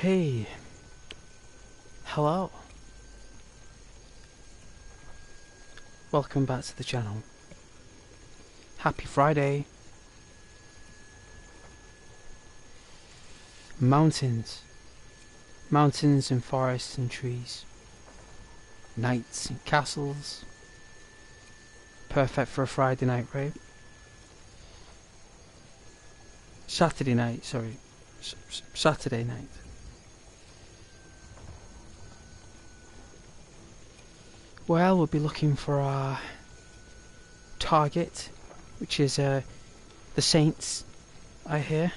Hey, hello. Welcome back to the channel. Happy Friday. Mountains. Mountains and forests and trees. Knights and castles. Perfect for a Friday night, right? Saturday night, sorry. Saturday night. Well, we'll be looking for our target, which is the Saints, I hear.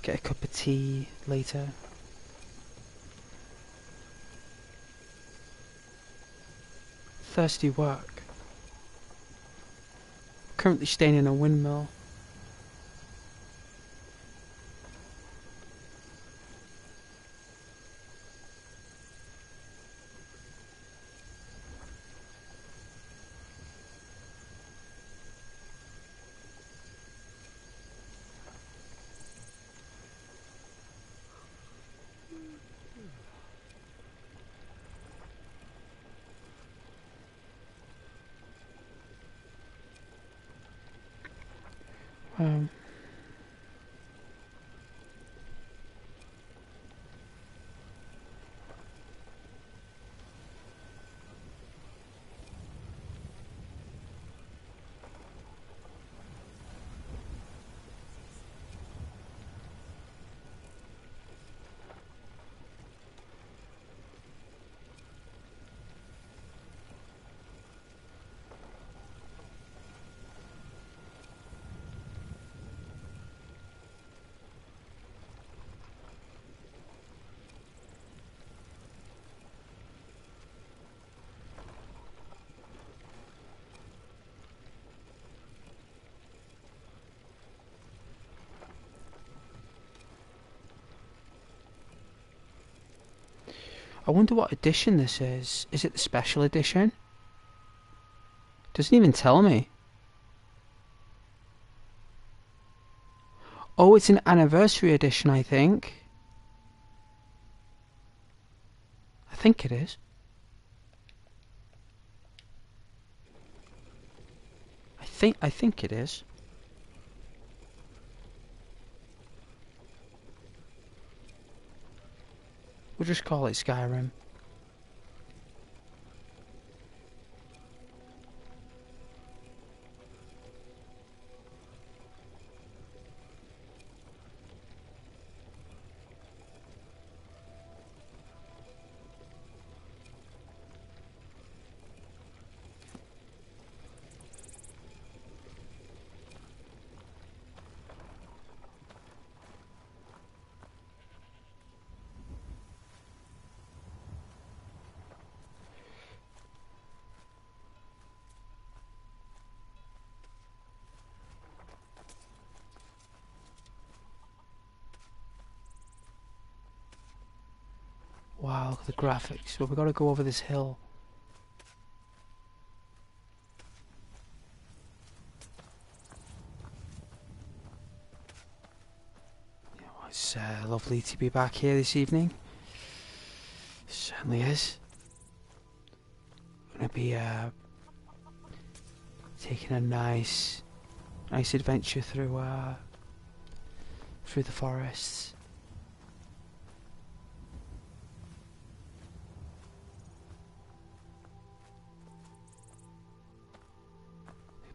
Get a cup of tea later. Thirsty work. Currently staying in a windmill. Um, I wonder what edition this is. Is it the special edition? Doesn't even tell me. Oh, it's an anniversary edition, I think. I think it is. I think it is. We'll just call it Skyrim. Wow, look at the graphics. Well, we've got to go over this hill. Yeah, well, it's lovely to be back here this evening. It certainly is. Gonna be taking a nice adventure through the forests.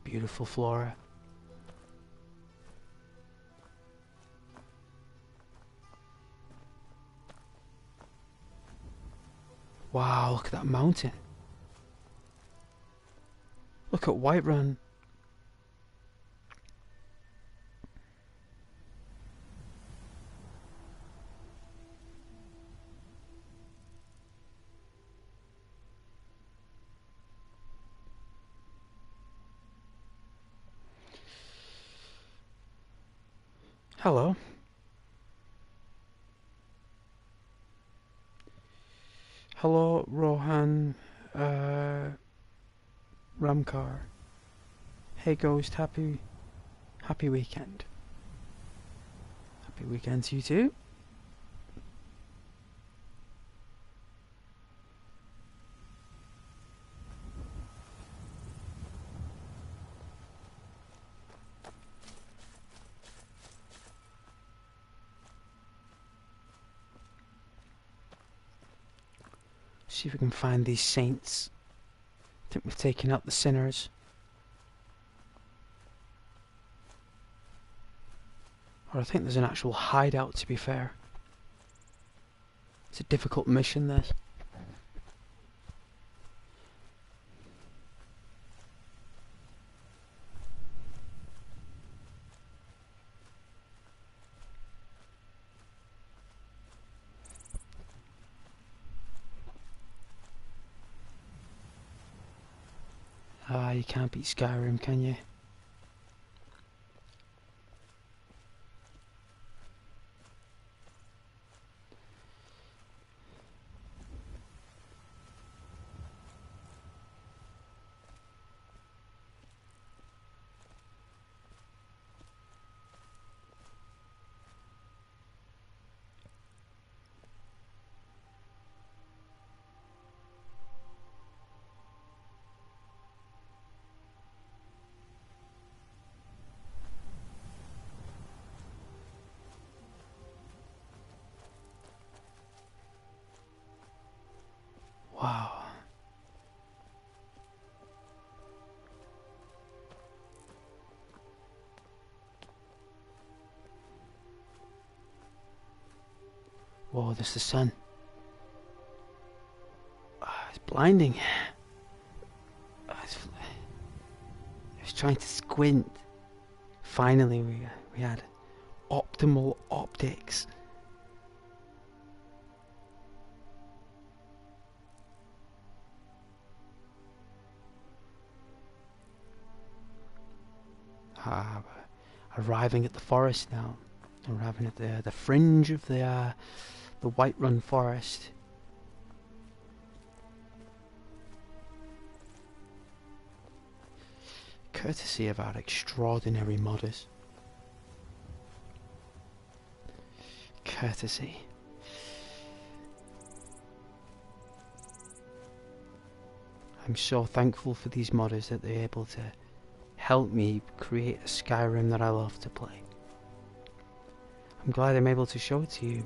Beautiful flora. Wow, look at that mountain. Look at Whiterun. Hello. Hello, Rohan. Ramkar. Hey, Ghost. Happy weekend. Happy weekend to you too. See if we can find these saints. I think we've taken out the sinners. Or I think there's an actual hideout, to be fair. It's a difficult mission, this. Ah, you can't beat Skyrim, can you? Wow. Whoa, there's the sun. It's blinding. I was trying to squint. Finally, we had optimal optics. Arriving at the forest now. Arriving at the fringe of the Whiterun forest. Courtesy of our extraordinary modders. Courtesy. I'm so thankful for these modders that they're able to help me create a Skyrim that I love to play. I'm glad I'm able to show it to you.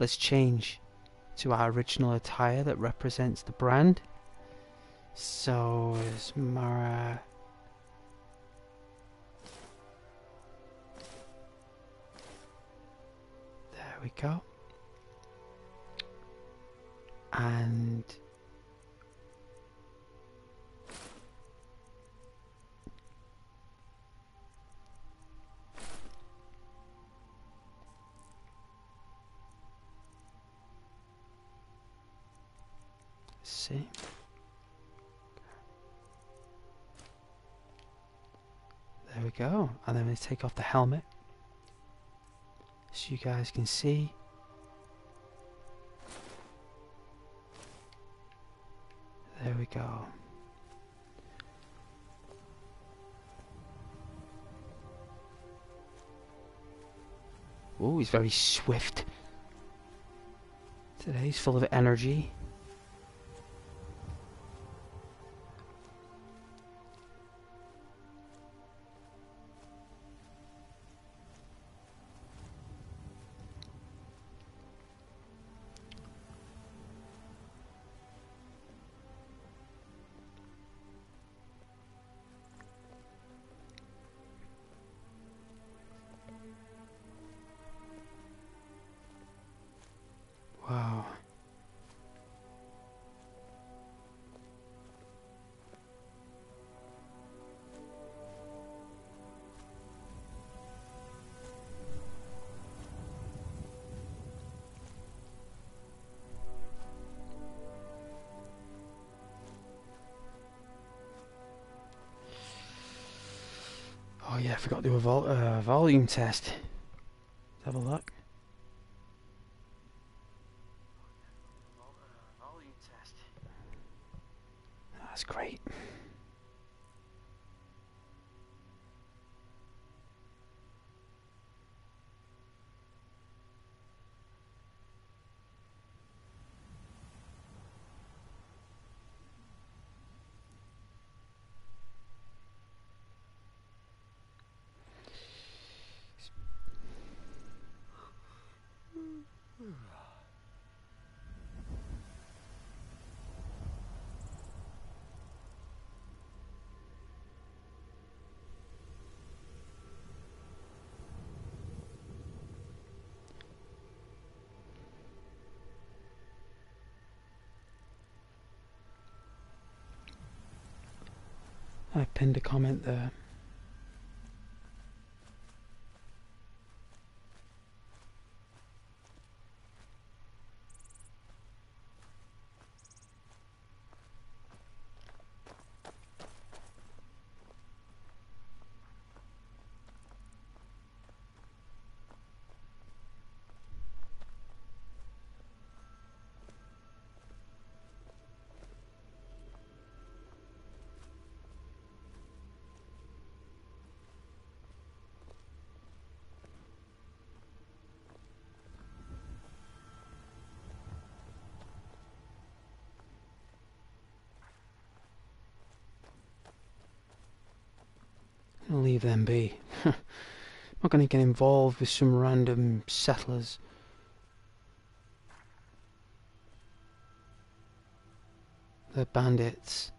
Let's change to our original attire that represents the brand. So is Mara. There we go. And see. There we go. And then we take off the helmet so you guys can see. There we go. Oh, he's very swift. Today he's full of energy. Wow. Oh yeah, I forgot to do a volume test. Let's have a look. That's great. I pinned a comment there. I'll leave them be. I'm not going to get involved with some random settlers. They're bandits.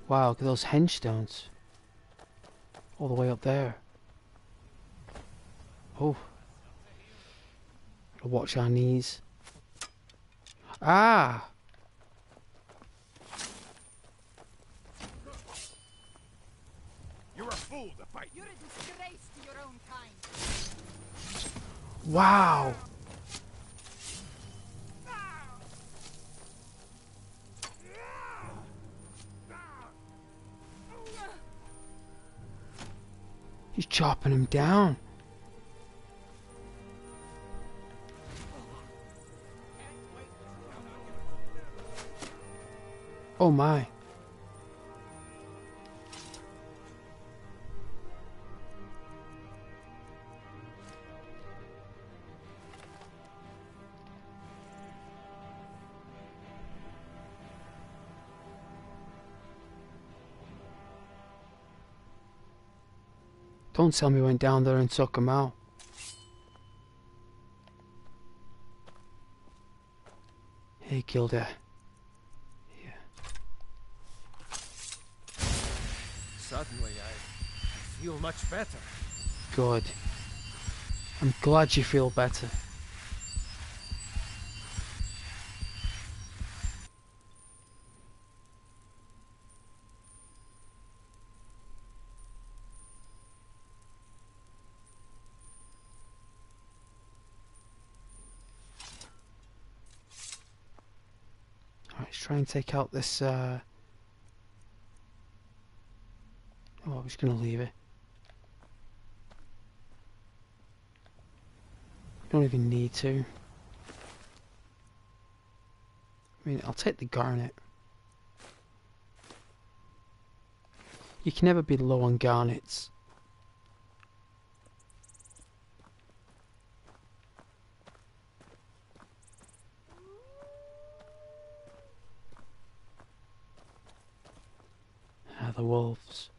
Wow, look at those henchstones. All the way up there. Oh. Gotta watch our knees. Ah! You're a fool to fight. You're a disgrace to your own kind. Wow! He's chopping him down. Oh my. Don't tell me we went down there and took him out. Hey, Gilda. Yeah. Suddenly, I feel much better. Good. I'm glad you feel better. Let's try and take out this, oh, I was going to leave it. Don't even need to. I mean, I'll take the garnet. You can never be low on garnets. Ah, the wolves.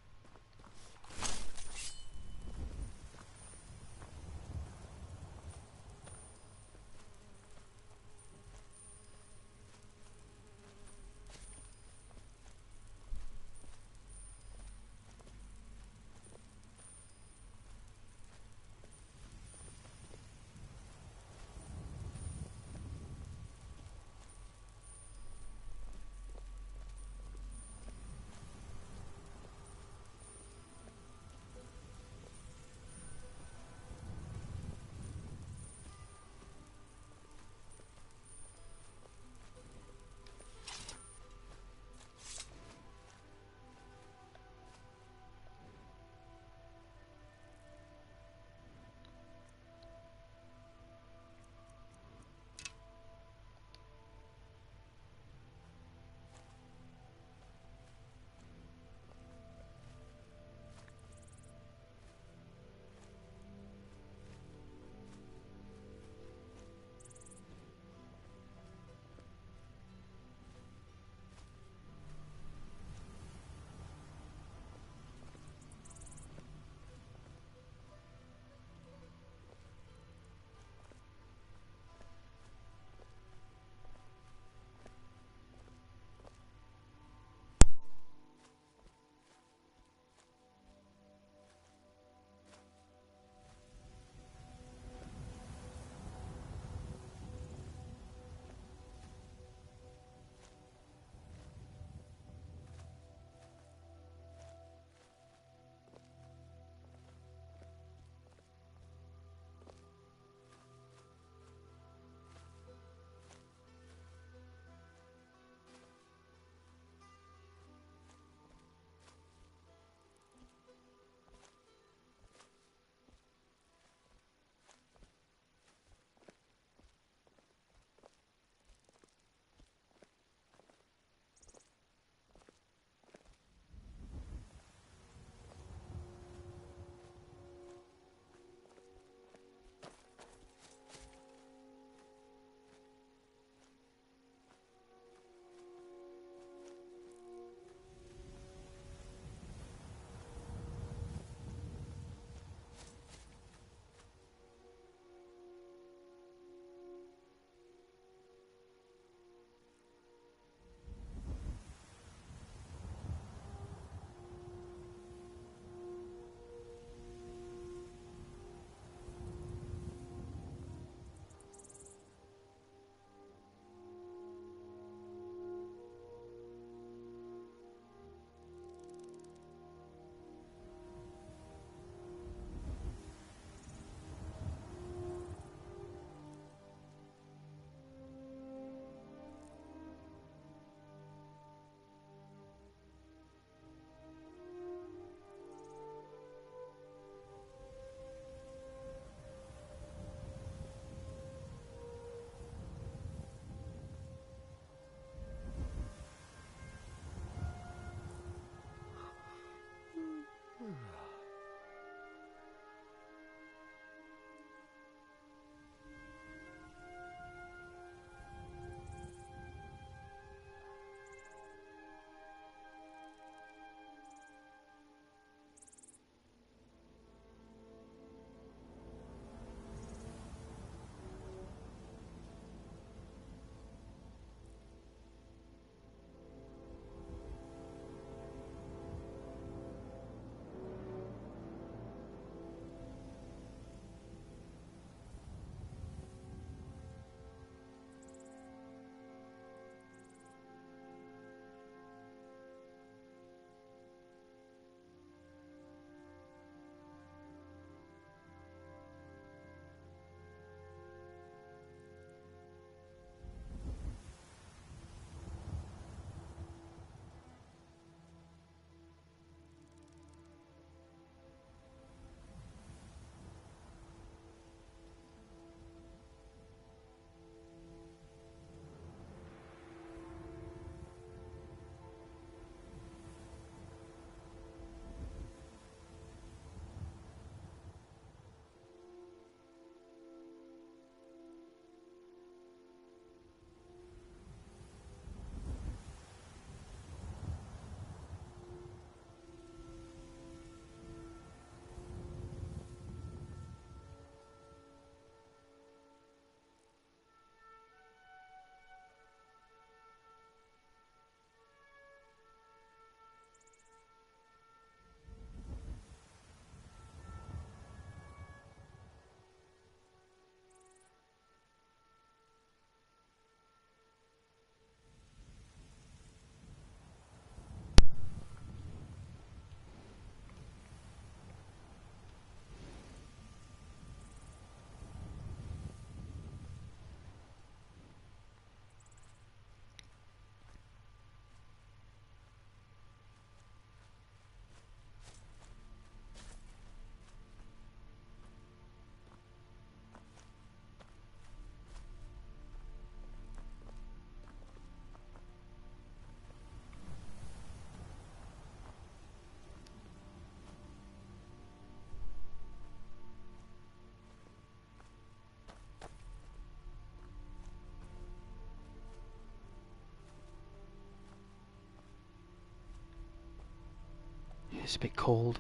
It's a bit cold.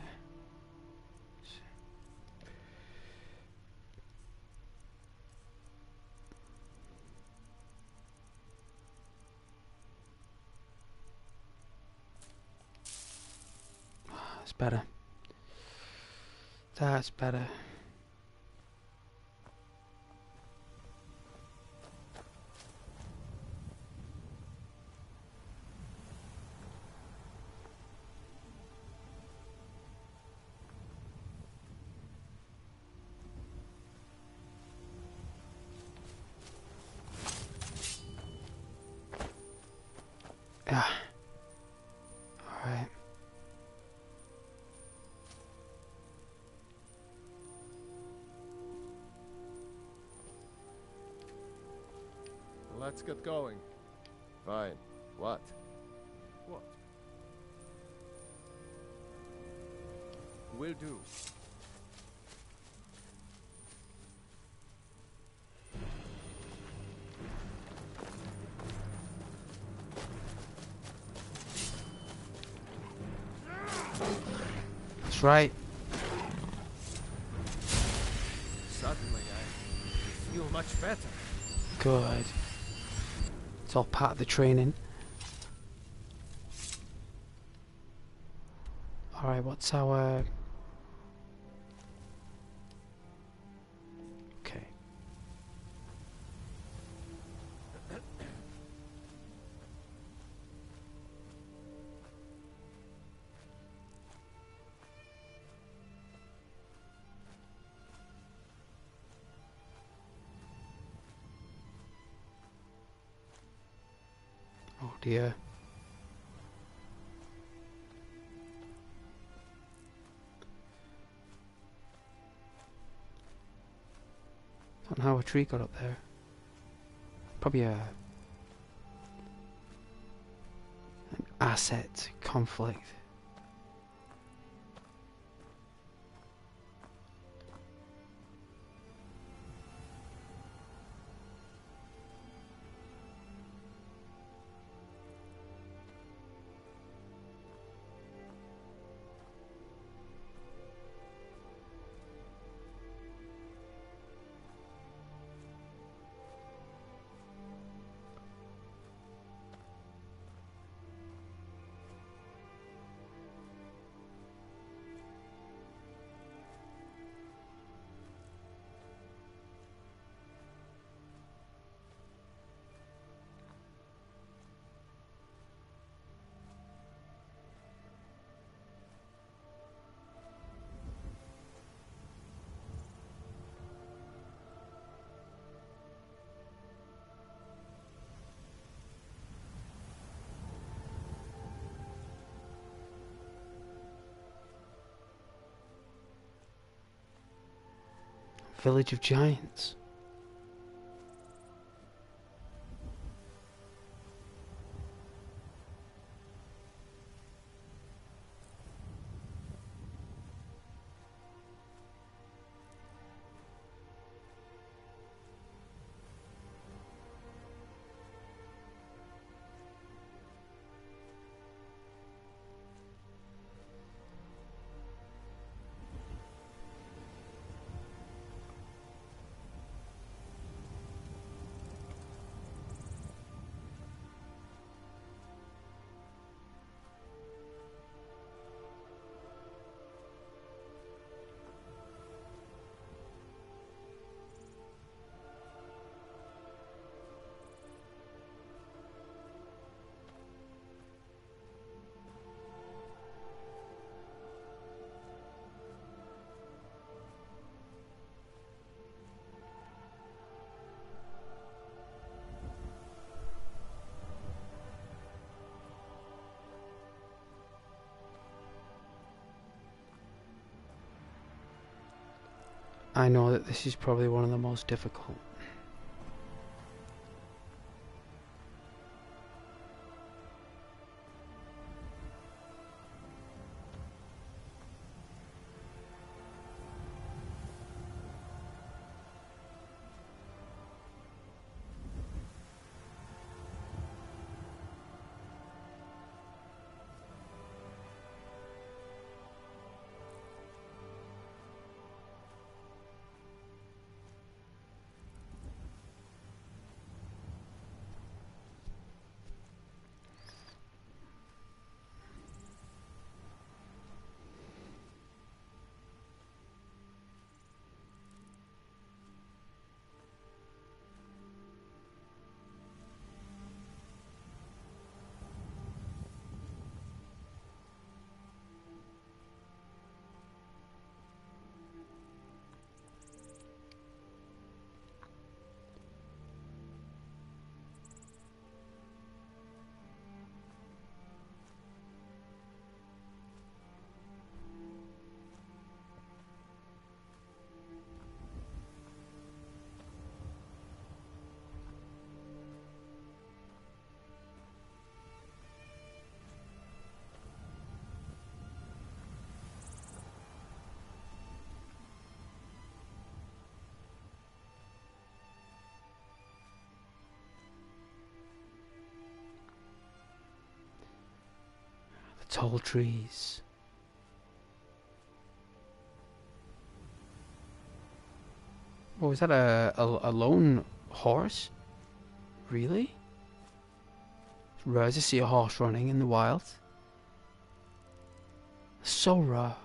It's better. That's better. Ah. Alright. Let's get going. Fine. What? What? Will do. That's right. Suddenly I feel much better. Good. It's all part of the training. Alright, what's our... Okay. Oh dear. Don't know how a tree got up there. Probably an asset conflict. Village of Giants. I know that this is probably one of the most difficult. tall trees. Oh, is that a lone horse? Really? It's rare to see a horse running in the wild. So rare.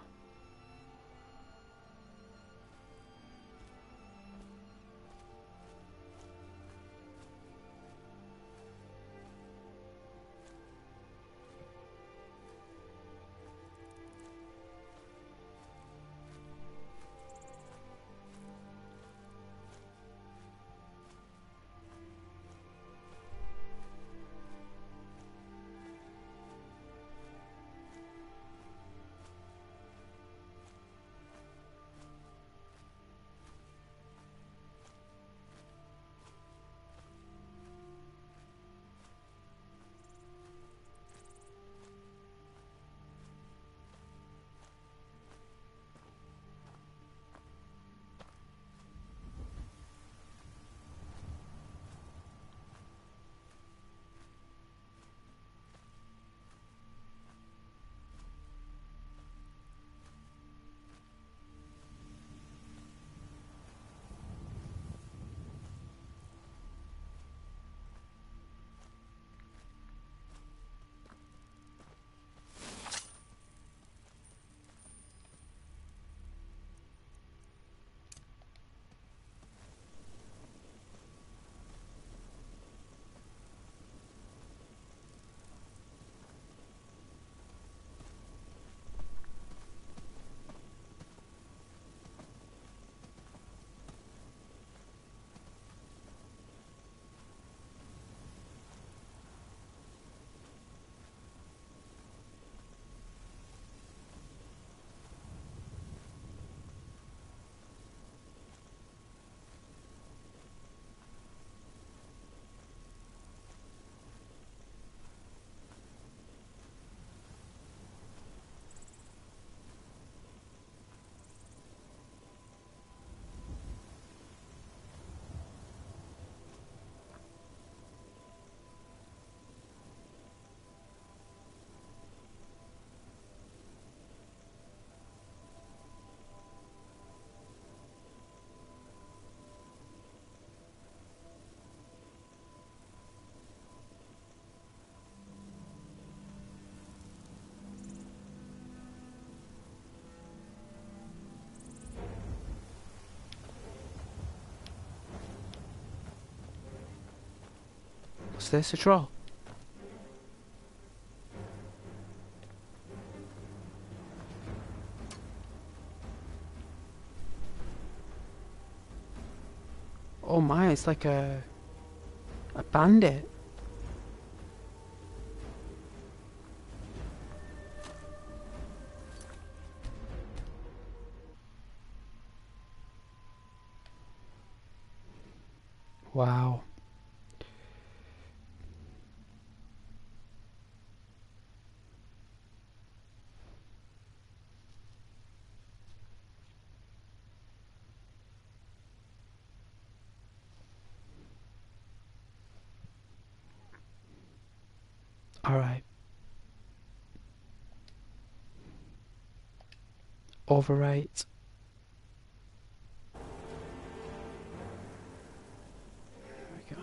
What's this? A troll? Oh my, it's like a bandit. Wow. Alright. Overwrite. There we go.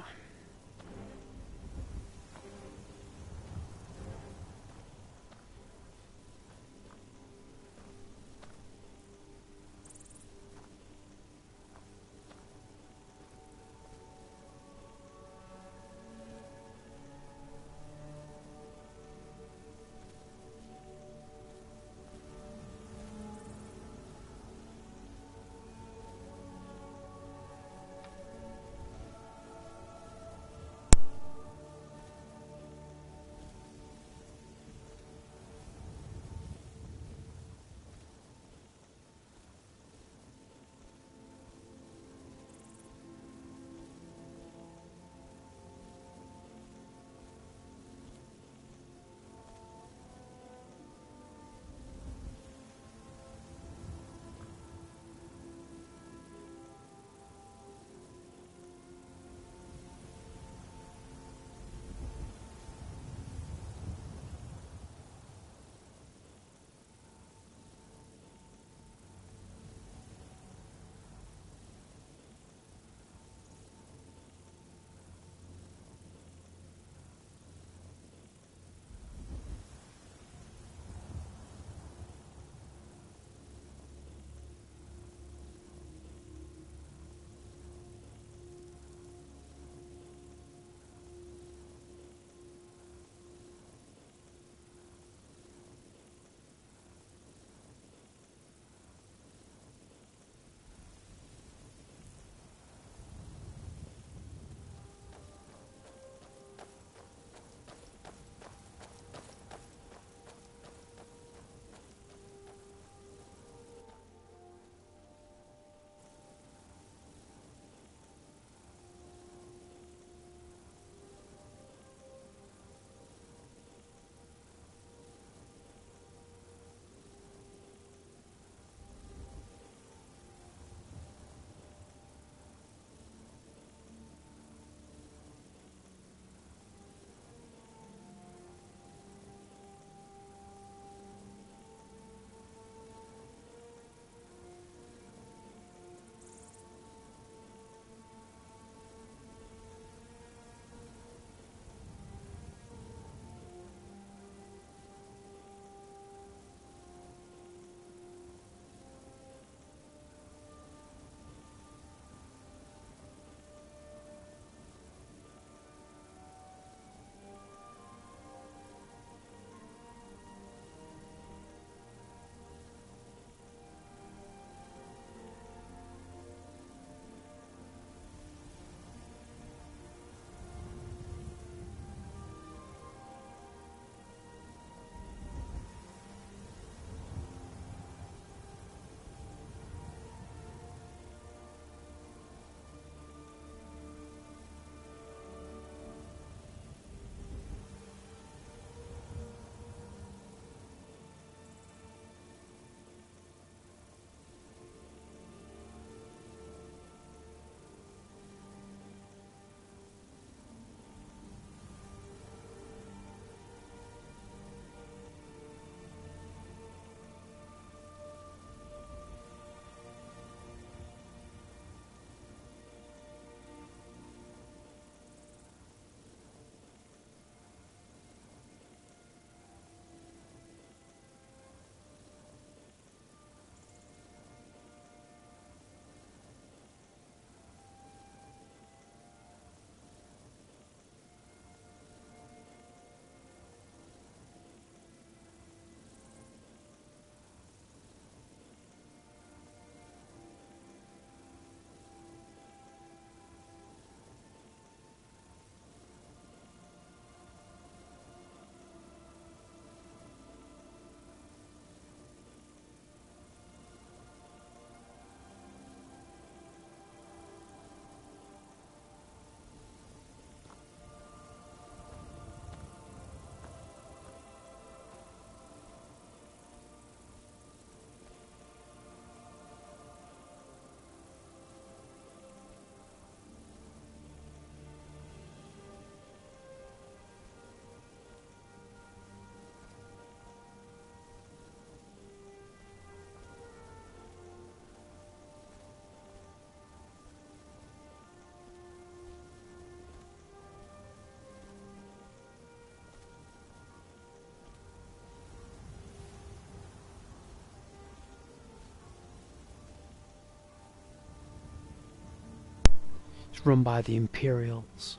It's run by the Imperials.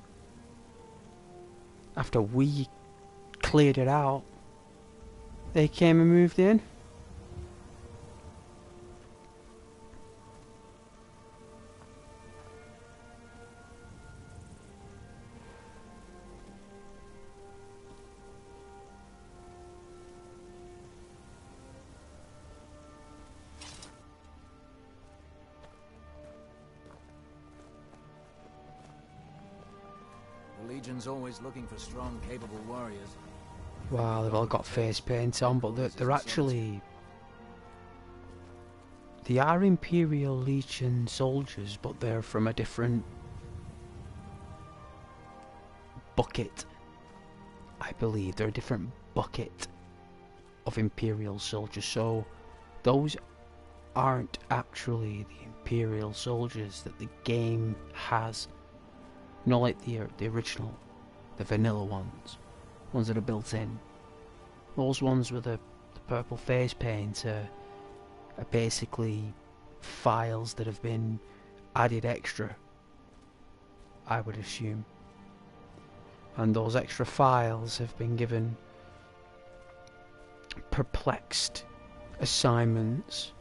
After we cleared it out, they came and moved in. The Legion's always looking for strong, capable warriors. Wow, they've all got face paint on, but they're actually... They are Imperial Legion soldiers, but they're from a different bucket. I believe they're a different bucket of Imperial soldiers, so those aren't actually the Imperial soldiers that the game has. Not like the original, the vanilla ones that are built in. Those ones with the purple face paint are basically files that have been added extra, I would assume. And those extra files have been given perplexed assignments.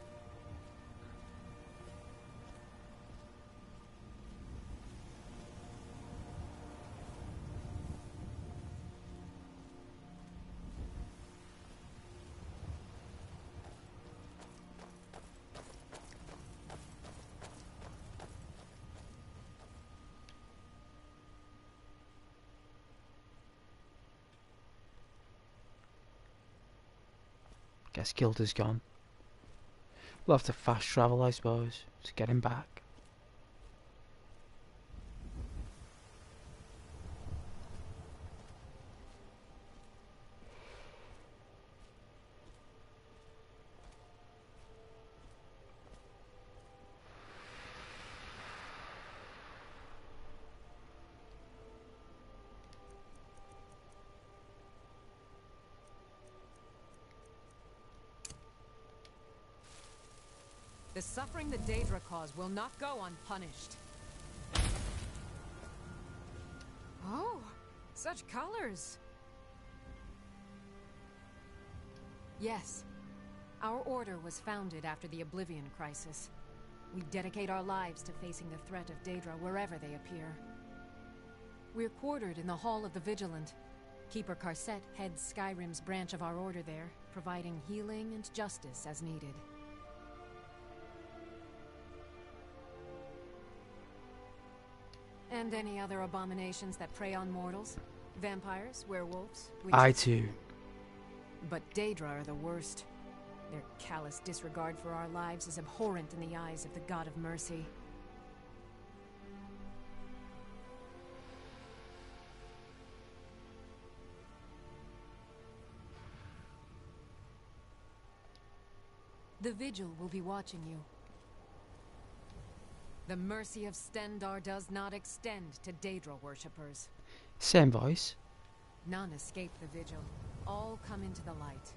Guess Gilda's gone. We'll have to fast travel, I suppose, to get him back. The suffering the Daedra cause will not go unpunished. Oh, such colors! Yes. Our order was founded after the Oblivion Crisis. We dedicate our lives to facing the threat of Daedra wherever they appear. We're quartered in the Hall of the Vigilant. Keeper Karset heads Skyrim's branch of our order there, providing healing and justice as needed. And any other abominations that prey on mortals? Vampires, werewolves, witches? I too. But Daedra are the worst. Their callous disregard for our lives is abhorrent in the eyes of the God of Mercy. The Vigil will be watching you. The mercy of Stendarr does not extend to Daedra worshippers. Same voice. None escape the Vigil. All come into the light.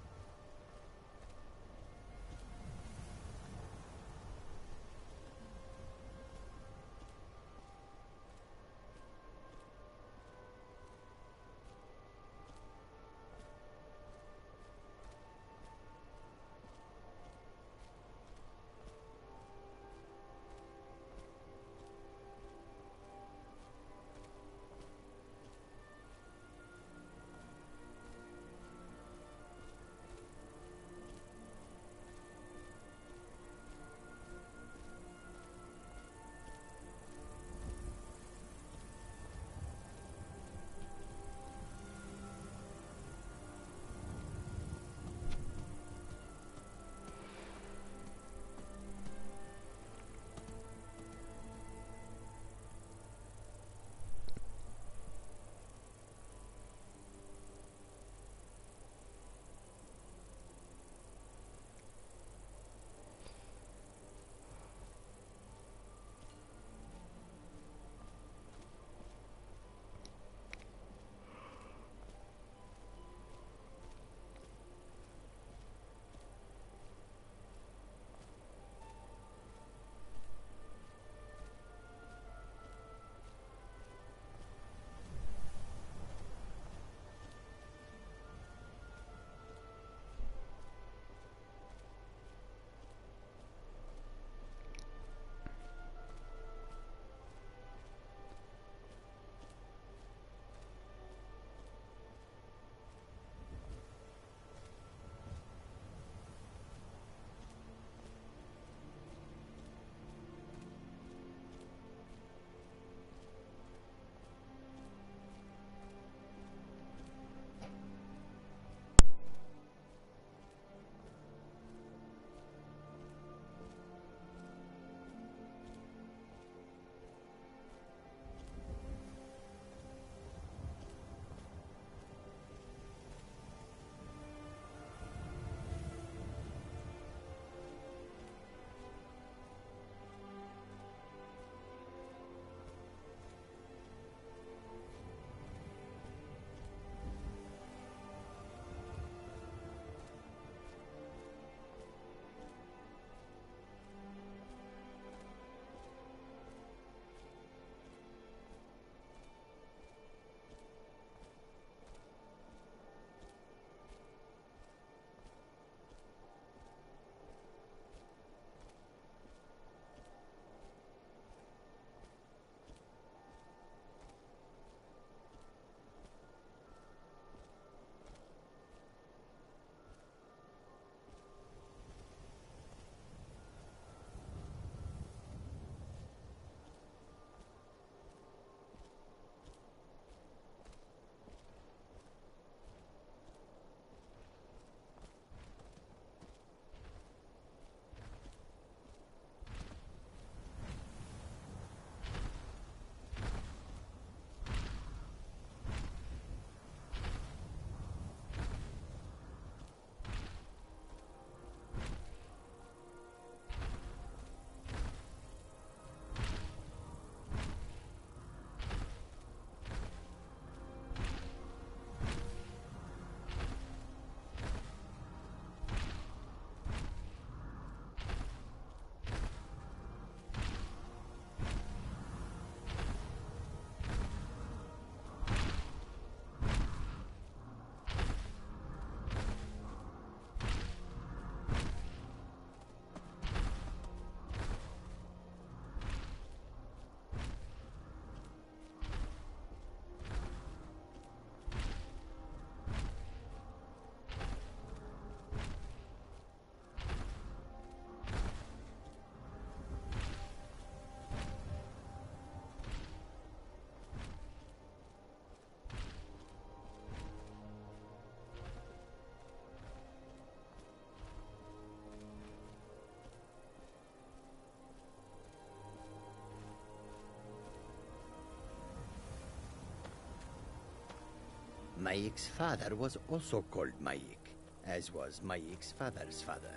Mayik's father was also called Mayik, as was Mayik's father's father.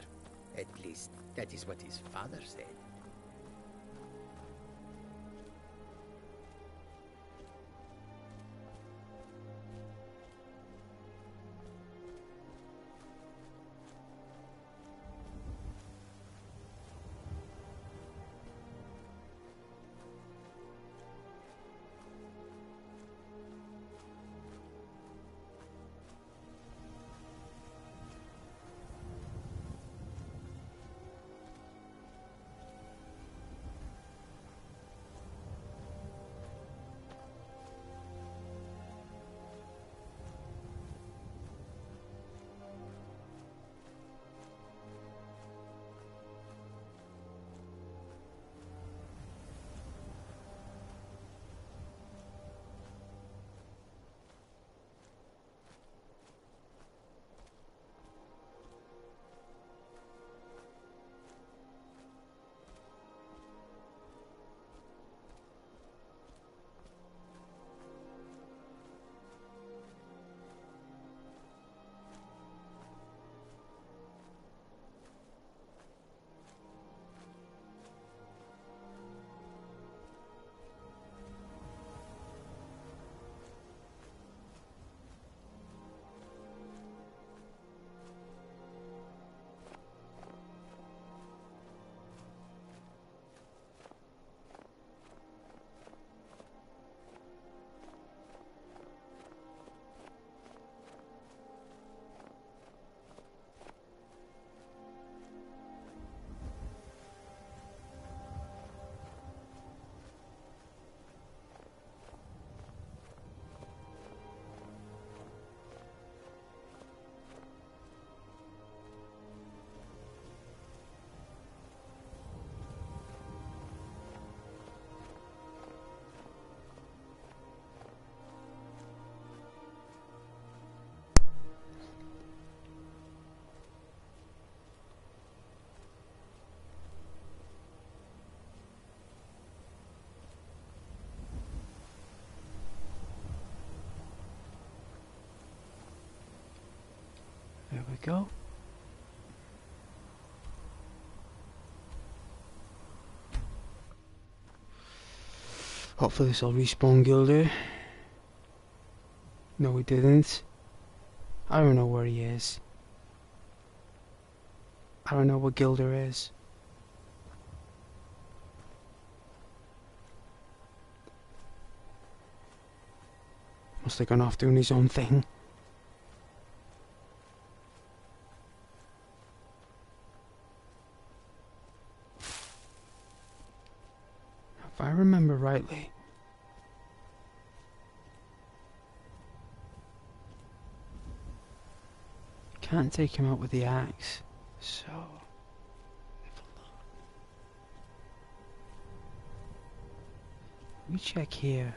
At least, that is what his father said. There we go. Hopefully this will respawn Gilder. No, he didn't. I don't know where he is. I don't know what Gilder is. Must have gone off doing his own thing. If I remember rightly, can't take him out with the axe, so have a look. Let me check here.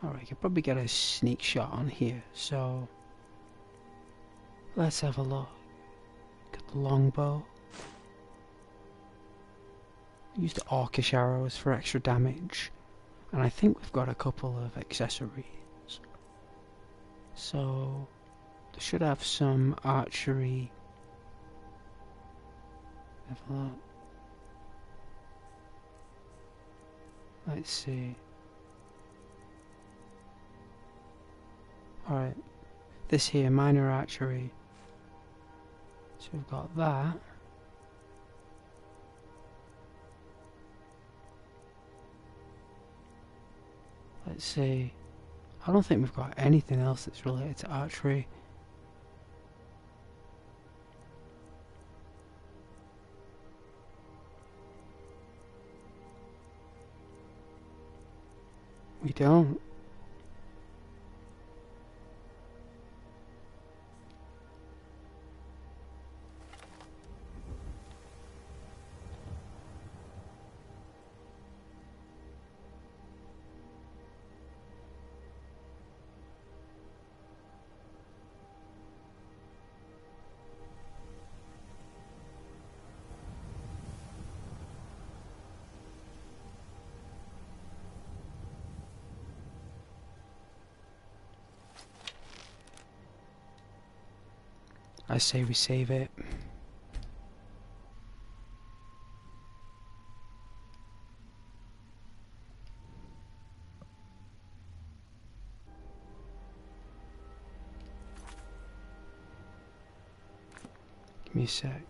Alright, I could probably get a sneak shot on here, so let's have a look. Got the longbow. Use the orcish arrows for extra damage, and I think we've got a couple of accessories. So they should have some archery. Have a look. Let's see. Alright, this here, minor archery. So we've got that. Let's see. I don't think we've got anything else that's related to archery. We don't. I say we save it. Give me a sec.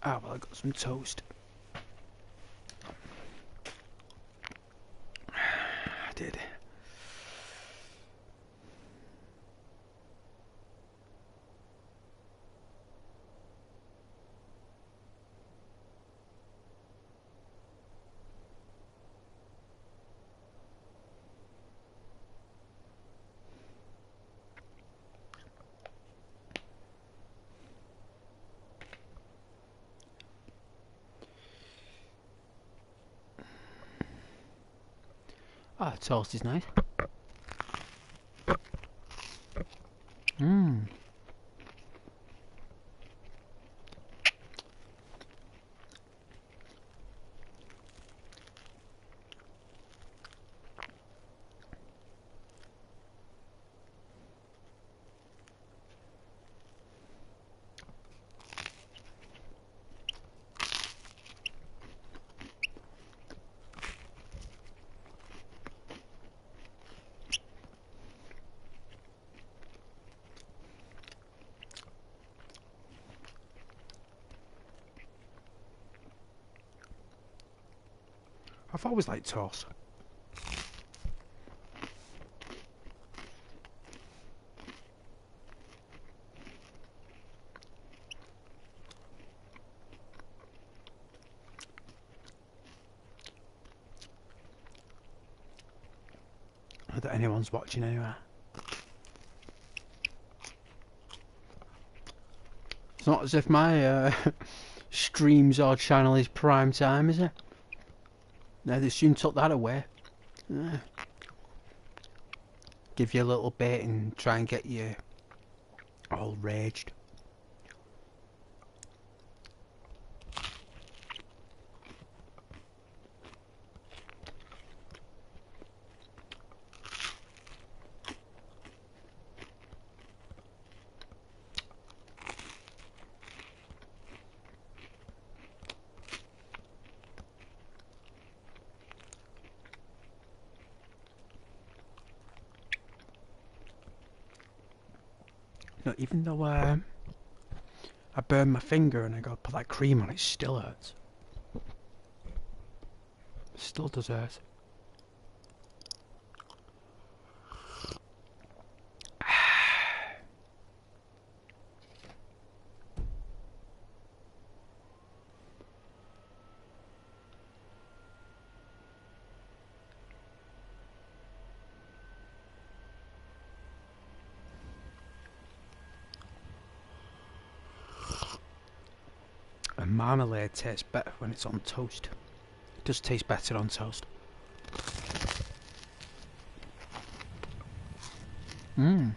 Ah, well, I got some toast. I did. Ah, toast is nice. Mmm. I've always liked toast. Not that anyone's watching anyway. It's not as if my streams or channel is prime time, is it? No, they soon took that away. Give you a little bit and try and get you all raged. No, even though I burned my finger and I got to put that cream on, it still hurts. Still does hurt. And marmalade tastes better when it's on toast. It does taste better on toast. Mmm.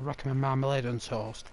I recommend marmalade on toast.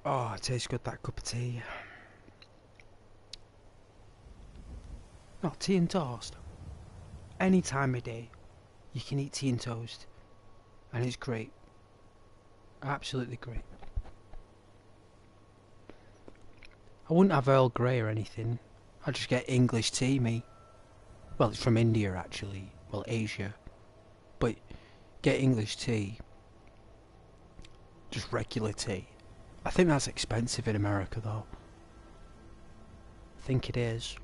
Oh, it tastes good, that cup of tea. No, tea and toast. Any time of day, you can eat tea and toast. And it's great. Absolutely great. I wouldn't have Earl Grey or anything. I'd just get English tea, me. Well, it's from India, actually. Well, Asia. But get English tea. Just regular tea. I think that's expensive in America, though. I think it is.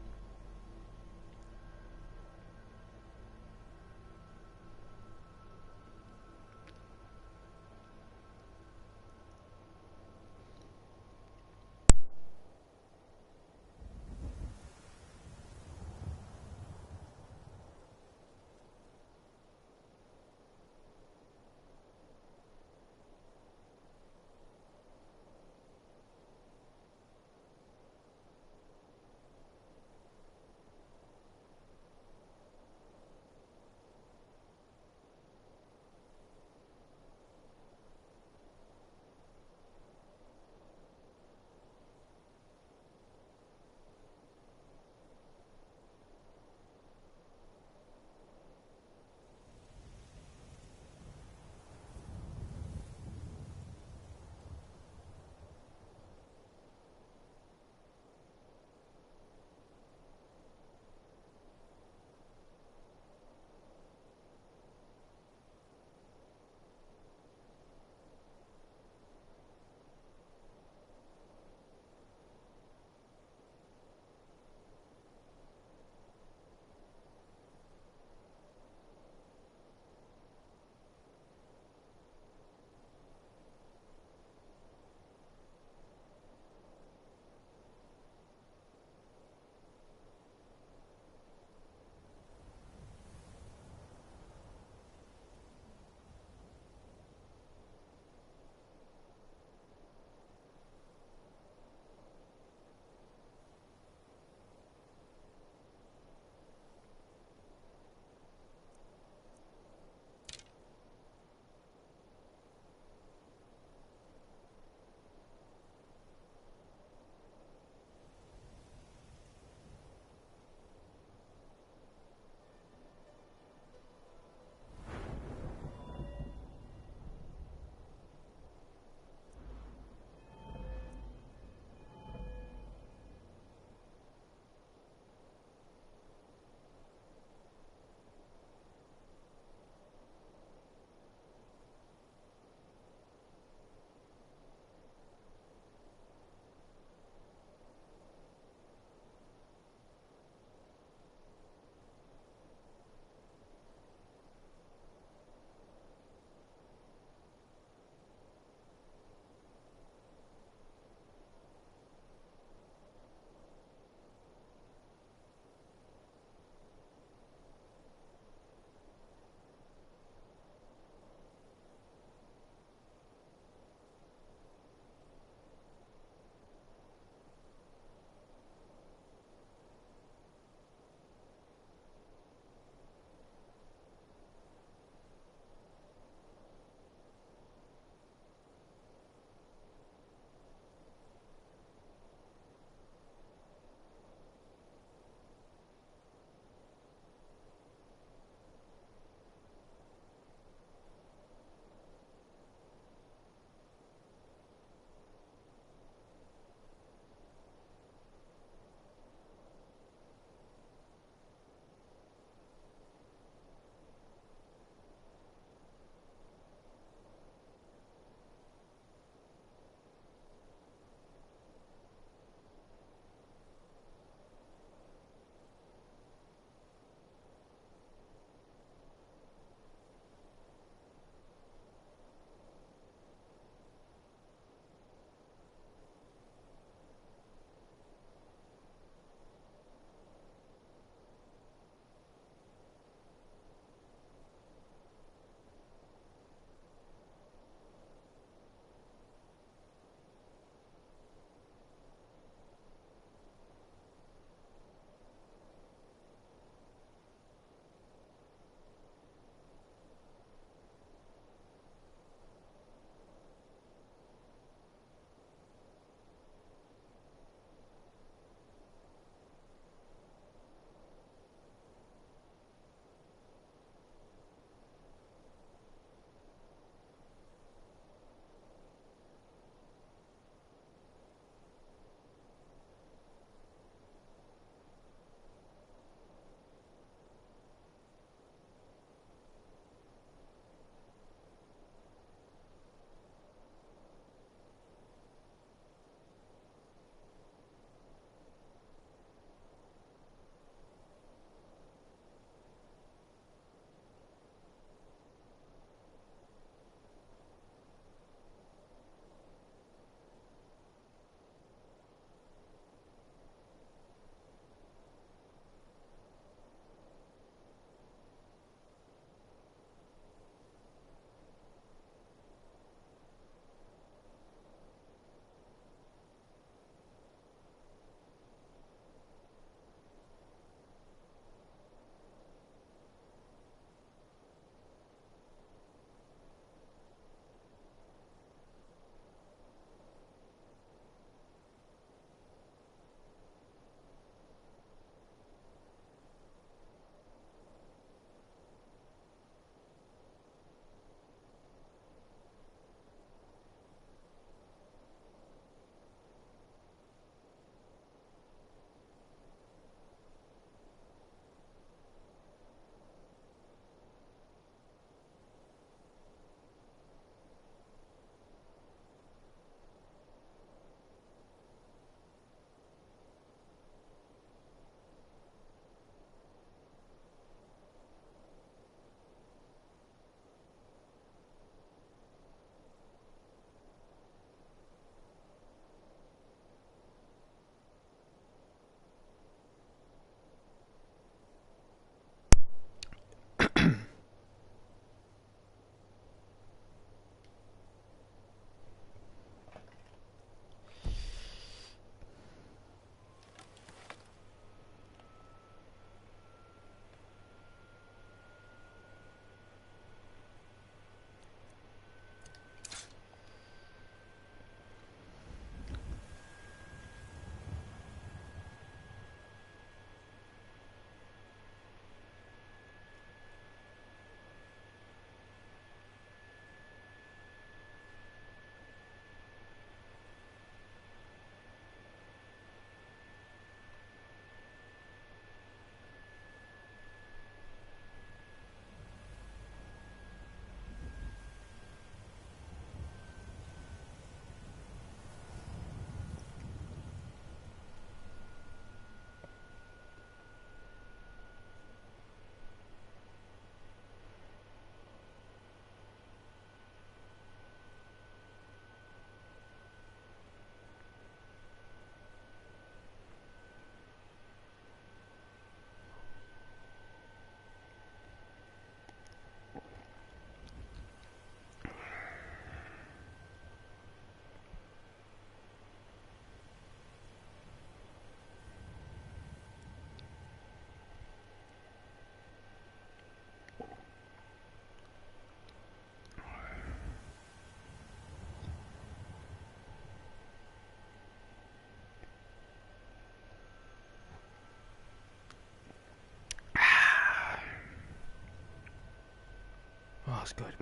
Oh, that's good.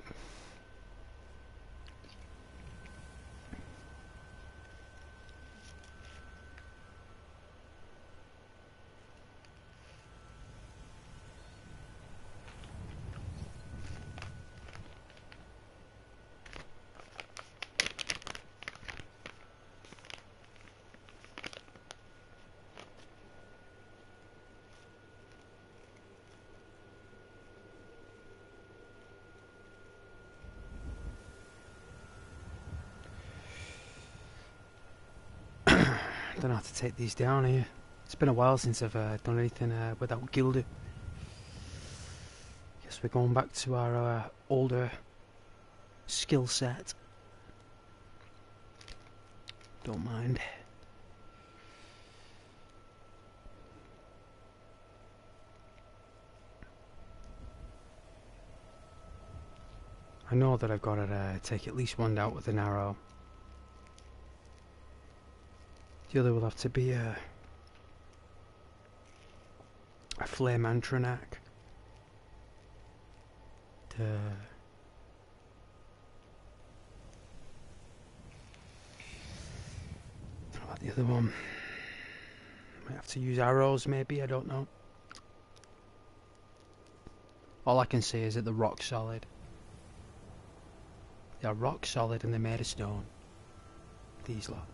Don't know how to take these down here. It's been a while since I've done anything without Gilder. Guess we're going back to our older skill set. Don't mind. I know that I've got to take at least one out with an arrow. The other will have to be a flame antronak. Don't know about the other one. Might have to use arrows maybe, I don't know. All I can say is that they're rock solid. They are rock solid and they're made of stone. These lot.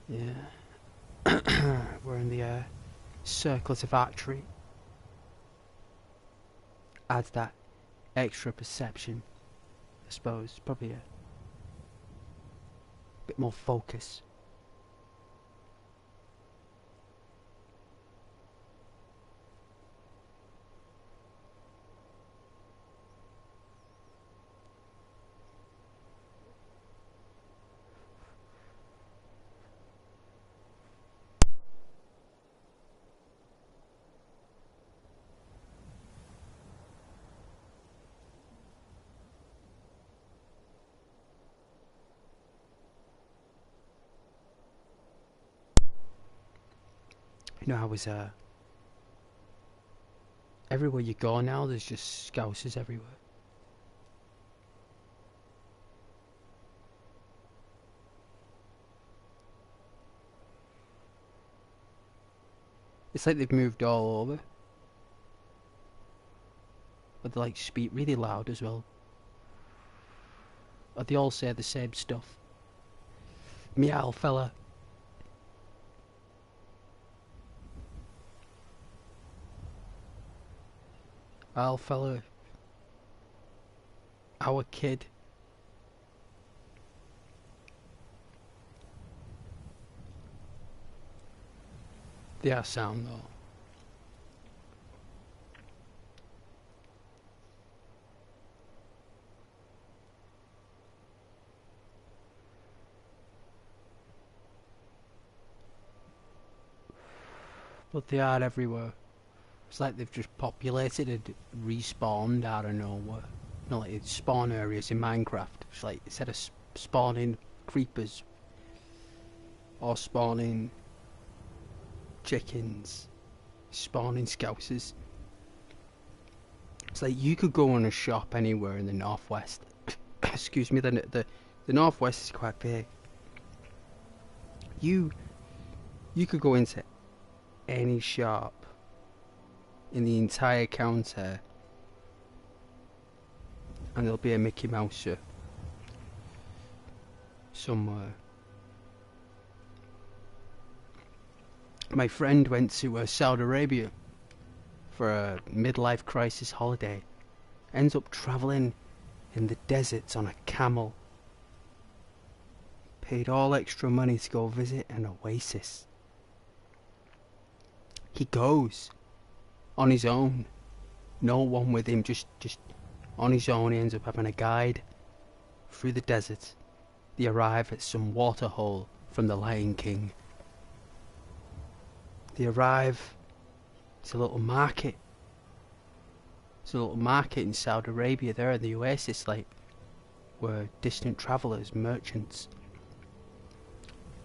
Yeah. We're in the circlet of archery. Adds that extra perception, I suppose. Probably a bit more focus. You know, I was everywhere you go now, there's just scousers everywhere. It's like they've moved all over. But they like speak really loud as well. But they all say the same stuff. Meow, fella. Al, fella. Our kid. They are sound though. But they are everywhere. It's like they've just populated and respawned out of nowhere. Not like it's spawn areas in Minecraft. It's like instead of spawning creepers or spawning chickens, spawning scousers. It's like you could go in a shop anywhere in the northwest. Excuse me, the northwest is quite big. You could go into any shop in the entire counter and there'll be a Mickey Mouse somewhere. My friend went to Saudi Arabia for a midlife crisis holiday. Ends up travelling in the deserts on a camel. Paid all extra money to go visit an oasis. He goes on his own. No one with him, just on his own. He ends up having a guide through the desert. They arrive at some waterhole from the Lion King. They arrive. It's a little market. It's a little market in Saudi Arabia there in the oasis, like, where distant travellers, merchants,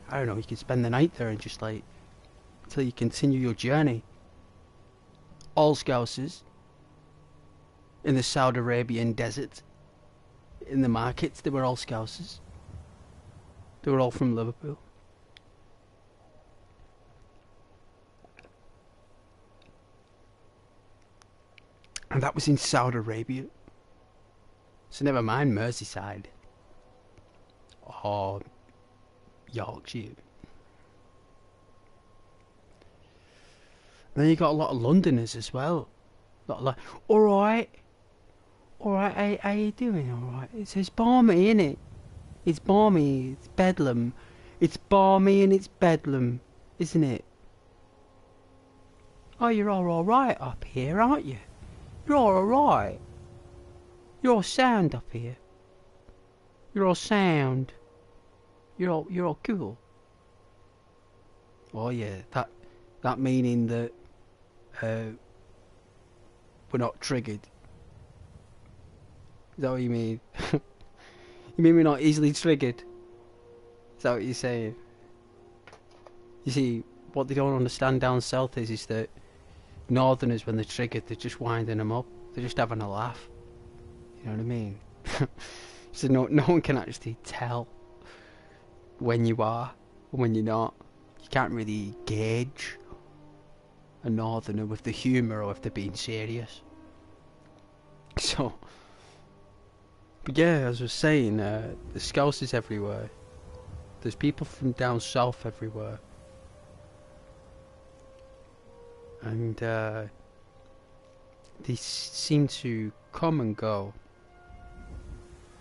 I don't know, you can spend the night there and just like, until you continue your journey. All Scousers in the Saudi Arabian desert, in the markets, they were all Scousers. They were all from Liverpool. And that was in Saudi Arabia. So never mind Merseyside. Or Yorkshire. And then you got a lot of Londoners as well. A lot of like, alright, how you doing? Alright. It's balmy, innit? It's balmy, it's bedlam. It's balmy and it's bedlam, isn't it? Oh, you're all alright up here, aren't you? You're all alright. You're all sound up here. You're all sound. You're all cool. Oh yeah, that meaning that we're not triggered. Is that what you mean? You mean we're not easily triggered? Is that what you're saying? You see, what they don't understand down south is that Northerners, when they're triggered, they're just winding them up. They're just having a laugh. You know what I mean? So no one can actually tell when you are and when you're not. You can't really gauge a Northerner with the humour or if they're being serious. So, but yeah, as I was saying, the Scousers everywhere. There's people from down south everywhere. And they seem to come and go.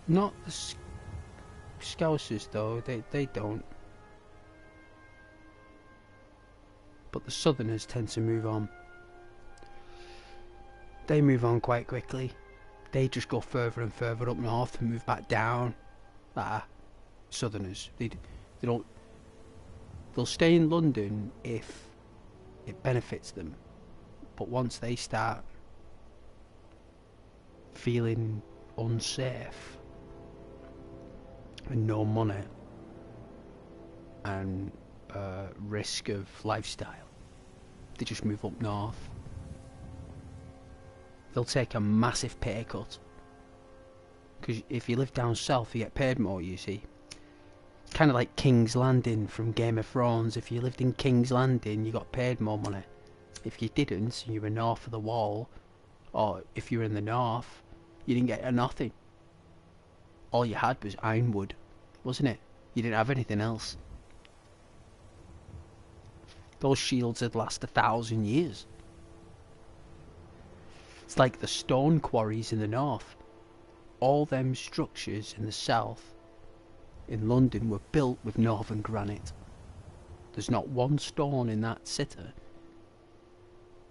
Not the Scousers though, they don't. But the Southerners tend to move on. They move on quite quickly. They just go further and further up north and move back down. Southerners. They don't. They'll stay in London if it benefits them. But once they start feeling unsafe and no money and risk of lifestyle, they just move up north. They'll take a massive pay cut, because if you live down south you get paid more, you see. It's kind of like King's Landing from Game of Thrones. If you lived in King's Landing you got paid more money. If you didn't and you were north of the wall, or if you were in the north, you didn't get nothing. All you had was ironwood, wasn't it? You didn't have anything else. Those shields had last 1,000 years. It's like the stone quarries in the north. All them structures in the south, in London, were built with northern granite. There's not one stone in that city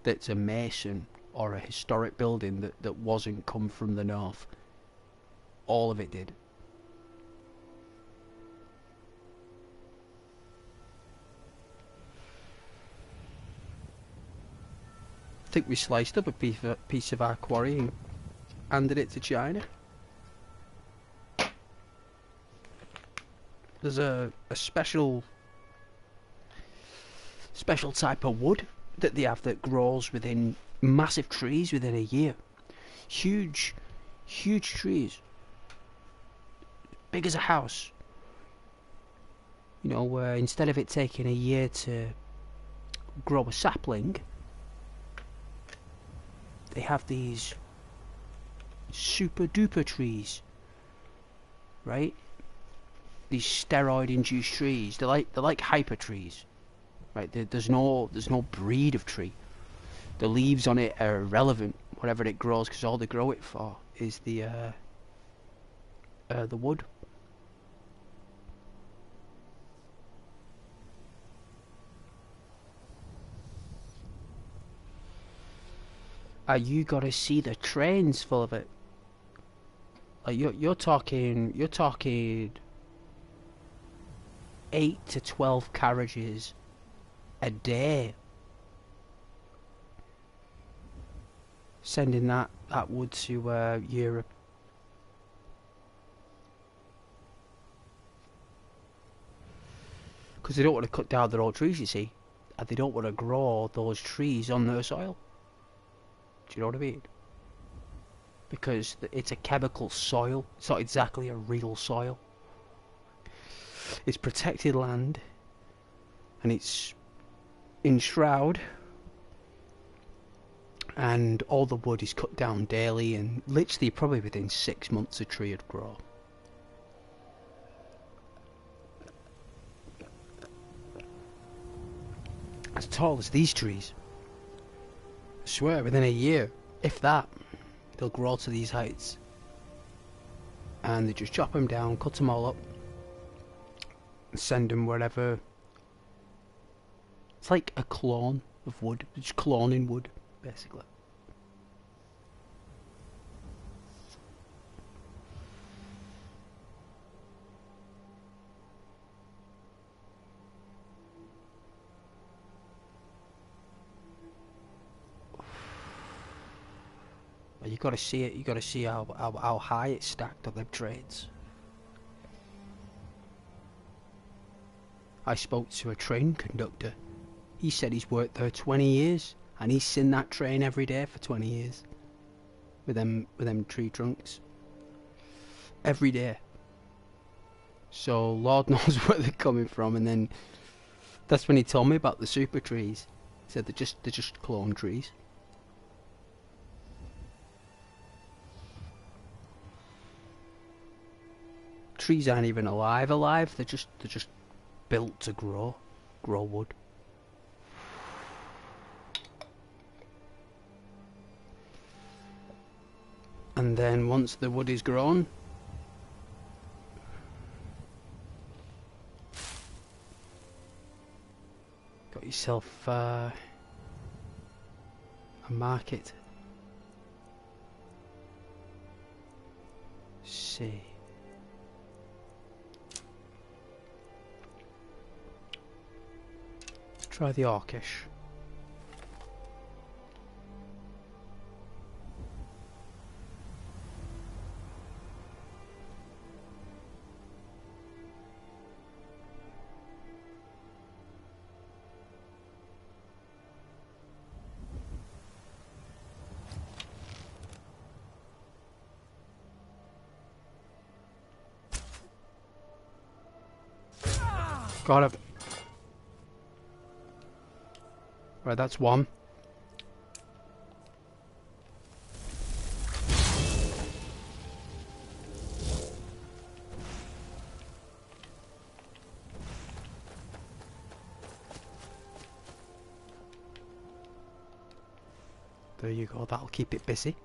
that's a mason or a historic building that wasn't come from the north. All of it did. I think we sliced up a piece of our quarry and handed it to China. There's a special type of wood that they have that grows within massive trees within a year. Huge trees. Big as a house. You know, where instead of it taking a year to grow a sapling, they have these super duper trees, right? These steroid induced trees. They're like hyper trees, right? There's no breed of tree. The leaves on it are irrelevant, whatever it grows, because all they grow it for is the wood. You gotta see the trains full of it. Like you're talking 8 to 12 carriages a day sending that wood to Europe. Because they don't want to cut down their old trees, you see, and they don't want to grow those trees on their soil. Do you know what I mean? Because it's a chemical soil. It's not exactly a real soil. It's protected land, and it's in shroud, and all the wood is cut down daily, and literally probably within 6 months a tree would grow. As tall as these trees. I swear, within a year, if that, they'll grow to these heights. And they just chop them down, cut them all up, and send them wherever. It's like a clone of wood, just cloning wood, basically. You gotta see it. You gotta see how high it's stacked on them trains. I spoke to a train conductor. He said he's worked there 20 years, and he's seen that train every day for 20 years. With them tree trunks. Every day. So Lord knows where they're coming from. And then that's when he told me about the super trees. He said they're just clone trees. Trees aren't even alive. They're just built to grow wood. And then once the wood is grown, got yourself a market. Let's see. Try the Orcish. Got it. Right, that's one. There you go, that'll keep it busy.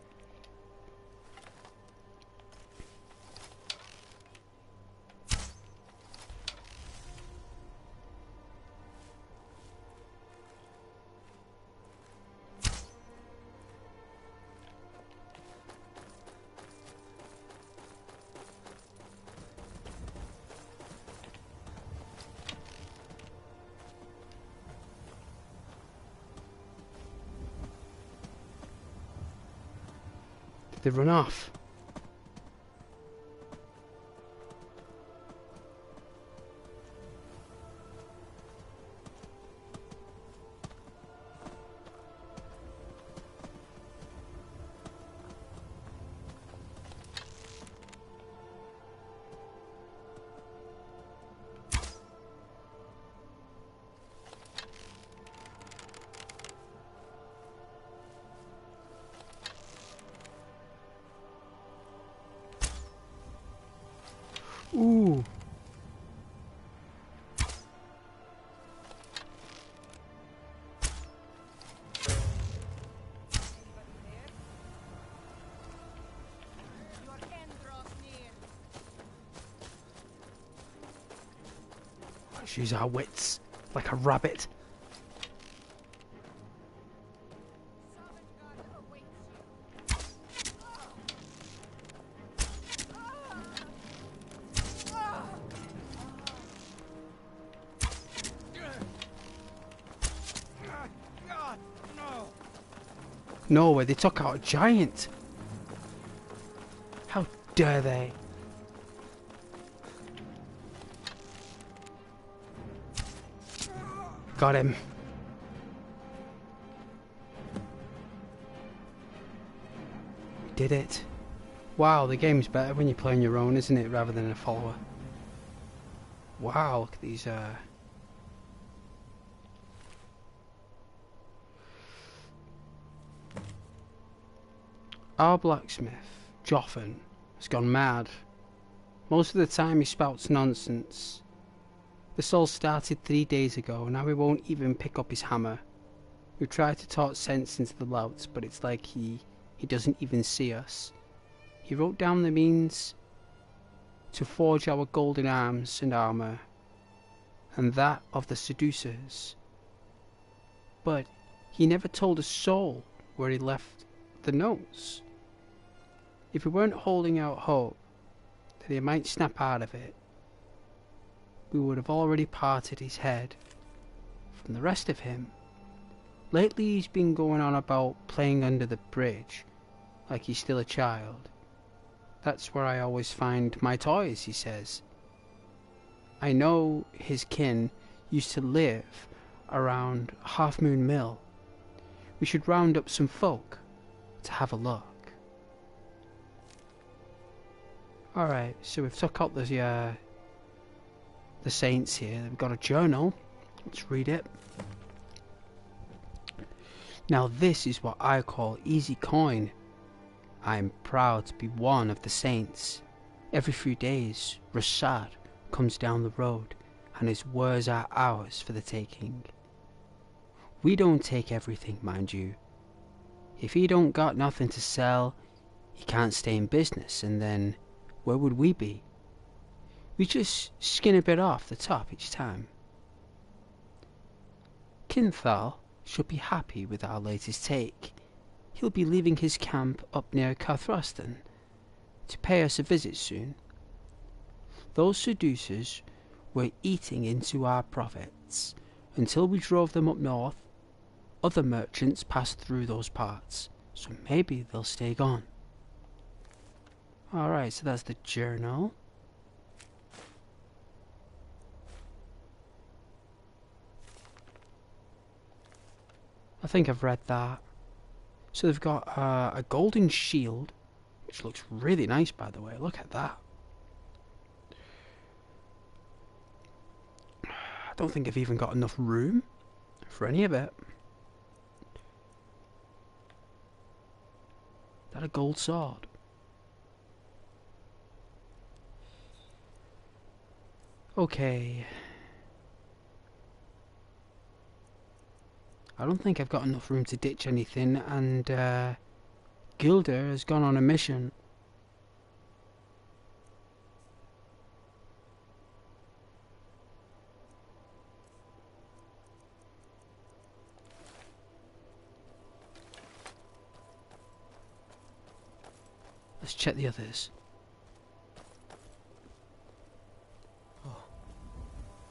They run off. Ooh. Let's use our wits like a rabbit. No way, they took out a giant. How dare they? Got him. We did it. Wow, the game's better when you play on your own, isn't it, rather than a follower. Wow, look at these, Our blacksmith, Joffin, has gone mad. Most of the time he spouts nonsense. This all started 3 days ago, now he won't even pick up his hammer. We've tried to talk sense into the louts, but it's like he doesn't even see us. He wrote down the means to forge our golden arms and armour, and that of the seducers. But he never told a soul where he left the notes. If we weren't holding out hope that he might snap out of it, we would have already parted his head from the rest of him. Lately he's been going on about playing under the bridge, like he's still a child. That's where I always find my toys, he says. I know his kin used to live around Half Moon Mill. We should round up some folk to have a look. Alright, so we've took out the saints here. We've got a journal. Let's read it. Now this is what I call easy coin. I am proud to be one of the saints. Every few days, Rashad comes down the road, and his words are ours for the taking. We don't take everything, mind you. If he don't got nothing to sell, he can't stay in business, and then where would we be? We just skin a bit off the top each time. Kinthal should be happy with our latest take. He'll be leaving his camp up near Carthraston to pay us a visit soon. Those seducers were eating into our profits until we drove them up north. Other merchants passed through those parts, so maybe they'll stay gone. Alright, so that's the journal. I think I've read that. So they've got a golden shield, which looks really nice, by the way. Look at that. I don't think I've even got enough room for any of it. Is that a gold sword? Okay. I don't think I've got enough room to ditch anything, and Gilder has gone on a mission. Let's check the others. Oh,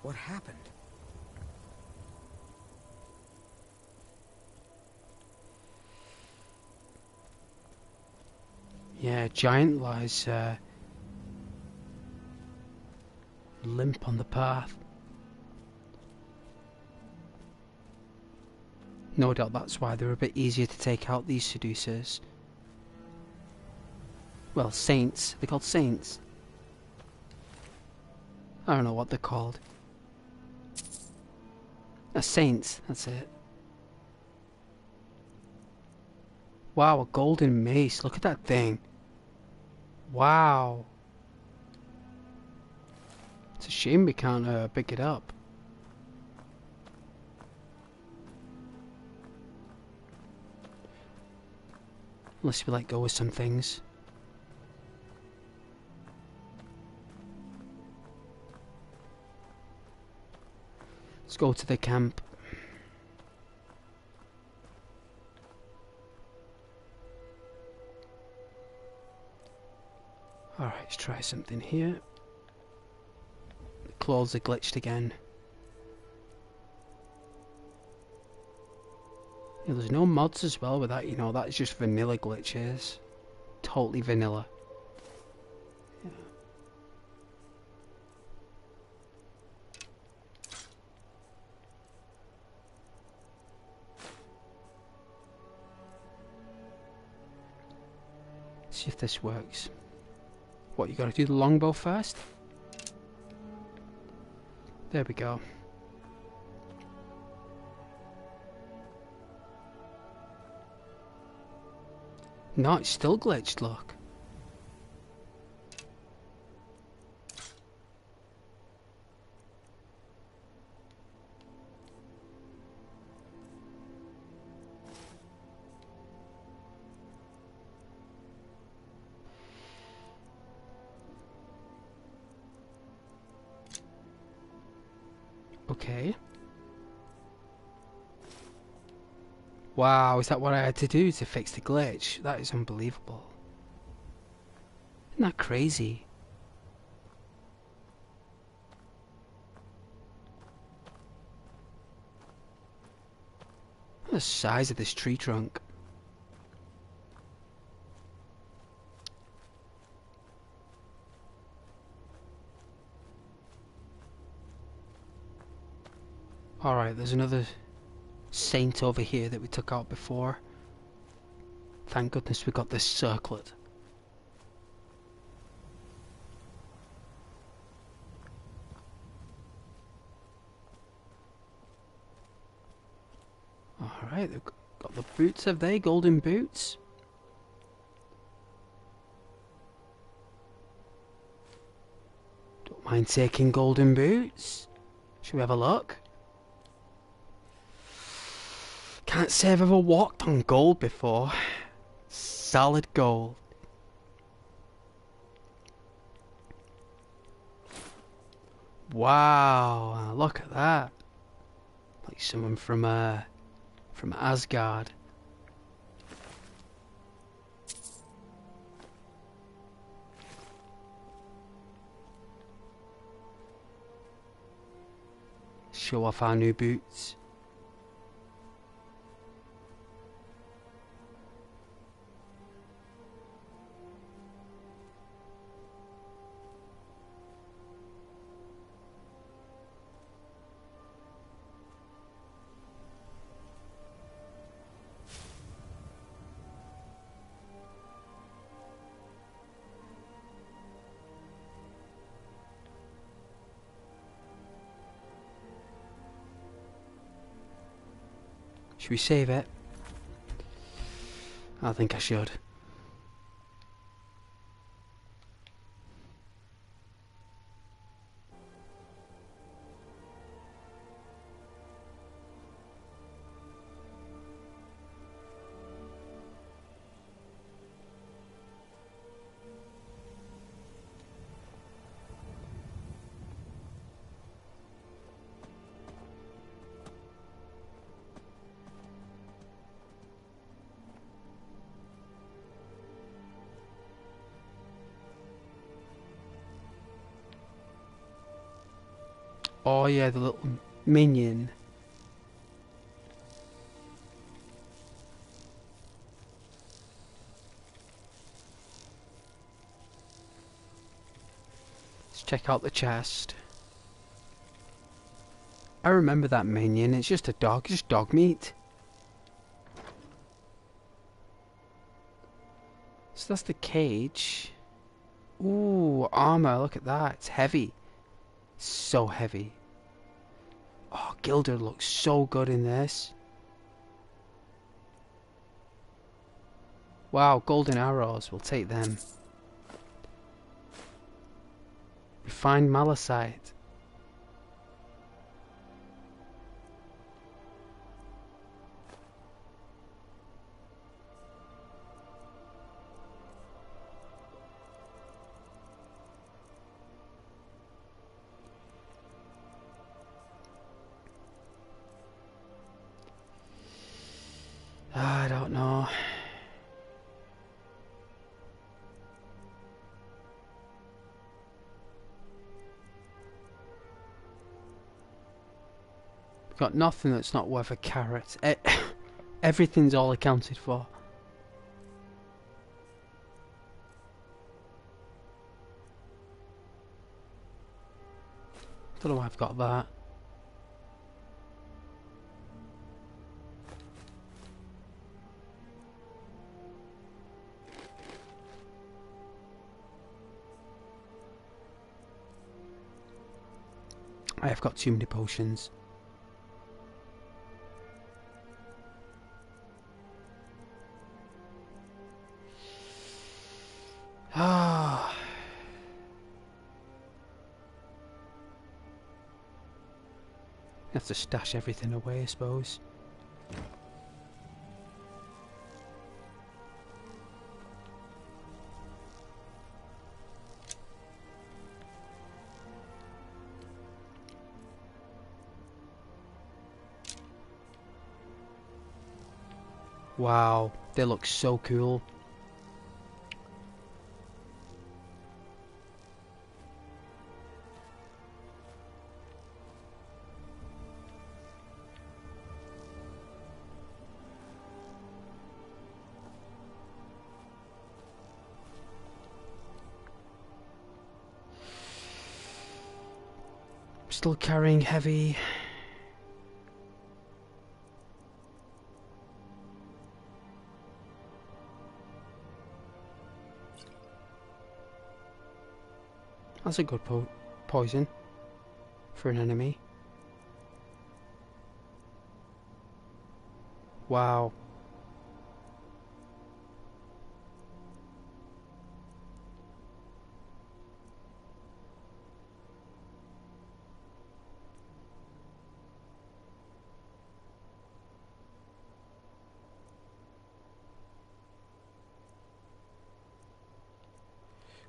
what happened? Yeah, giant lies limp on the path. No doubt that's why they're a bit easier to take out, these seducers. Well, saints. They're called saints. I don't know what they're called. Saints, that's it. Wow, a golden mace. Look at that thing. Wow. It's a shame we can't pick it up. Unless we let go of some things. Let's go to the camp. Alright, let's try something here. The clothes are glitched again. Yeah, there's no mods as well with that, you know, that's just vanilla glitches. Totally vanilla. Yeah. See if this works. What, you gotta do the longbow first? There we go. No, it's still glitched, look. Okay. Wow, is that what I had to do to fix the glitch? That is unbelievable. Isn't that crazy? Look at the size of this tree trunk. Alright, there's another saint over here that we took out before. Thank goodness we got this circlet. Alright, they've got the boots, have they? Golden boots? Don't mind taking golden boots. Should we have a look? Can't say I've ever walked on gold before. Solid gold. Wow, look at that. Like someone from Asgard. Show off our new boots. Should we save it? I think I should. Oh yeah, the little minion. Let's check out the chest. I remember that minion, it's just a dog, just dog meat. So that's the cage. Ooh, armor, look at that, it's heavy. So heavy. Oh, Gilder looks so good in this. Wow, golden arrows, we'll take them. Refined malachite. I don't know. Got nothing that's not worth a carrot. Everything's all accounted for. Don't know why I've got that. I have got too many potions. Ah. Have to stash everything away, I suppose. Wow, they look so cool. Still carrying heavy. That's a good poison for an enemy. Wow.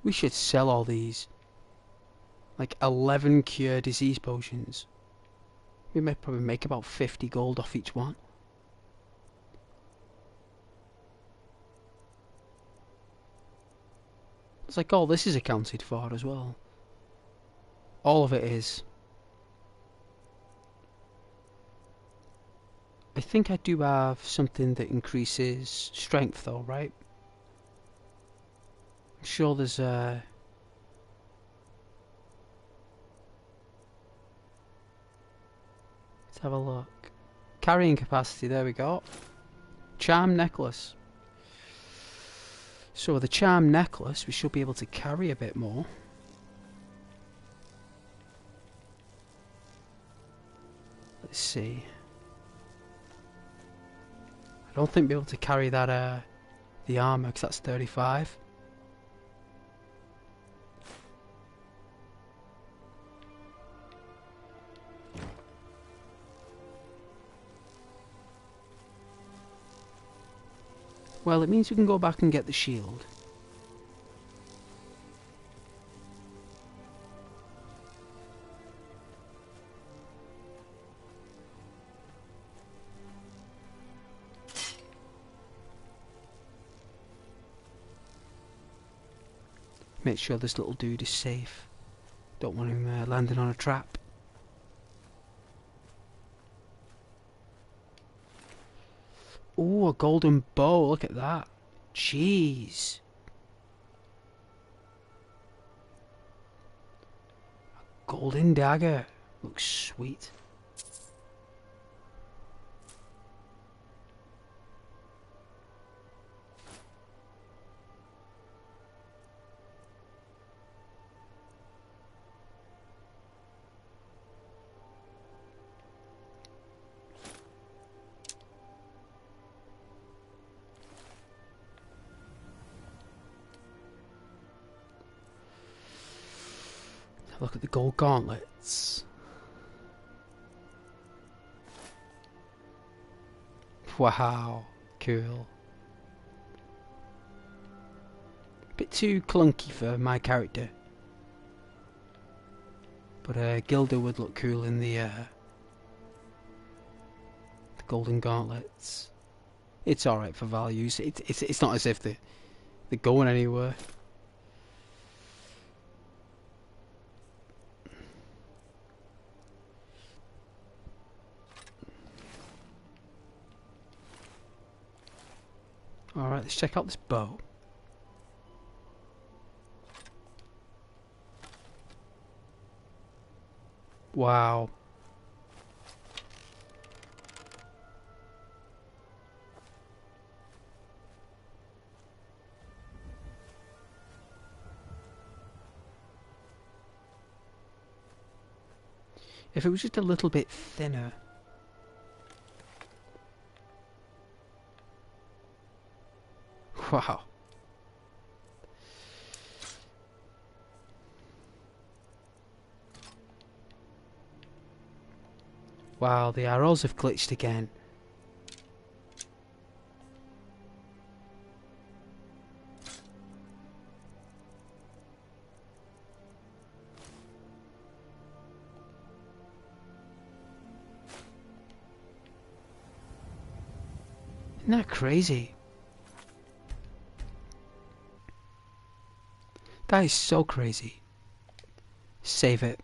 We should sell all these. Like 11 cure disease potions. We may probably make about 50 gold off each one. It's like all this is accounted for as well. All of it is. I think I do have something that increases strength though, right? I'm sure there's a... Let's have a look. Carrying capacity, there we go. Charm necklace. So with the charm necklace, we should be able to carry a bit more. Let's see. I don't think we'll be able to carry that, the armour, because that's 35. Well, it means we can go back and get the shield. Make sure this little dude is safe. Don't want him landing on a trap. Ooh, a golden bow, look at that. Jeez. A golden dagger. Looks sweet. Look at the gold gauntlets. Wow, cool. Bit too clunky for my character. But Gilda would look cool in the golden gauntlets. It's alright for values. It's not as if they're going anywhere. Alright, let's check out this bow. Wow. If it was just a little bit thinner. Wow. Wow, the arrows have glitched again. Isn't that crazy? That is so crazy. Save it.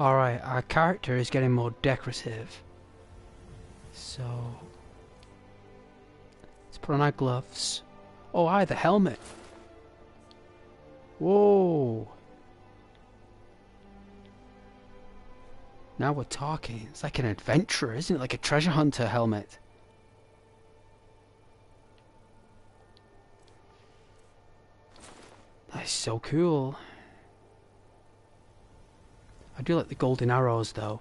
Alright, our character is getting more decorative. So... let's put on our gloves. Oh, aye, the helmet. Whoa. Now we're talking. It's like an adventurer, isn't it? Like a treasure hunter helmet. That is so cool. I do like the golden arrows though.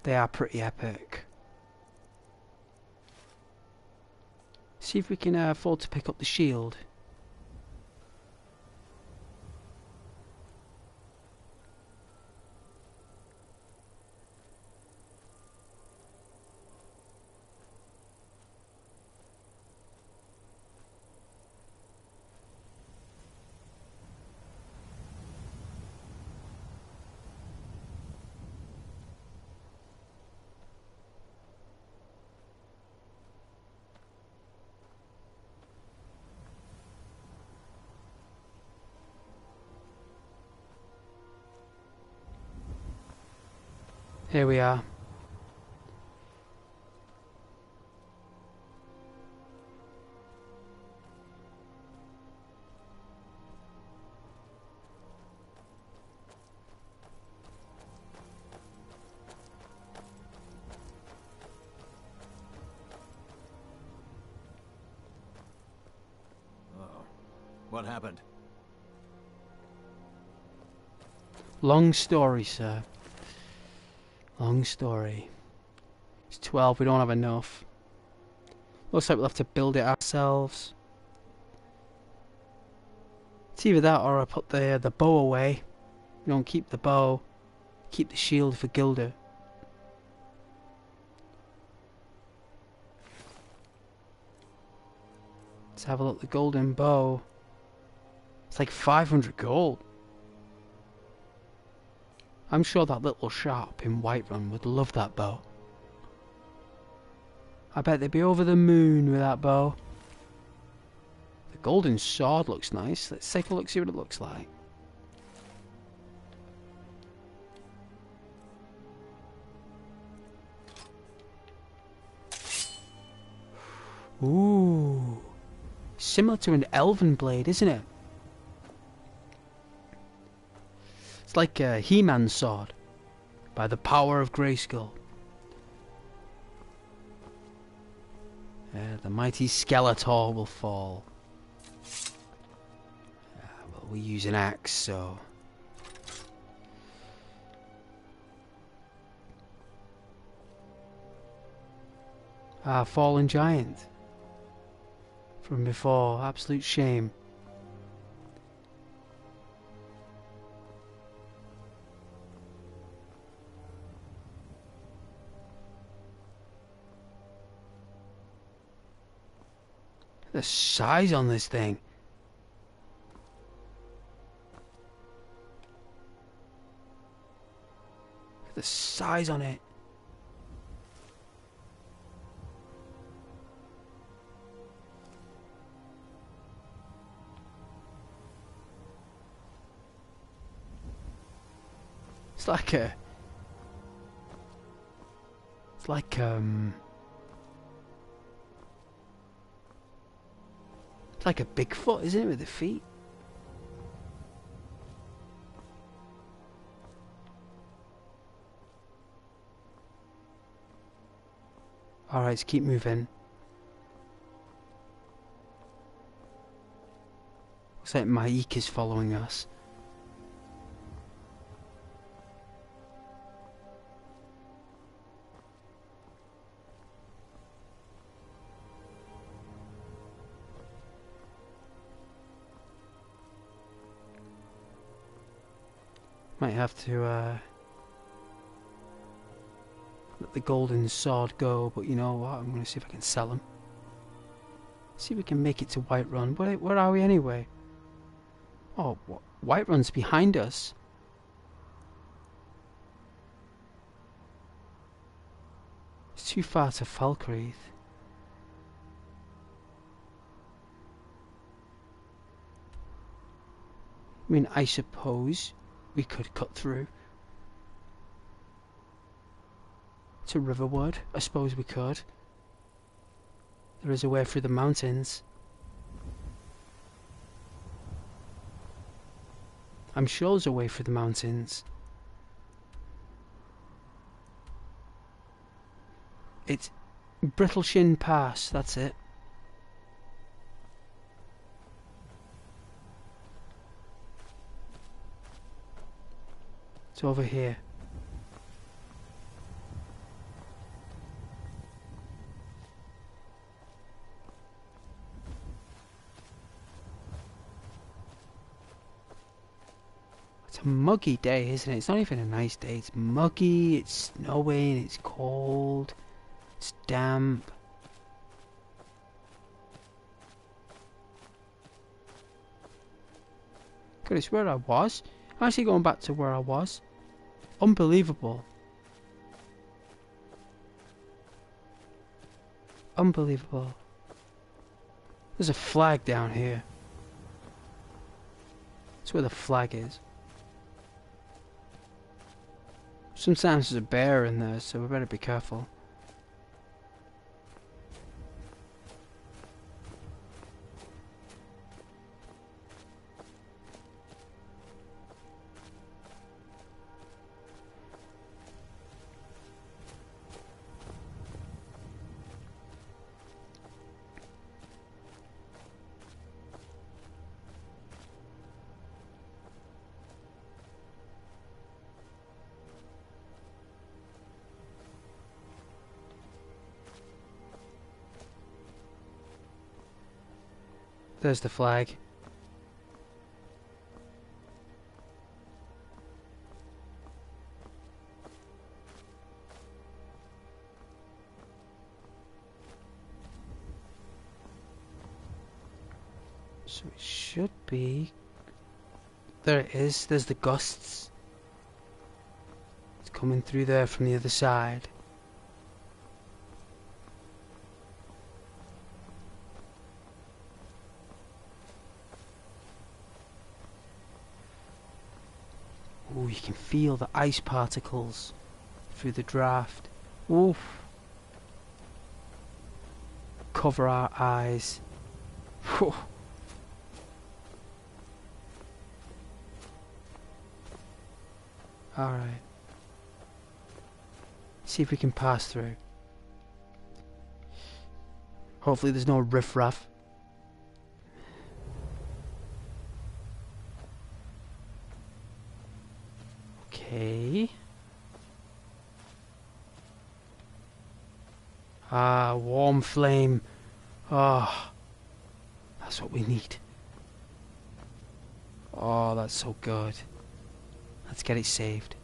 They are pretty epic. See if we can afford to pick up the shield. Here we are. What happened? Long story, sir. Long story. It's 12, we don't have enough. Looks like we'll have to build it ourselves. It's either that or I put the bow away. We don't keep the bow. Keep the shield for Gilder. Let's have a look at the golden bow. It's like 500 gold. I'm sure that little shop in Whiterun would love that bow. I bet they'd be over the moon with that bow. The golden sword looks nice. Let's take a look, see what it looks like. Ooh. Similar to an elven blade, isn't it? It's like a He-Man sword. By the power of Grayskull. The mighty Skeletor will fall. Well, we use an axe, so... fallen giant. From before, absolute shame. The size on this thing. The size on it. It's like a... It's like, like a Bigfoot, isn't it, with the feet? Alright, let's keep moving. Looks like Maik is following us. Might have to let the golden sword go, but you know what? I'm going to see if I can sell them. See if we can make it to Whiterun. Where are we anyway? Oh, Whiterun's behind us. It's too far to Falkreath. I mean, I suppose we could cut through to Riverwood. I suppose we could. There is a way through the mountains. I'm sure there's a way through the mountains. It's Brittleshin Pass, that's it. It's over here. It's a muggy day, isn't it? It's not even a nice day. It's muggy, it's snowing, it's cold, it's damp. Good, it's where I was. I'm actually going back to where I was. Unbelievable. Unbelievable. There's a flag down here. That's where the flag is. Sometimes there's a bear in there, so we better be careful. There's the flag. So it should be... There it is. There's the gusts. It's coming through there from the other side. Ooh, you can feel the ice particles through the draft. Oof. Cover our eyes. Whew. Alright. See if we can pass through. Hopefully there's no riffraff. Okay. Ah, warm flame. Ah, that's what we need. Oh, that's so good. Let's get it saved.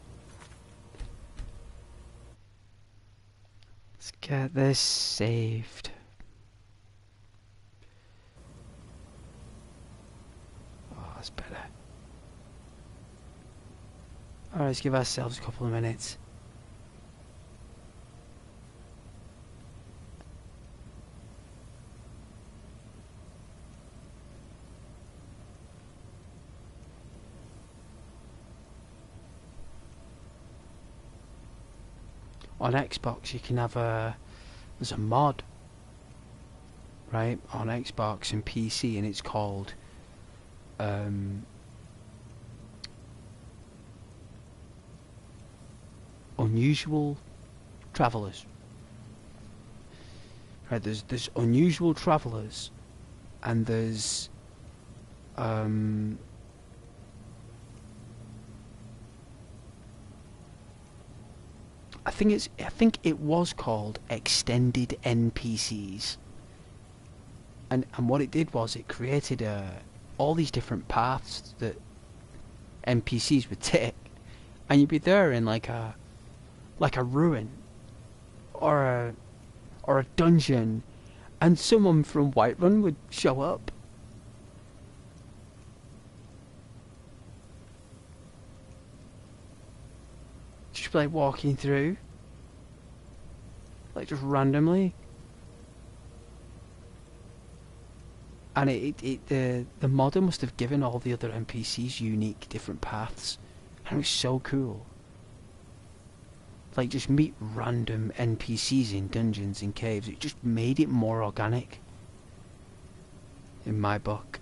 Let's get this saved. Oh, that's better. Alright, let's give ourselves a couple of minutes. On Xbox you can have there's a mod right, on Xbox and PC, and it's called Unusual Travelers. Right, there's Unusual Travelers, and there's I think it was called Extended NPCs. And what it did was it created all these different paths that NPCs would take, and you'd be there in like a ruin or a dungeon, and someone from Whiterun would show up. Just like walking through, like just randomly. And the modder must have given all the other NPCs unique different paths, and it was so cool. Like, just meet random NPCs in dungeons and caves. It just made it more organic, in my book.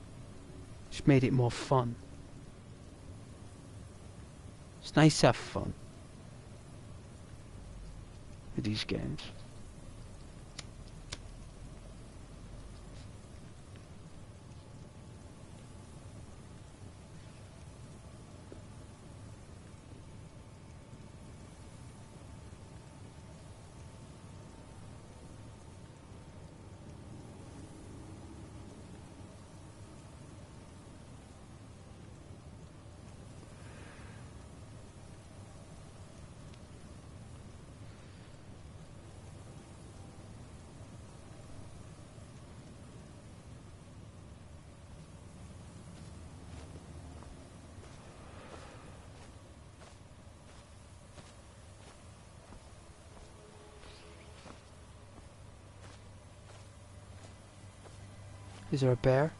Just made it more fun. It's nice to have fun with these games. Is there a bear?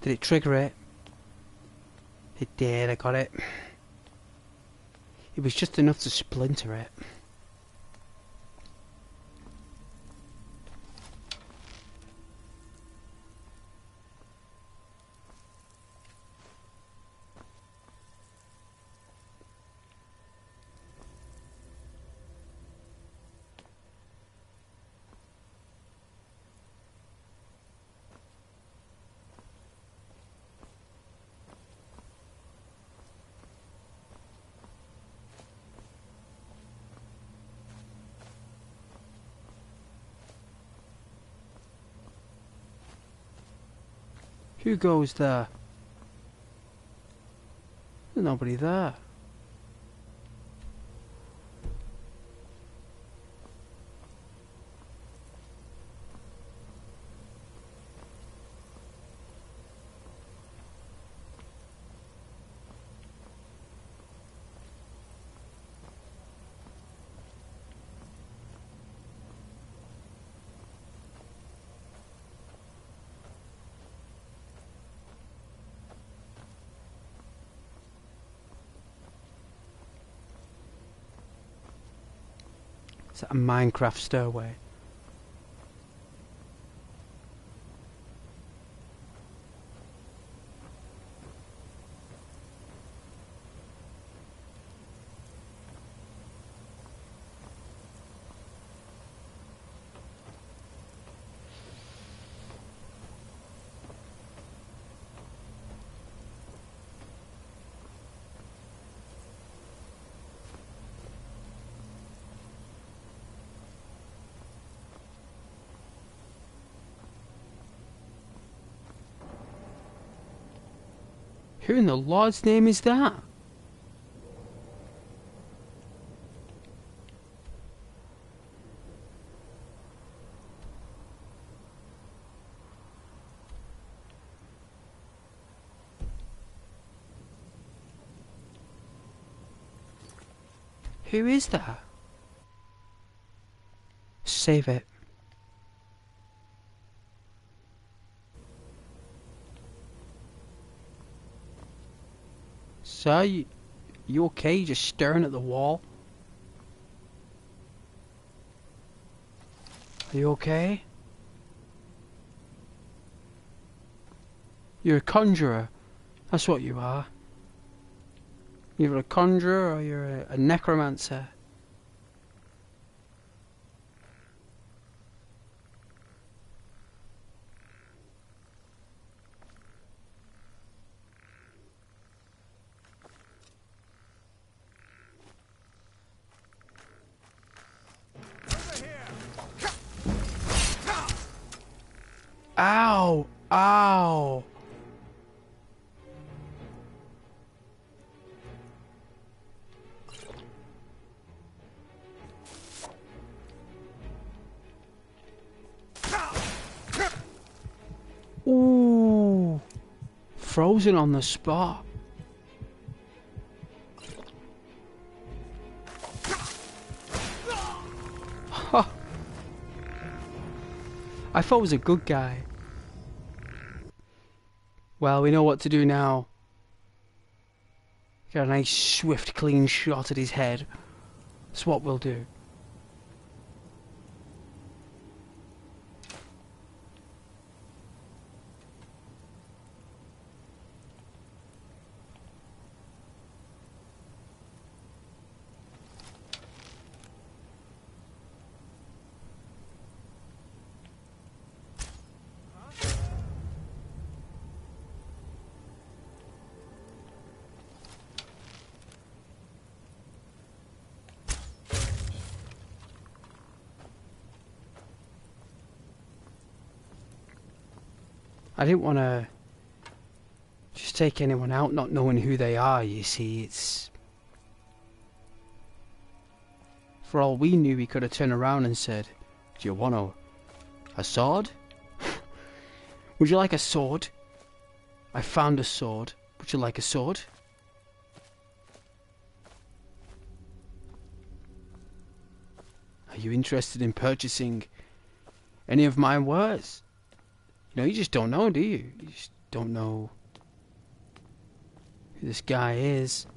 Did it trigger it? It did, I got it. It was just enough to splinter it. Who goes there? There's nobody there. Is that a Minecraft stairway? Who in the Lord's name is that? Who is that? Save it. Sir, you okay? Just staring at the wall? Are you okay? You're a conjurer. That's what you are. You're a conjurer or you're a necromancer. Ow! Ow! Ooh! Frozen on the spot. I thought he was a good guy. Well, we know what to do now. Get a nice, swift, clean shot at his head. That's what we'll do. I didn't want to just take anyone out not knowing who they are, you see. It's... For all we knew, he could have turned around and said, "Do you want a sword? Would you like a sword? I found a sword. Would you like a sword?" Are you interested in purchasing any of my wares? You know, you just don't know, do you? You just don't know who this guy is.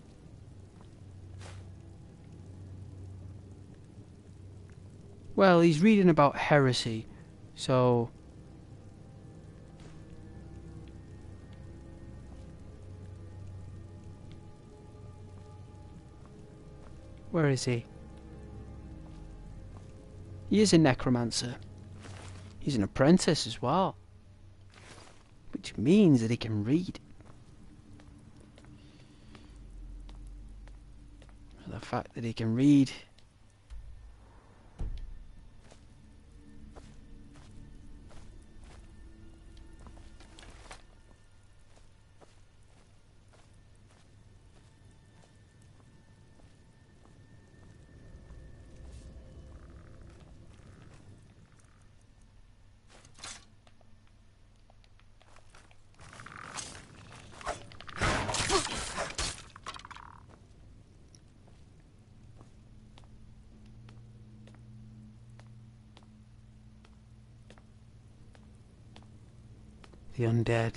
Well, he's reading about heresy, so... Where is he? He is a necromancer. He's an apprentice as well. Which means that he can read. The fact that he can read... The undead.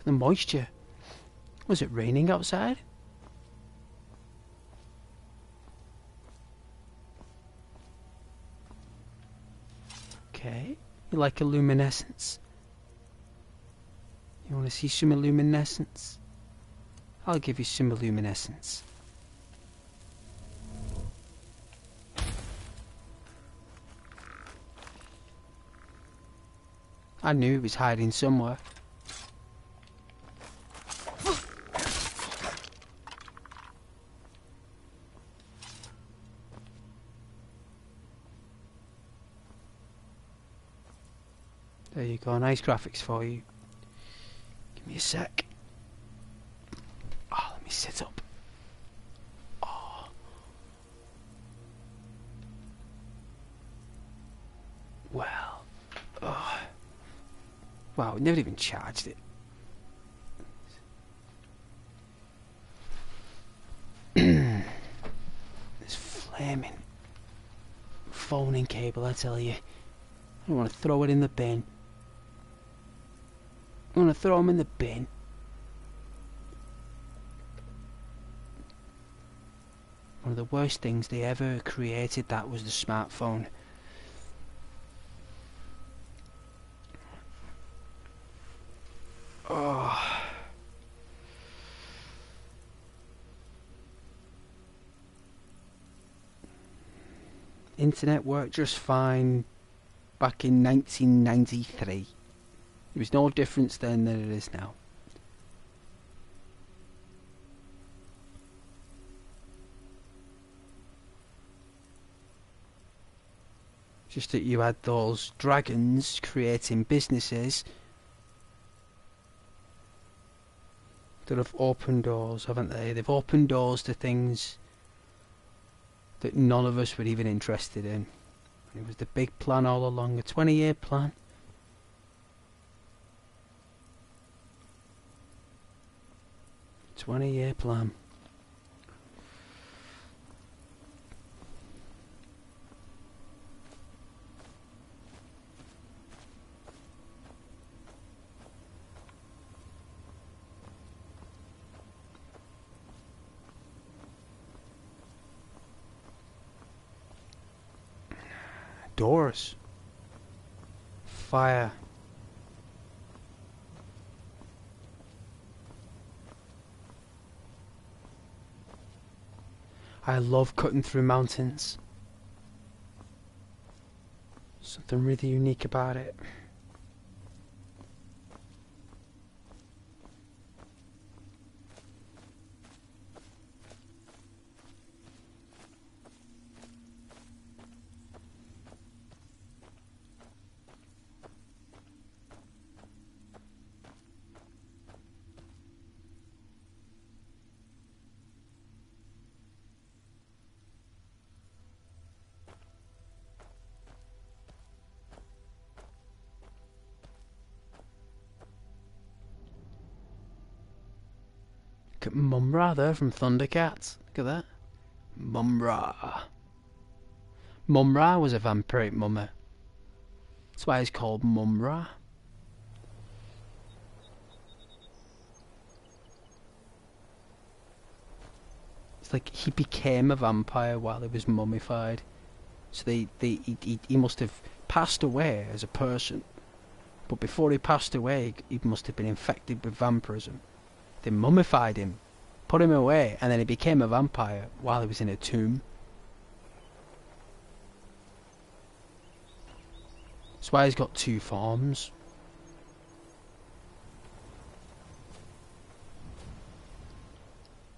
The moisture. Was it raining outside? Okay. You like a luminescence? You want to see some illuminescence? I'll give you some illuminescence. I knew he was hiding somewhere. There you go, nice graphics for you. Give me a sec. Oh, let me sit up. Oh. Well. Oh. Wow, we never even charged it. This flaming phoning cable, I tell you. I don't want to throw it in the bin. I want to throw them in the bin. One of the worst things they ever created, that was the smartphone. Oh. Internet worked just fine back in 1993. There was no difference then than it is now. Just that you had those dragons creating businesses that have opened doors, haven't they? They've opened doors to things that none of us were even interested in. It was the big plan all along, a 20-year plan. Twenty-year plan. Doors. Fire. I love cutting through mountains. Something really unique about it. Look at Mumra there from Thundercats. Look at that. Mumra. Mumra was a vampiric mummy. That's why it's called Mumra. It's like he became a vampire while he was mummified. So he must have passed away as a person. But before he passed away, he must have been infected with vampirism. They mummified him, put him away, and then he became a vampire while he was in a tomb. That's why he's got two forms.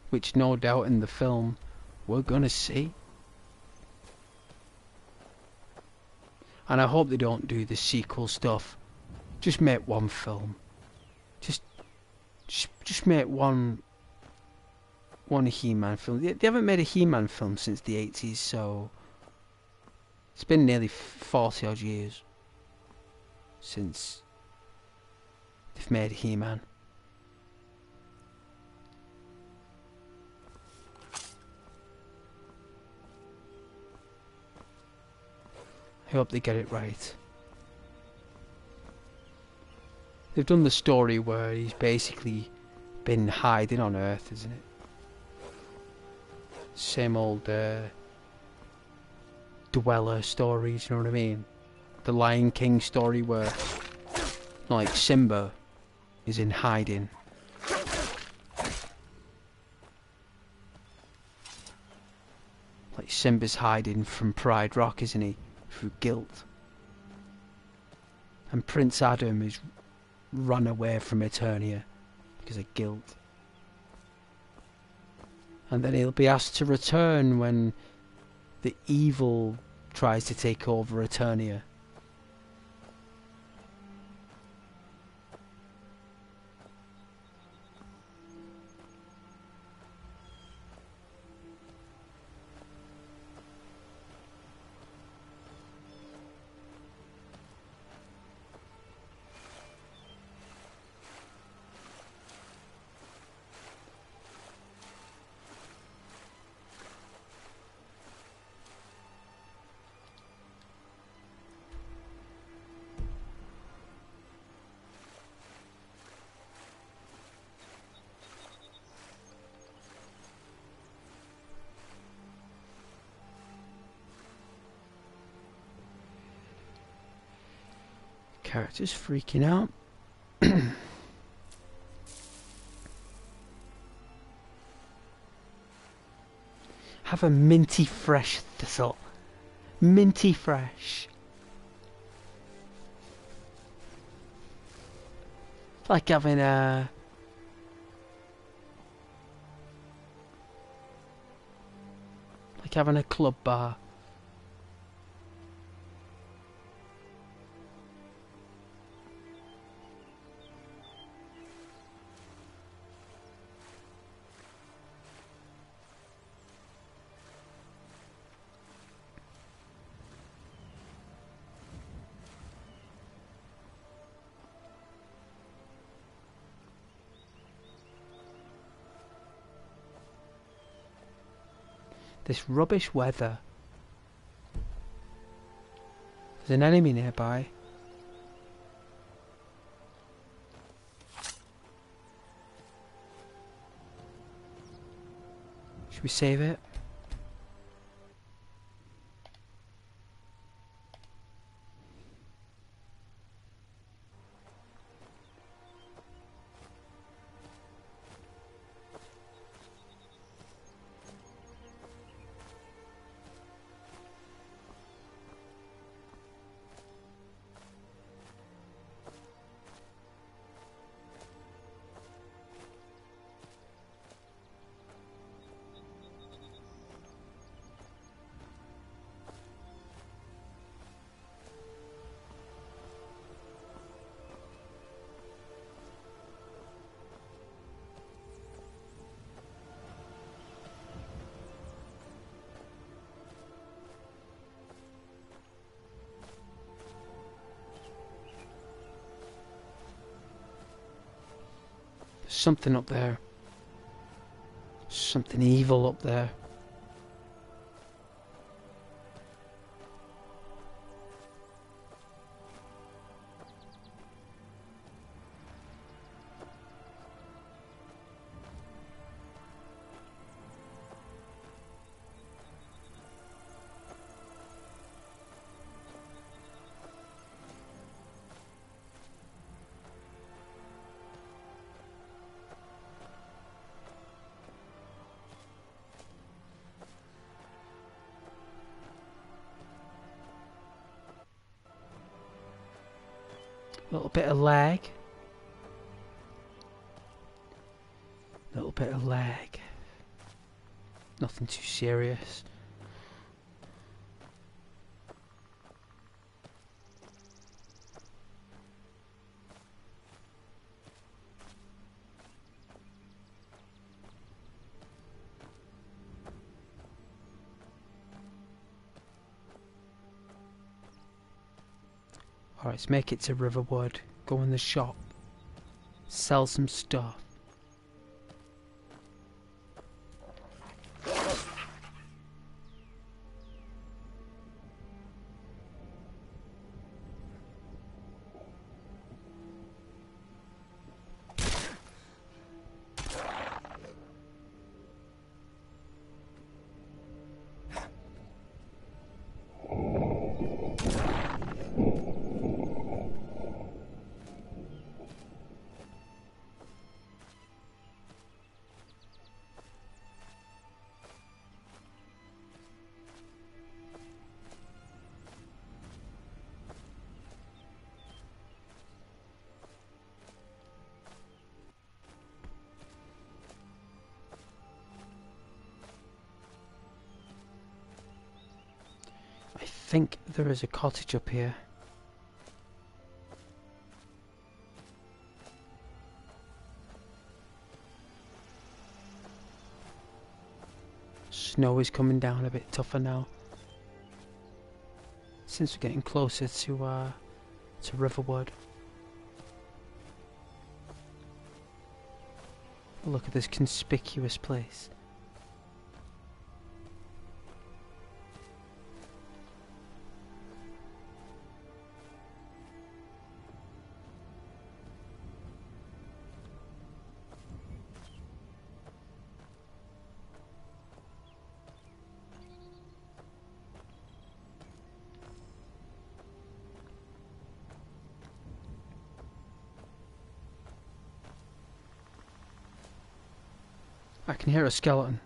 Which no doubt in the film we're gonna see. And I hope they don't do the sequel stuff. Just make one film. Just make one He-Man film. They haven't made a He-Man film since the 80s, so it's been nearly 40 odd years since they've made He-Man. I hope they get it right. They've done the story where he's basically been hiding on Earth, isn't it? Same old dweller stories, you know what I mean? The Lion King story where, like, Simba is in hiding. Like, Simba's hiding from Pride Rock, isn't he? Through guilt. And Prince Adam is run away from Eternia because of guilt. And then he'll be asked to return when the evil tries to take over Eternia. Character's freaking out. Have a minty fresh thistle. Minty fresh. It's like having a... like having a club bar. This rubbish weather. There's an enemy nearby. Should we save it? Something up there. Something evil up there. Little bit of lag. Little bit of lag. Nothing too serious. Alright, let's make it to Riverwood. Go in the shop. Sell some stuff. I think there is a cottage up here. Snow is coming down a bit tougher now. Since we're getting closer to Riverwood. Look at this conspicuous place. I can hear a skeleton.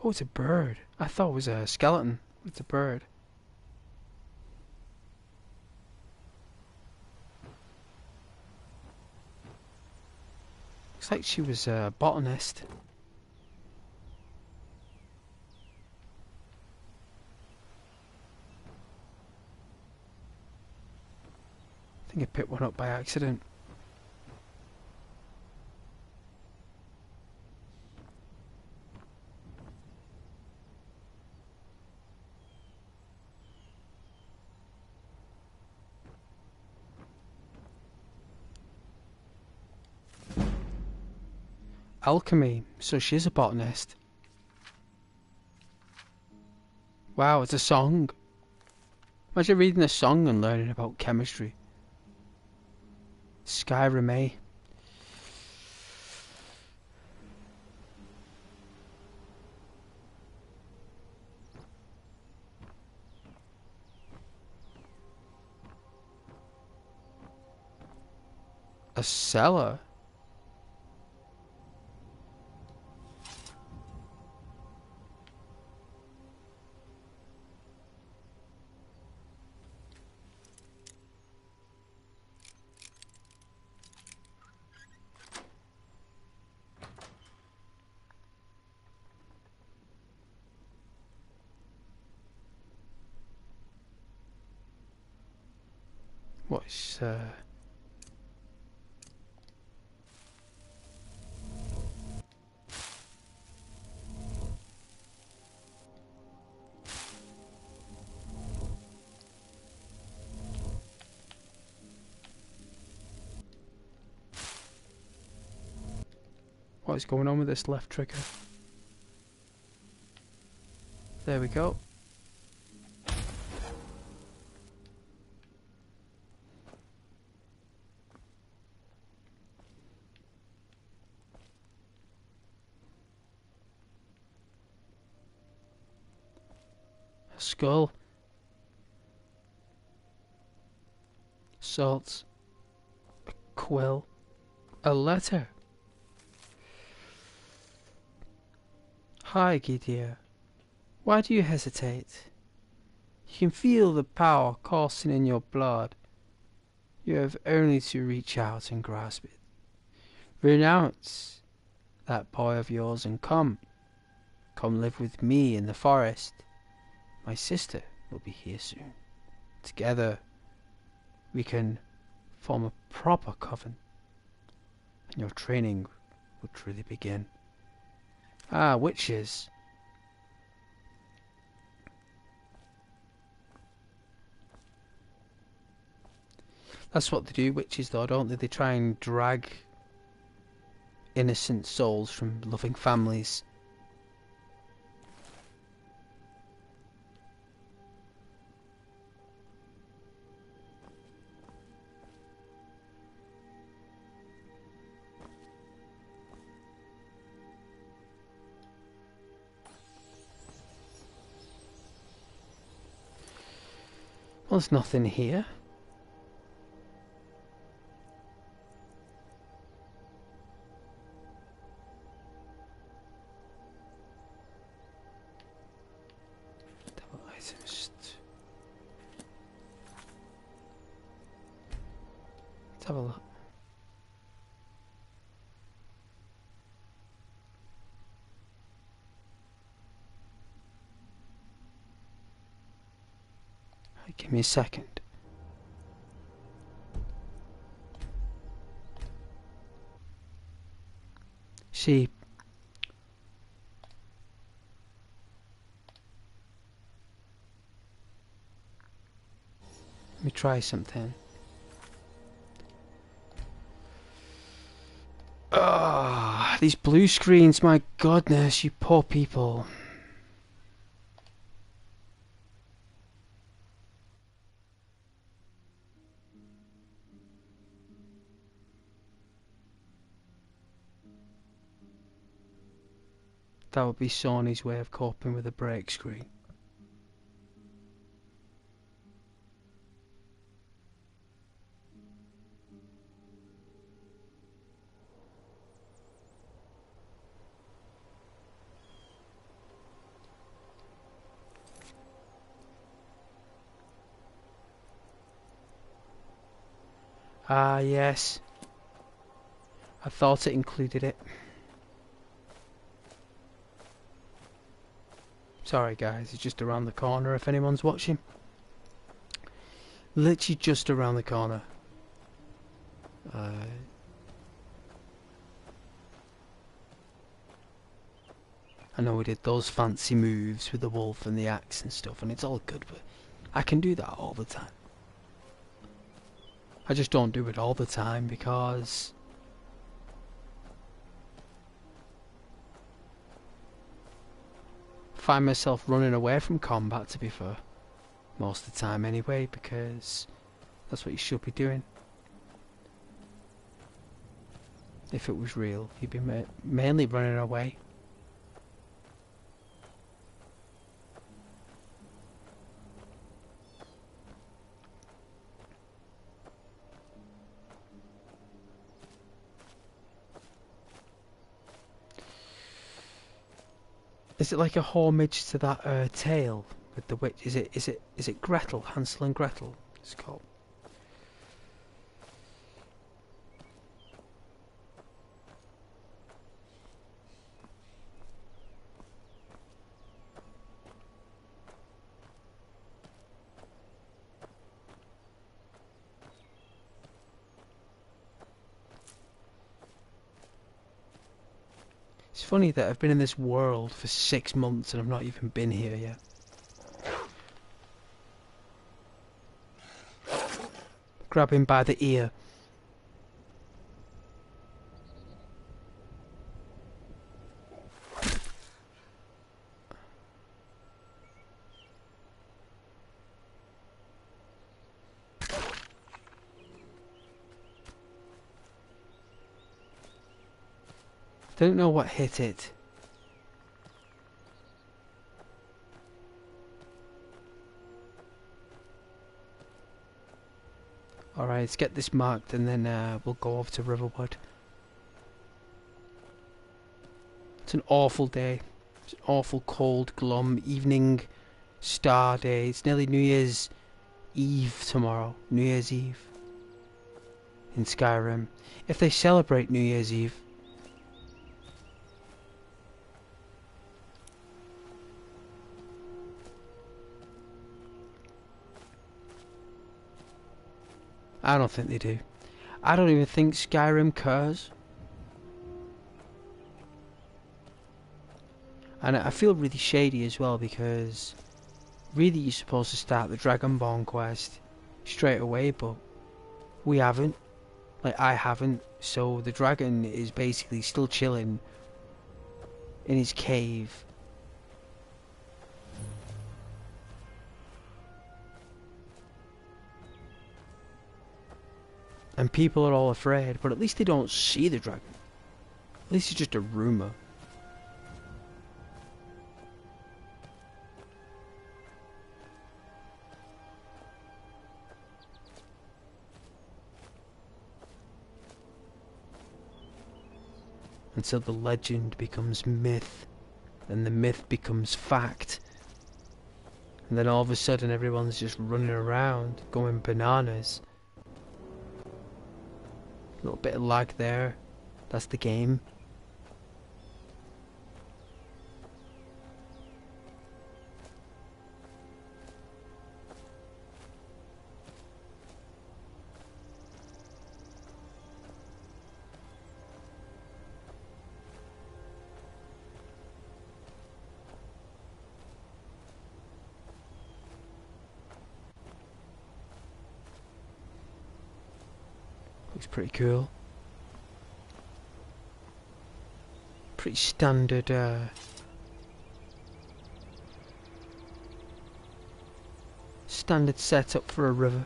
Oh, it's a bird. I thought it was a skeleton. It's a bird. Looks like she was a botanist. I think I picked one up by accident. Alchemy, so she is a botanist. Wow, it's a song. Imagine reading a song and learning about chemistry. Skyrim, eh? A cellar? What's what is going on with this left trigger? There we go. A skull. Salt. A quill. A letter. Hi, Gideon. Why do you hesitate? You can feel the power coursing in your blood. You have only to reach out and grasp it. Renounce that boy of yours and come. Come live with me in the forest. My sister will be here soon. Together we can form a proper coven. And your training will truly begin. Ah, witches. That's what they do, witches though, don't they? They try and drag innocent souls from loving families. Well, there's nothing here. Double items. Let's have a look. Give me a second. Sheep. Let me try something. Ah, these blue screens, my goodness, you poor people. That would be Sony's way of coping with a break screen. Ah, yes. I thought it included it. Sorry guys, it's just around the corner if anyone's watching. Literally just around the corner. I know we did those fancy moves with the wolf and the axe and stuff, and it's all good, but I can do that all the time. I just don't do it all the time because I find myself running away from combat, to be fair. Most of the time anyway, because that's what you should be doing. If it was real, you'd be mainly running away. Is it like a homage to that tale with the witch? Is it Gretel? Hansel and Gretel it's called. It's funny that I've been in this world for 6 months and I've not even been here yet. Grab him by the ear. Don't know what hit it. Alright, let's get this marked and then we'll go over to Riverwood. It's an awful day. It's an awful cold, glum evening star day. It's nearly New Year's Eve tomorrow. New Year's Eve. In Skyrim. If they celebrate New Year's Eve. I don't think they do. I don't even think Skyrim cares. And I feel really shady as well because really you're supposed to start the Dragonborn quest straight away, but we haven't. Like, I haven't. So the dragon is basically still chilling in his cave. And people are all afraid, but at least they don't see the dragon. At least it's just a rumour. Until the legend becomes myth, and the myth becomes fact. And then all of a sudden everyone's just running around, going bananas. A little bit of lag there. That's the game. Looks pretty cool. Pretty standard standard setup for a river.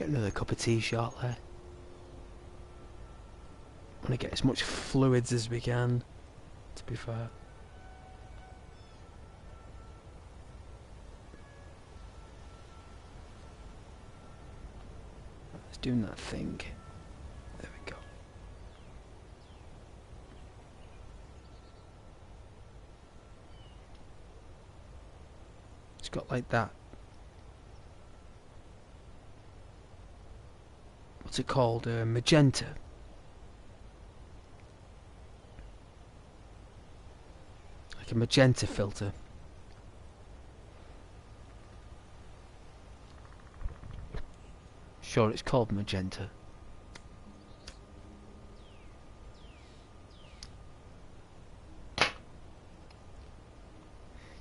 Get another cup of tea shortly. Want to get as much fluids as we can, to be fair. It's doing that thing. There we go. It's got like that. What's it called? Magenta. Like a magenta filter. Sure, it's called magenta.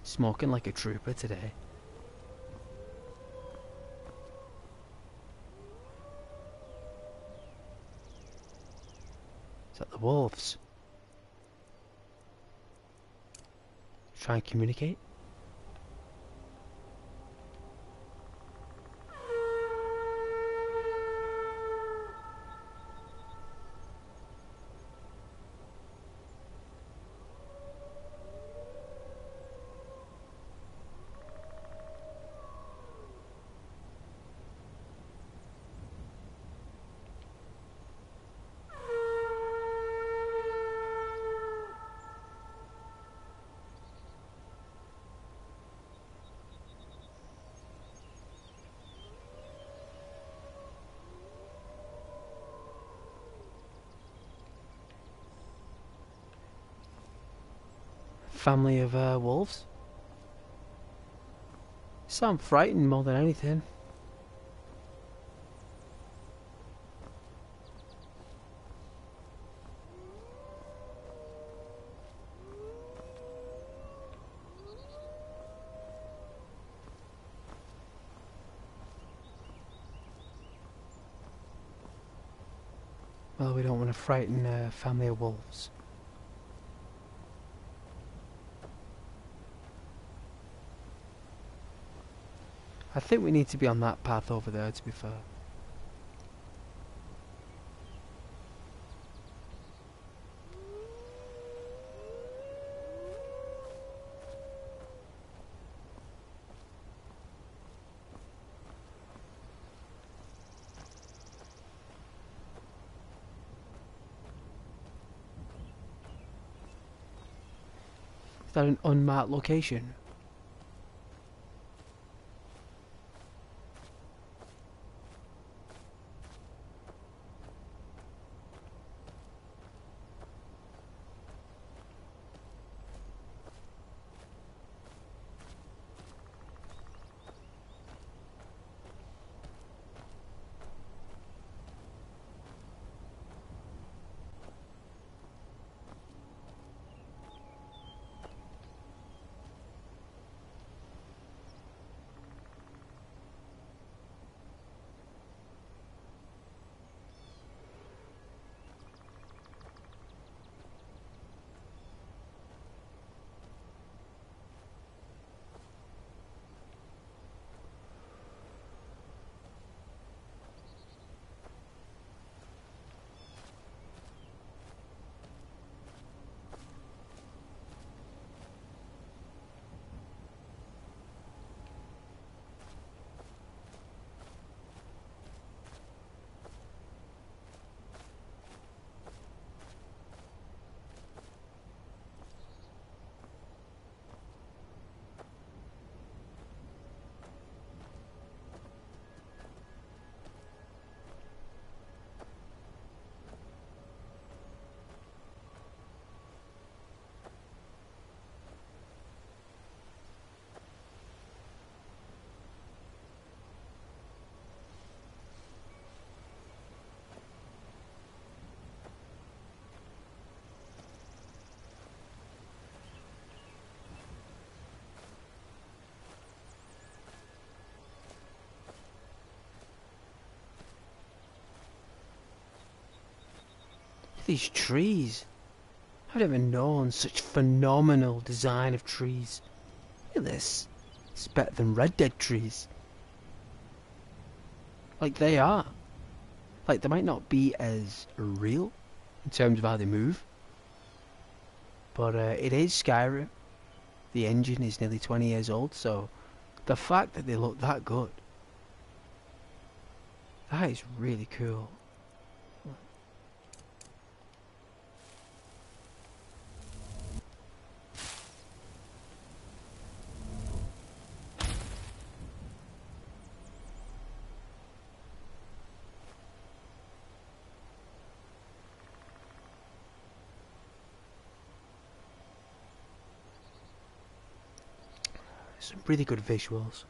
Smoking like a trooper today. Is that the wolves? Try and communicate. Family of wolves. Sound frightened more than anything. Well, we don't want to frighten a family of wolves. I think we need to be on that path over there, to be fair. Is that an unmarked location? These trees. I've never known such phenomenal design of trees. Look at this. It's better than Red Dead trees. Like, they are. Like, they might not be as real in terms of how they move, but it is Skyrim. The engine is nearly 20 years old, so the fact that they look that good, that is really cool. Some really good visuals.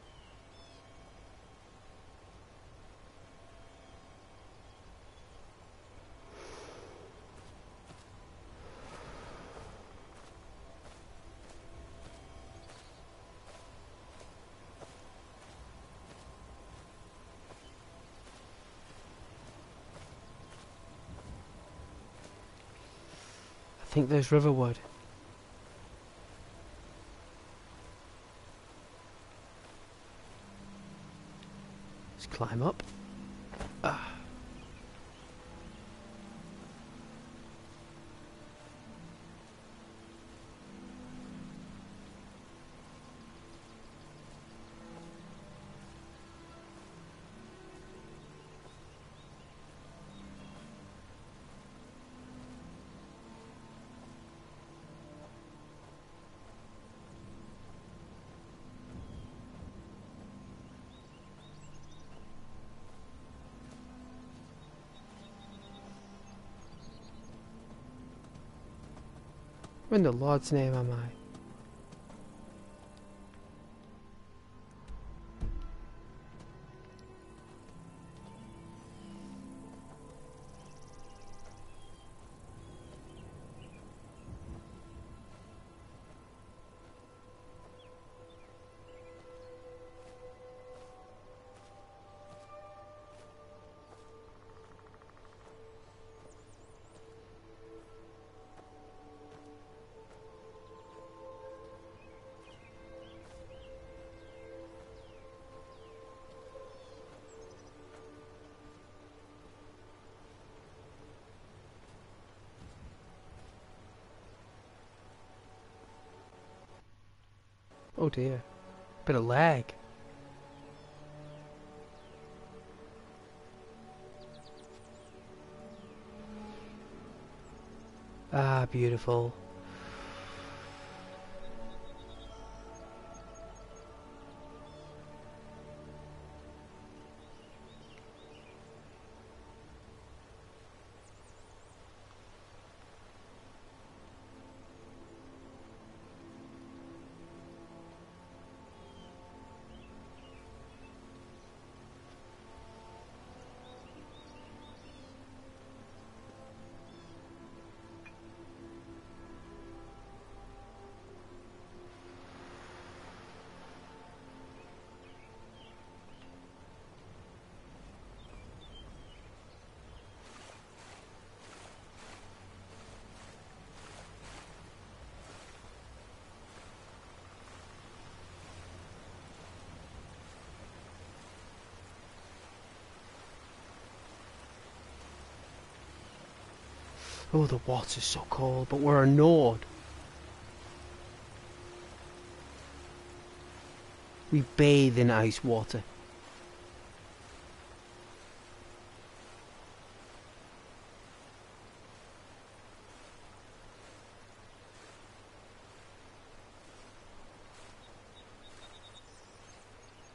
I think there's Riverwood. Let's climb up. Ah. Where in the Lord's name am I? Oh dear. Bit of lag. Ah, beautiful. Oh, the water's so cold, but we're a Nord. We bathe in ice water.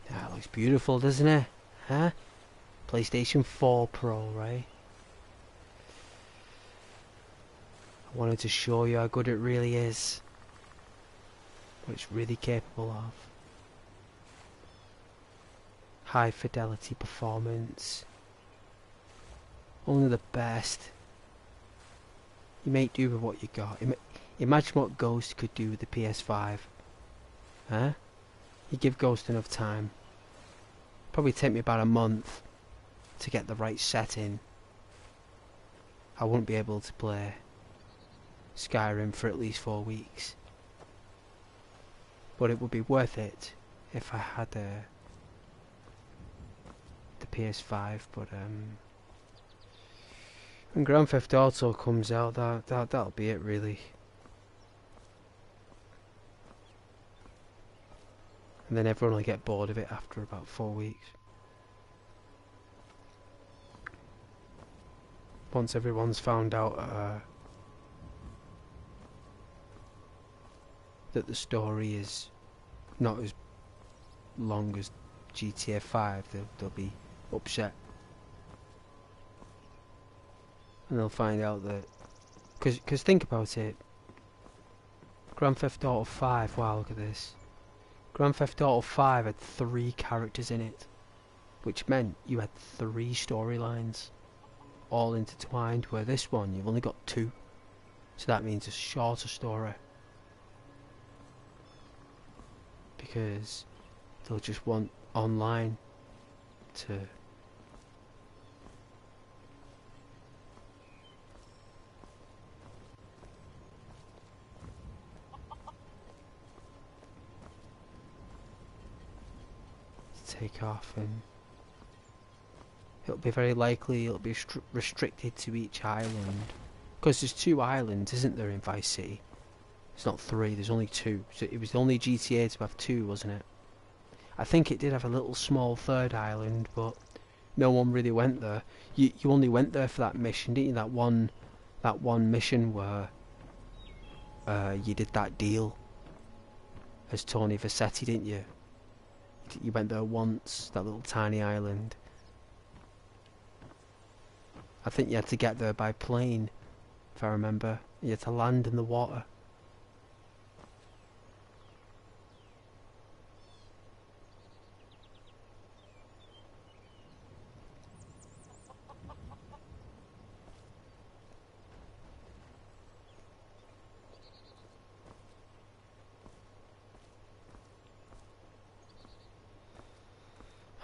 That looks beautiful, doesn't it? Huh? PlayStation 4 Pro, right? I wanted to show you how good it really is. What it's really capable of. High fidelity performance. Only the best. You make do with what you got. Imagine what Ghost could do with the PS5. Huh? You give Ghost enough time. Probably take me about a month to get the right setting. I wouldn't be able to play Skyrim for at least 4 weeks. But it would be worth it if I had the PS5, but when Grand Theft Auto comes out, that'll be it really. And then everyone will get bored of it after about 4 weeks. Once everyone's found out that the story is not as long as GTA 5, they'll be upset. And they'll find out that... Because think about it. Grand Theft Auto 5, wow, look at this. Grand Theft Auto 5 had 3 characters in it, which meant you had 3 storylines all intertwined, where this one you've only got 2, so that means a shorter story, because they'll just want online to take off, and it'll be very likely it'll be restricted to each island, because there's 2 islands, isn't there, in Vice City? It's not 3, there's only 2, so it was the only GTA to have 2, wasn't it? I think it did have a little small 3rd island, but no one really went there. You only went there for that mission, didn't you? That one mission where you did that deal as Tony Vassetti, didn't you? You went there once, that little tiny island. I think you had to get there by plane, if I remember. You had to land in the water.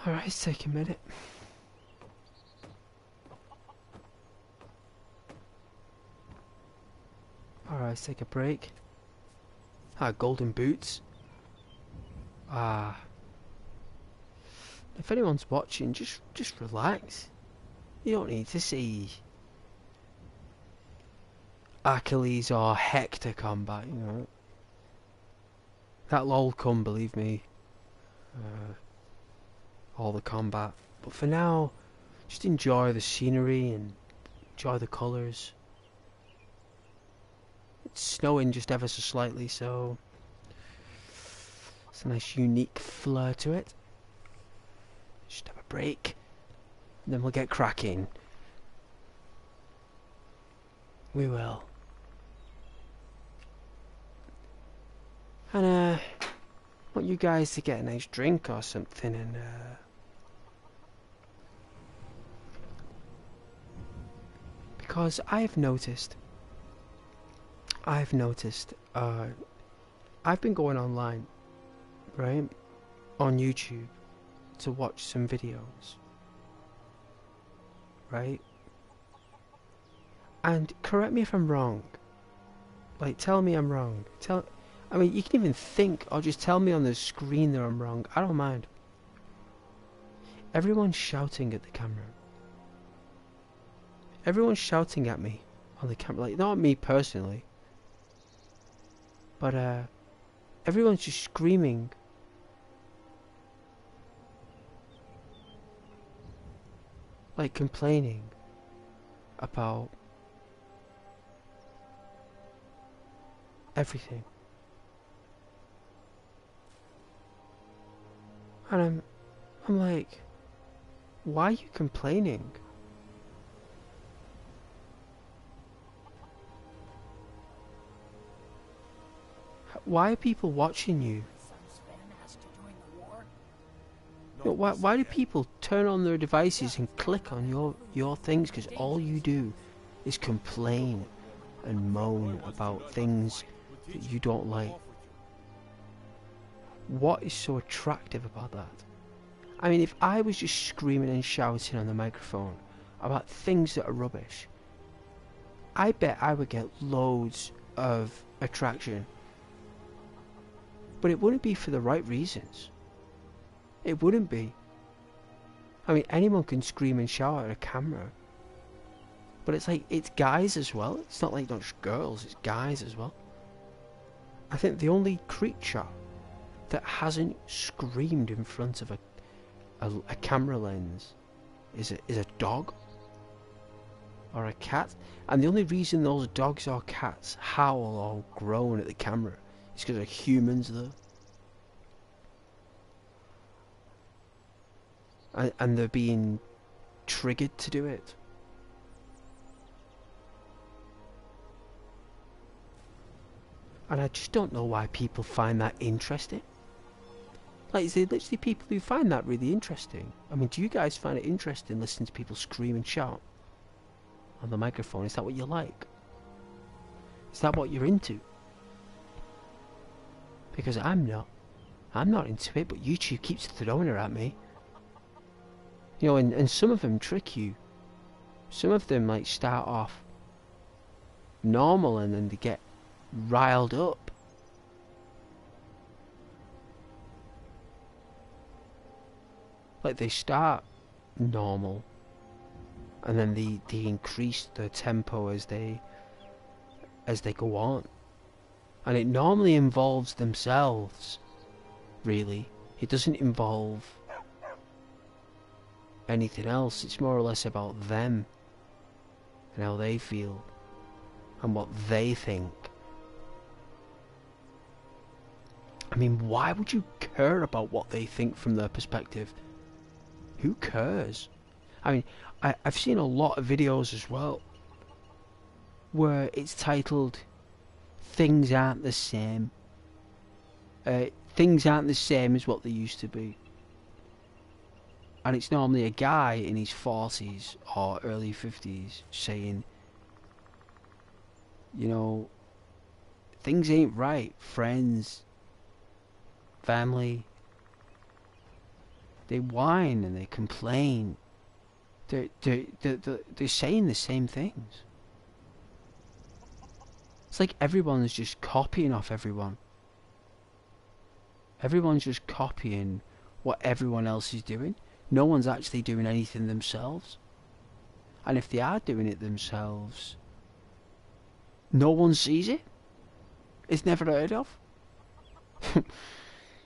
Alright, let's take a minute. Alright, let's take a break. Golden boots. If anyone's watching, just relax. You don't need to see Achilles or Hector combat, you know. That'll all come, believe me. All the combat. But for now, just enjoy the scenery and enjoy the colours. It's snowing just ever so slightly, so it's a nice unique flair to it. Just have a break, and then we'll get cracking. We will. And I want you guys to get a nice drink or something, and because I've noticed I've been going online, right, on YouTube to watch some videos, right, and correct me if I'm wrong, like, tell me I'm wrong, I mean, you can even think, or just tell me on the screen that I'm wrong, I don't mind. Everyone's shouting at the camera. Everyone's shouting at me on the camera, like, not me personally, but everyone's just screaming. Like, complaining about everything. And I'm like, why are you complaining? Why are people watching you? Why do people turn on their devices and click on your things? Because all you do is complain and moan about things that you don't like. What is so attractive about that? I mean, if I was just screaming and shouting on the microphone about things that are rubbish, I bet I would get loads of attraction. But it wouldn't be for the right reasons. It wouldn't be. I mean, anyone can scream and shout at a camera. But it's like, it's guys as well. It's not like not just girls, it's guys as well. I think the only creature that hasn't screamed in front of a camera lens is a dog or a cat. And the only reason those dogs or cats howl or groan at the camera is because of humans there. And they're being triggered to do it. And I just don't know why people find that interesting. Like, is there literally people who find that really interesting? I mean, do you guys find it interesting listening to people scream and shout on the microphone? Is that what you like? Is that what you're into? Because I'm not. I'm not into it, but YouTube keeps throwing her at me. You know, and some of them trick you. Some of them, like, start off normal and then they get riled up. Like, they start normal and then they increase their tempo as they go on. And it normally involves themselves, really. It doesn't involve anything else. It's more or less about them and how they feel and what they think. I mean, why would you care about what they think from their perspective? Who cares? I mean, I've seen a lot of videos as well where it's titled "Things Aren't the Same." Things aren't the same as what they used to be. And it's normally a guy in his 40s or early 50s saying, you know, things ain't right. Friends, family, they whine and they complain. They're saying the same things. It's like everyone's just copying off everyone. Everyone's just copying what everyone else is doing. No one's actually doing anything themselves. And if they are doing it themselves, no one sees it. It's never heard of.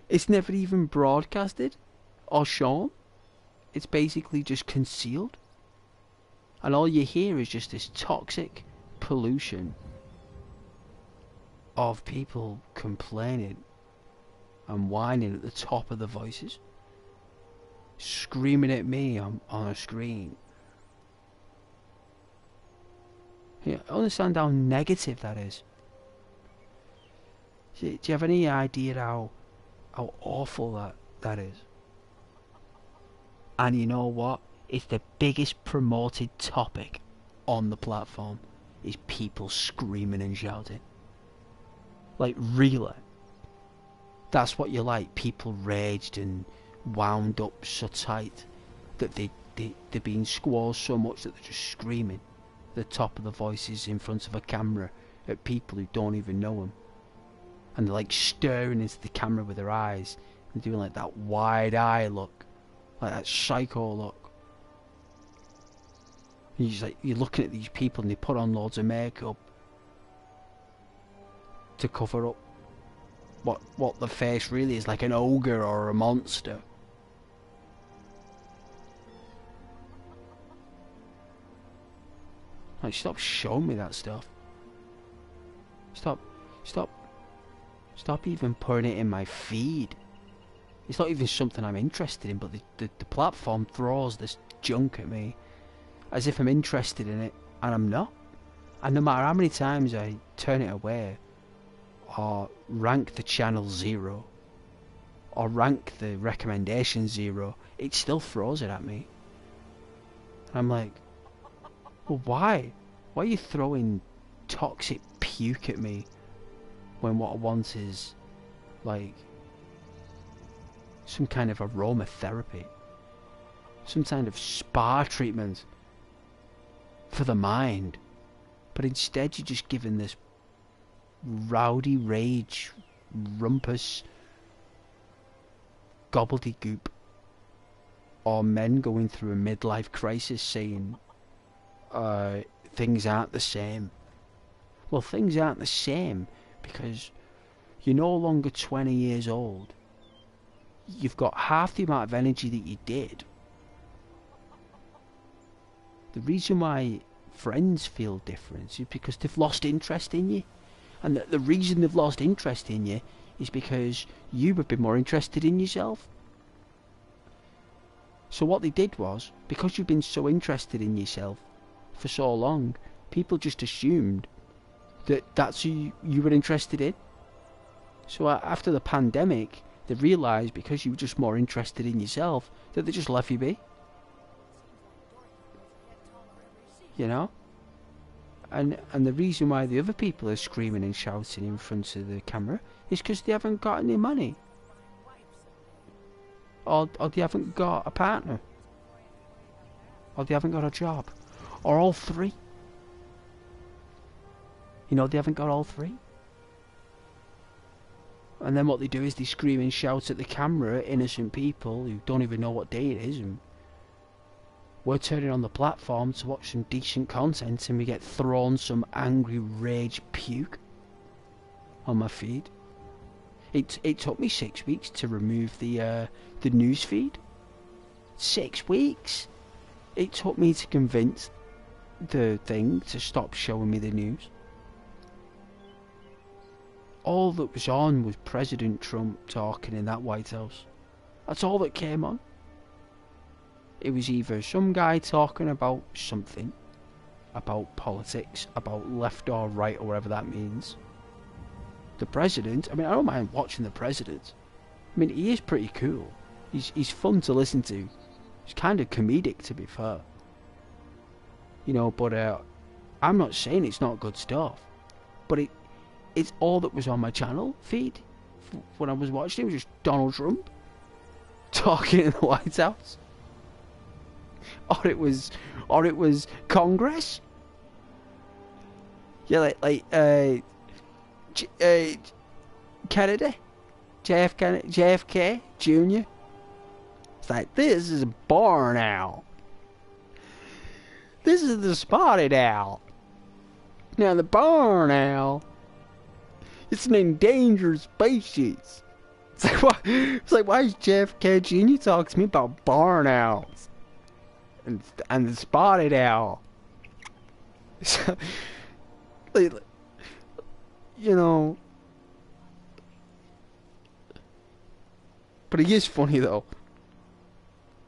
It's never even broadcasted or shown. It's basically just concealed. And all you hear is just this toxic pollution of people complaining and whining at the top of their voices, screaming at me on a screen. Yeah, I understand how negative that is. Do you have any idea how awful that is? And you know what? It's the biggest promoted topic on the platform, is people screaming and shouting. Like, really? That's what you like? People raged and wound up so tight that they're being squashed so much that they're just screaming at the top of the voices in front of a camera at people who don't even know them. And they're like staring into the camera with their eyes and doing like that wide eye look, like that psycho look. And you're looking at these people and they put on loads of makeup to cover up what the face really is, like an ogre or a monster. Like, stop showing me that stuff. Stop even putting it in my feed. It's not even something I'm interested in, but the platform throws this junk at me as if I'm interested in it, and I'm not. And no matter how many times I turn it away, or rank the channel 0, or rank the recommendation 0, it still throws it at me. And I'm like, well, why? Why are you throwing toxic puke at me when what I want is, like, some kind of aromatherapy, some kind of spa treatment for the mind? But instead you're just given this rowdy rage, rumpus, gobbledygook or men going through a midlife crisis saying things aren't the same. Well, things aren't the same because you're no longer 20 years old. You've got half the amount of energy that you did. The reason why friends feel different is because they've lost interest in you. And the reason they've lost interest in you is because you have been more interested in yourself. So what they did was, because you've been so interested in yourself for so long, people just assumed that that's who you were interested in. So after the pandemic, they realised because you were just more interested in yourself that they just left you be. You know? And the reason why the other people are screaming and shouting in front of the camera is because they haven't got any money. Or they haven't got a partner. Or they haven't got a job. Or all three. You know, they haven't got all three. And then what they do is they scream and shout at the camera at innocent people who don't even know what day it is, and we're turning on the platform to watch some decent content and we get thrown some angry rage puke on my feed. It took me 6 weeks to remove the news feed. 6 weeks! It took me to convince the thing to stop showing me the news. All that was on was President Trump talking in that White House. That's all that came on. It was either some guy talking about something, about politics, about left or right or whatever that means. The president, I mean, I don't mind watching the president. I mean, he is pretty cool. He's fun to listen to. He's kind of comedic, to be fair. You know, but I'm not saying it's not good stuff. But it's all that was on my channel feed when I was watching it. It was just Donald Trump talking in the White House. Or it was Congress. Yeah, like Kennedy, JFK Jr. It's like, this is a barn owl. This is the spotted owl. Now the barn owl, it's an endangered species. It's like why is JFK Jr. talking to me about barn owls and the spotted owl? So, you know, but he is funny though.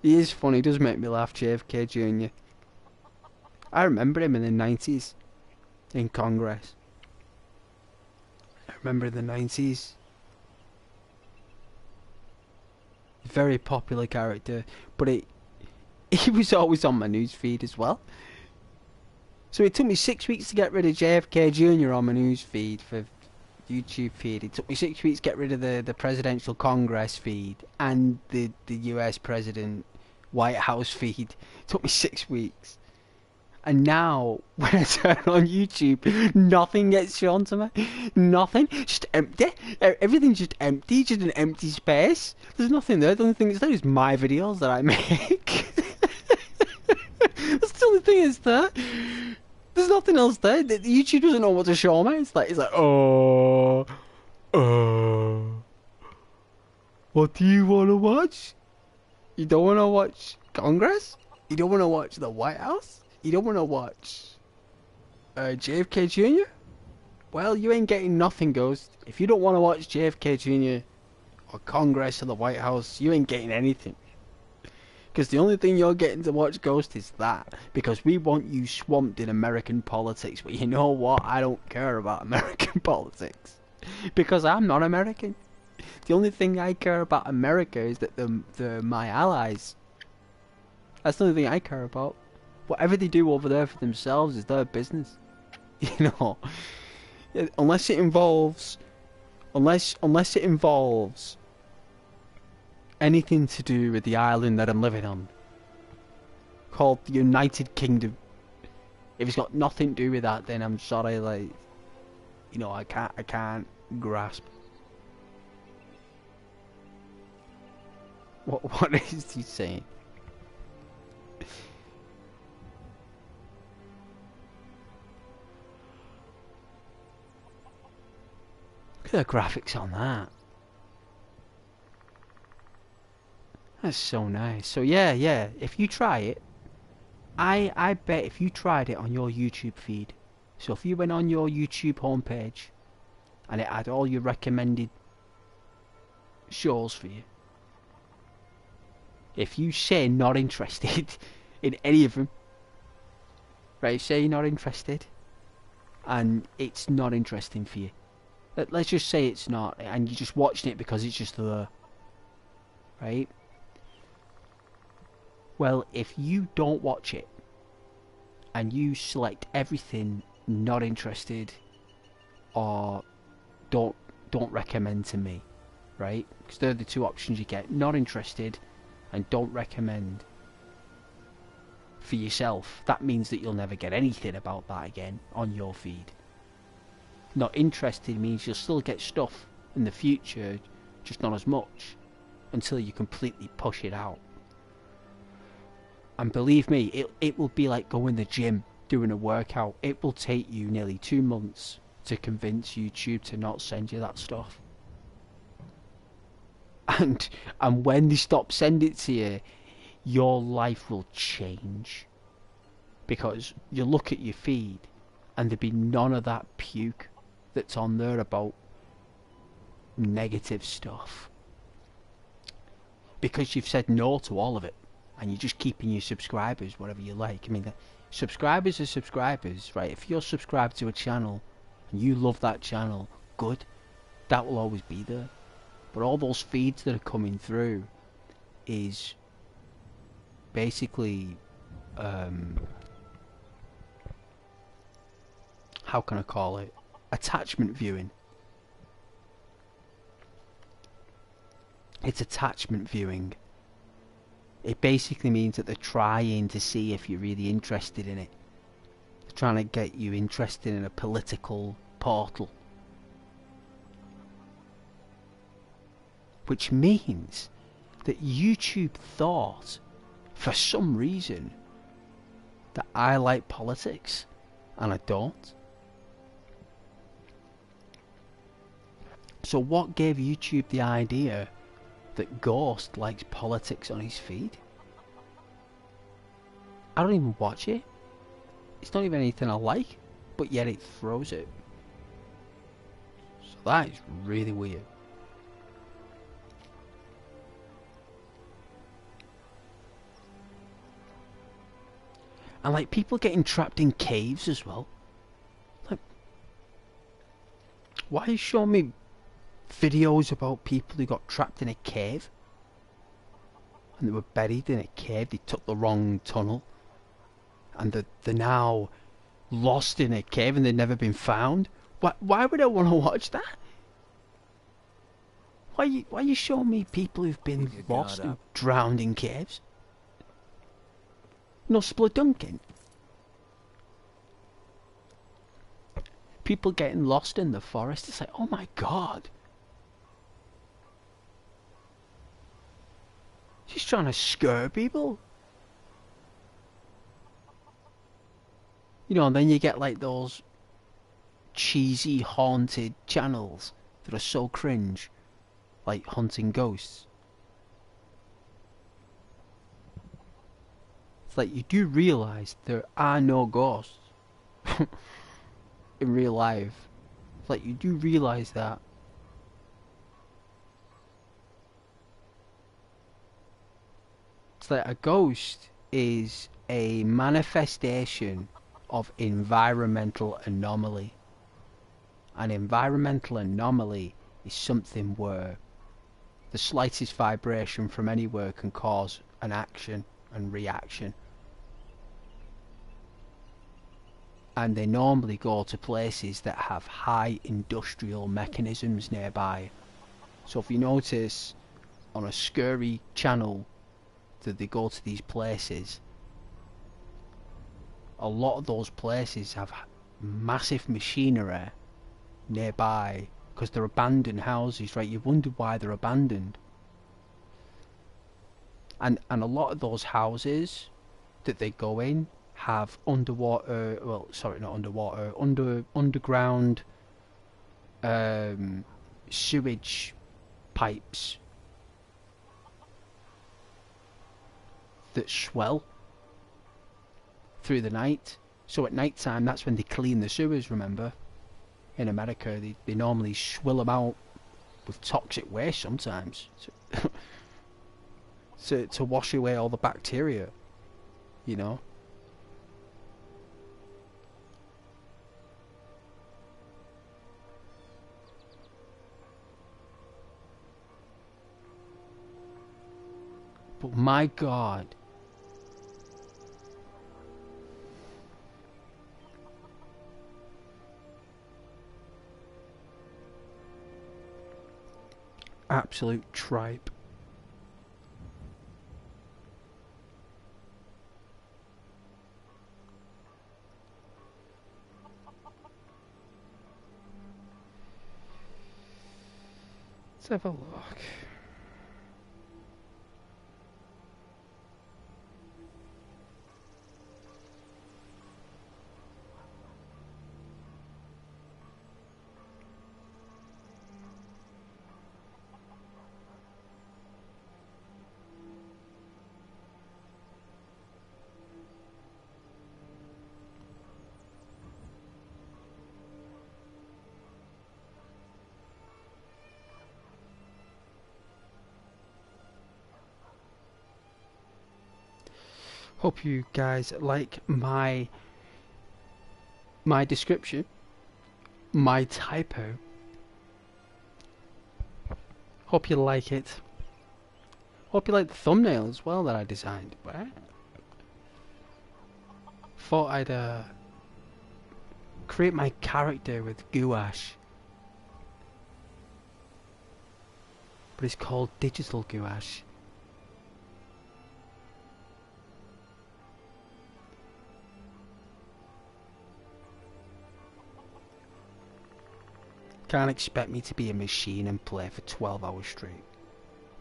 He is funny. He does make me laugh, JFK Jr. I remember him in the 90s in Congress. I remember in the 90s. Very popular character, but he was always on my news feed as well. So it took me 6 weeks to get rid of JFK Jr. on my news feed for YouTube feed. It took me 6 weeks to get rid of the presidential Congress feed and the US President White House feed. It took me 6 weeks. And now, when I turn on YouTube, nothing gets shown to me. Nothing. Just empty. Everything's just empty. Just an empty space. There's nothing there. The only thing that's there is my videos that I make. That's the only thing that's there. There's nothing else there. YouTube doesn't know what to show me. It's like, what do you want to watch? You don't want to watch Congress? You don't want to watch the White House? You don't want to watch JFK Jr.? Well, you ain't getting nothing, Ghost. If you don't want to watch JFK Jr. or Congress or the White House, you ain't getting anything. Because the only thing you're getting to watch, Ghost, is that. Because we want you swamped in American politics. But you know what? I don't care about American politics. Because I'm not American. The only thing I care about America is that they're my allies. That's the only thing I care about. Whatever they do over there for themselves is their business. You know, unless it involves anything to do with the island that I'm living on, called the United Kingdom. If it's got nothing to do with that, then I'm sorry, like, you know, I can't grasp. What is he saying? Look at the graphics on that. That's so nice. So yeah, if you try it, I bet if you tried it on your YouTube feed, so if you went on your YouTube homepage and it had all your recommended shows for you, if you say not interested in any of them, right, say you're not interested and it's not interesting for you, let's just say it's not, and you're just watching it because it's just there, right? Well, if you don't watch it and you select everything not interested or don't recommend to me, right? Because they're the two options you get: not interested and don't recommend for yourself. That means that you'll never get anything about that again on your feed. Not interested means you'll still get stuff in the future, just not as much, until you completely push it out. And believe me, it will be like going to the gym, doing a workout. It will take you nearly 2 months to convince YouTube to not send you that stuff. And when they stop sending it to you, your life will change. Because you look at your feed and there'll be none of that puke that's on there about negative stuff. Because you've said no to all of it. And you're just keeping your subscribers whatever you like. I mean, subscribers are subscribers, right? If you're subscribed to a channel and you love that channel, good. That will always be there. But all those feeds that are coming through is basically, how can I call it? Attachment viewing. It's attachment viewing. It basically means that they're trying to see if you're really interested in it. They're trying to get you interested in a political portal. Which means that YouTube thought, for some reason, that I like politics, and I don't. So what gave YouTube the idea that Ghost likes politics on his feed? I don't even watch it. It's not even anything I like, but yet it throws it. So that is really weird. And like people getting trapped in caves as well. Like, why are you showing me videos about people who got trapped in a cave and they were buried in a cave? They took the wrong tunnel and they're now lost in a cave and they've never been found. Why would I want to watch that? Why are you showing me people who've been lost and drowned in caves? No splodunking. People getting lost in the forest. It's like, oh my god. She's trying to scare people. You know, and then you get like those cheesy haunted channels that are so cringe, like hunting ghosts. It's like, you do realise there are no ghosts in real life. It's like, you do realise that. It's like a ghost is a manifestation of environmental anomaly. An environmental anomaly is something where the slightest vibration from anywhere can cause an action and reaction. And they normally go to places that have high industrial mechanisms nearby. So if you notice on a scary channel that they go to these places, a lot of those places have massive machinery nearby because they're abandoned houses, right? You wonder why they're abandoned. And a lot of those houses that they go in have underwater, well, sorry, not underwater, underground sewage pipes that swell through the night. So at night time, that's when they clean the sewers, remember? In America, they normally swill them out with toxic waste sometimes to wash away all the bacteria, you know? But my God, absolute tripe. Let's have a look. Hope you guys like my description, my typo. Hope you like it. Hope you like the thumbnail as well that I designed. What? Thought I'd create my character with gouache, but it's called digital gouache. Can't expect me to be a machine and play for 12 hours straight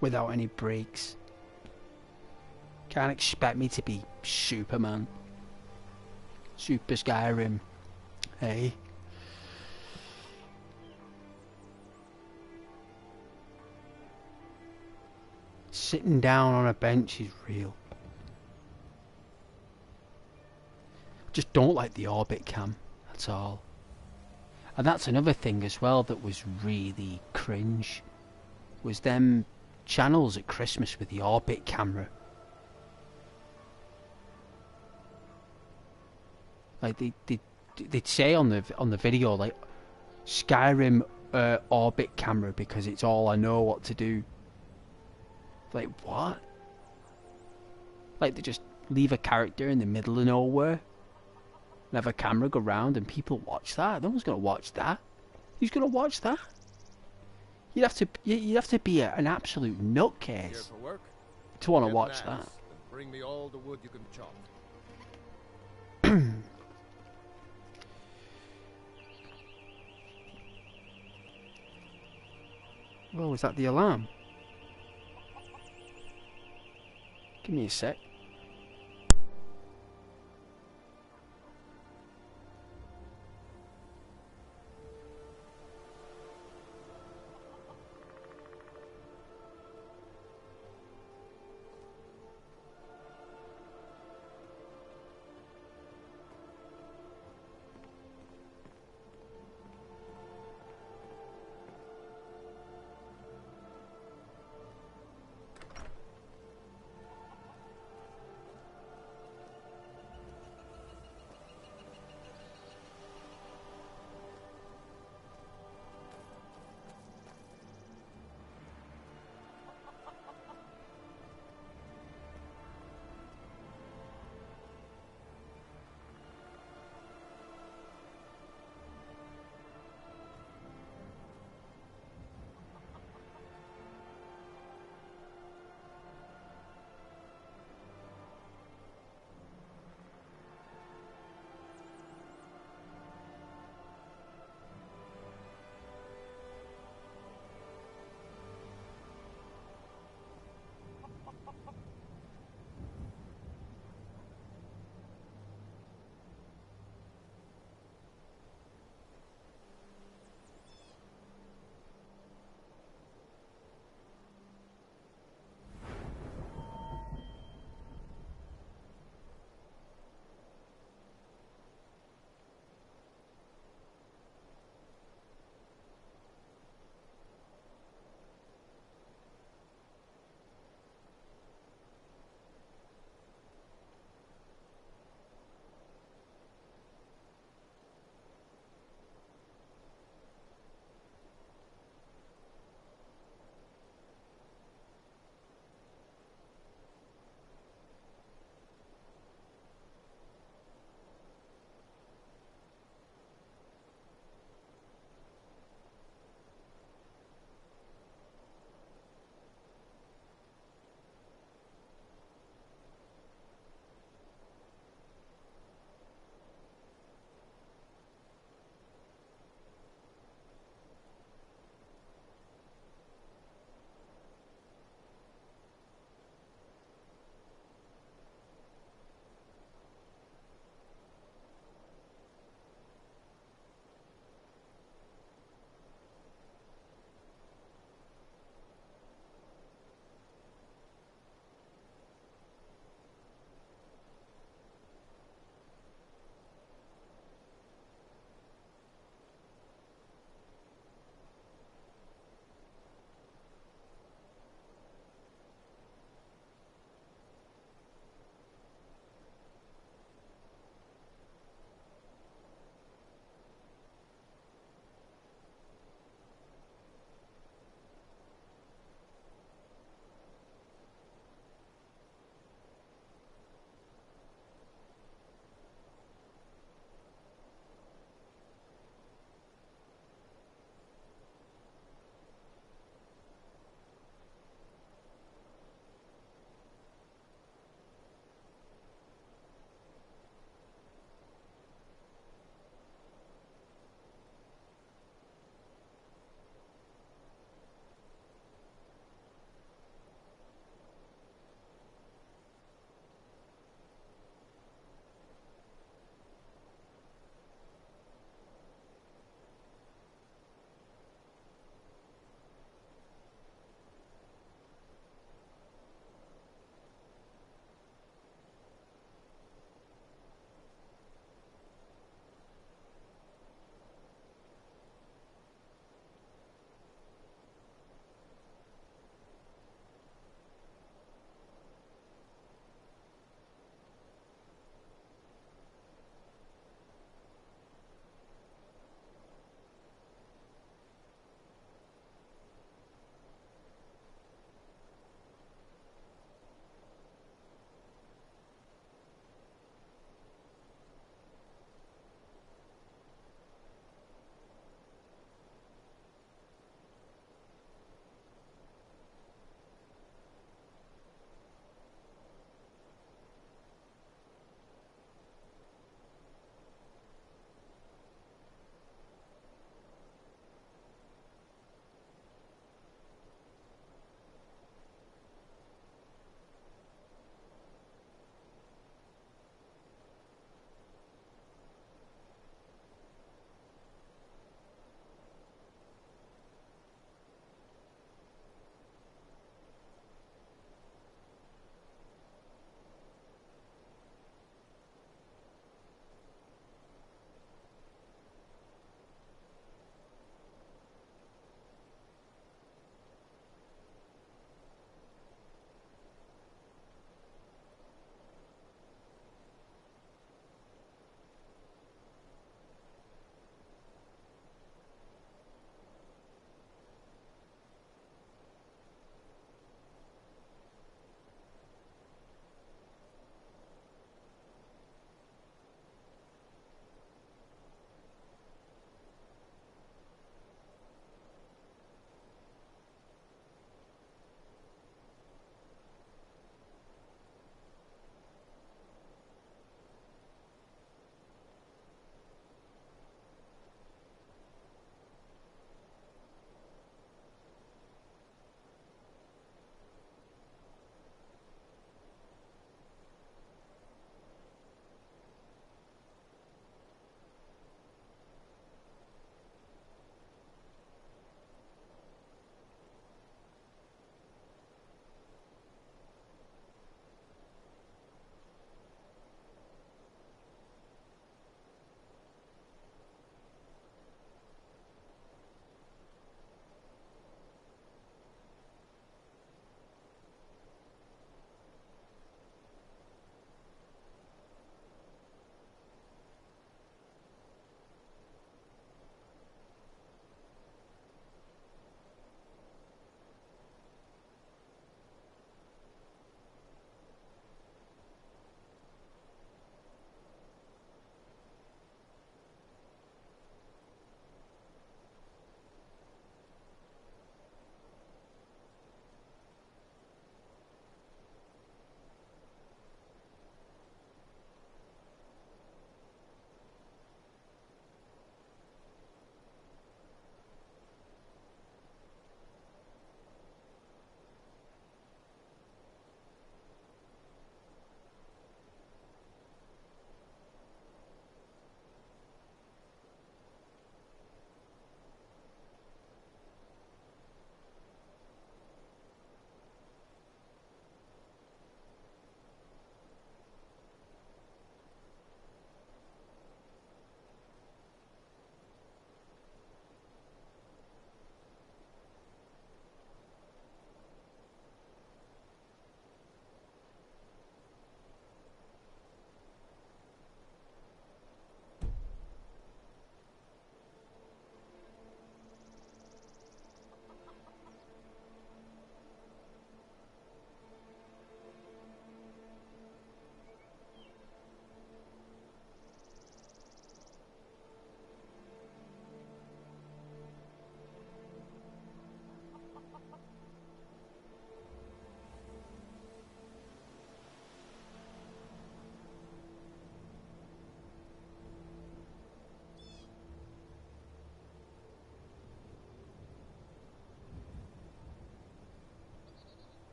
without any breaks. Can't expect me to be Superman, Super Skyrim, hey? Sitting down on a bench is real. Just don't like the orbit cam, that's all. And that's another thing as well that was really cringe, was them channels at Christmas with the orbit camera. Like they'd say on the video, like, Skyrim orbit camera because it's all I know what to do. Like, what? Like, they just leave a character in the middle of nowhere and have a camera go round and people watch that? No one's gonna watch that. Who's gonna watch that? You'd have to be an absolute nutcase to want to watch that. Bring me all the wood you can chop. Oh, is that the alarm? Give me a sec.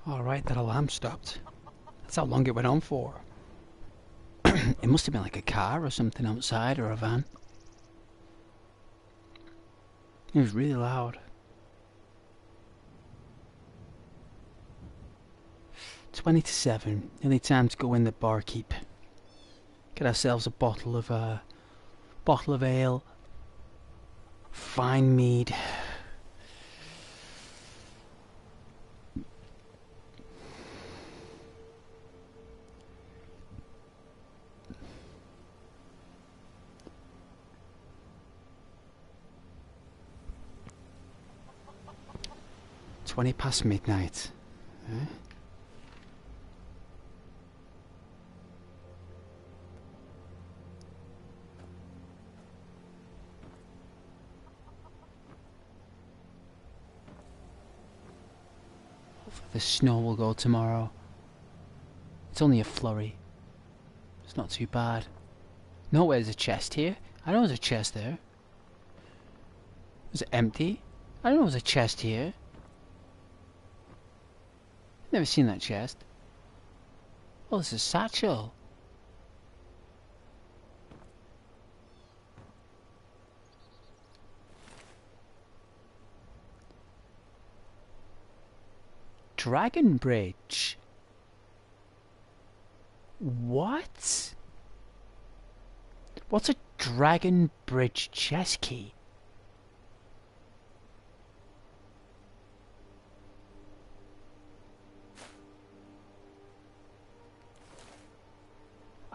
Alright, that alarm stopped. That's how long it went on for. It must have been like a car or something outside, or a van. It was really loud. 20 to 7. Nearly time to go in the barkeep. Get ourselves a bottle of ale. Fine mead. Twenty past midnight. Eh? Hopefully the snow will go tomorrow. It's only a flurry. It's not too bad. No, there's a chest here. I know there's a chest there. Is it empty? I know there's a chest here. Never seen that chest. Oh, this is a satchel. Dragon Bridge. What? What's a Dragon Bridge chest key?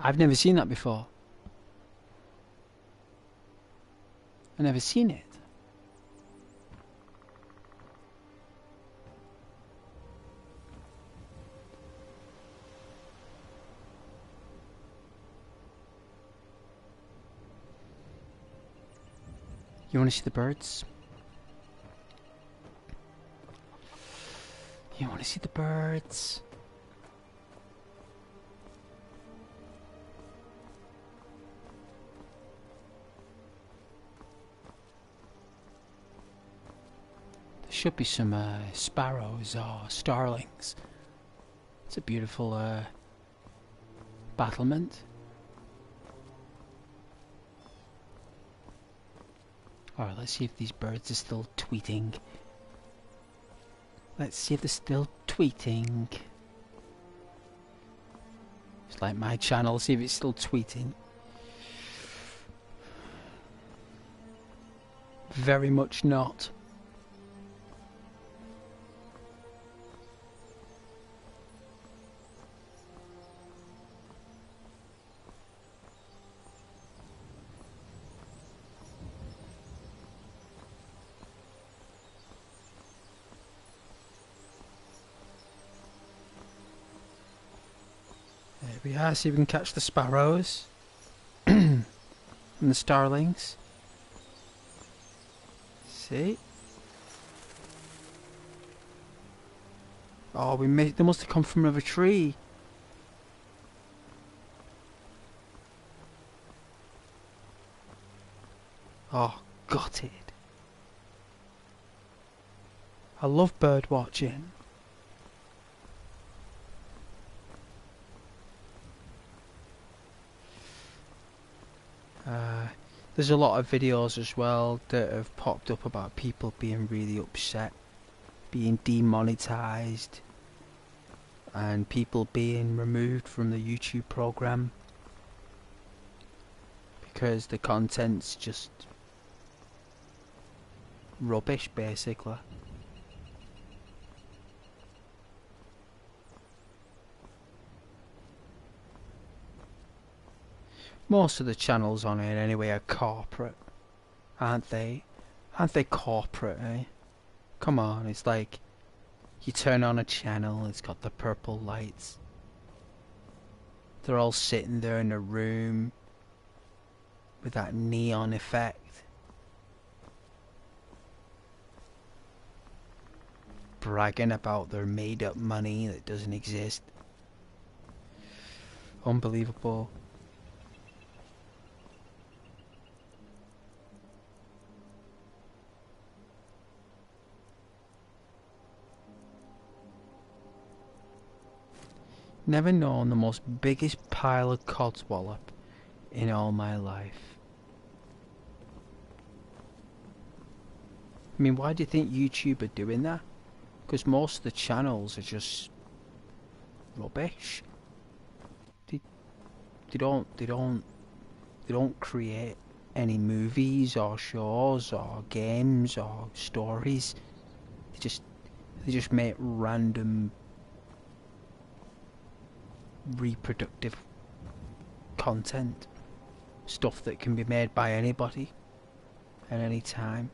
I've never seen that before. I've never seen it. You want to see the birds? You want to see the birds? There should be some sparrows or starlings. It's a beautiful battlement. Alright, let's see if these birds are still tweeting. Let's see if they're still tweeting. It's like my channel, see if it's still tweeting. Very much not. There we are, see if we can catch the sparrows and the starlings. See? Oh, they must have come from another tree. Oh, got it. I love bird watching. There's a lot of videos as well that have popped up about people being really upset, being demonetized, and people being removed from the YouTube program because the content's just rubbish, basically. Most of the channels on it anyway are corporate, aren't they? Aren't they corporate, eh? Come on, it's like you turn on a channel, it's got the purple lights. They're all sitting there in a room with that neon effect, bragging about their made up money that doesn't exist. Unbelievable. Never known the most biggest pile of codswallop in all my life. I mean, why do you think YouTube are doing that? Because most of the channels are just rubbish. They don't create any movies or shows or games or stories. They just make random reproductive content, stuff that can be made by anybody at any time.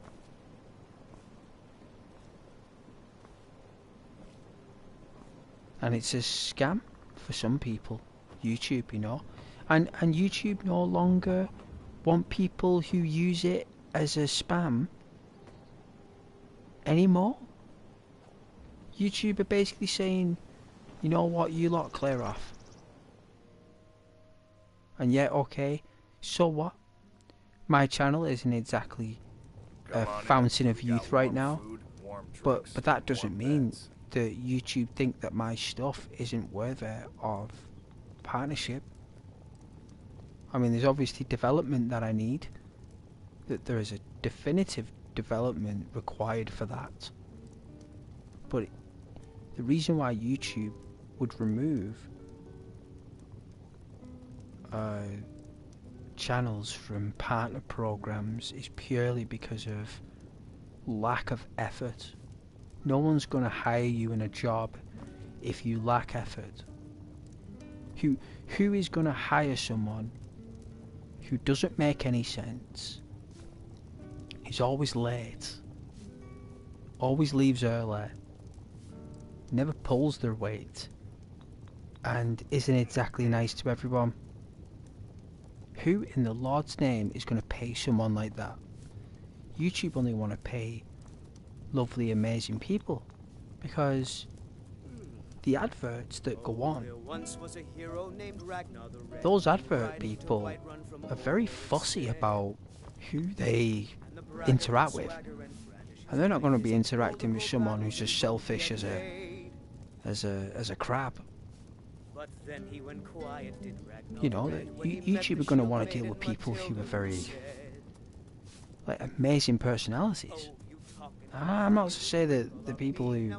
And it's a scam for some people, YouTube, you know. And YouTube no longer want people who use it as a spam anymore. YouTube are basically saying, you know what, you lot clear off. And yeah, okay, so what? My channel isn't exactly a fountain of youth right now, but that doesn't mean that YouTube think that my stuff isn't worthy of partnership. I mean, there's obviously development that I need. That there is a definitive development required for that. But the reason why YouTube would remove channels from partner programs is purely because of lack of effort. No one's going to hire you in a job if you lack effort. Who is going to hire someone who doesn't make any sense, is always late, always leaves early, never pulls their weight, and isn't exactly nice to everyone? Who in the Lord's name is going to pay someone like that? YouTube only want to pay lovely, amazing people, because the adverts that go on, those advert people are very fussy about who they interact with, and they're not going to be interacting with someone who's as selfish as a crab. You know, YouTube are going to want to deal with people who are very amazing personalities. I'm not to say that the people who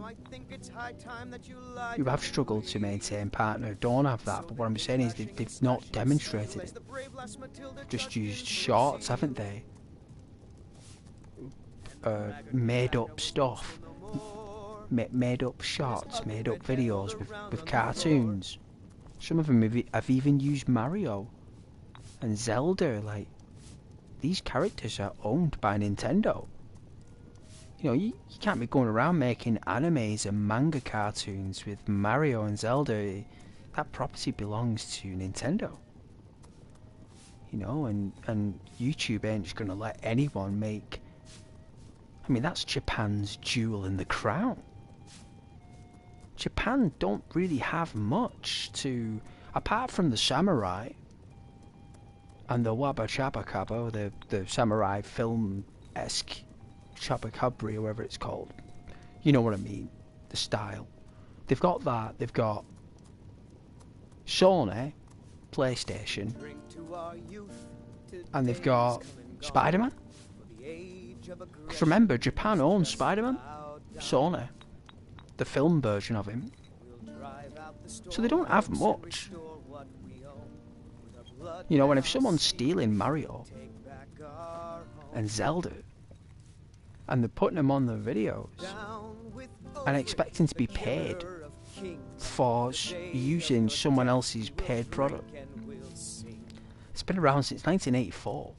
have struggled to maintain partner don't have that, but what I'm saying is they've not demonstrated it. They've just used shorts, haven't they? Made up stuff, made up shots, made up videos with cartoons. Some of them have even used Mario and Zelda. Like, these characters are owned by Nintendo. You know, you can't be going around making animes and manga cartoons with Mario and Zelda. That property belongs to Nintendo. You know, and YouTube ain't just going to let anyone make... I mean, that's Japan's jewel in the crown. Japan don't really have much to... Apart from the samurai and the Waba Chaba Kabo, the samurai film-esque Chabakabri, or whatever it's called. You know what I mean. The style. They've got that. They've got Sony, PlayStation, and they've got Spider-Man. Because remember, Japan owns Spider-Man. Sony. The film version of him. So they don't have much. You know, and if someone's stealing Mario and Zelda, and they're putting them on the videos and expecting to be paid for using someone else's paid product. It's been around since 1984.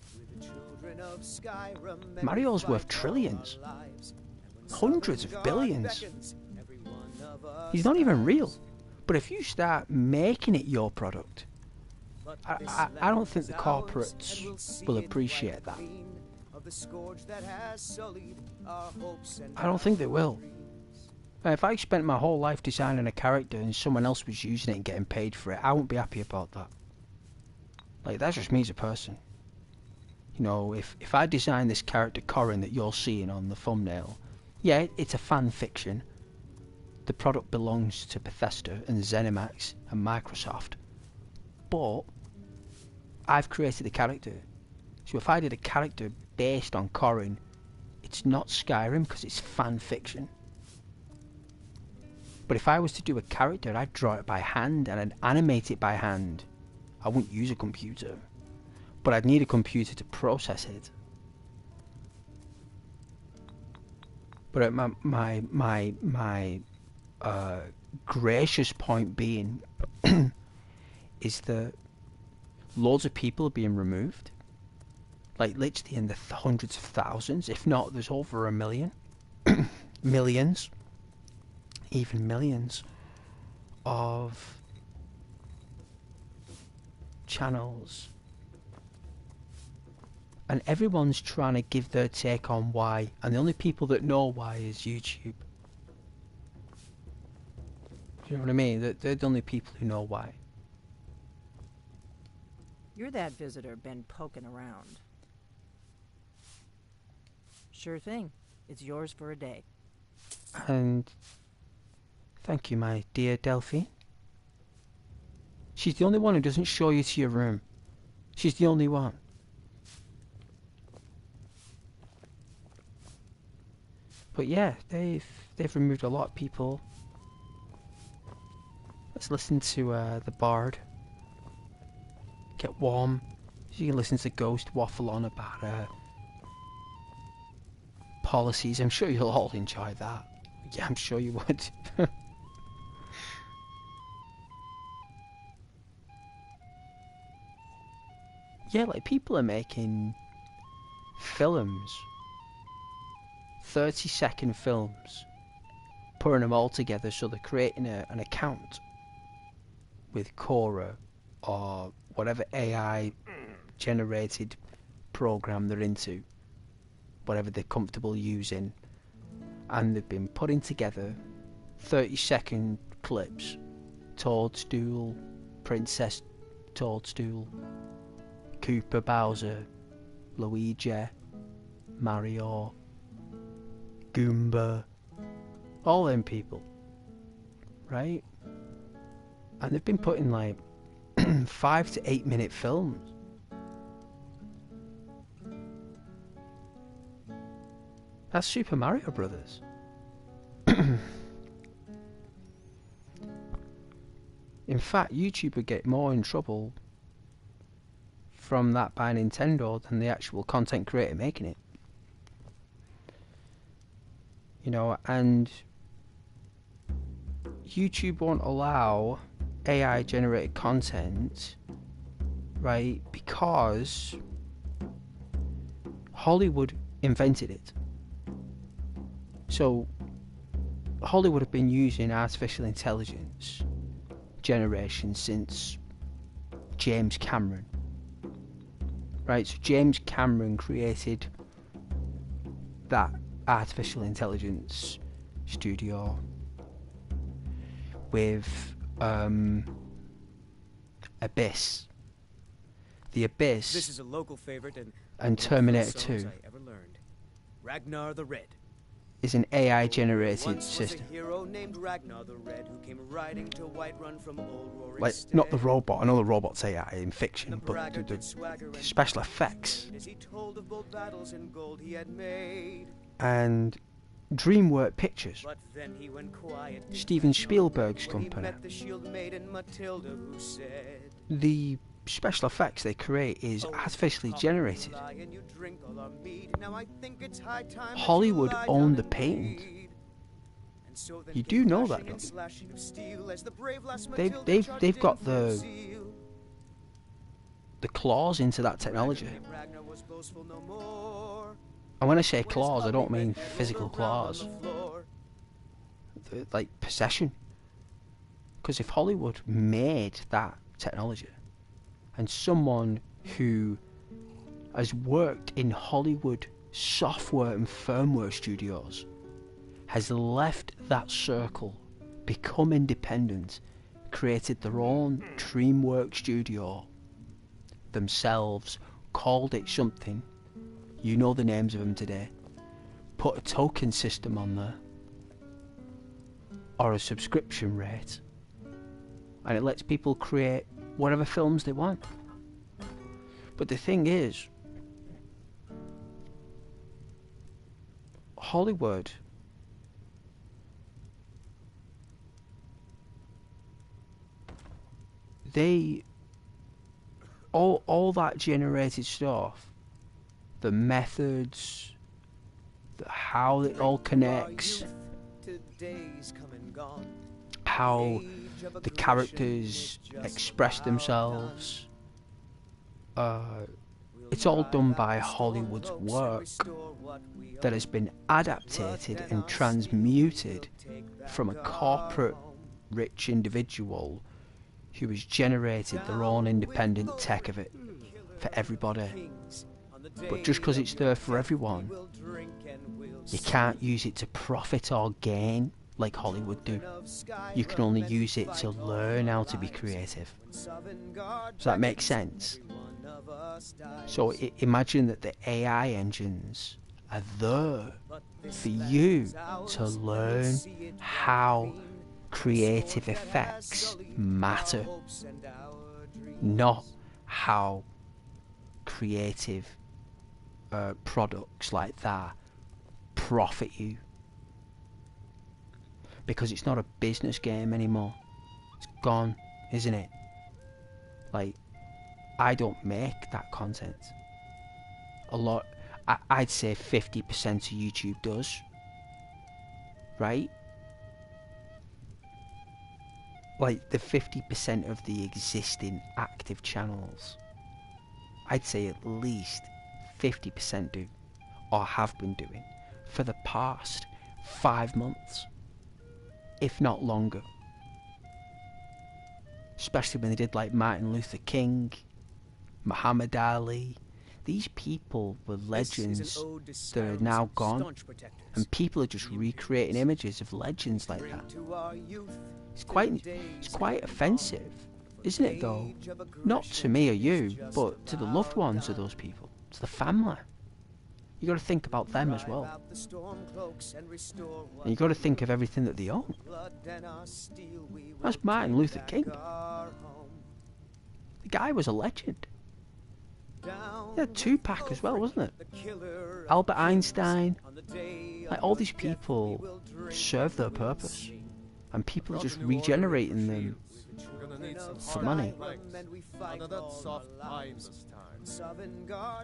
Mario's worth trillions, hundreds of billions. He's not even real. But if you start making it your product, I don't think the corporates will appreciate that. I don't think they will. If I spent my whole life designing a character and someone else was using it and getting paid for it, I wouldn't be happy about that. Like, that's just me as a person. You know, if I design this character Korrin that you're seeing on the thumbnail, yeah, it's a fan fiction. the product belongs to Bethesda and ZeniMax and Microsoft, but I've created a character. So if I did a character based on Korrin, it's not Skyrim because it's fan fiction. But if I was to do a character, I'd draw it by hand and I'd animate it by hand. I wouldn't use a computer, but I'd need a computer to process it. But my gracious point being is that loads of people are being removed, like literally in the hundreds of thousands, if not there's over 1 million, millions, even millions of channels, and everyone's trying to give their take on why, and the only people that know why is YouTube. Do you know what I mean? They're the only people who know why. You're that visitor been poking around. Sure thing. It's yours for a day. And thank you, my dear Delphine. She's the only one who doesn't show you to your room. She's the only one. But yeah, they've removed a lot of people. Let's listen to the Bard. Get warm. So you can listen to Ghost waffle on about policies. I'm sure you'll all enjoy that. Yeah, I'm sure you would. Yeah, like people are making films, 30-second films, putting them all together, so they're creating an account with Korra or whatever AI generated program they're into, whatever they're comfortable using, and they've been putting together 30-second clips. Toadstool, Princess Toadstool, Koopa Bowser, Luigi, Mario, Goomba, all them people, right? And they've been putting like 5 to 8 minute films. That's Super Mario Brothers. In fact, YouTube would get more in trouble from that by Nintendo than the actual content creator making it. You know, and YouTube won't allow AI generated content, right? Because Hollywood invented it. So Hollywood have been using artificial intelligence generation since James Cameron. Right, so James Cameron created that artificial intelligence studio with Abyss. The Abyss. This is a local favorite and Terminator 2 I ever learned. Ragnar the Red. is an AI generated Once was system. a hero named Ragnar the Red who came riding to Whiterun from Old Rory Like, Stead. not the robot, I know the robot's AI in The fiction, but braggart the did swagger and special effects. as he told of bold battles and gold he had made. And DreamWorks Pictures, But then he went quiet. Steven Spielberg's when he company. met the shield maiden Matilda who said, The special effects they create is "Oh, artificially come, generated. lie and you drink all our mead. Now I think it's high time that you Hollywood lie owned down the and patent. bleed." And so then You came do know flashing that, and don't you? slashing of steel as the brave lass They've- Matilda they've- charged they've in got full the- zeal. claws into that technology. Ragnar was boastful no more. And when I say When his claws, I don't ugly mean red head physical rolled around on claws. the floor. Like possession. Because if Hollywood made that technology, and someone who has worked in Hollywood software and firmware studios has left that circle, become independent, created their own DreamWorks studio themselves, called it something, you know the names of them today, put a token system on there, or a subscription rate, and it lets people create whatever films they want. But the thing is, Hollywood all that generated stuff, the methods, how it all connects, how the characters express themselves, it's all done by Hollywood's work that has been adapted and transmuted from a corporate rich individual who has generated their own independent tech of it for everybody. But just because it's there for everyone, you can't use it to profit or gain like Hollywood do. You can only use it to learn how to be creative. Does that make sense? So imagine that the AI engines are there for you to learn how creative effects matter, not how creative products like that profit you. Because it's not a business game anymore. It's gone, isn't it? Like, I don't make that content. I'd say 50% of YouTube does. Right? Like, the 50% of the existing active channels, I'd say at least 50% do, or have been doing, for the past 5 months, if not longer. Especially when they did like Martin Luther King, Muhammad Ali. These people were legends that are now gone, and people are just recreating images of legends like that. It's quite offensive, isn't it though? Not to me or you, but to the loved ones of those people, to the family. You got to think about them as well. And you got to think of everything that they own. That's Martin Luther King. The guy was a legend. He had Tupac as well, wasn't it? Albert Einstein. Like, all these people serve their purpose, and people are just regenerating them for money.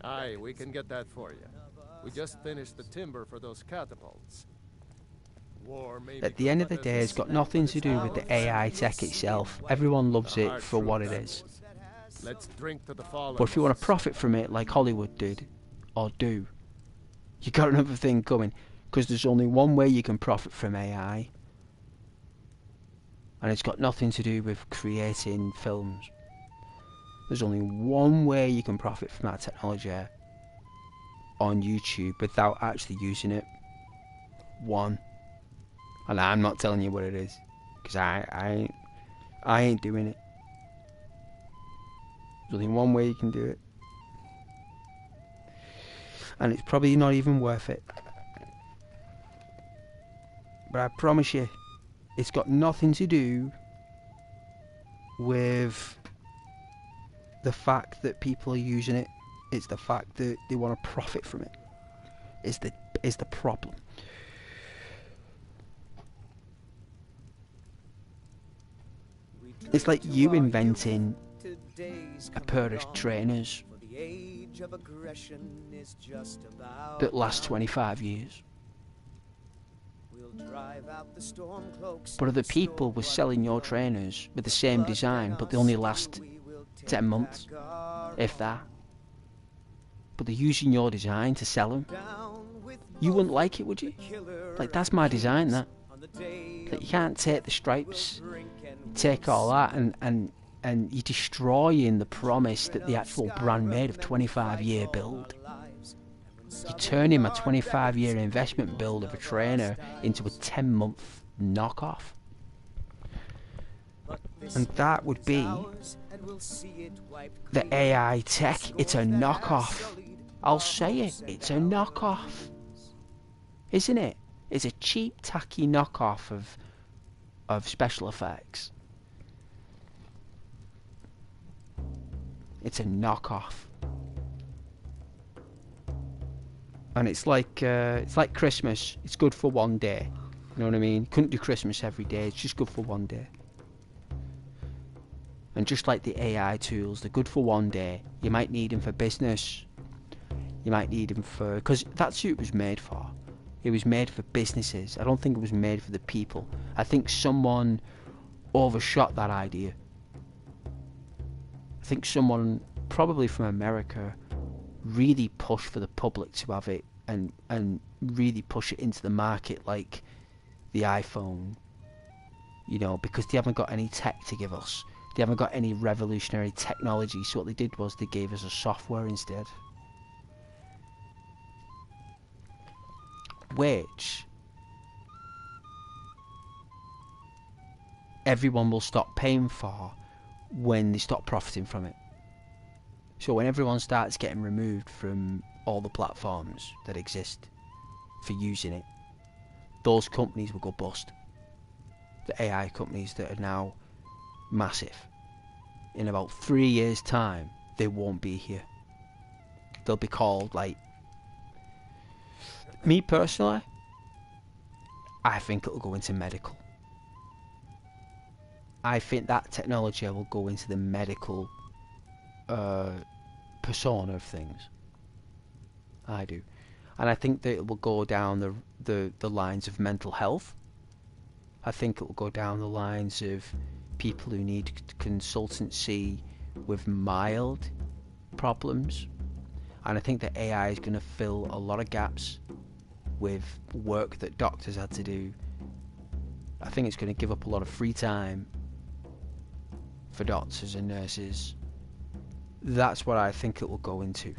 Aye, we can get that for you. We just finished the timber for those catapults. At the end of the day, it's got nothing to do with the AI tech itself. Everyone loves it for what it is. Let's drink to the fallen. But if you want to profit from it like Hollywood did, or do, you got another thing coming. Because there's only one way you can profit from AI. And it's got nothing to do with creating films. There's only one way you can profit from that technology on YouTube without actually using it. One. And I'm not telling you what it is, because I ain't doing it. There's only one way you can do it, and it's probably not even worth it. But I promise you, it's got nothing to do with the fact that people are using it. It's the fact that they want to profit from it. Is the problem. It's like you inventing a pair of trainers that last 25 years. But other people were selling your trainers with the same design, but they only last 10 months, if that. But they're using your design to sell them. You wouldn't like it, would you? Like, that's my design, that. Like, you can't take the stripes, take all that, and you're destroying the promise that the actual brand made of 25-year build. You're turning my 25-year investment build of a trainer into a 10-month knockoff. And that would be the AI tech. It's a knockoff. I'll say it. It's a knockoff. Isn't it? It's a cheap, tacky knockoff of of special effects. It's a knockoff. And it's like Christmas. It's good for one day. You know what I mean? Couldn't do Christmas every day. It's just good for one day. And just like the AI tools, they're good for one day. You might need them for business. You might need them for... Because that's who it was made for. It was made for businesses. I don't think it was made for the people. I think someone overshot that idea. I think someone, probably from America, really pushed for the public to have it and really push it into the market like the iPhone. You know, because they haven't got any tech to give us. They haven't got any revolutionary technology. So what they did was they gave us a software instead. Which everyone will stop paying for when they stop profiting from it. So when everyone starts getting removed from all the platforms that exist for using it, those companies will go bust. The AI companies that are now massive. In about 3 years' time, they won't be here. They'll be called, like... Me personally, I think it'll go into medical. I think that technology will go into the medical persona of things. I do. And I think that it will go down the lines of mental health. I think it will go down the lines of people who need consultancy with mild problems. And I think that AI is going to fill a lot of gaps with work that doctors had to do. I think it's going to give up a lot of free time for doctors and nurses. That's what I think it will go into.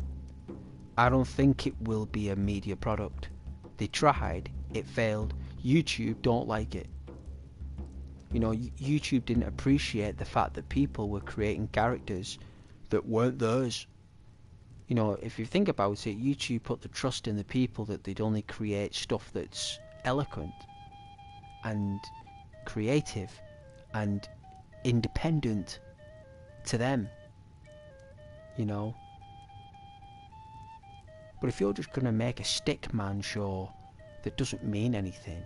I don't think it will be a media product. They tried, it failed. YouTube don't like it. You know, YouTube didn't appreciate the fact that people were creating characters that weren't theirs. You know, if you think about it, YouTube put the trust in the people that they'd only create stuff that's eloquent and creative and independent to them. You know? But if you're just going to make a stickman show that doesn't mean anything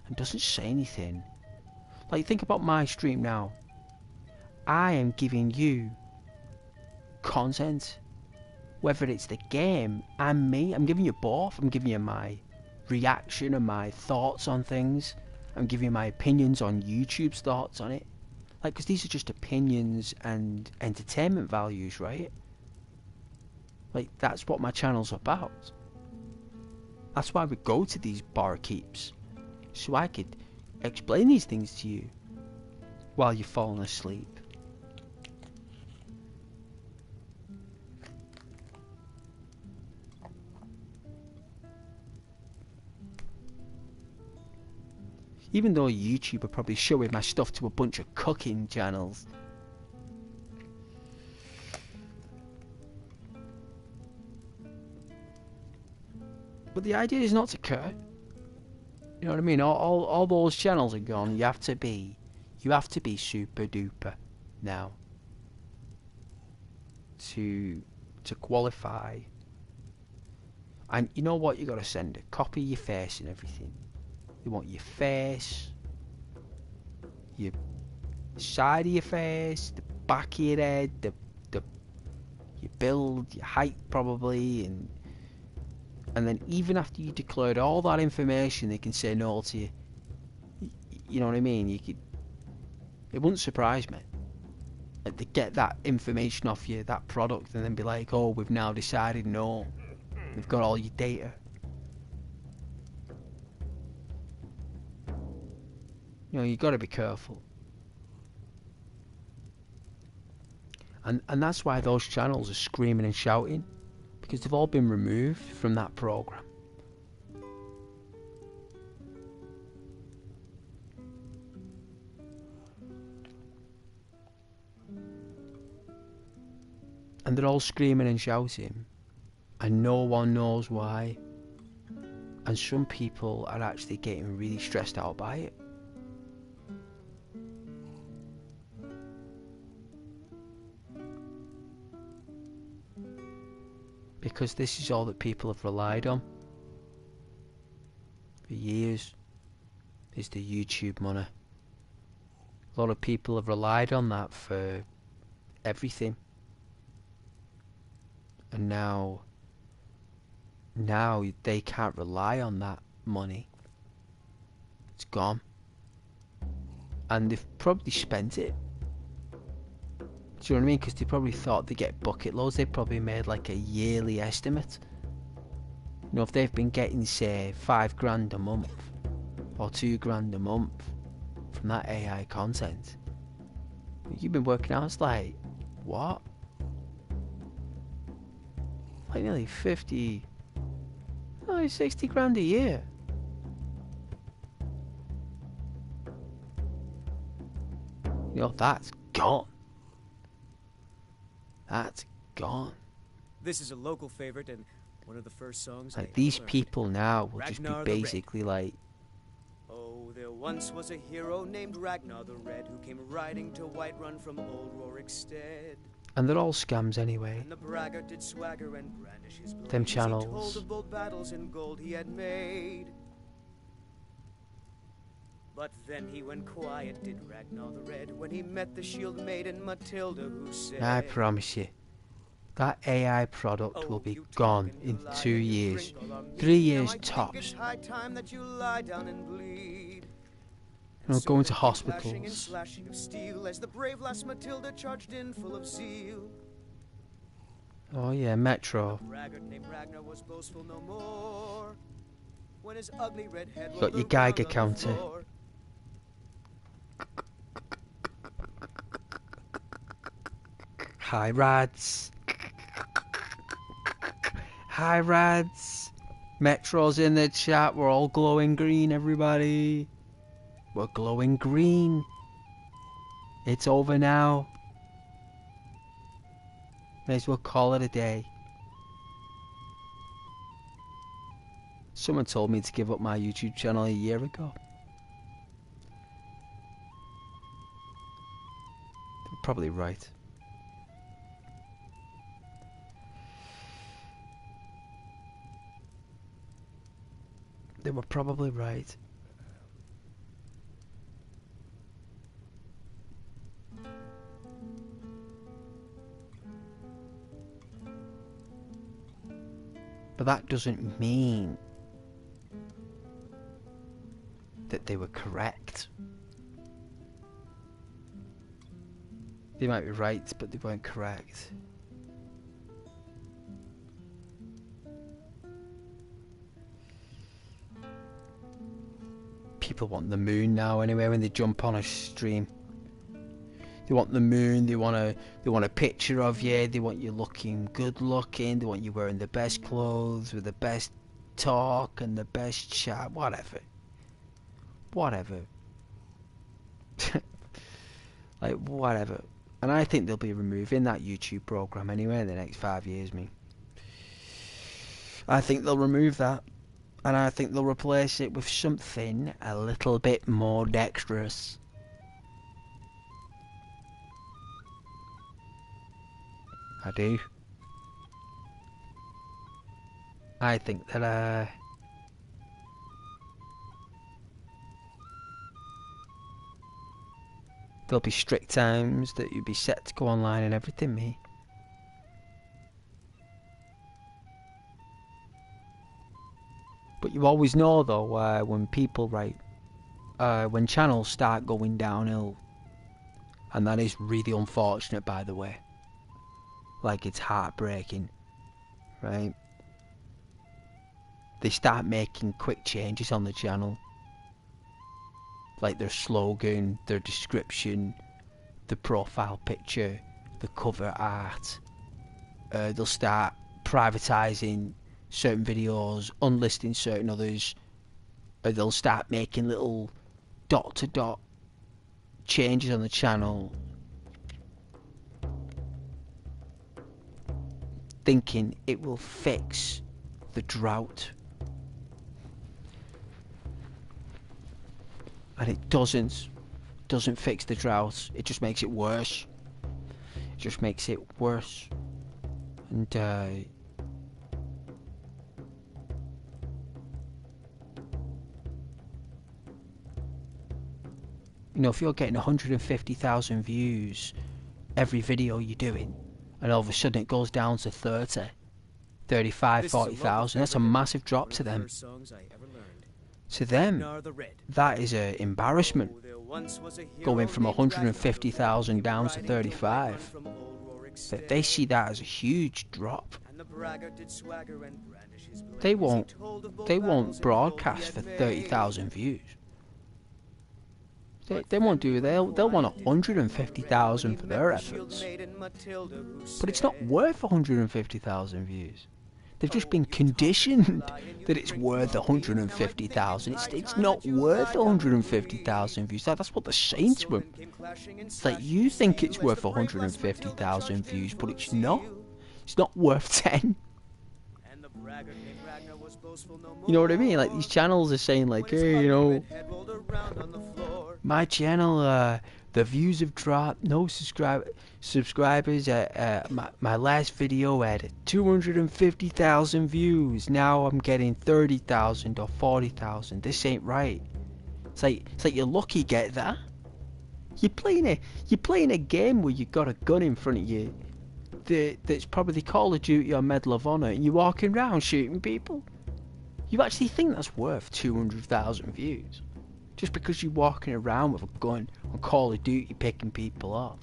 and doesn't say anything, like think about my stream now. I am giving you content. Whether it's the game and me, I'm giving you both. I'm giving you my reaction and my thoughts on things. I'm giving you my opinions on YouTube's thoughts on it. Like, because these are just opinions and entertainment values, right? Like, that's what my channel's about. That's why we go to these barkeeps. So I could explain these things to you while you're falling asleep. Even though YouTube are probably showing my stuff to a bunch of cooking channels. But the idea is not to cut. You know what I mean? All those channels are gone. You have to be super duper now to qualify. And you know what? You got to send a copy of your face and everything. They want your face, your side of your face, the back of your head, your build, your height probably, and then even after you declared all that information, they can say no to you. You know what I mean? It wouldn't surprise me. Like, they get that information off you, that product, and then be like, oh, we've now decided no. We've got all your data. You know, you got to be careful. And that's why those channels are screaming and shouting. Because they've all been removed from that program. And they're all screaming and shouting. And no one knows why. And some people are actually getting really stressed out by it. Because this is all that people have relied on for years, is the YouTube money. A lot of people have relied on that for everything. And now they can't rely on that money. It's gone. And they've probably spent it. Do you know what I mean? Because they probably thought they get bucket loads. They probably made like a yearly estimate. You know, if they've been getting, say, $5,000 a month or $2,000 a month from that AI content, you've been working out, it's like, what? Like nearly 50, like $60,000 a year. You know, that's gone. That's gone. This is a local favorite and one of the first songs. Like, I these learned. people now will just be Ragnar the Red. basically like, Oh, there once was a hero named Ragnar the Red who came riding to Whiterun from old Rorikstead. and they're all scams anyway. And the braggart did swagger and brandish his blade Them as he told channels. of bold battles and gold he had made. But then he went quiet, did Ragnar the Red, when he met the shield maiden Matilda, who said, I promise you, that AI product will be gone in 2 years. 3 years tops. It's high time that you lie down and bleed. You know, So going to they keep clashing and hospitals. slashing of steel as the brave lass Matilda charged in full of zeal. Oh yeah, Metro. Braggart named Ragnar was boastful no more. When his ugly red head Got your rolled Geiger around on the counter. floor. Hi Rads. Hi Rads. Metro's in the chat. We're all glowing green, everybody. We're glowing green. It's over now. May as well call it a day. Someone told me to give up my YouTube channel a year ago. They're probably right. They were probably right. But that doesn't mean that they were correct. They might be right, but they weren't correct. People want the moon now anyway when they jump on a stream. They want the moon, they want a picture of you, they want you looking good looking, they want you wearing the best clothes with the best talk and the best chat, whatever. Whatever. Like, whatever. And I think they'll be removing that YouTube program anyway in the next 5 years, me. I think they'll remove that. And I think they'll replace it with something a little bit more dexterous. I do. I think that there'll be strict times that you'll be set to go online and everything, me. But you always know though, when people when channels start going downhill, and that is really unfortunate, by the way. Like, it's heartbreaking, right? They start making quick changes on the channel. Like their slogan, their description, the profile picture, the cover art. They'll start privatising certain videos, unlisting certain others. They'll start making little dot-to-dot changes on the channel, thinking it will fix the drought. And it doesn't fix the drought, it just makes it worse. It just makes it worse. And You know, if you're getting 150,000 views every video you're doing, and all of a sudden it goes down to 30, 35, 40,000, that's a massive drop to them. To them, that is an embarrassment. Going from 150,000 down to 35. They see that as a huge drop. They won't broadcast for 30,000 views. They won't do it. They'll want 150,000 for their efforts. But it's not worth 150,000 views. They've just been conditioned that it's worth 150,000. It's not worth 150,000 views. That's what they're saying to them. It's like, you think it's worth 150,000 views, but it's not. It's not worth 10. You know what I mean? Like, these channels are saying, like, hey, you know, my channel, the views have dropped, no subscribers. My last video had 250,000 views. Now I'm getting 30,000 or 40,000. This ain't right. It's like you're lucky you get that. You're playing a game where you got a gun in front of you. That's probably Call of Duty or Medal of Honor, and you're walking around shooting people. You actually think that's worth 200,000 views? Just because you're walking around with a gun on Call of Duty picking people off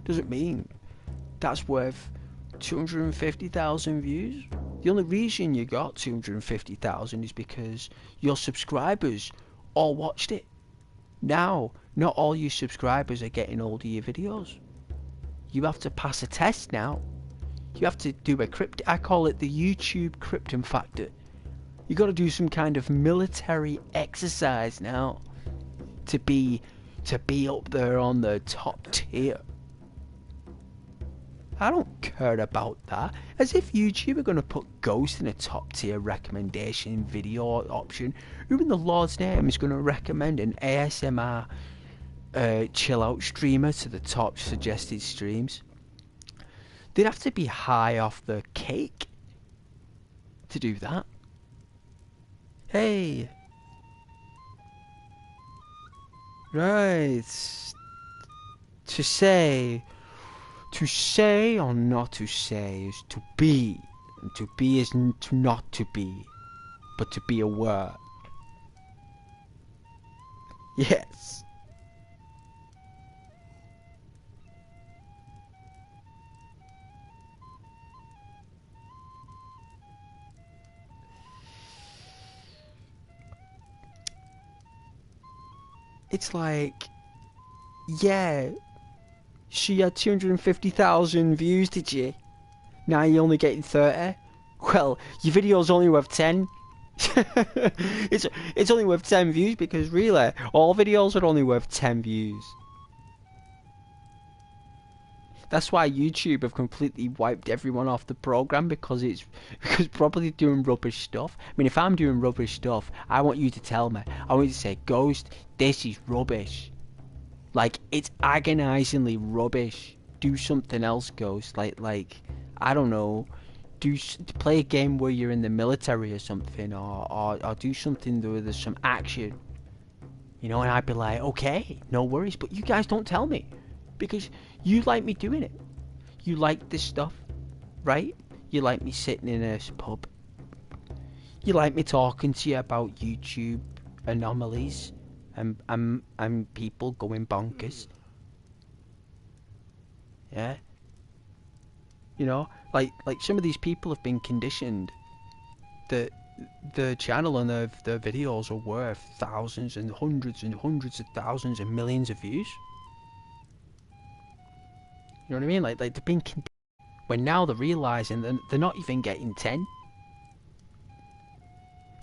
doesn't mean that's worth 250,000 views. The only reason you got 250,000 is because your subscribers all watched it. Now, not all your subscribers are getting all of your videos. You have to pass a test now. You have to do a I call it the YouTube Krypton factor. You got to do some kind of military exercise now to be up there on the top tier. I don't care about that. As if YouTube are going to put Ghost in a top tier recommendation video option. Who in the Lord's name is going to recommend an ASMR chill out streamer to the top suggested streams? They'd have to be high off the cake to do that. Hey. Right. To say or not to say is to be. And to be is not to be, but to be aware. Yes. It's like, yeah, she had 250,000 views, did you? Now you're only getting 30? Well, your video's only worth 10. It's only worth 10 views because really, all videos are only worth 10 views. That's why YouTube have completely wiped everyone off the program, because probably doing rubbish stuff. I mean, if I'm doing rubbish stuff, I want you to tell me. I want you to say, Ghost, this is rubbish. Like, it's agonizingly rubbish. Do something else, Ghost. Like I don't know. Play a game where you're in the military or something, or do something where there's some action. You know, and I'd be like, okay, no worries. But you guys don't tell me, because you like me doing it. You like this stuff, right? You like me sitting in a pub. You like me talking to you about YouTube anomalies and people going bonkers. Yeah. You know, like some of these people have been conditioned that the channel and their videos are worth thousands and hundreds of thousands and millions of views. You know what I mean? Like they're being conditioned, when now they're realising that they're not even getting 10.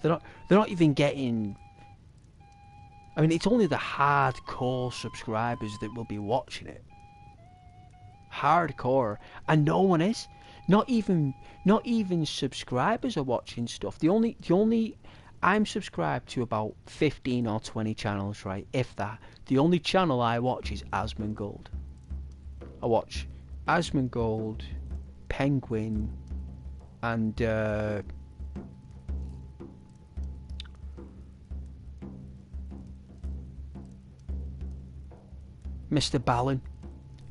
They're not even getting. I mean, it's only the hardcore subscribers that will be watching it. Hardcore, and no one is. Not even subscribers are watching stuff. The only I'm subscribed to about 15 or 20 channels, right? If that. The only channel I watch is Asmongold. I watch Asmongold, Penguin, and Mr. Balin,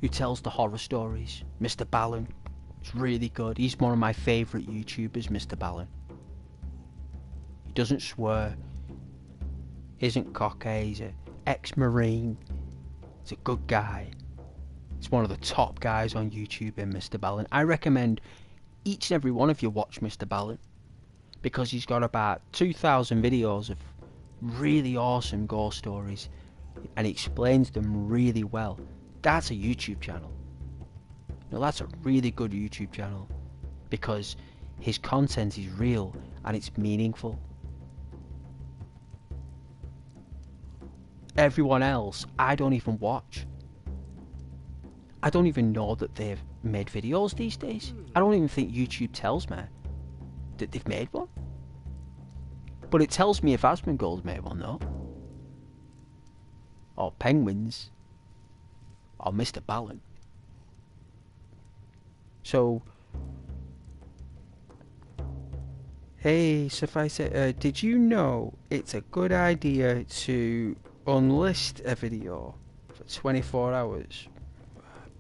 who tells the horror stories. Mr. Balin, it's really good. He's one of my favourite YouTubers, Mr. Balin. He doesn't swear, isn't cocky, he's an ex-marine, he's a good guy. He's one of the top guys on YouTube in Mr. Balin. I recommend each and every one of you watch Mr. Balin, because he's got about 2,000 videos of really awesome ghost stories, and he explains them really well. That's a YouTube channel. You know, that's a really good YouTube channel, because his content is real and it's meaningful. Everyone else, I don't even watch. I don't even know that they've made videos these days. I don't even think YouTube tells me that they've made one. But it tells me if Asmongold's made one, though. Or Penguins. Or Mr. Balin. So, hey, suffice it, did you know it's a good idea to unlist a video for 24 hours?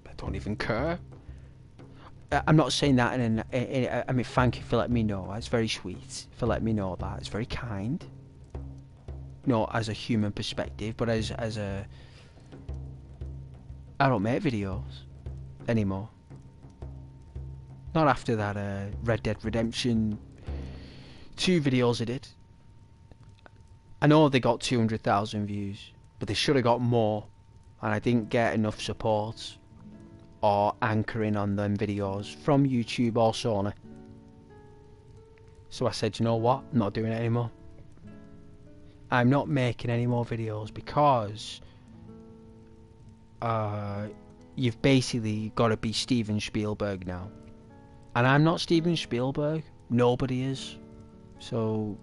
I don't even care. I'm not saying that I mean, thank you for letting me know. It's very sweet for letting me know that. It's very kind. Not as a human perspective, but as a... I don't make videos anymore. Not after that Red Dead Redemption 2 videos I did. I know they got 200,000 views, but they should have got more, and I didn't get enough support or anchoring on them videos from YouTube or Sony. So I said, you know what, I'm not doing it anymore. I'm not making any more videos because you've basically got to be Steven Spielberg now. And I'm not Steven Spielberg. Nobody is. So...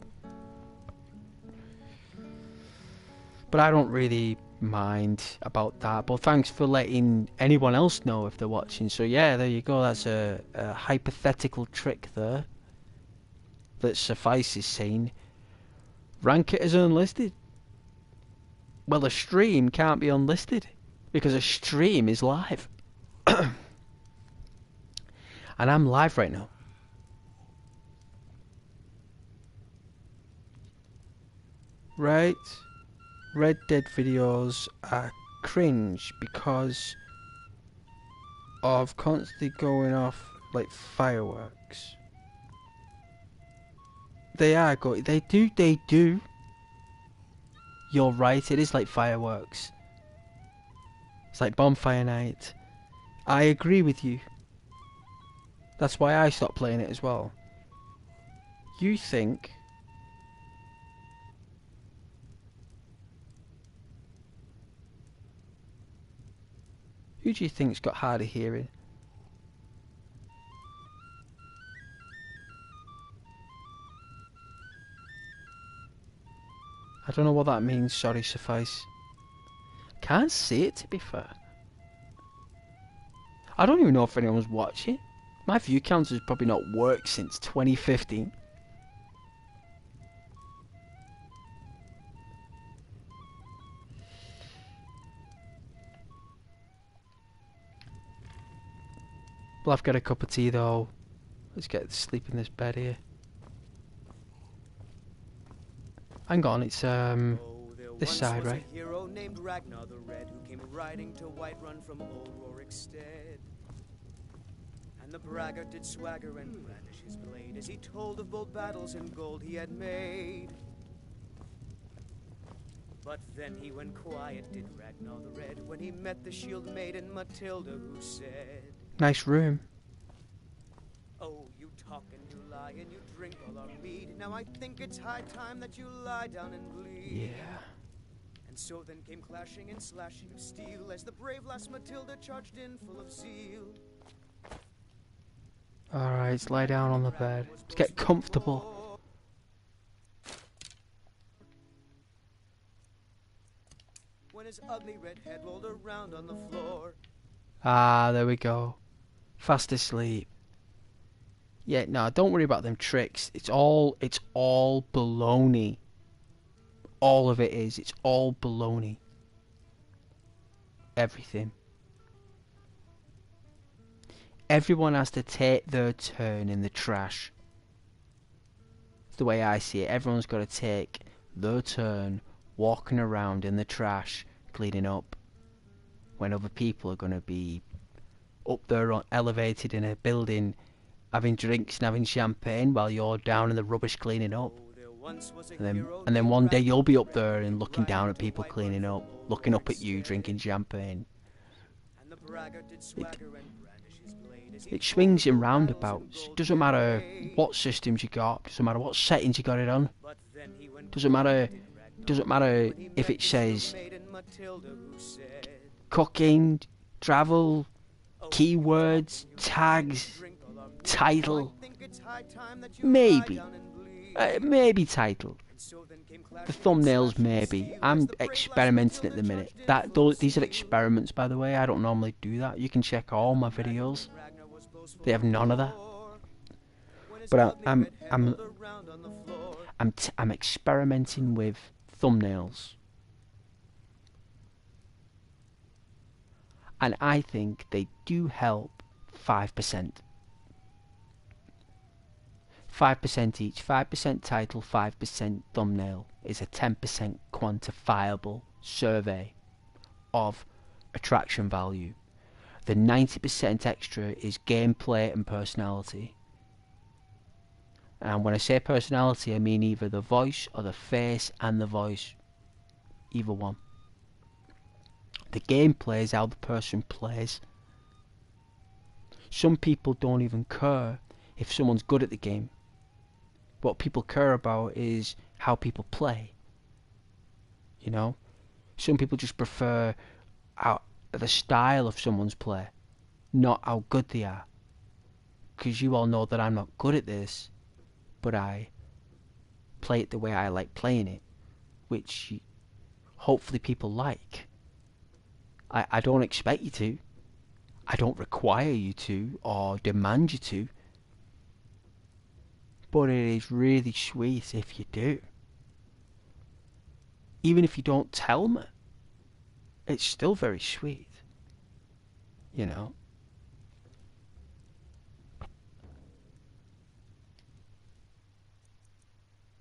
But I don't really mind about that. But thanks for letting anyone else know if they're watching. So yeah, there you go. That's a hypothetical trick there that suffices saying. Rank it as unlisted. Well, a stream can't be unlisted because a stream is live. And I'm live right now. Right. Red Dead videos are cringe because of constantly going off like fireworks. They are going. They do. You're right. It is like fireworks. It's like bonfire night. I agree with you. That's why I stopped playing it as well. You think... Who do you think's got harder hearing? I don't know what that means, sorry, suffice. Can't see it, to be fair. I don't even know if anyone's watching. My view counter has probably not worked since 2015. Well, I've got a cup of tea though. Let's get to sleep in this bed here. Hang on, it's this side, right? A hero named Ragnar the Red who came riding to Whiterun from old Rorikstead. And the braggart did swagger and brandish his blade as he told of bold battles and gold he had made. But then he went quiet, did Ragnar the Red, when he met the shield maiden Matilda, who said, nice room. "Oh, you talk and you lie and you drink all our mead. Now I think it's high time that you lie down and bleed." Yeah. And so then came clashing and slashing of steel as the brave lass Matilda charged in full of zeal. Alright, let's lie down on the bed. Let's get comfortable. When his ugly red head rolled around on the floor. Ah, there we go. Fast asleep. Yeah, no, don't worry about them tricks. It's all baloney. All of it is. It's all baloney. everything. Everyone has to take their turn in the trash. It's the way I see it. Everyone's got to take their turn walking around in the trash, cleaning up, when other people are going to be up there elevated in a building having drinks and having champagne while you're down in the rubbish cleaning up. And then one day you'll be up there and looking down at people cleaning up, looking up at you drinking champagne. It swings in roundabouts. It doesn't matter what systems you got, doesn't matter what settings you got it on. Doesn't matter if it says cooking, travel, keywords, tags, title. Maybe title. The thumbnails, maybe. I'm experimenting at the minute. These are experiments, by the way. I don't normally do that. You can check all my videos. They have none of that. But I'm experimenting with thumbnails, and I think they do help 5%. 5% each, 5% title, 5% thumbnail is a 10% quantifiable survey of attraction value. The 90% extra is gameplay and personality. And when I say personality, I mean either the voice or the face and the voice. Either one. The gameplay is how the person plays. Some people don't even care if someone's good at the game. What people care about is how people play. You know? Some people just prefer the style of someone's play, not how good they are. Because you all know that I'm not good at this, but I play it the way I like playing it, which hopefully people like. I don't expect you to. I don't require you to or demand you to. But it is really sweet if you do. Even if you don't tell me, it's still very sweet. You know?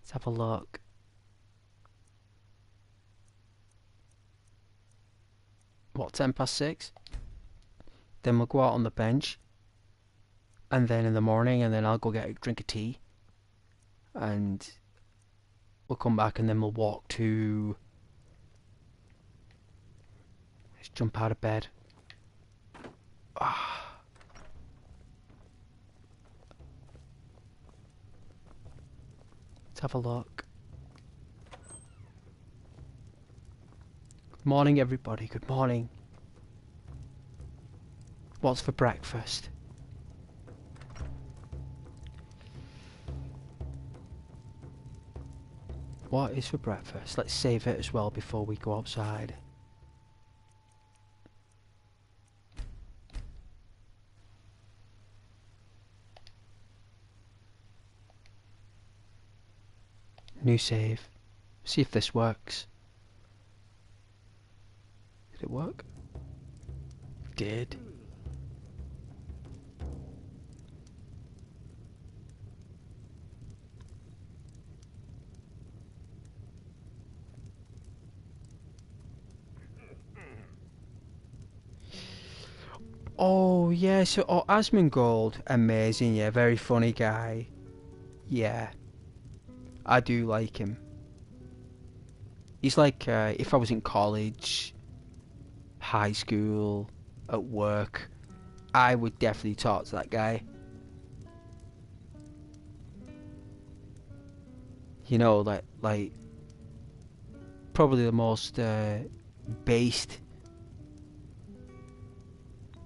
Let's have a look. What, 6:10? Then we'll go out on the bench. And then in the morning, and then I'll go get a drink of tea. And we'll come back and then we'll walk to... Let's jump out of bed. Let's have a look. Good morning, everybody. Good morning. What's for breakfast? What is for breakfast? Let's save it as well before we go outside. New save. See if this works. Did it work? It did. Oh yeah, so Asmongold, amazing, yeah, very funny guy. Yeah, I do like him. He's like, if I was in college, high school, at work, I would definitely talk to that guy. You know, like probably the most based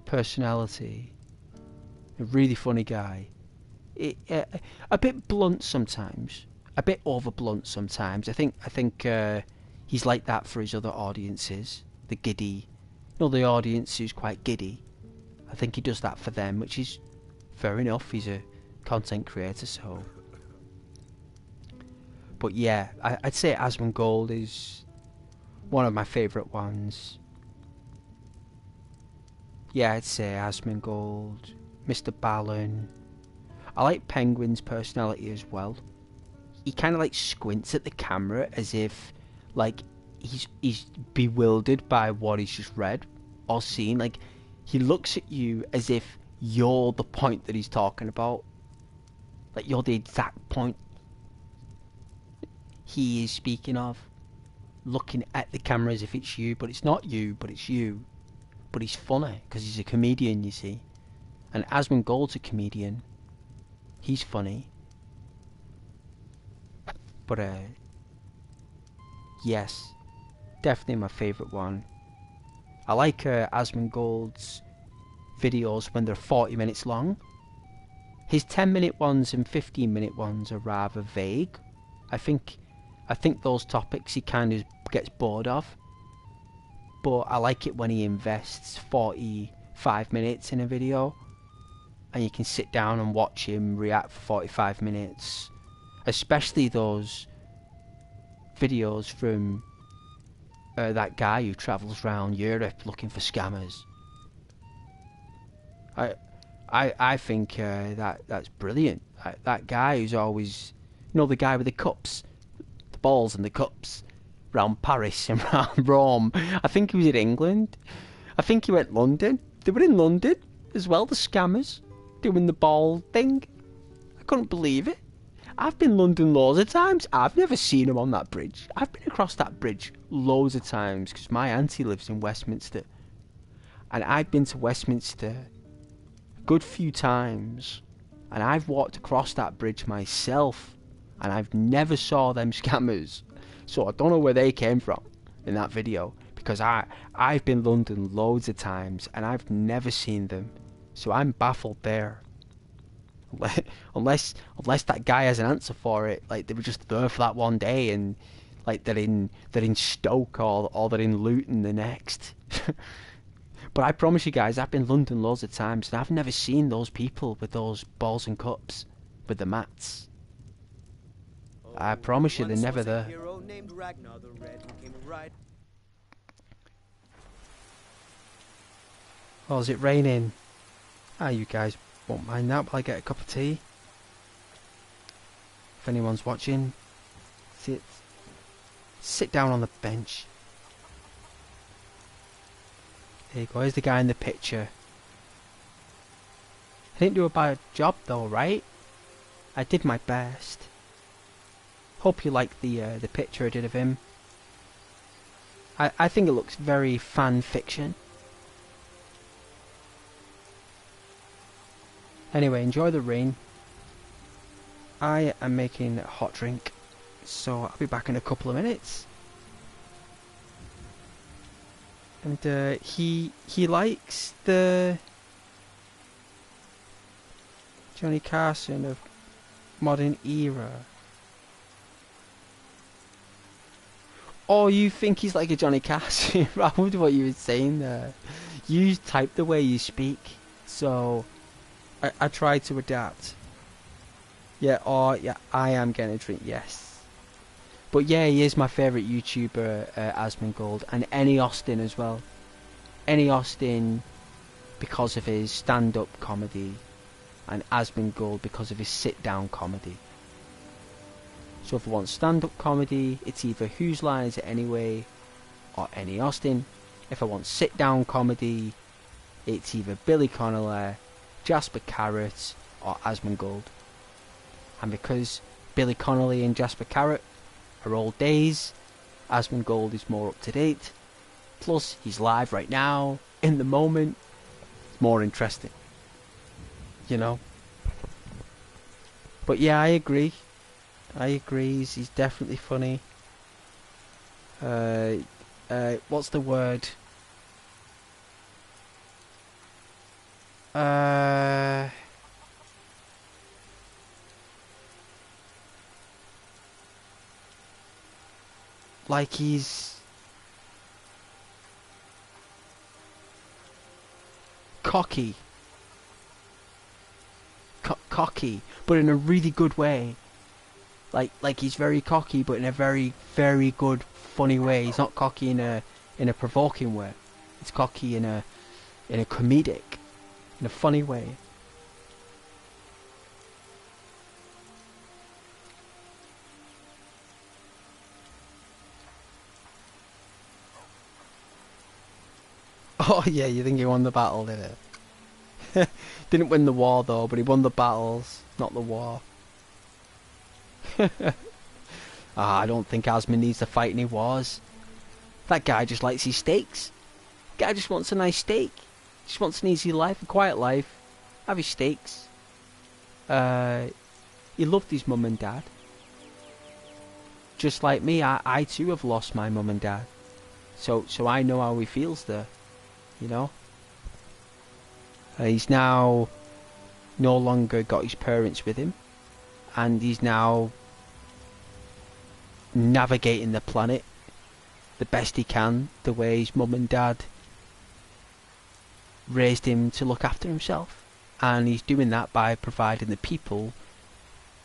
personality. A really funny guy. A bit blunt sometimes. A bit over blunt sometimes. I think he's like that for his other audiences. The giddy. You know, the audience who's quite giddy. I think he does that for them, which is fair enough. He's a content creator, so. But yeah, I'd say Asmongold is one of my favourite ones. yeah, I'd say Asmongold, Mr. Balin. I like Penguin's personality as well. He kind of like squints at the camera as if like he's bewildered by what he's just read or seen. Like he looks at you as if you're the point that he's talking about. Like you're the exact point he is speaking of. Looking at the camera as if it's you, but it's not you, but it's you. But he's funny because he's a comedian, you see. And Asmongold's a comedian. He's funny. But yes, definitely my favourite one. I like Asmongold's videos when they're 40 minutes long. His 10-minute ones and 15-minute ones are rather vague. I think those topics he kind of gets bored of. But I like it when he invests 45 minutes in a video and you can sit down and watch him react for 45 minutes. Especially those videos from that guy who travels around Europe looking for scammers. I think that's brilliant. That guy who's always, you know, the guy with the cups, the balls and the cups, round Paris and round Rome. I think he was in England. I think he went London. They were in London as well, the scammers, doing the ball thing. I couldn't believe it. I've been London loads of times. I've never seen him on that bridge. I've been across that bridge loads of times because my auntie lives in Westminster. And I've been to Westminster a good few times. And I've walked across that bridge myself. And I've never saw them scammers. So I don't know where they came from in that video. Because I've been London loads of times and I've never seen them. So I'm baffled there. Unless that guy has an answer for it, like they were just there for that one day, and like they're in Stoke or they're in Luton the next. But I promise you guys, I've been London loads of times, and I've never seen those people with those balls and cups with the mats. I promise you, they're never there. Oh, is it raining? Ah, you guys won't mind that while I get a cup of tea. If anyone's watching, sit down on the bench. There you go, here's the guy in the picture. I didn't do a bad job though, right? I did my best. Hope you like the picture I did of him. I think it looks very fan fiction. Anyway, enjoy the rain. I am making a hot drink, so I'll be back in a couple of minutes. And he likes the Johnny Carson of modern era. Oh, you think he's like a Johnny Carson? I wonder what you were saying there. You type the way you speak, so I try to adapt. Yeah, yeah, I am getting a drink, yes. But yeah, he is my favourite YouTuber, Asmongold, and Any Austin as well. Any Austin because of his stand-up comedy, and Asmongold because of his sit-down comedy. So if I want stand-up comedy, it's either Whose Line Is It Anyway or Any Austin. If I want sit-down comedy, it's either Billy Connolly, Jasper Carrot or Asmongold. And because Billy Connolly and Jasper Carrot are old days, Asmongold is more up to date. Plus he's live right now, in the moment. It's more interesting, you know. But yeah, I agree. He's definitely funny. What's the word? Like he's cocky. Cocky, but in a really good way. Like he's very cocky, but in a very, very good, funny way. He's not cocky in a provoking way. He's cocky in a in a comedic, in a funny way. Oh yeah, you think he won the battle, did it? Didn't win the war though, but he won the battles, not the war. I don't think Asmund needs to fight any wars. That guy just likes his steaks. Guy just wants a nice steak. Just wants an easy life, a quiet life. Have his steaks. He loved his mum and dad. Just like me, I too have lost my mum and dad. So I know how he feels there. You know? He's now no longer got his parents with him. And he's now navigating the planet the best he can, the way his mum and dad raised him to look after himself. And he's doing that by providing the people,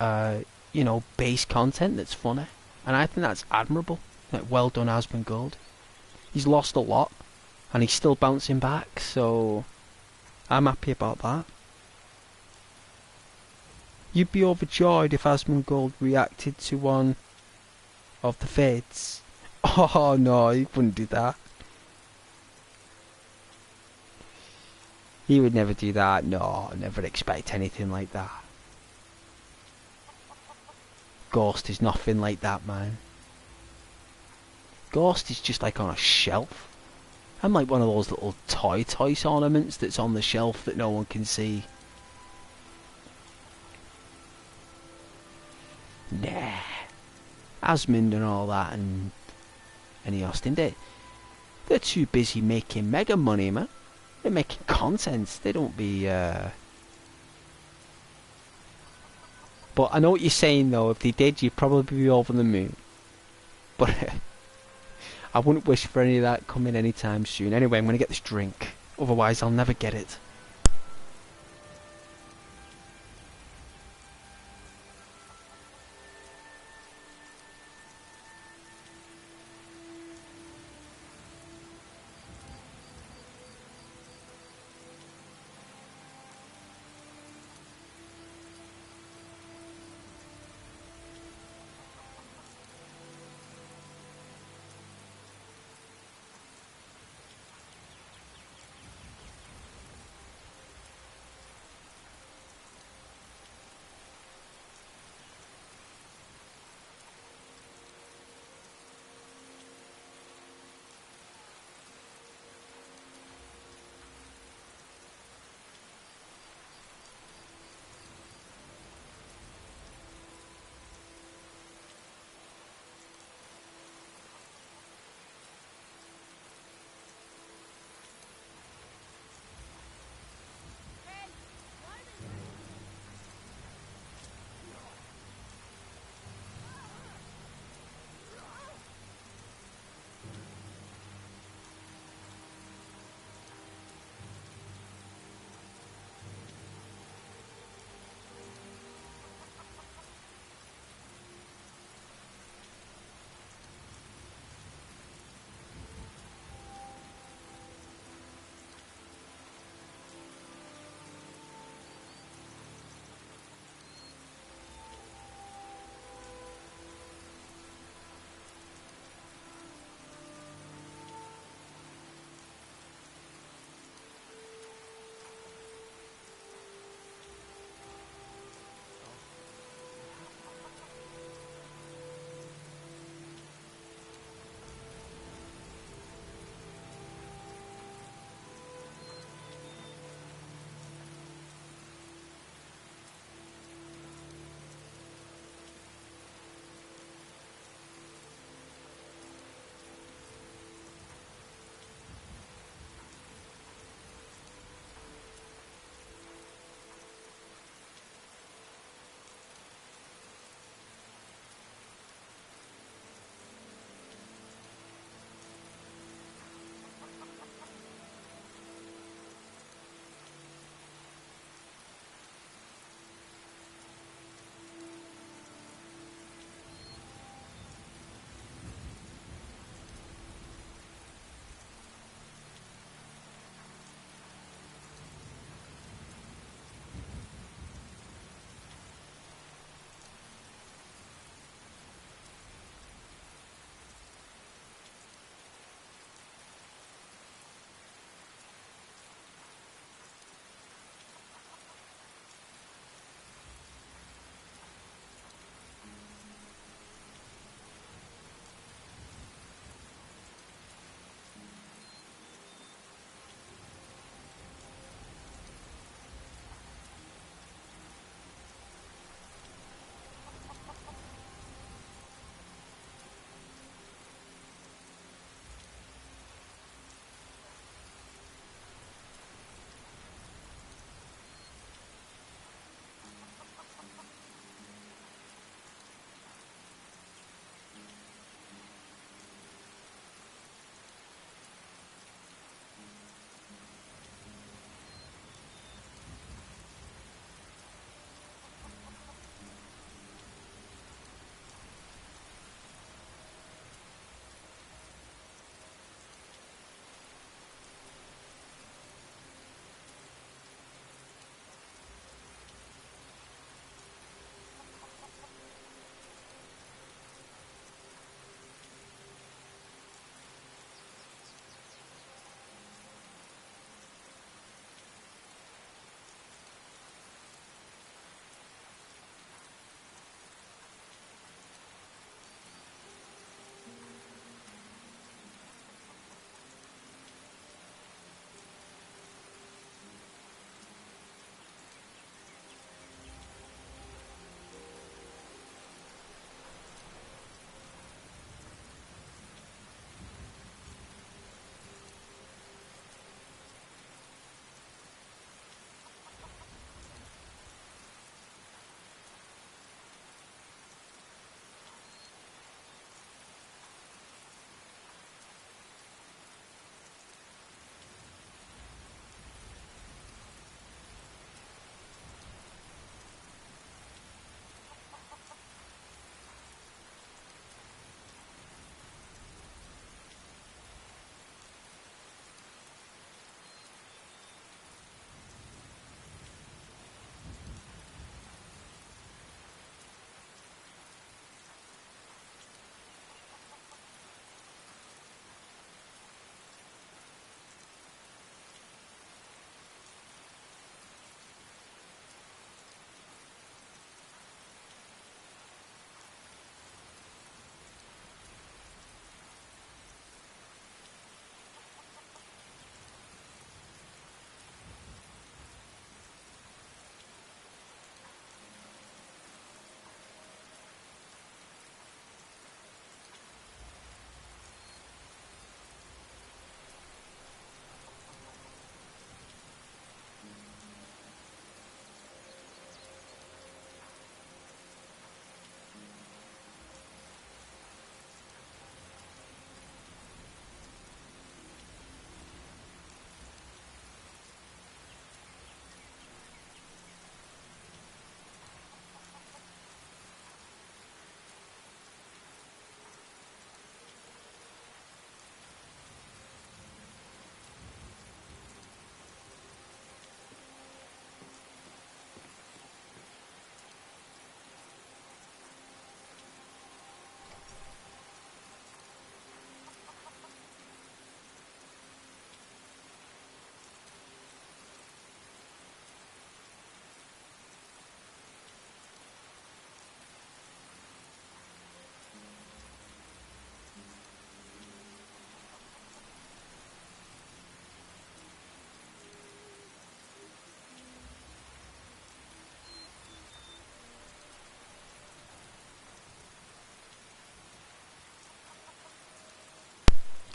you know, base content that's funny. And I think that's admirable. Like, well done, Asmongold. He's lost a lot, and he's still bouncing back, so I'm happy about that. You'd be overjoyed if Asmongold reacted to one of the fates. Oh no, he wouldn't do that. He would never do that. No, never expect anything like that. Ghost is nothing like that, man. Ghost is just like on a shelf. I'm like one of those little toy ornaments that's on the shelf that no one can see. Nah. Asmund and all that and Austin, they're too busy making mega money, man. They're making content. They don't be, But I know what you're saying, though. If they did, you'd probably be over the moon. But I wouldn't wish for any of that coming anytime soon. Anyway, I'm going to get this drink. Otherwise, I'll never get it.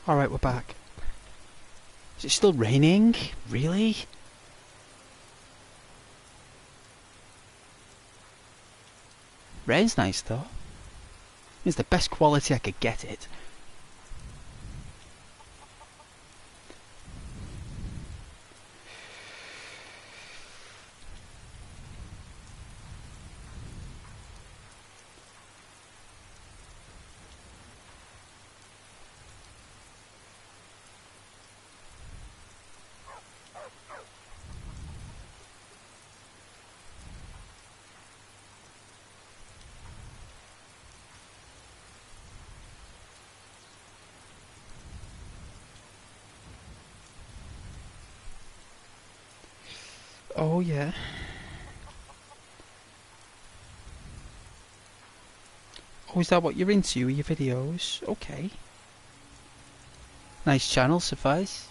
Alright, we're back. Is it still raining? Really? Rain's nice though. It's the best quality I could get it. Oh yeah. Oh, is that what you're into with your videos? Okay. Nice channel, suffice.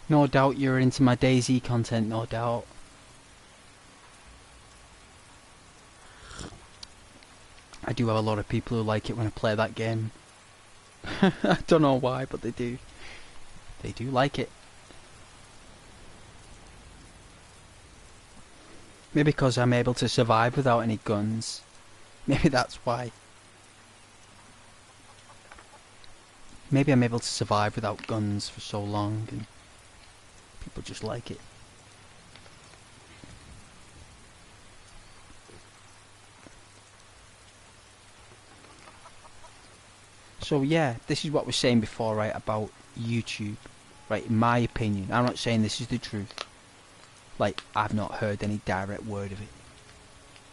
No doubt you're into my DayZ content, no doubt. I do have a lot of people who like it when I play that game. I don't know why, but they do. They do like it. Maybe because I'm able to survive without any guns. Maybe that's why. Maybe I'm able to survive without guns for so long and people just like it. So yeah, this is what we're saying before, right, about YouTube. Right, in my opinion. I'm not saying this is the truth. Like, I've not heard any direct word of it.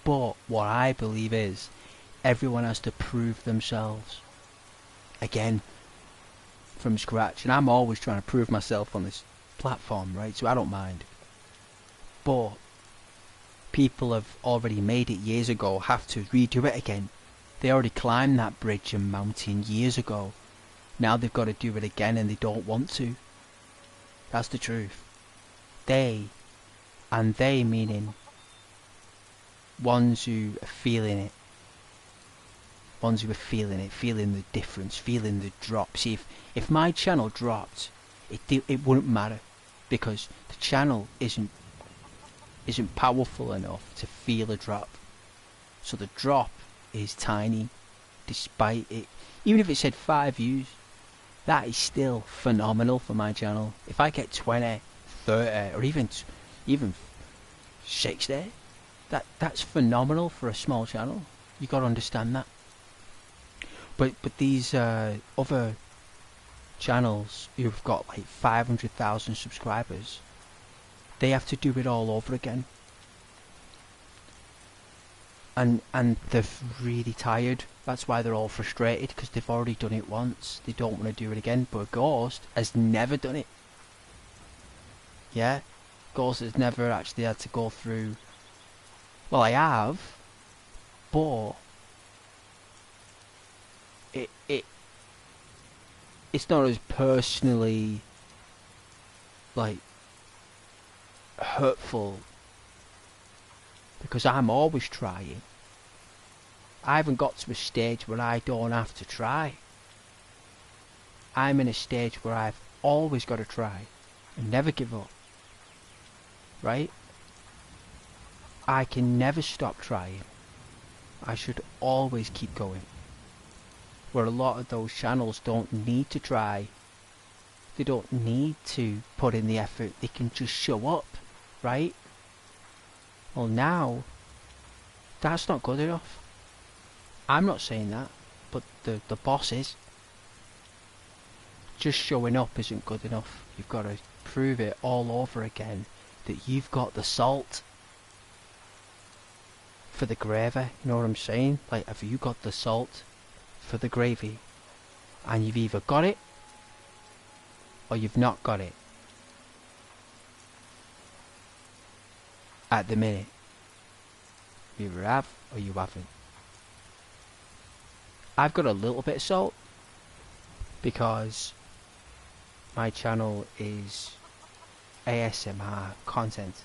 But what I believe is, everyone has to prove themselves. Again, from scratch. And I'm always trying to prove myself on this platform, right? So I don't mind. But people have already made it years ago, have to redo it again. They already climbed that bridge and mountain years ago. Now they've got to do it again and they don't want to. That's the truth. They, and they meaning ones who are feeling it. Ones who are feeling it, feeling the difference, feeling the drop. See, if my channel dropped, it wouldn't matter. Because the channel isn't powerful enough to feel a drop. So the drop is tiny, despite it. Even if it said 5 views, that is still phenomenal for my channel. If I get 20, 30, or even 60, that's phenomenal for a small channel. You got to understand that. But these other channels who've got like 500,000 subscribers, they have to do it all over again. And they're really tired. That's why they're all frustrated, because they've already done it once. They don't want to do it again. But Ghost has never done it. Yeah? Ghost has never actually had to go through... Well, I have. But... It's not as personally... like... hurtful. Because I'm always trying. I haven't got to a stage where I don't have to try. I'm in a stage where I've always got to try and never give up. Right? I can never stop trying. I should always keep going. Where a lot of those channels don't need to try. They don't need to put in the effort. They can just show up. Right? Well, now, that's not good enough. I'm not saying that, but the boss is. Just showing up isn't good enough. You've got to prove it all over again that you've got the salt for the gravy. You know what I'm saying? Like, have you got the salt for the gravy? And you've either got it or you've not got it. At the minute. You either have or you haven't. I've got a little bit of salt because my channel is ASMR content.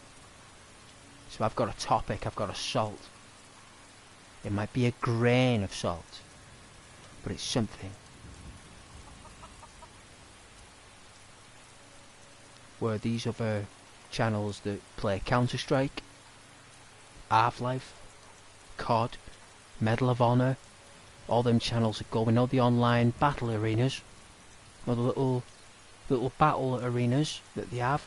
So I've got a topic, I've got a salt. It might be a grain of salt, but it's something. were these other channels that play Counter-Strike, Half-Life, COD, Medal of Honor. All them channels that go in all the online battle arenas, or the little battle arenas that they have.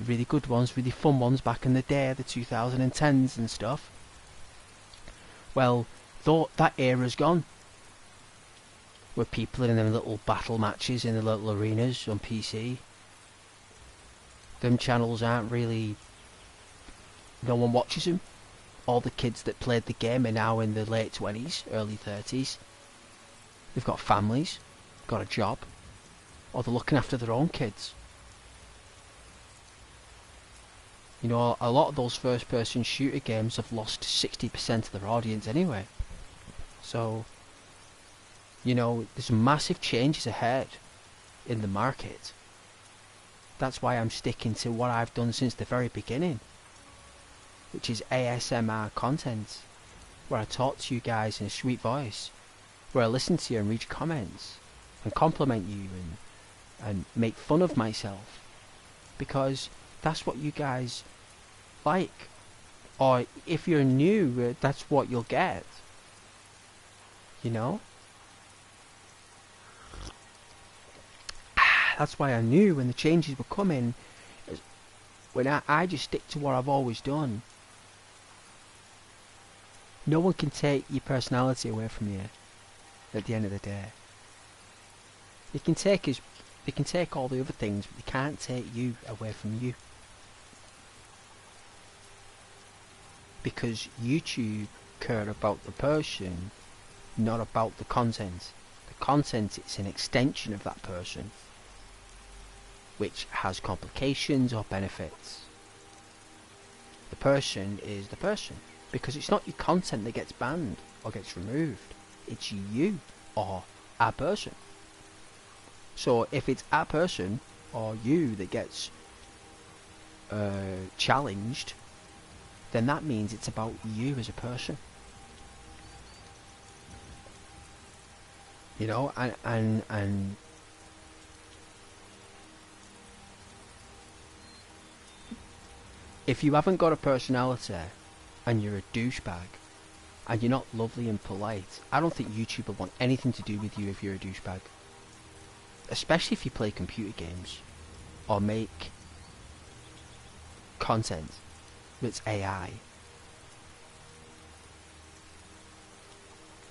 Really good ones, really fun ones back in the day, the 2010s and stuff. Well, that era's gone. Where people are in them little battle matches in the little arenas on PC. Them channels aren't really... no one watches them. All the kids that played the game are now in the late 20s, early 30s. They've got families, got a job, or they're looking after their own kids. You know, a lot of those first-person shooter games have lost 60% of their audience anyway. So, you know, there's massive changes ahead in the market. That's why I'm sticking to what I've done since the very beginning, which is ASMR content, where I talk to you guys in a sweet voice, where I listen to you and read your comments, and compliment you, and make fun of myself, because that's what you guys like. Or if you're new, that's what you'll get, you know? That's why I knew when the changes were coming, when I just stick to what I've always done. No one can take your personality away from you at the end of the day. They can take all the other things, but they can't take you away from you. Because YouTube care about the person, not about the content. The content is an extension of that person, which has complications or benefits. The person is the person, because it's not your content that gets banned or gets removed. It's you or a person. So if it's a person or you that gets challenged, then that means it's about you as a person. You know, and if you haven't got a personality and you're a douchebag and you're not lovely and polite, I don't think YouTube will want anything to do with you if you're a douchebag. Especially if you play computer games or make content that's AI.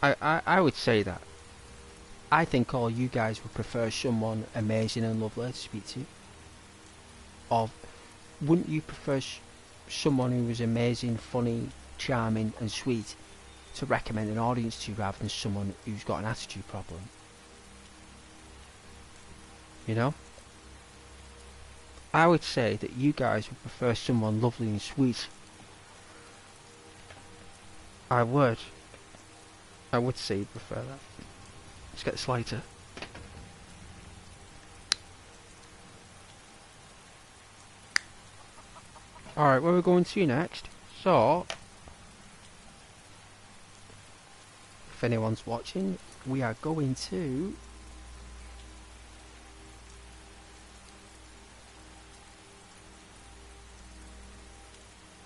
I would say that. I think all you guys would prefer someone amazing and lovely to speak to. Or wouldn't you prefer someone who was amazing, funny, charming and sweet to recommend an audience to, rather than someone who's got an attitude problem? You know? I would say that you guys would prefer someone lovely and sweet. I would say you'd prefer that. Let's get this lighter. Alright, where are we going to next? So, if anyone's watching, we are going to...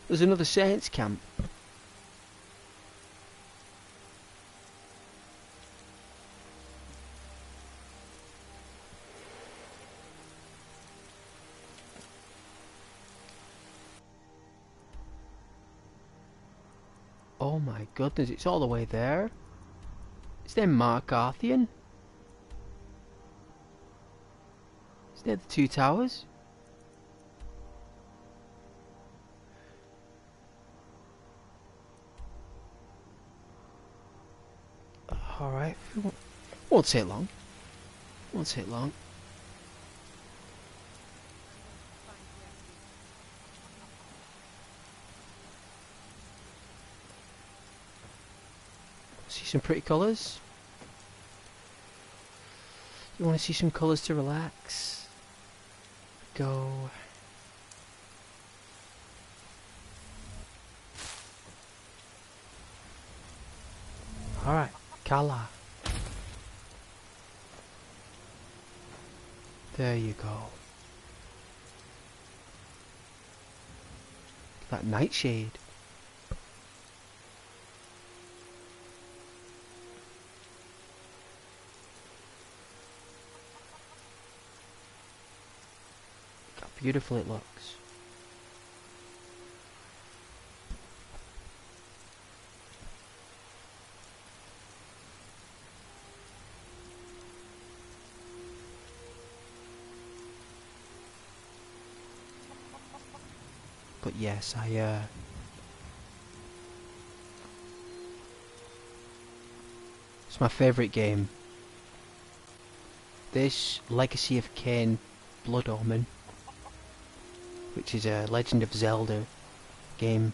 There's another Saints camp. Oh my goodness, it's all the way there. Is there Mark Arthian? Is there the two towers? Alright, won't take long. Won't take long. See some pretty colours? You want to see some colours to relax? Go. Alright, colour. There you go. That nightshade. Look how beautiful it looks. But yes, it's my favourite game. This Legacy of Kain Blood Omen, which is a Legend of Zelda game,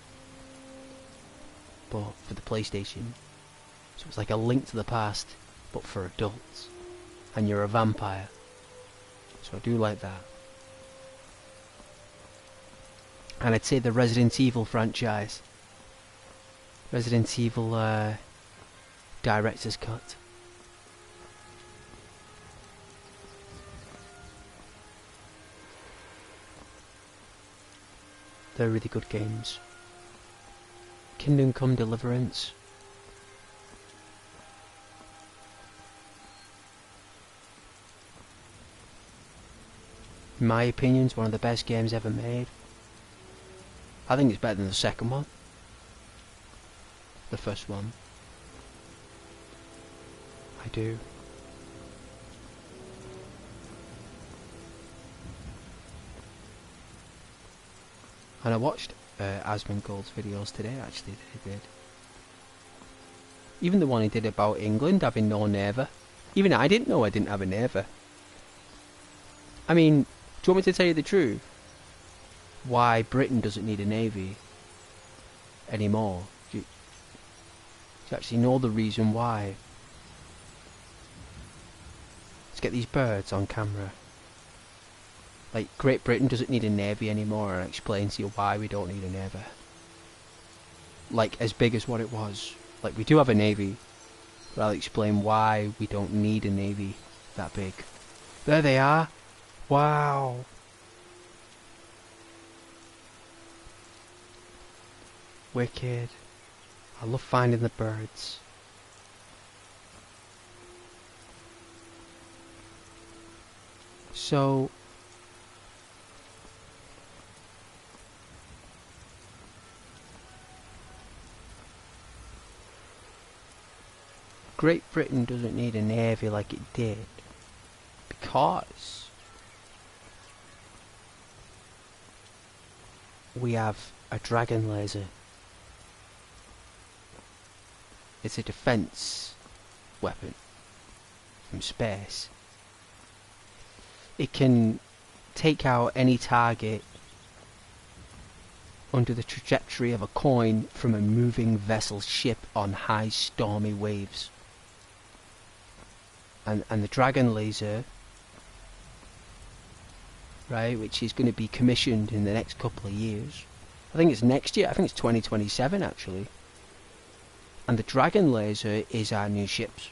but for the PlayStation. So it's like a Link to the Past, but for adults. And you're a vampire. So I do like that. And I'd say the Resident Evil franchise. Resident Evil Director's Cut. They're really good games. Kingdom Come Deliverance. In my opinion, it's one of the best games ever made. I think it's better than the second one. The first one. I do. And I watched Asmongold's videos today, actually, that he did. Even the one he did about England having no neighbour. Even I didn't know I didn't have a neighbour. I mean, do you want me to tell you the truth? Why Britain doesn't need a navy anymore? Do you actually know the reason why? Let's get these birds on camera. Like, Great Britain doesn't need a navy anymore, and explain to you why we don't need a navy. Like, as big as what it was. Like, we do have a navy, but I'll explain why we don't need a navy that big. There they are! Wow! Wicked. I love finding the birds. So, Great Britain doesn't need a navy like it did because we have a dragon laser. It's a defense weapon from space. It can take out any target under the trajectory of a coin from a moving vessel ship on high stormy waves. And the dragon laser, right, which is going to be commissioned in the next couple of years. I think it's next year. I think it's 2027 actually. And the dragon laser is our new ships.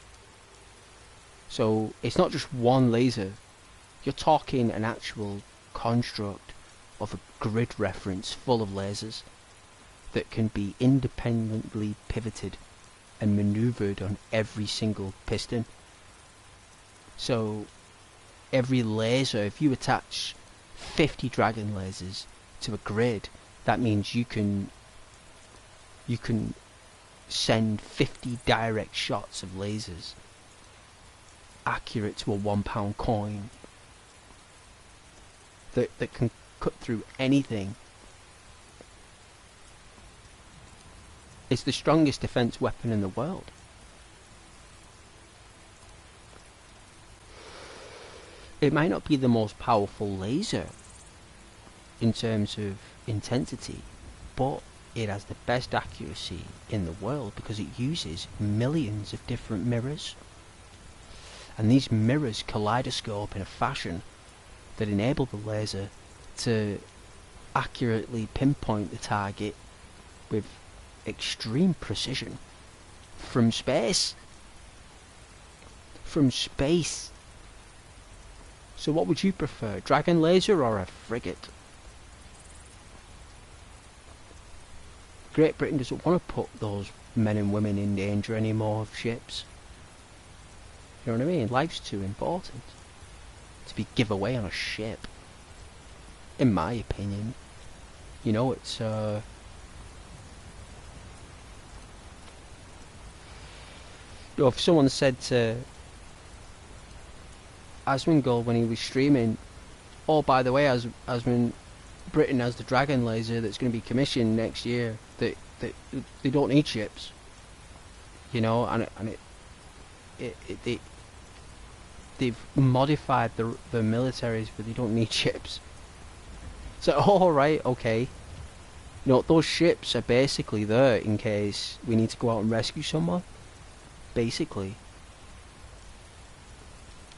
So it's not just one laser. You're talking an actual construct of a grid reference full of lasers that can be independently pivoted and maneuvered on every single piston. So every laser, if you attach 50 dragon lasers to a grid, that means you can send 50 direct shots of lasers accurate to a £1 coin that can cut through anything. It's the strongest defense weapon in the world. It might not be the most powerful laser in terms of intensity, but it has the best accuracy in the world because it uses millions of different mirrors. And these mirrors kaleidoscope in a fashion that enable the laser to accurately pinpoint the target with extreme precision from space. From space. So what would you prefer, dragon laser or a frigate? Great Britain doesn't want to put those men and women in danger anymore of ships. You know what I mean? Life's too important to be give away on a ship. In my opinion. You know, it's you know, if someone said to Asmongold when he was streaming, oh, by the way, Asmon, Britain has the Dragon laser that's going to be commissioned next year, that they don't need ships, you know, and they've modified the militaries, but they don't need ships. So, all right, okay, you know, those ships are basically there in case we need to go out and rescue someone, basically,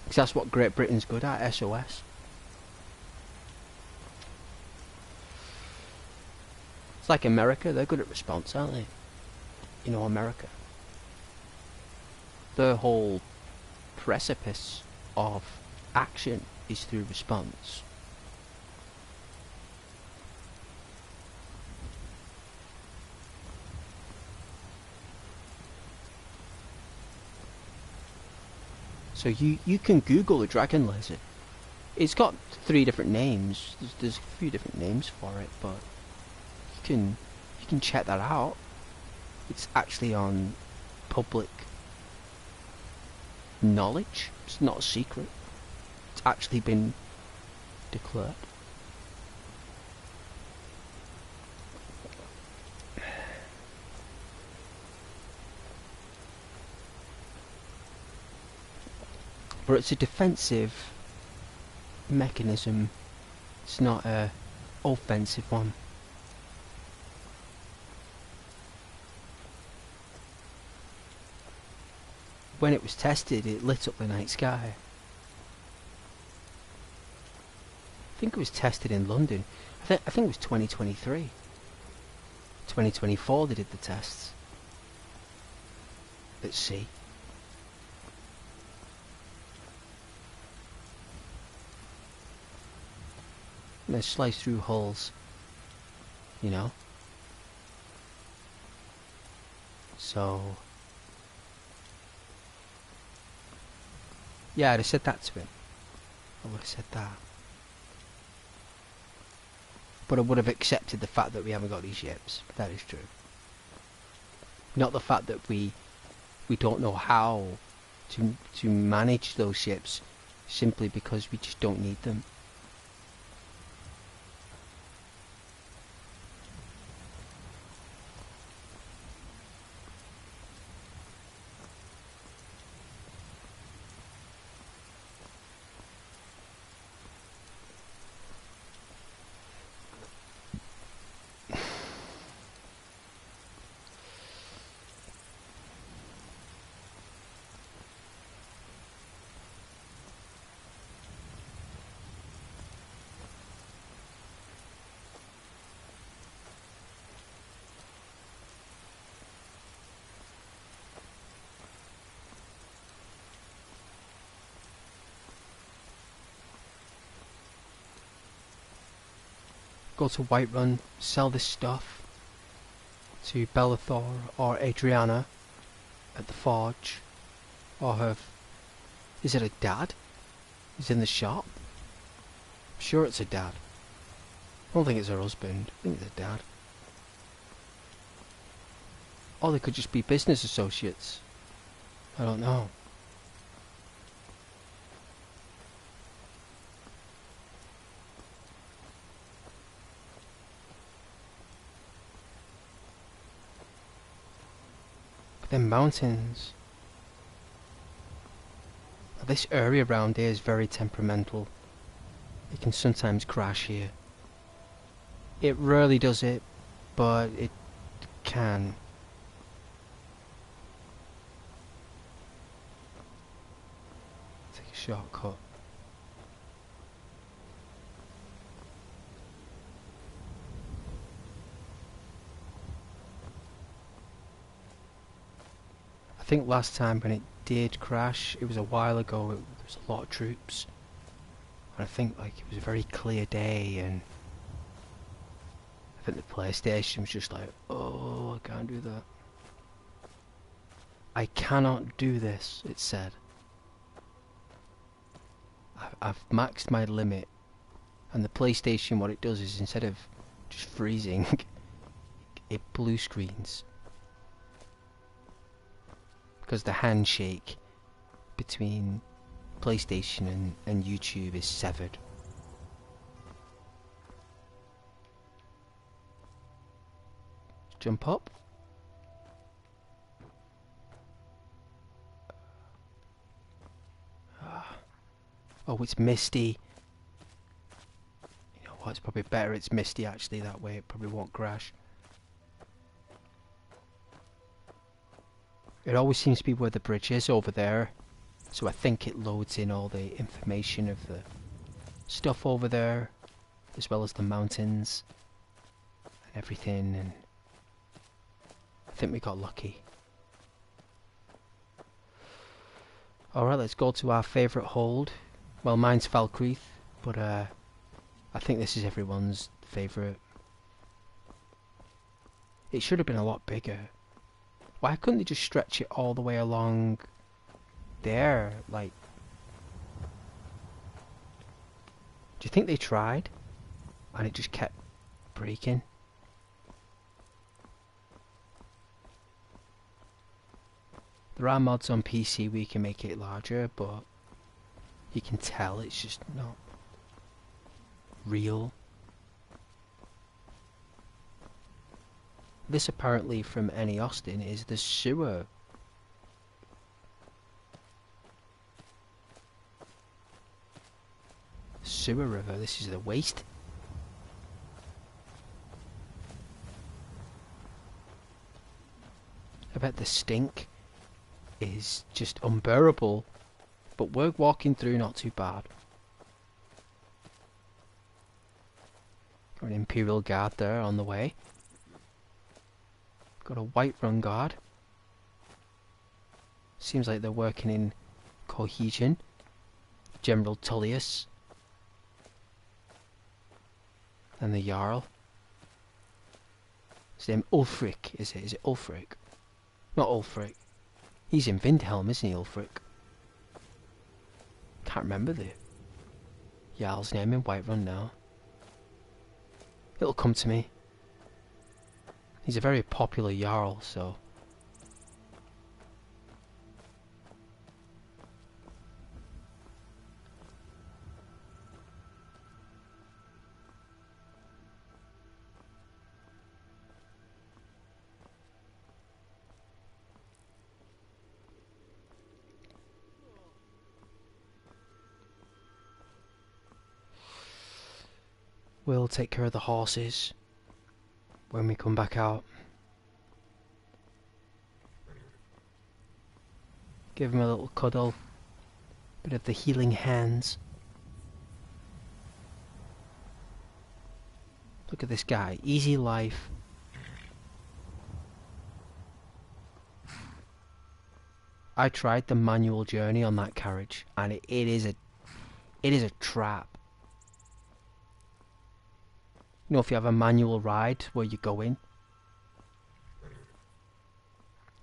because that's what Great Britain's good at, SOS. It's like America, they're good at response, aren't they? You know, America. The whole precipice of action is through response. So you can Google the Dragon laser. It's got 3 different names. There's a few different names for it, but you can check that out. It's actually on public knowledge. It's not a secret. It's actually been declared. But it's a defensive mechanism. It's not a offensive one. When it was tested, it lit up the night sky. I think it was tested in London. I think it was 2023. 2024 they did the tests. Let's see. And they slice through holes. You know? So... yeah, I'd have said that to him. I would have said that. But I would have accepted the fact that we haven't got these ships. That is true. Not the fact that we don't know how to manage those ships simply because we just don't need them. Go to Whiterun, sell this stuff to Bellathor or Adriana at the forge, or her... is it a dad? He's in the shop? I'm sure it's a dad. I don't think it's her husband. I think it's a dad. Or they could just be business associates. I don't know. The mountains. This area around here is very temperamental. It can sometimes crash here. It rarely does it, but it can. Take a shortcut. I think last time when it did crash, it was a while ago, there was a lot of troops. And I think like it was a very clear day, and I I think the PlayStation was just like, oh, I can't do that. I cannot do this, it said. I've maxed my limit. And the PlayStation, what it does is instead of just freezing, it blue screens. Because the handshake between PlayStation and YouTube is severed. Jump up. Oh, it's misty. You know what, it's probably better it's misty actually, that way it probably won't crash. It always seems to be where the bridge is, over there. So I think it loads in all the information of the stuff over there, as well as the mountains and everything, and I think we got lucky. Alright, let's go to our favourite hold. Well, mine's Falkreath, but I think this is everyone's favourite. It should have been a lot bigger. Why couldn't they just stretch it all the way along there? Like, do you think they tried and it just kept breaking? There are mods on PC where you can make it larger, but you can tell it's just not real. This apparently from Annie Austin is the sewer. Sewer river, this is the waste. I bet the stink is just unbearable, but we're walking through not too bad. Got an Imperial guard there on the way. Got a Whiterun guard. Seems like they're working in cohesion. General Tullius. And the Jarl. His name Ulfric, is it? Is it Ulfric? Not Ulfric. He's in Vindhelm, isn't he, Ulfric? Can't remember the Jarl's name in Whiterun now. It'll come to me. He's a very popular Jarl, so... We'll take care of the horses when we come back out. Give him a little cuddle. Bit of the healing hands. Look at this guy. Easy life. I tried the manual journey on that carriage, and it is a trap. You know, if you have a manual ride where you go in,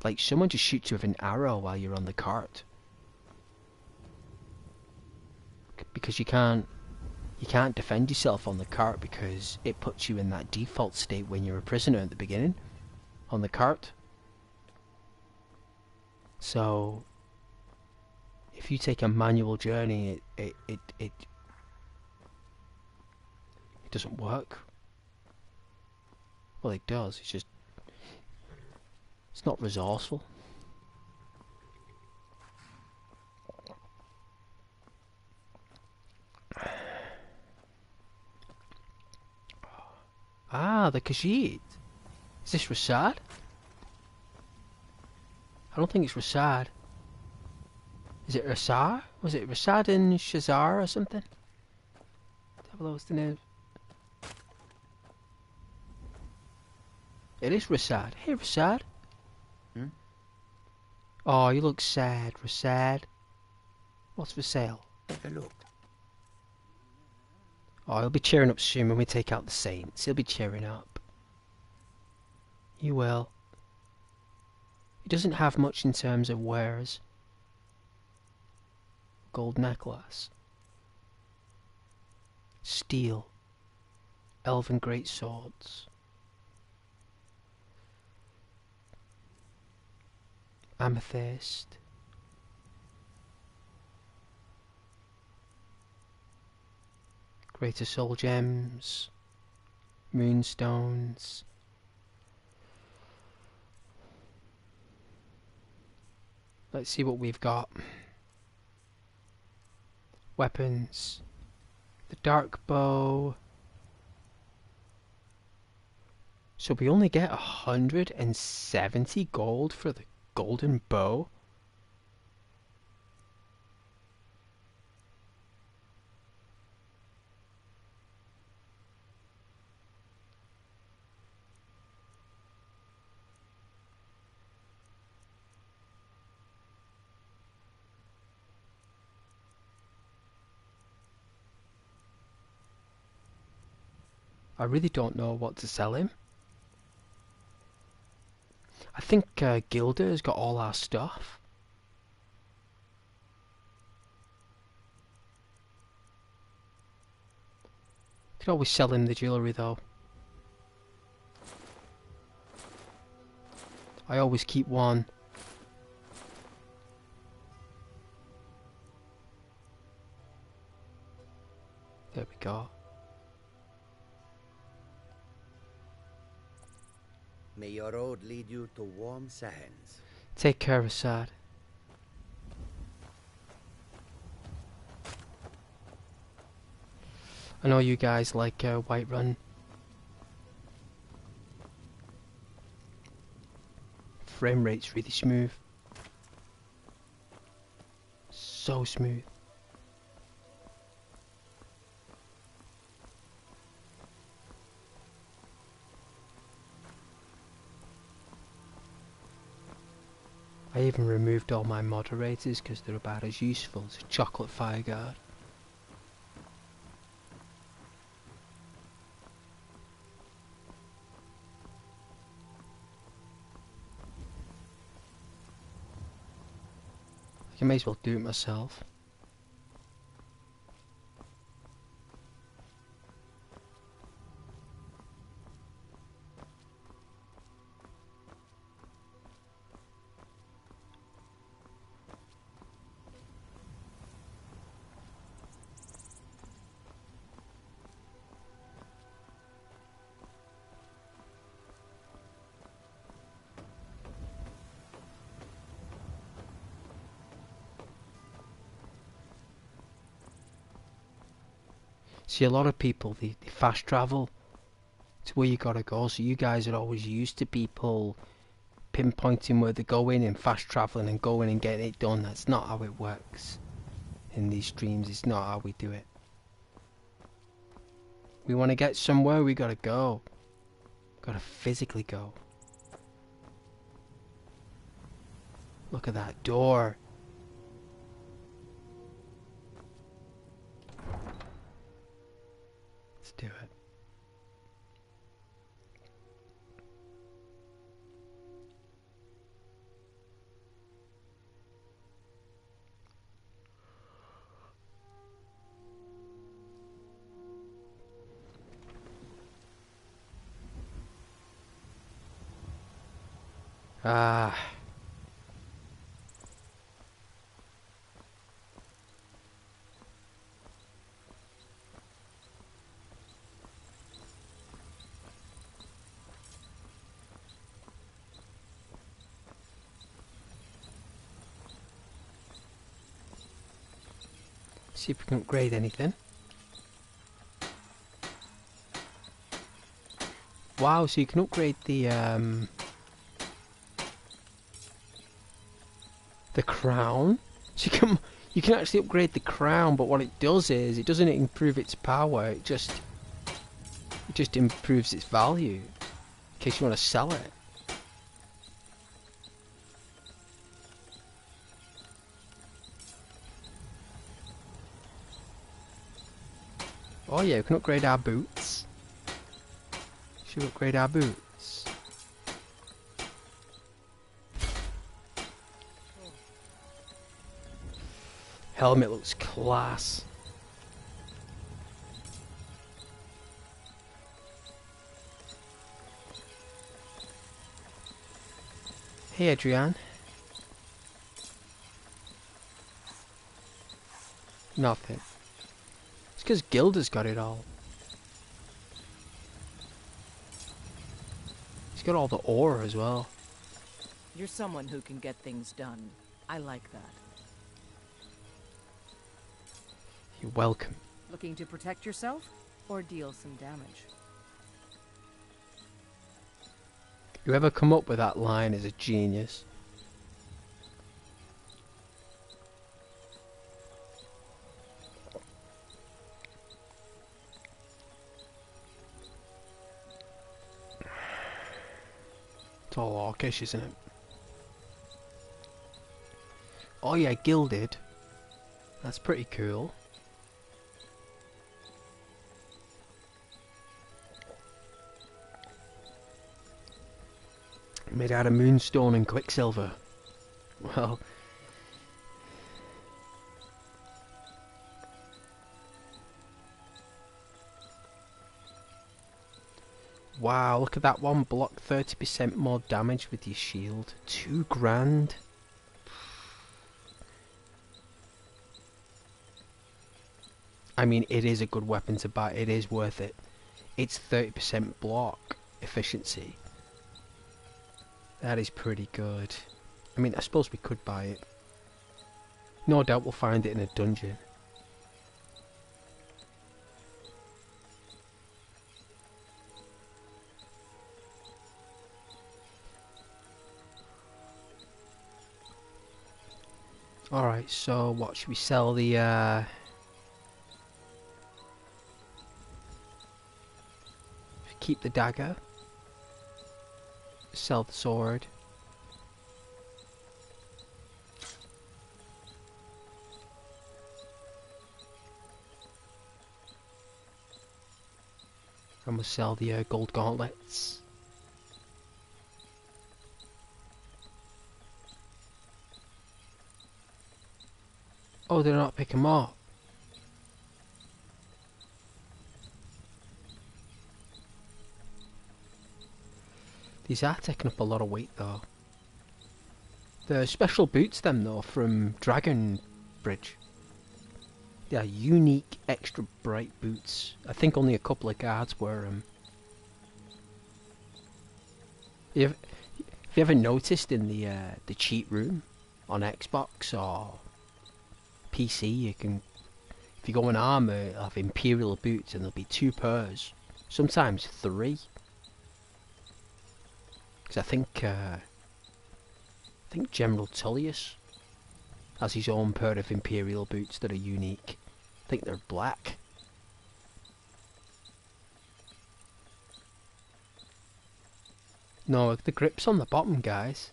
like someone just shoots you with an arrow while you're on the cart, because you can't defend yourself on the cart because it puts you in that default state when you're a prisoner at the beginning on the cart. So if you take a manual journey, it doesn't work. Well, it does, it's just... it's not resourceful. Ah, the Khajiit. Is this Rasad? I don't think it's Rasad. Is it Rasar? Was it Rasad and Shazar or something? Have a look, what's the name? It is Rasad. Hey, Rasad. Hmm? Oh, you look sad, Rasad. What's for sale? Take a look. Oh, he'll be cheering up soon when we take out the Saints. He'll be cheering up. You will. He doesn't have much in terms of wares. Gold necklace. Steel. Elven great swords. Amethyst. Greater soul gems. Moonstones. Let's see what we've got. Weapons. The dark bow. So we only get 170 gold for the golden bow? I really don't know what to sell him. I think Gilda's got all our stuff. Could always sell him the jewellery though. I always keep one. There we go. May your road lead you to warm sands. Take care, Assad. I know you guys like Whiterun. Frame rate's really smooth. So smooth. I even removed all my moderators because they're about as useful as a chocolate fireguard. I may as well do it myself. See, a lot of people, they fast travel to where you gotta go, so you guys are always used to people pinpointing where they're going and fast traveling and going and getting it done. That's not how it works in these streams. It's not how we do it. We want to get somewhere, we gotta go. Gotta physically go. Look at that door. Let's do it. Ah. See if we can upgrade anything. Wow, so you can upgrade the crown. So you can actually upgrade the crown, but what it does is it doesn't improve its power, it just improves its value in case you want to sell it. Oh yeah, we can upgrade our boots. Should we upgrade our boots? Helmet looks class. Hey, Adrian. Nothing. It's because Gilda's got it all. He's got all the ore as well. You're someone who can get things done. I like that. You're welcome. Looking to protect yourself or deal some damage? Whoever come up with that line is a genius. It's all orcish, isn't it? Oh yeah, gilded. That's pretty cool. Made out of moonstone and quicksilver. Well, wow, look at that one block, 30% more damage with your shield. 2 grand. I mean, it is a good weapon to buy, it is worth it. It's 30% block efficiency. That is pretty good. I mean, I suppose we could buy it. No doubt we'll find it in a dungeon. Alright, so what should we sell the keep the dagger. Sell the sword. And we'll sell the gold gauntlets. Oh, did I not pick them up? These are taking up a lot of weight though. The special boots them though from Dragon Bridge. They are unique extra bright boots. I think only a couple of guards wear them. Have you ever noticed in the cheat room on Xbox or PC, you can, if you go in armor, you'll have Imperial boots and there'll be 2 pairs, sometimes 3. Because I think General Tullius has his own pair of Imperial boots that are unique. I think they're black. No, the grip's on the bottom, guys.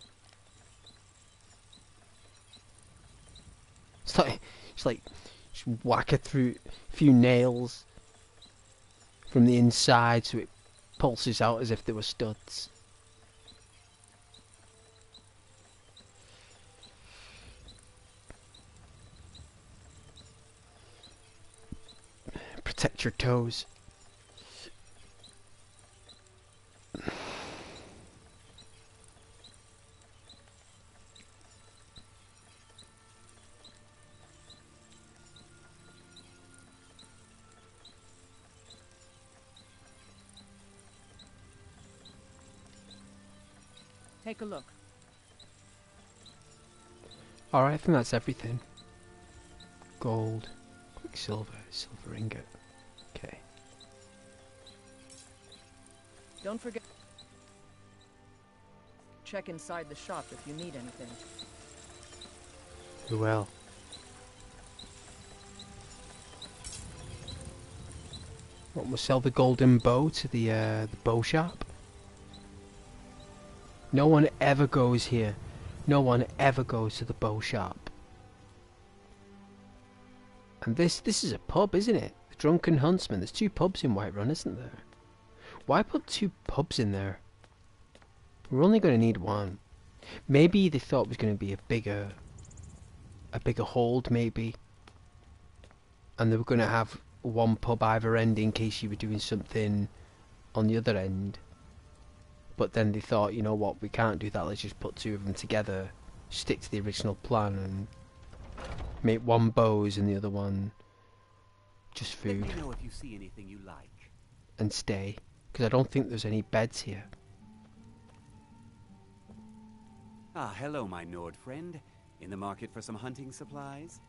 It's like just whack it through a few nails from the inside so it pulses out as if they were studs. Protect your toes. Take a look. Alright, I think that's everything. Gold, quicksilver, silver ingot. Okay. Don't forget. Check inside the shop if you need anything. We will. What, we'll sell the golden bow to the bow shop? No one ever goes here. No one ever goes to the bow shop. And this is a pub, isn't it? The Drunken Huntsman. There's 2 pubs in Whiterun, isn't there? Why put 2 pubs in there? We're only going to need 1. Maybe they thought it was going to be a bigger hold, maybe. and they were going to have one pub either end in case you were doing something on the other end. But then they thought, you know what, we can't do that, let's just put two of them together, stick to the original plan, and make one Bows and the other one just food. Let me know if you see anything you like. And stay, because I don't think there's any beds here. Ah, hello, my Nord friend. In the market for some hunting supplies?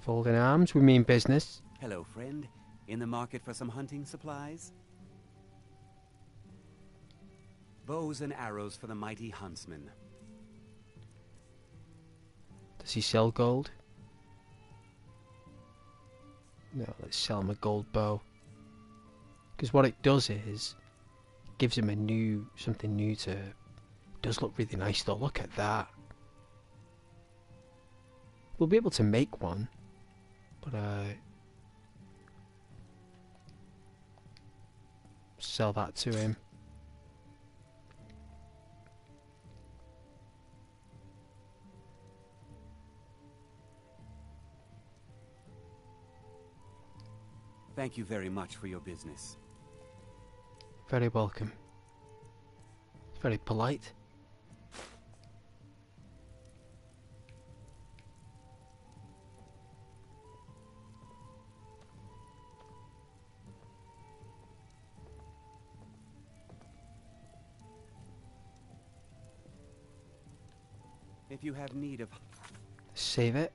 Folding arms, we mean business. Hello, friend. In the market for some hunting supplies? Bows and arrows for the mighty huntsman. Does he sell gold? No, let's sell him a gold bow. Because what it does is, it gives him something new to... It does look really nice though, look at that. We'll be able to make one, but sell that to him. Thank you very much for your business. Very welcome. Very polite. If you have need of... Save it.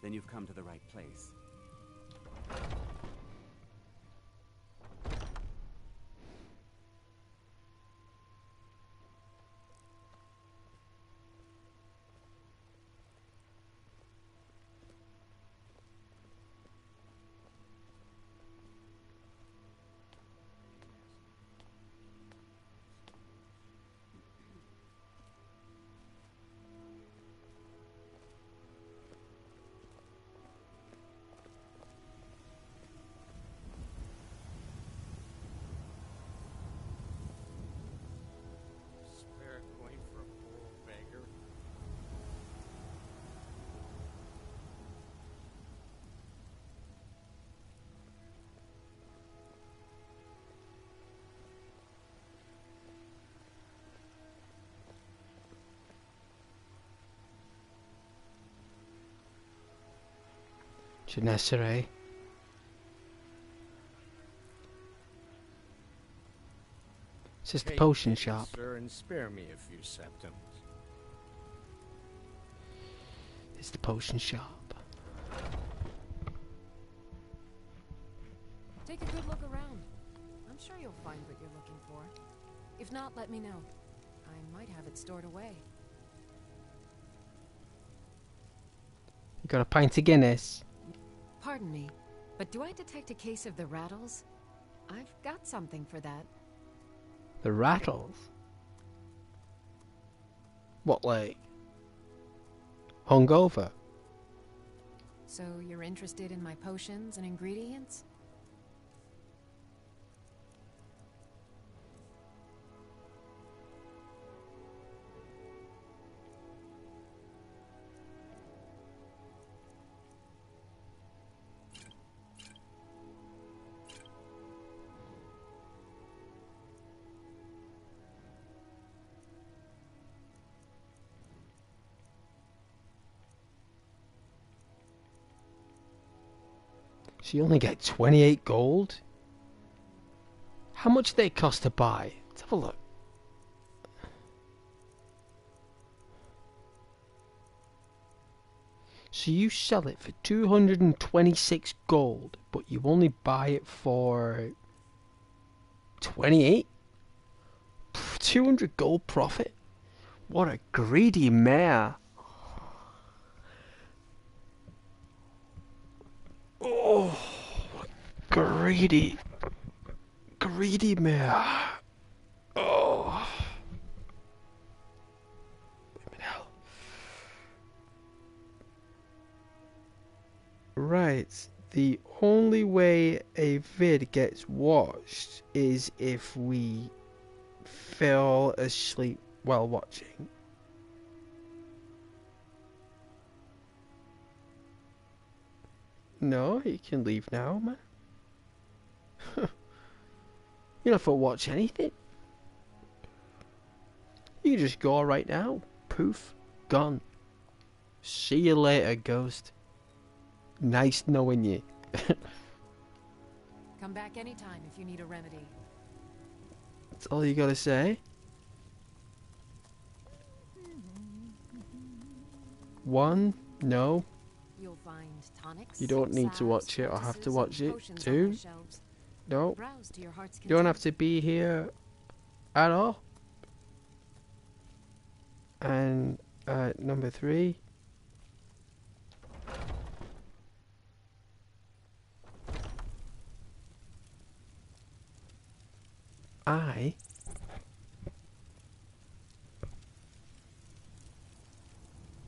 Then you've come to the right place. Spare coin for a poor beggar. Genesere. This is the Take potion pity, shop. Sir, and spare me a few septims. It's the potion shop. Take a good look around. I'm sure you'll find what you're looking for. If not, let me know. I might have it stored away. You got a pint of Guinness. Pardon me, but do I detect a case of the rattles? I've got something for that. The rattles? What, like... hungover? So you're interested in my potions and ingredients? So you only get 28 gold? How much do they cost to buy? Let's have a look. So you sell it for 226 gold, but you only buy it for 28? 200 gold profit? What a greedy mare. Oh, greedy mare. Oh, wait a minute. Right. The only way a vid gets watched is if we fell asleep while watching. No, you can leave now, man. You don't have to watch anything. You can just go right now. Poof. Gone. See you later, ghost. Nice knowing you. Come back anytime if you need a remedy. That's all you gotta say. One, no. You'll find tonics. You don't need to salves, watch it or have to poultices, watch and it. potions on Two, the shelves. no. Browse to your heart's You don't content. have to be here at all. And number 3. I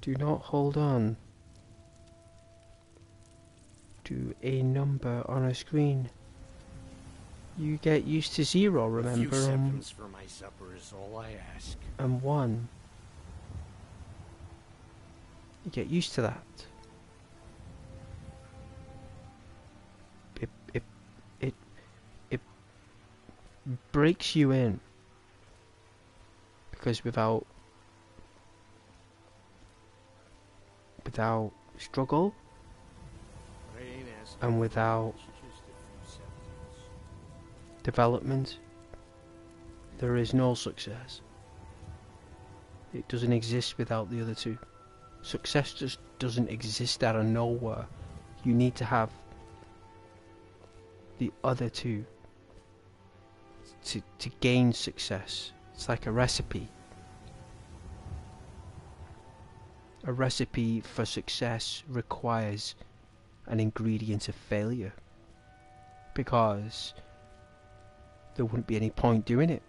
do not hold on to a number on a screen. You get used to 0, A few remember? seconds for my supper is all I ask. And 1. You get used to that. It breaks you in, because without struggle and without development, there is no success. It doesn't exist without the other two. Success just doesn't exist out of nowhere. You need to the other two to gain success. It's like a recipe. A recipe for success requires an ingredient of failure, because there wouldn't be any point doing it.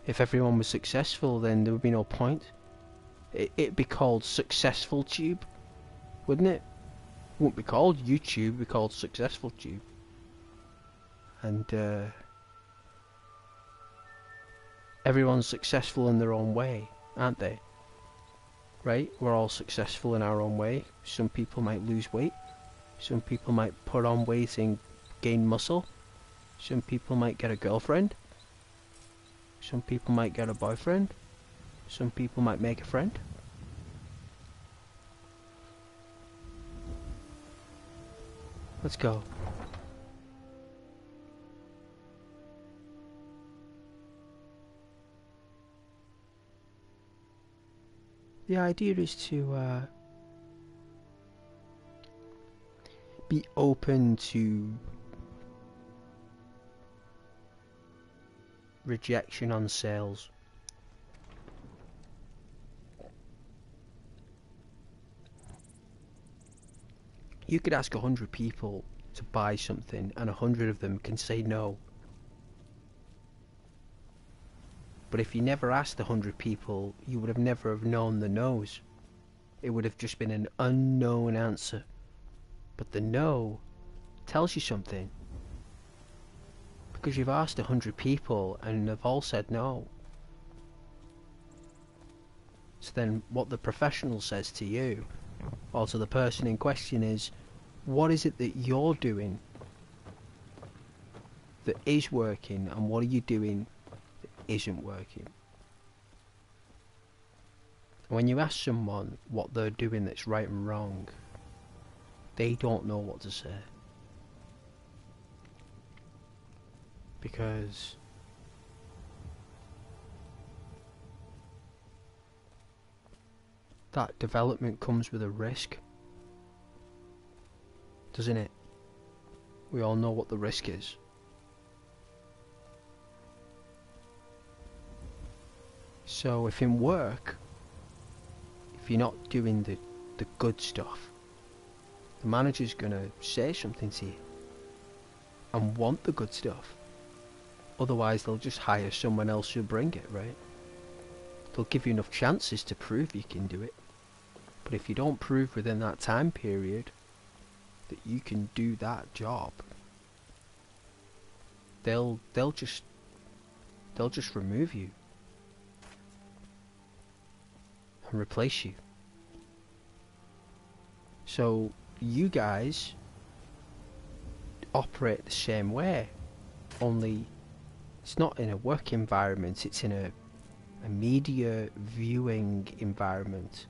If everyone was successful, then there would be no point. It'd be called Successful Tube, wouldn't it? It wouldn't be called YouTube, it'd be called Successful Tube. And everyone's successful in their own way, aren't they? Right? We're all successful in our own way. Some people might lose weight. Some people might put on weight and gain muscle. Some people might get a girlfriend. Some people might get a boyfriend. Some people might make a friend. Let's go. The idea is to be open to rejection on sales. You could ask 100 people to buy something and 100 of them can say no. But if you never asked 100 people, you would have never have known the no's. It would have just been an unknown answer. But the no tells you something. Because you've asked 100 people and they've all said no. So then what the professional says to you, or to the person in question, is, what is it that you're doing that is working, and what are you doing that isn't working? When you ask someone what they're doing that's right and wrong, they don't know what to say. Because that development comes with a risk, doesn't it? We all know what the risk is. So if in work, if you're not doing the good stuff, the manager's gonna say something to you and want the good stuff. Otherwise they'll just hire someone else who'll bring it, right? They'll give you enough chances to prove you can do it. But if you don't prove within that time period, that you can do that job, they'll just remove you and replace you. So you guys operate the same way, only it's not in a work environment, it's in a media viewing environment.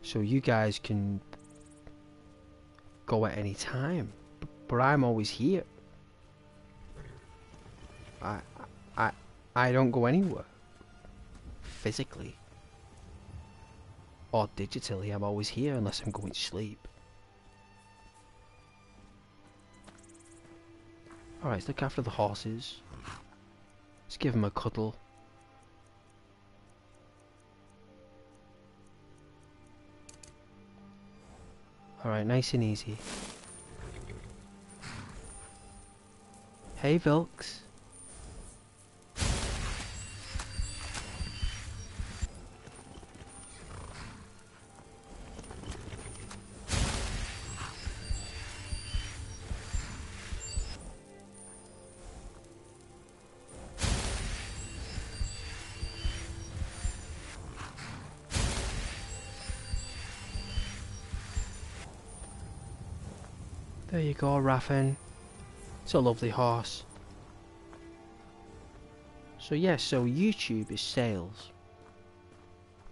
So you guys can go at any time, but I'm always here. I don't go anywhere physically or digitally. I'm always here unless I'm going to sleep. Alright, let's look after the horses. Let's give them a cuddle. Alright, nice and easy. Hey, Vilks. There you go, Raffen. It's a lovely horse. So yeah, so YouTube is sales,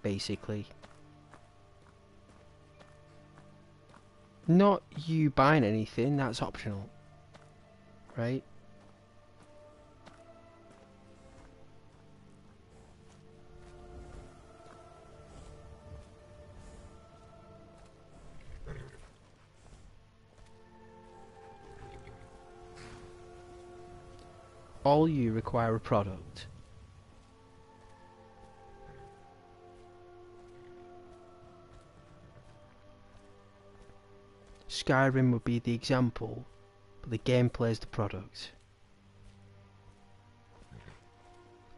basically. Not you buying anything, that's optional, right? All you require a product. Skyrim would be the example, but the gameplay is the product.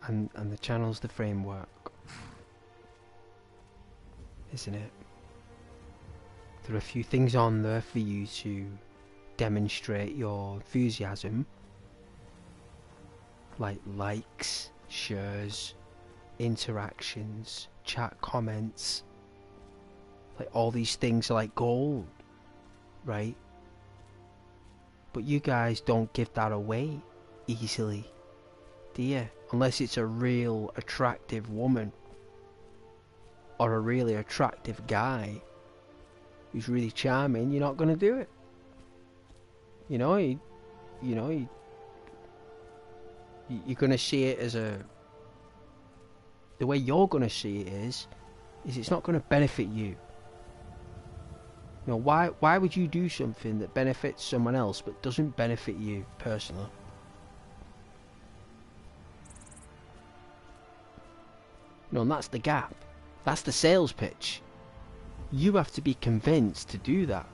And the channel's the framework. Isn't it? There are a few things on there for you to demonstrate your enthusiasm. Like likes, shares, interactions, chat comments. Like all these things are like gold, right? But you guys don't give that away easily, do you? Unless it's a real attractive woman or a really attractive guy who's really charming, you're not going to do it. You know, you're going to see it as a... The way you're going to see it is it's not going to benefit you. You know, why would you do something that benefits someone else but doesn't benefit you personally? You know, and that's the gap. That's the sales pitch. You have to be convinced to do that.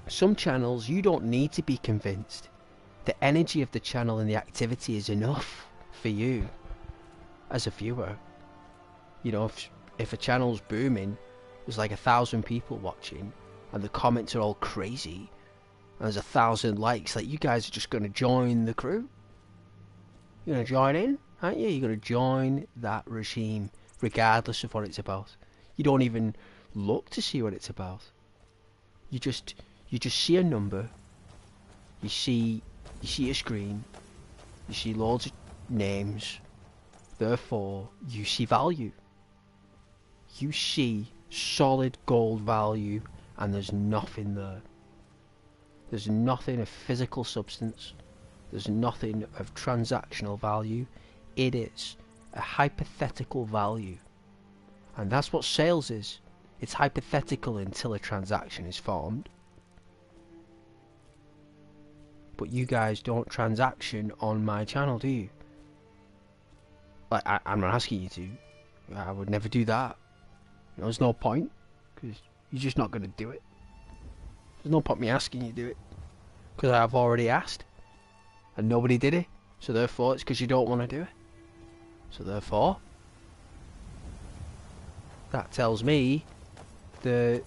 Some channels, you don't need to be convinced. The energy of the channel and the activity is enough for you as a viewer. You know, if a channel's booming, there's like 1,000 people watching and the comments are all crazy and there's 1,000 likes, like you guys are just going to join the crew. You're going to join in, aren't you? You're going to join that regime regardless of what it's about. You don't even look to see what it's about. You just see a number, you see a screen, you see loads of names, therefore you see value. You see solid gold value and there's nothing there. There's nothing of physical substance, there's nothing of transactional value. It is a hypothetical value. And that's what sales is. It's hypothetical until a transaction is formed. But you guys don't transaction on my channel, do you? Like, I'm not asking you to. I would never do that. You know, there's no point, because you're just not going to do it. There's no point me asking you to do it, because I've already asked. and nobody did it. So therefore, it's because you don't want to do it. So therefore, that tells me that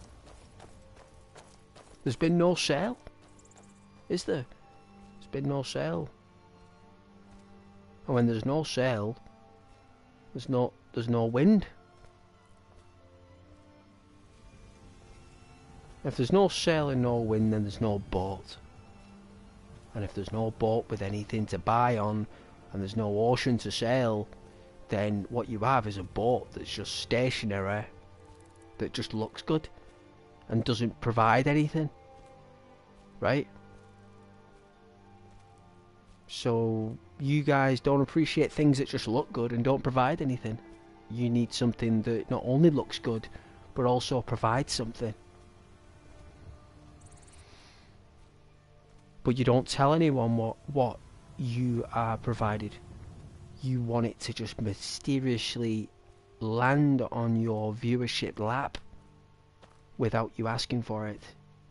there's been no sale. Is there? There's been no sale. And when there's no sale, there's no wind. If there's no sail and no wind, then there's no boat. And if there's no boat with anything to buy on, and there's no ocean to sail, then what you have is a boat that's just stationary, that just looks good, and doesn't provide anything. Right? So, you guys don't appreciate things that just look good and don't provide anything. You need something that not only looks good, but also provides something. But you don't tell anyone what you are provided. You want it to just mysteriously land on your viewership lap without you asking for it.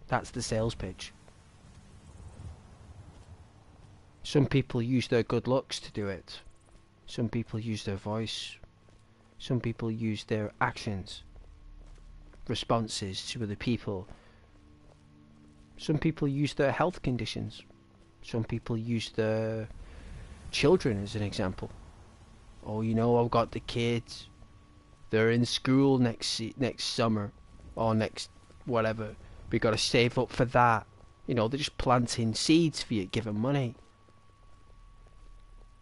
That's the sales pitch. Some people use their good looks to do it. Some people use their voice. Some people use their actions, responses to other people. Some people use their health conditions. Some people use their children as an example. Oh, you know, I've got the kids. They're in school next summer or next whatever. We got to save up for that. You know, they're just planting seeds for you, giving money.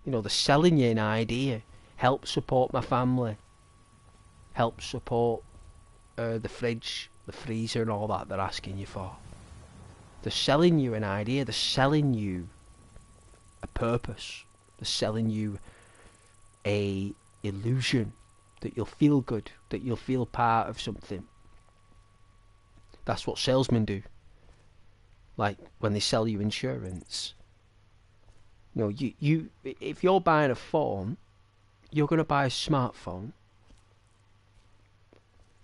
You know, they're selling you an idea. Help support my family. Help support the fridge, the freezer and all that they're asking you for. They're selling you an idea. They're selling you a purpose. They're selling you a illusion that you'll feel good, that you'll feel part of something. That's what salesmen do. Like when they sell you insurance. You know, you if you're buying a phone, you're going to buy a smartphone.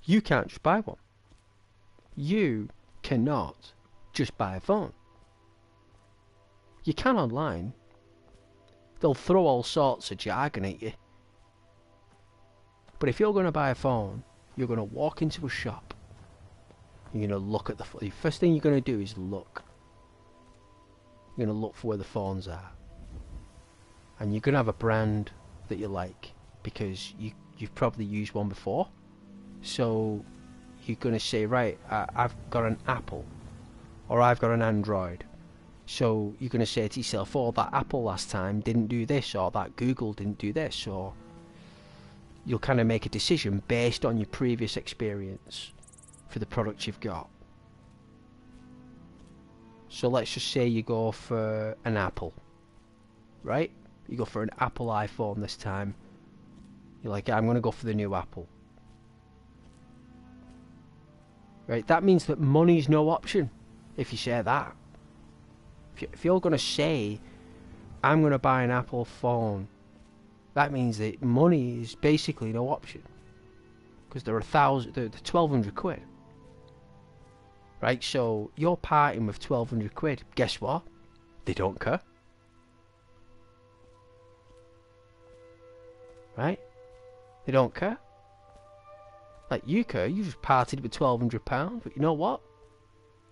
You can't just buy one. You cannot just buy a phone. You can online. They'll throw all sorts of jargon at you. But if you're going to buy a phone, you're going to walk into a shop. You're going to look at the first thing you're going to do is look. You're going to look for where the phones are. And you're going to have a brand that you like because you've probably used one before. So you're going to say, right, I've got an Apple. Or I've got an Android. So you're going to say to yourself, oh, that Apple last time didn't do this, or that Google didn't do this, or you'll kind of make a decision based on your previous experience for the product you've got. So let's just say you go for an Apple, right? You go for an Apple iPhone this time. You're like, I'm going to go for the new Apple. Right? That means that money's no option. If you say that, if you're going to say, I'm going to buy an Apple phone, that means that money is basically no option. Because they're 1,200 quid. Right, so you're parting with 1,200 quid. Guess what? They don't care. Right? They don't care. Like you care, you just parted with £1,200, but you know what?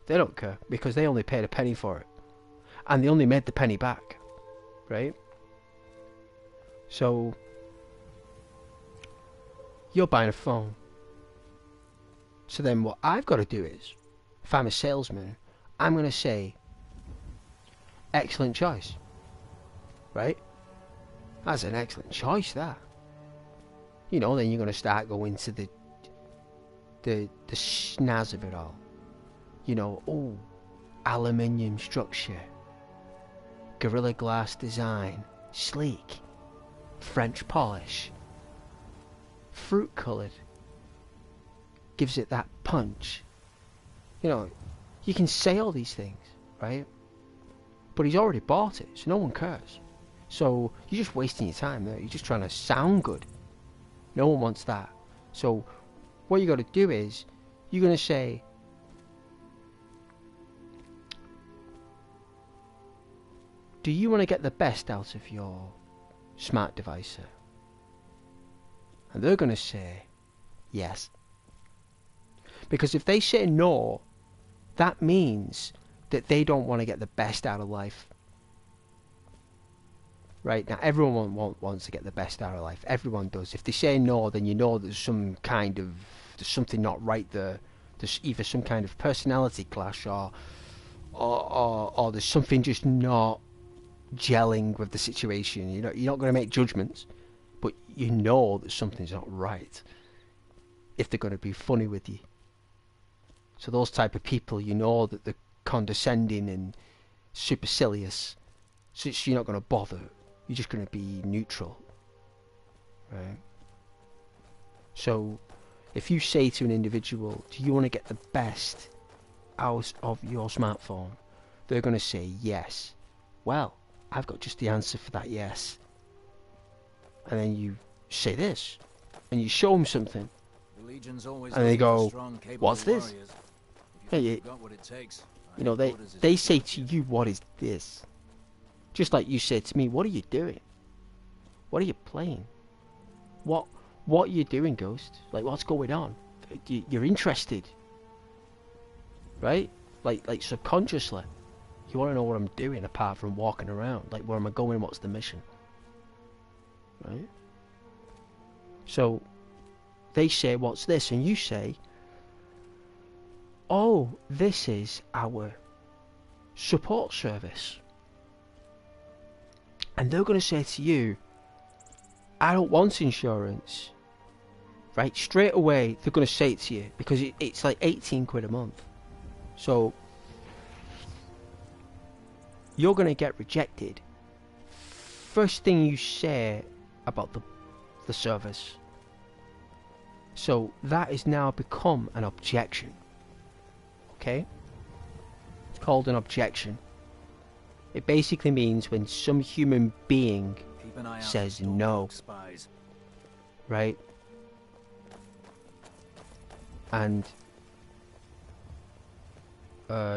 They don't care, because they only paid a penny for it. And they only made the penny back. Right? So, you're buying a phone. So then what I've got to do is, if I'm a salesman, I'm going to say, excellent choice. Right? That's an excellent choice, that. You know, then you're going to start going to the snaz of it all. You know, oh, aluminium structure, Gorilla Glass design, sleek, French polish, fruit coloured, gives it that punch. You know, you can say all these things, right? But he's already bought it, so no one cares. So you're just wasting your time there. You're just trying to sound good. No one wants that. So what you got to do is, you're going to say, do you want to get the best out of your smart device, sir? And they're going to say yes. Because if they say no, that means that they don't want to get the best out of life. Right? Now, everyone wants to get the best out of life. Everyone does. If they say no, then you know there's something not right there. There's either some kind of personality clash or there's something just not gelling with the situation. You're not going to make judgments, but you know that something's not right if they're going to be funny with you. So those type of people, you know that they're condescending and supercilious, so you're not going to bother. You're just going to be neutral, right? So if you say to an individual, do you want to get the best out of your smartphone? They're going to say yes. Well, I've got just the answer for that yes. And then you say this, and you show them something, and they go, what's this? Hey, you know, they say to you, what is this? Just like you said to me, what are you doing? What are you playing? What are you doing, Ghost? Like, what's going on? You're interested, right? Like subconsciously, you want to know what I'm doing apart from walking around. Like, where am I going? What's the mission? Right? So they say, what's this? And you say, oh, this is our support service. And they're going to say to you, I don't want insurance. Right? Straight away, they're going to say it to you, because it's like 18 quid a month. So you're going to get rejected. First thing you say about the service. So that has now become an objection. Okay? It's called an objection. It basically means when some human being says no. Right? And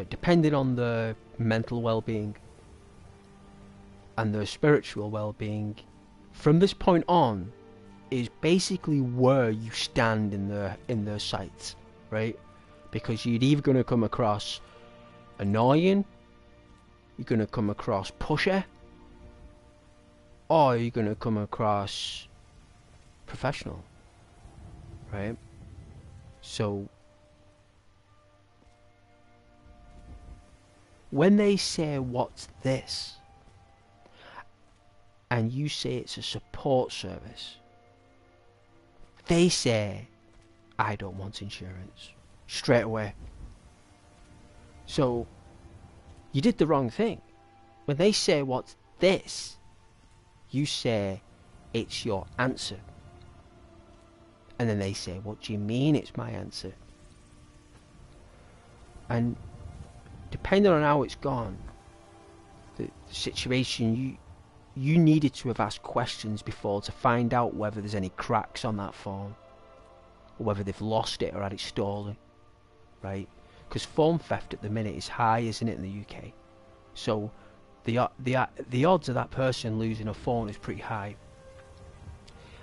depending on the mental well-being and the spiritual well-being, from this point on is basically where you stand in their sights, right? Because you're either going to come across annoying, you're going to come across pusher, or you're going to come across professional, right? So when they say, what's this? And you say it's a support service, they say, I don't want insurance. Straight away. So you did the wrong thing. When they say, what's this? You say, it's your answer. And then they say, what do you mean it's my answer? And depending on how it's gone, the situation, you needed to have asked questions before to find out whether there's any cracks on that phone, or whether they've lost it or had it stolen, right? Because phone theft at the minute is high, isn't it, in the UK? So the odds of that person losing a phone is pretty high.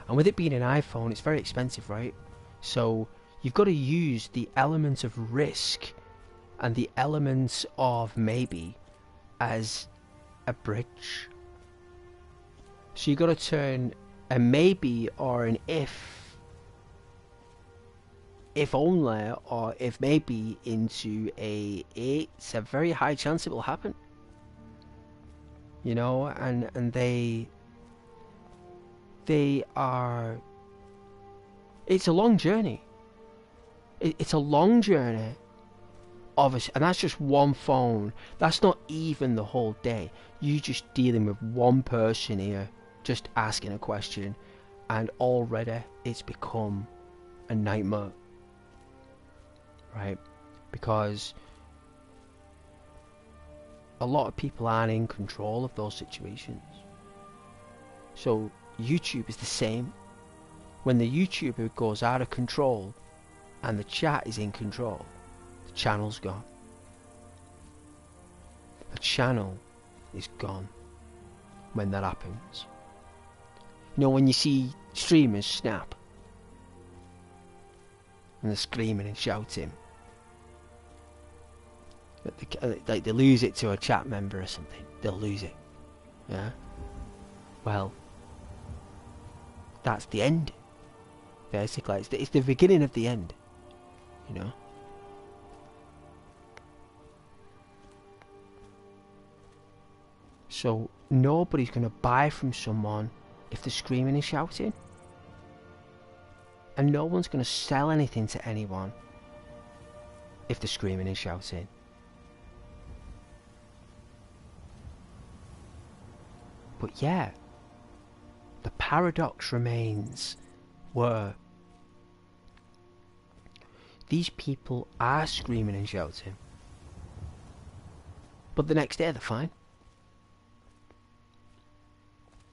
And with it being an iPhone, it's very expensive, right? So you've got to use the element of risk and the elements of maybe as a bridge. So you've got to turn a maybe or an if only, or if maybe, into it's a very high chance it will happen. You know, and they are, it's a long journey. It's a long journey, obviously, and that's just one phone. That's not even the whole day. You're just dealing with one person here, just asking a question, and already it's become a nightmare, right? Because a lot of people aren't in control of those situations. So YouTube is the same. When the YouTuber goes out of control and the chat is in control, the channel's gone. The channel is gone. when that happens. You know, when you see streamers snap and they're screaming and shouting, like they lose it to a chat member or something, they'll lose it. Yeah. Well, that's the end. Basically, it's the beginning of the end. You know. So nobody's going to buy from someone if they're screaming and shouting. And no one's going to sell anything to anyone if they're screaming and shouting. But yeah, the paradox remains where these people are screaming and shouting, but the next day they're fine.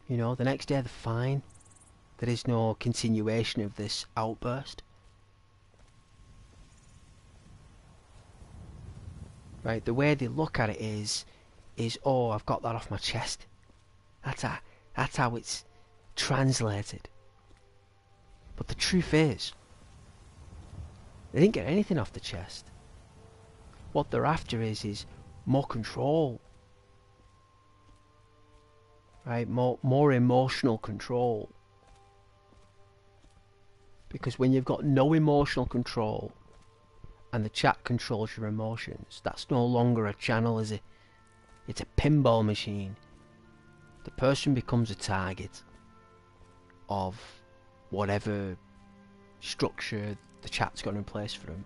You know, the next day they're fine. There is no continuation of this outburst. Right, the way they look at it is oh, I've got that off my chest. That's how it's translated. But the truth is, they didn't get anything off the chest. What they're after is more control. Right, more emotional control. Because when you've got no emotional control and the chat controls your emotions, that's no longer a channel, is it? It's a pinball machine. The person becomes a target of whatever structure the chat's got in place for them.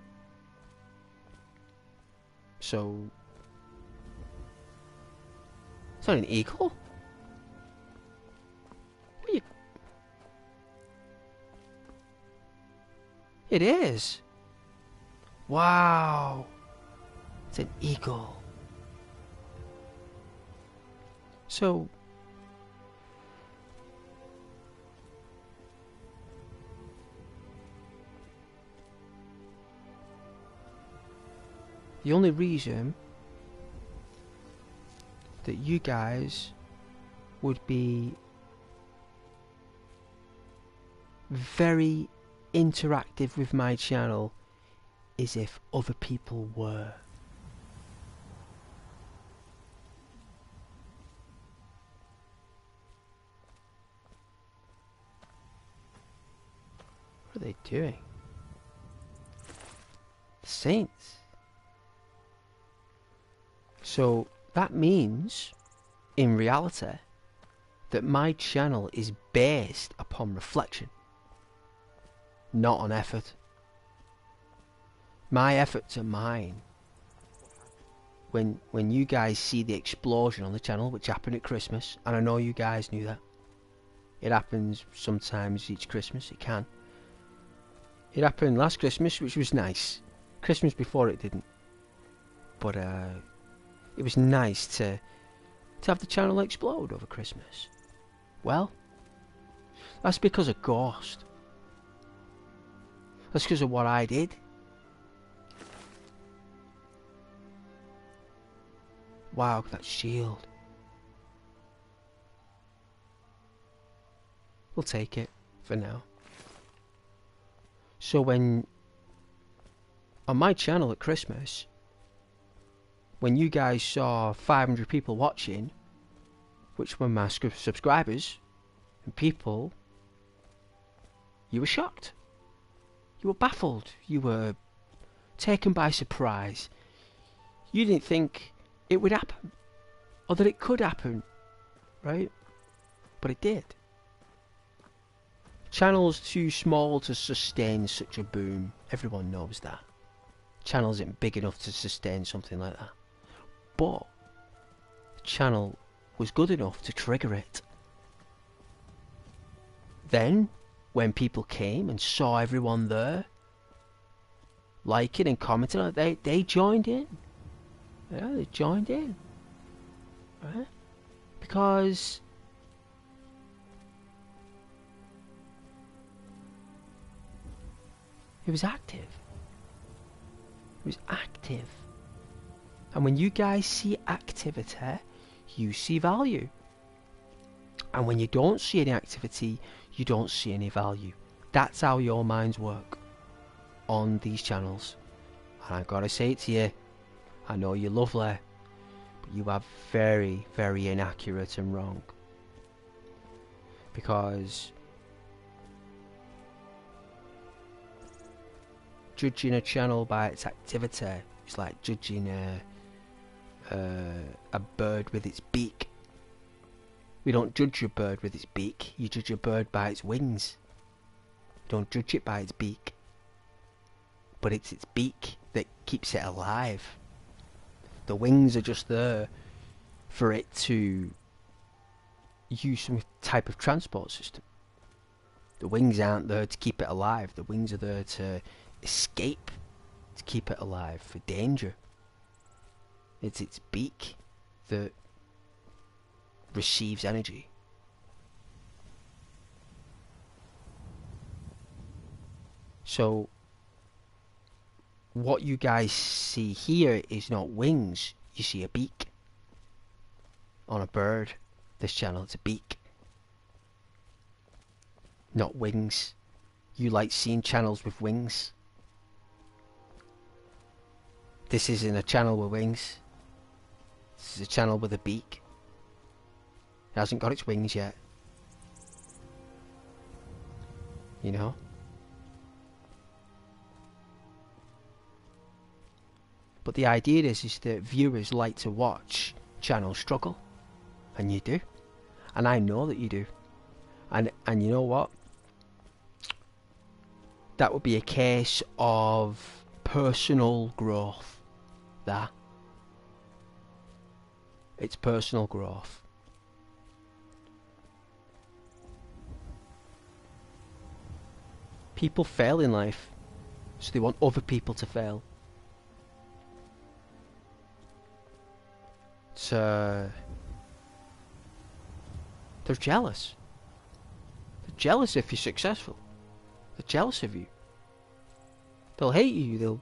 So, it's not an eagle. What are you? It is. Wow. It's an eagle. So, the only reason that you guys would be very interactive with my channel is if other people were. What are they doing? The Saints. So that means, in reality, that my channel is based upon reflection, not on effort. My efforts are mine. When you guys see the explosion on the channel, which happened at Christmas, and I know you guys knew that. It happens sometimes each Christmas, it can. It happened last Christmas, which was nice. Christmas before it didn't. But it was nice to have the channel explode over Christmas. Well, that's because of Ghost. That's because of what I did. Wow, that shield. We'll take it for now. So when on my channel at Christmas, when you guys saw 500 people watching, which were my subscribers and people, you were shocked. You were baffled. You were taken by surprise. You didn't think it would happen, or that it could happen, right? But it did. Channel's too small to sustain such a boom. Everyone knows that. Channel isn't big enough to sustain something like that. But the channel was good enough to trigger it. Then, when people came and saw everyone there, liking and commenting, they joined in. Yeah, they joined in. Right? Because it was active. It was active. And when you guys see activity, you see value. And when you don't see any activity, you don't see any value. That's how your minds work on these channels. And I've got to say it to you, I know you're lovely, but you are very, very inaccurate and wrong. Because judging a channel by its activity is like judging a bird with its beak. We don't judge a bird with its beak, you judge a bird by its wings. You don't judge it by its beak. But it's its beak that keeps it alive. The wings are just there for it to use some type of transport system. The wings aren't there to keep it alive. The wings are there to escape, to keep it alive, for danger. It's its beak that receives energy. So what you guys see here is not wings, you see a beak. On a bird, this channel, it's a beak. Not wings. You like seeing channels with wings. This isn't a channel with wings. This is a channel with a beak. It hasn't got its wings yet. You know? But the idea is that viewers like to watch channels struggle. And you do. And I know that you do. And you know what? That would be a case of personal growth. That. It's personal growth. People fail in life, so they want other people to fail. So they're jealous. They're jealous if you're successful. They're jealous of you. They'll hate you.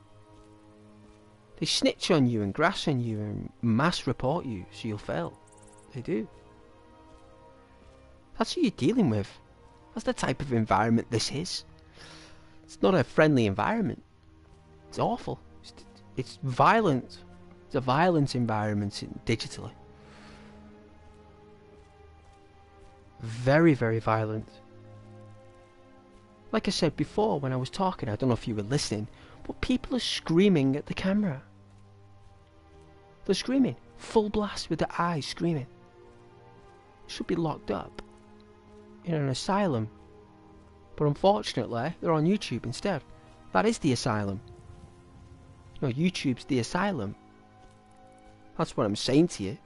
They snitch on you and grass on you and mass report you so you'll fail. They do. That's who you're dealing with. That's the type of environment this is. It's not a friendly environment. It's awful. It's violent. It's a violent environment digitally. Very, very violent. Like I said before when I was talking, I don't know if you were listening, but people are screaming at the camera. They're screaming. Full blast with their eyes screaming. Should be locked up in an asylum. But unfortunately, they're on YouTube instead. That is the asylum. No, YouTube's the asylum. That's what I'm saying to you.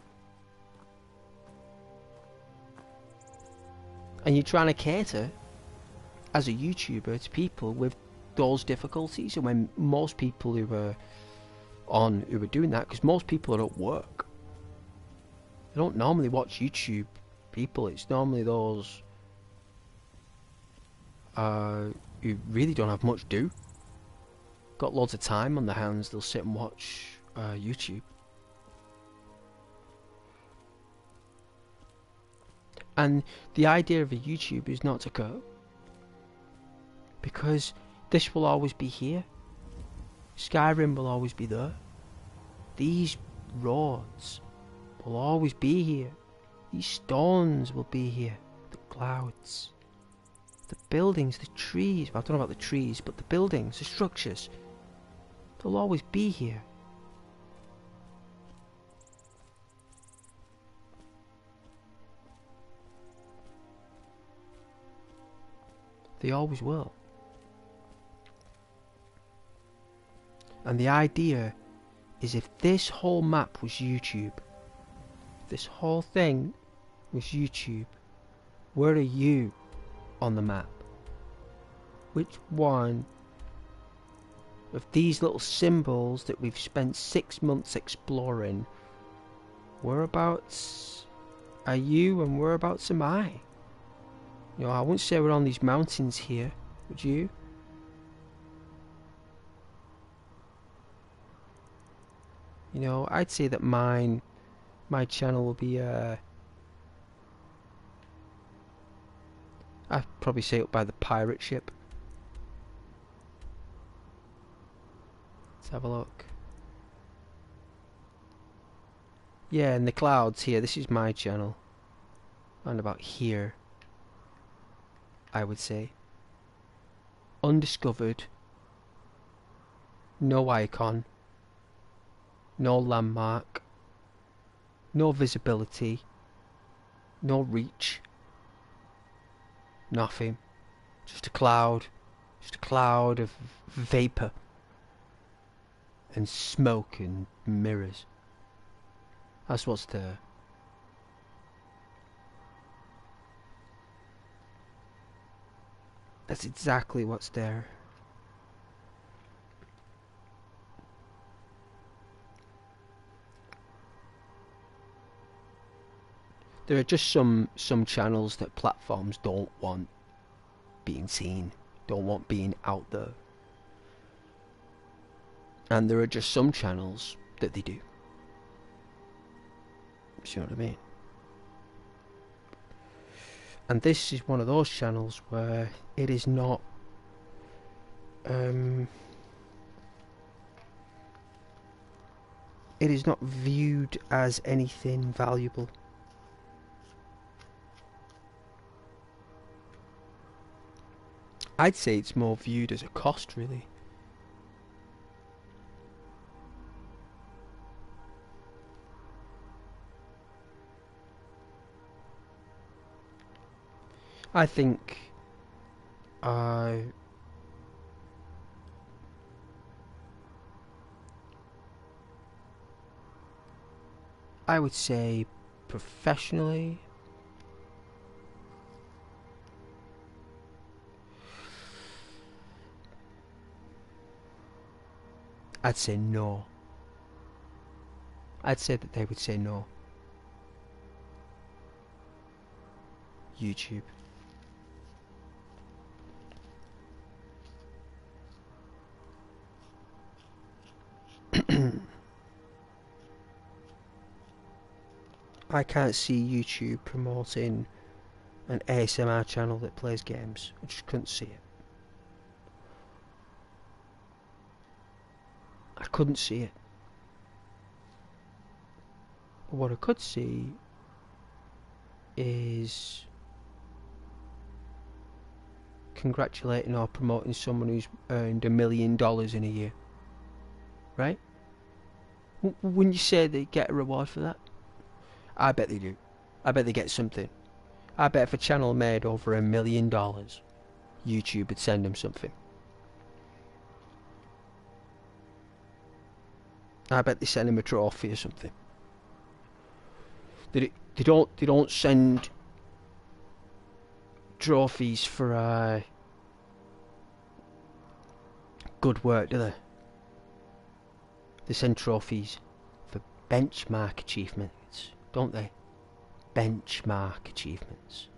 And you're trying to cater, as a YouTuber, to people with those difficulties. And when most people who are doing that, because most people are at work. They don't normally watch YouTube people. It's normally those who really don't have much do. Got loads of time on their hands, they'll sit and watch YouTube. And the idea of a YouTube is not to go, because this will always be here. Skyrim will always be there. These roads will always be here. These stones will be here. The clouds. The buildings, the trees. Well, I don't know about the trees, but the buildings, the structures. They'll always be here. They always will. And the idea is, if this whole map was YouTube, this whole thing was YouTube, where are you on the map? Which one of these little symbols that we've spent 6 months exploring, whereabouts are you and whereabouts am I? You know, I wouldn't say we're on these mountains here, would you? You know, I'd say that my channel will be I'd probably say up by the pirate ship. Let's have a look. Yeah, in the clouds here. This is my channel. Around about here, I would say. Undiscovered. No icon. No landmark. No visibility. No reach. Nothing. Just a cloud. Just a cloud of vapour. And smoke and mirrors. That's what's there. That's exactly what's there. There are just some channels that platforms don't want being seen, don't want being out there. And there are just some channels that they do. See what I mean? And this is one of those channels where it is not viewed as anything valuable. I'd say it's more viewed as a cost, really. I think I would say professionally, I'd say no. I'd say that they would say no. YouTube. I can't see YouTube promoting an ASMR channel that plays games. I just couldn't see it. I couldn't see it. But what I could see is congratulating or promoting someone who's earned $1 million in a year. Right? Wouldn't you say they get a reward for that? I bet they do. I bet they get something. I bet if a channel made over $1 million, YouTube would send them something. I bet they send him a trophy or something. They don't send trophies for good work, do they? They send trophies for benchmark achievements, don't they? Benchmark achievements.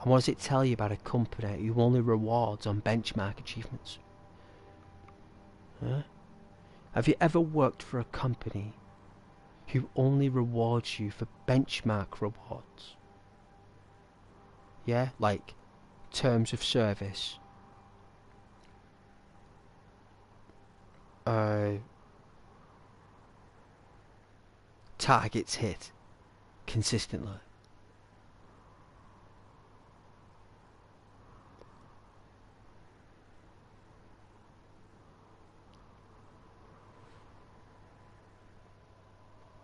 And what does it tell you about a company who only rewards on benchmark achievements? Huh? Have you ever worked for a company who only rewards you for benchmark rewards? Yeah, like terms of service. Targets hit consistently.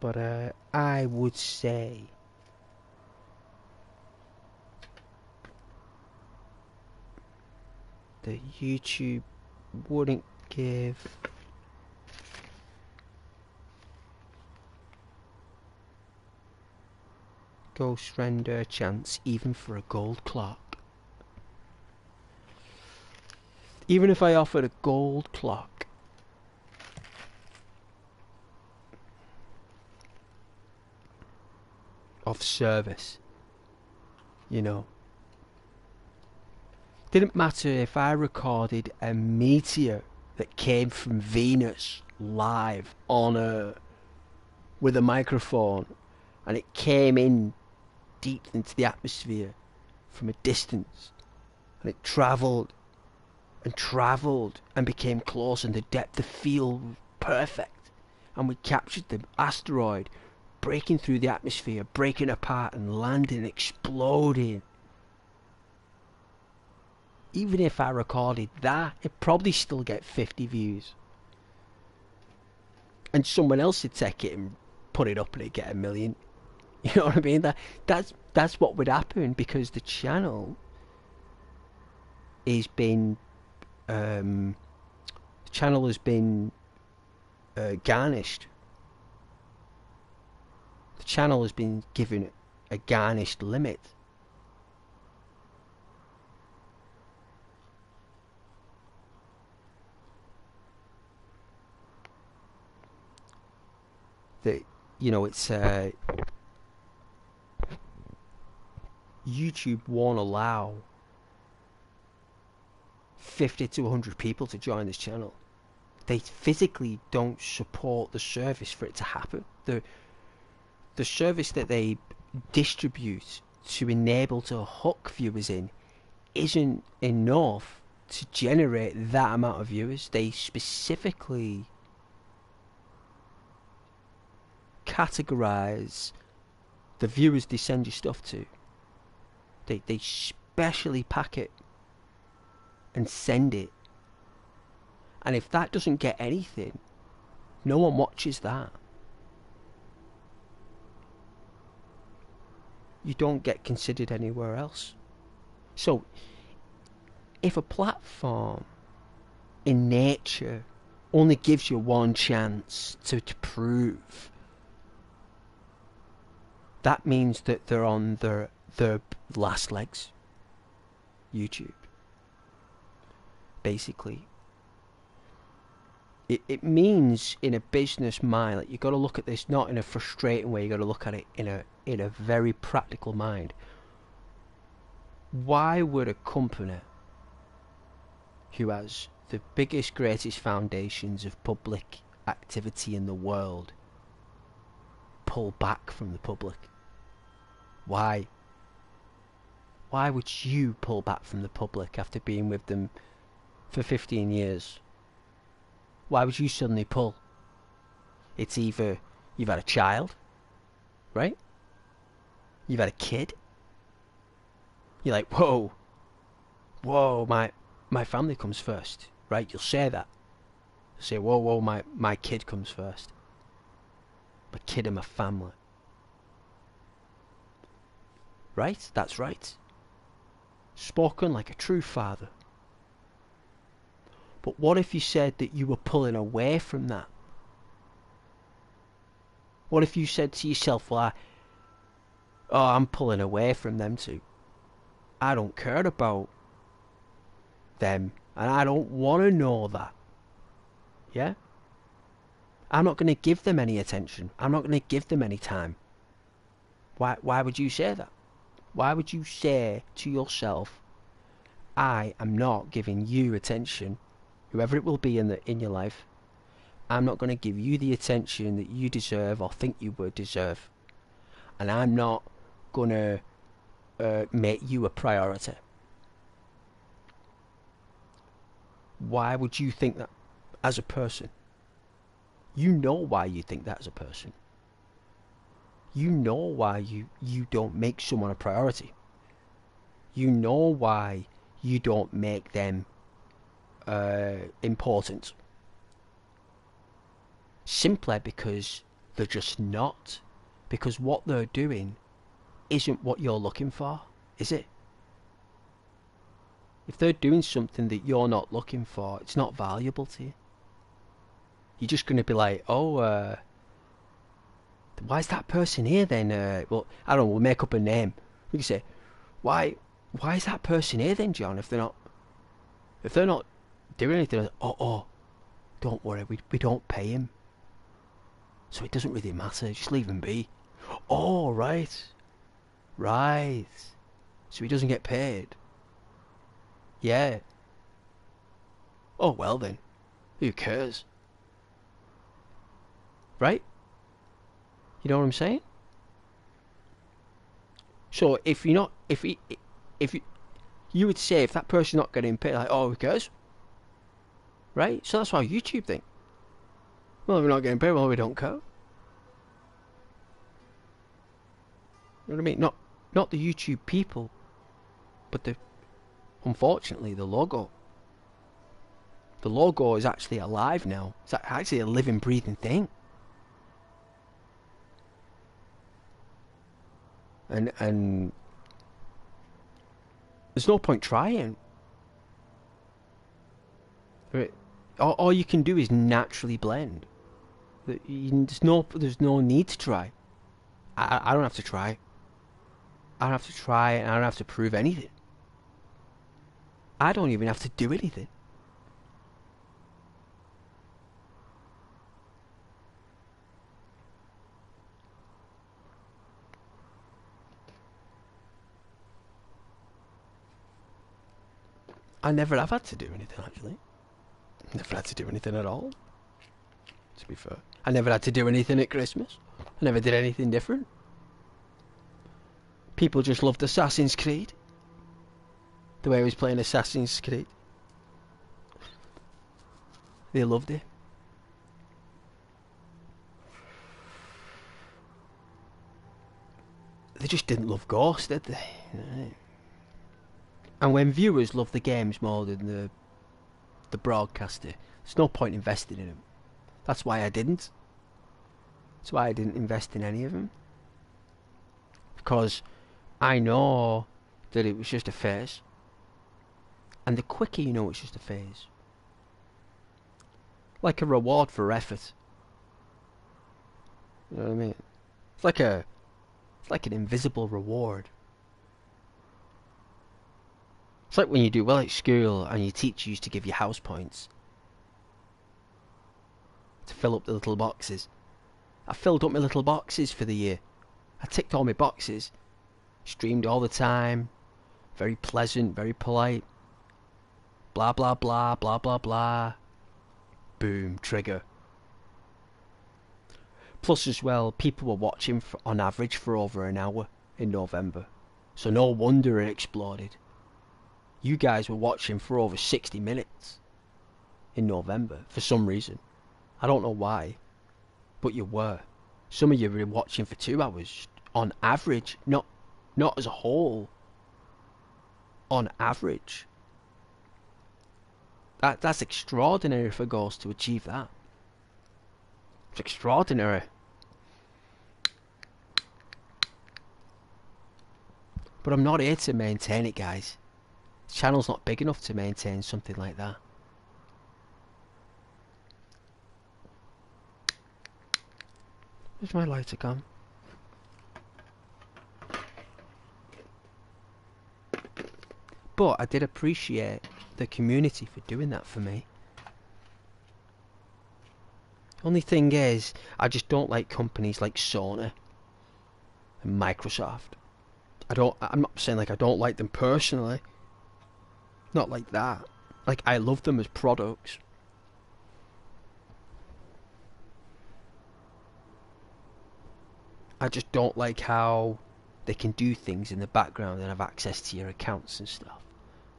But I would say that YouTube wouldn't give Ghost Render a chance even for a gold clock. Even if I offered a gold clock, of service, you know. Didn't matter if I recorded a meteor that came from Venus live on Earth with a microphone and it came in deep into the atmosphere from a distance And it travelled and travelled and became close, and the depth of field was perfect. And we captured the asteroid, breaking through the atmosphere, breaking apart and landing, exploding. Even if I recorded that, it'd probably still get 50 views. And someone else would take it and put it up and it'd get 1 million. You know what I mean? That's what would happen, because the channel has been garnished. The channel has been given a garnished limit. That, you know, it's YouTube won't allow 50 to 100 people to join this channel. They physically don't support the service for it to happen. The service that they distribute to enable to hook viewers in isn't enough to generate that amount of viewers. They specifically categorize the viewers they send you stuff to. They specially pack it and send it. And if that doesn't get anything, no one watches that. You don't get considered anywhere else. So, if a platform in nature only gives you one chance to prove, that means that they're on their last legs. YouTube. Basically. It means in a business mind, like, you got to look at this not in a frustrating way, you got to look at it in a very practical mind. Why would a company who has the biggest, greatest foundations of public activity in the world pull back from the public? Why? Why would you pull back from the public after being with them for 15 years? Why would you suddenly pull? It's either you've had a child, right? You've had a kid. You're like, whoa, my family comes first, right? You'll say that. You'll say, whoa, my kid comes first. My kid and my family. Right? That's right. Spoken like a true father. But what if you said that you were pulling away from that? What if you said to yourself, well, I'm pulling away from them too. I don't care about them, and I don't want to know that. Yeah? I'm not going to give them any attention. I'm not going to give them any time. Why would you say that? Why would you say to yourself, I am not giving you attention, whoever it will be in your life? I'm not going to give you the attention that you deserve or think you would deserve. And I'm not going to make you a priority. Why would you think that as a person? You know why you think that as a person. You know why you don't make someone a priority. You know why you don't make them important. Simply because they're just not. Because what they're doing isn't what you're looking for, is it? If they're doing something that you're not looking for, it's not valuable to you. You're just going to be like, oh, why is that person here then? Well, I don't know, we'll make up a name. We can say, why is that person here then, John? If they're not doing anything, oh, don't worry, we don't pay him. So it doesn't really matter, just leave him be. Oh, right. So he doesn't get paid. Yeah. Oh, well then. Who cares? Right? You know what I'm saying? So if you're not, if you You would say if that person's not getting paid, like, oh, who cares? Right? So that's how YouTube think. Well, if we're not getting paid, well, we don't care. You know what I mean? Not the YouTube people, but unfortunately, the logo. The logo is actually alive now. It's actually a living, breathing thing. And there's no point trying. All you can do is naturally blend. There's no need to try. I don't have to try. I don't have to try, and I don't have to prove anything. I don't even have to do anything. I never have had to do anything, actually. Never had to do anything at all, to be fair. I never had to do anything at Christmas. I never did anything different. People just loved Assassin's Creed. The way I was playing Assassin's Creed. They loved it. They just didn't love Ghost, did they? And when viewers love the games more than the broadcaster, there's no point investing in them. That's why I didn't. That's why I didn't invest in any of them. Because I know that it was just a phase. And the quicker you know it's just a phase, like a reward for effort. You know what I mean? It's like an invisible reward. It's like when you do well at school and your teacher used to give you house points to fill up the little boxes. I filled up my little boxes for the year. I ticked all my boxes. Streamed all the time. Very pleasant, very polite. Blah blah blah, blah blah blah. Boom, trigger. Plus as well, people were watching on average for over an hour in November. So no wonder it exploded. You guys were watching for over 60 minutes in November for some reason. I don't know why, but you were. Some of you were watching for 2 hours on average, not as a whole. On average. That's extraordinary for Ghost to achieve that. It's extraordinary. But I'm not here to maintain it, guys. The channel's not big enough to maintain something like that. Where's my lighter gone? But I did appreciate the community for doing that for me. Only thing is, I just don't like companies like Sony and Microsoft. I'm not saying like I don't like them personally. Not like that. Like, I love them as products. I just don't like how they can do things in the background and have access to your accounts and stuff.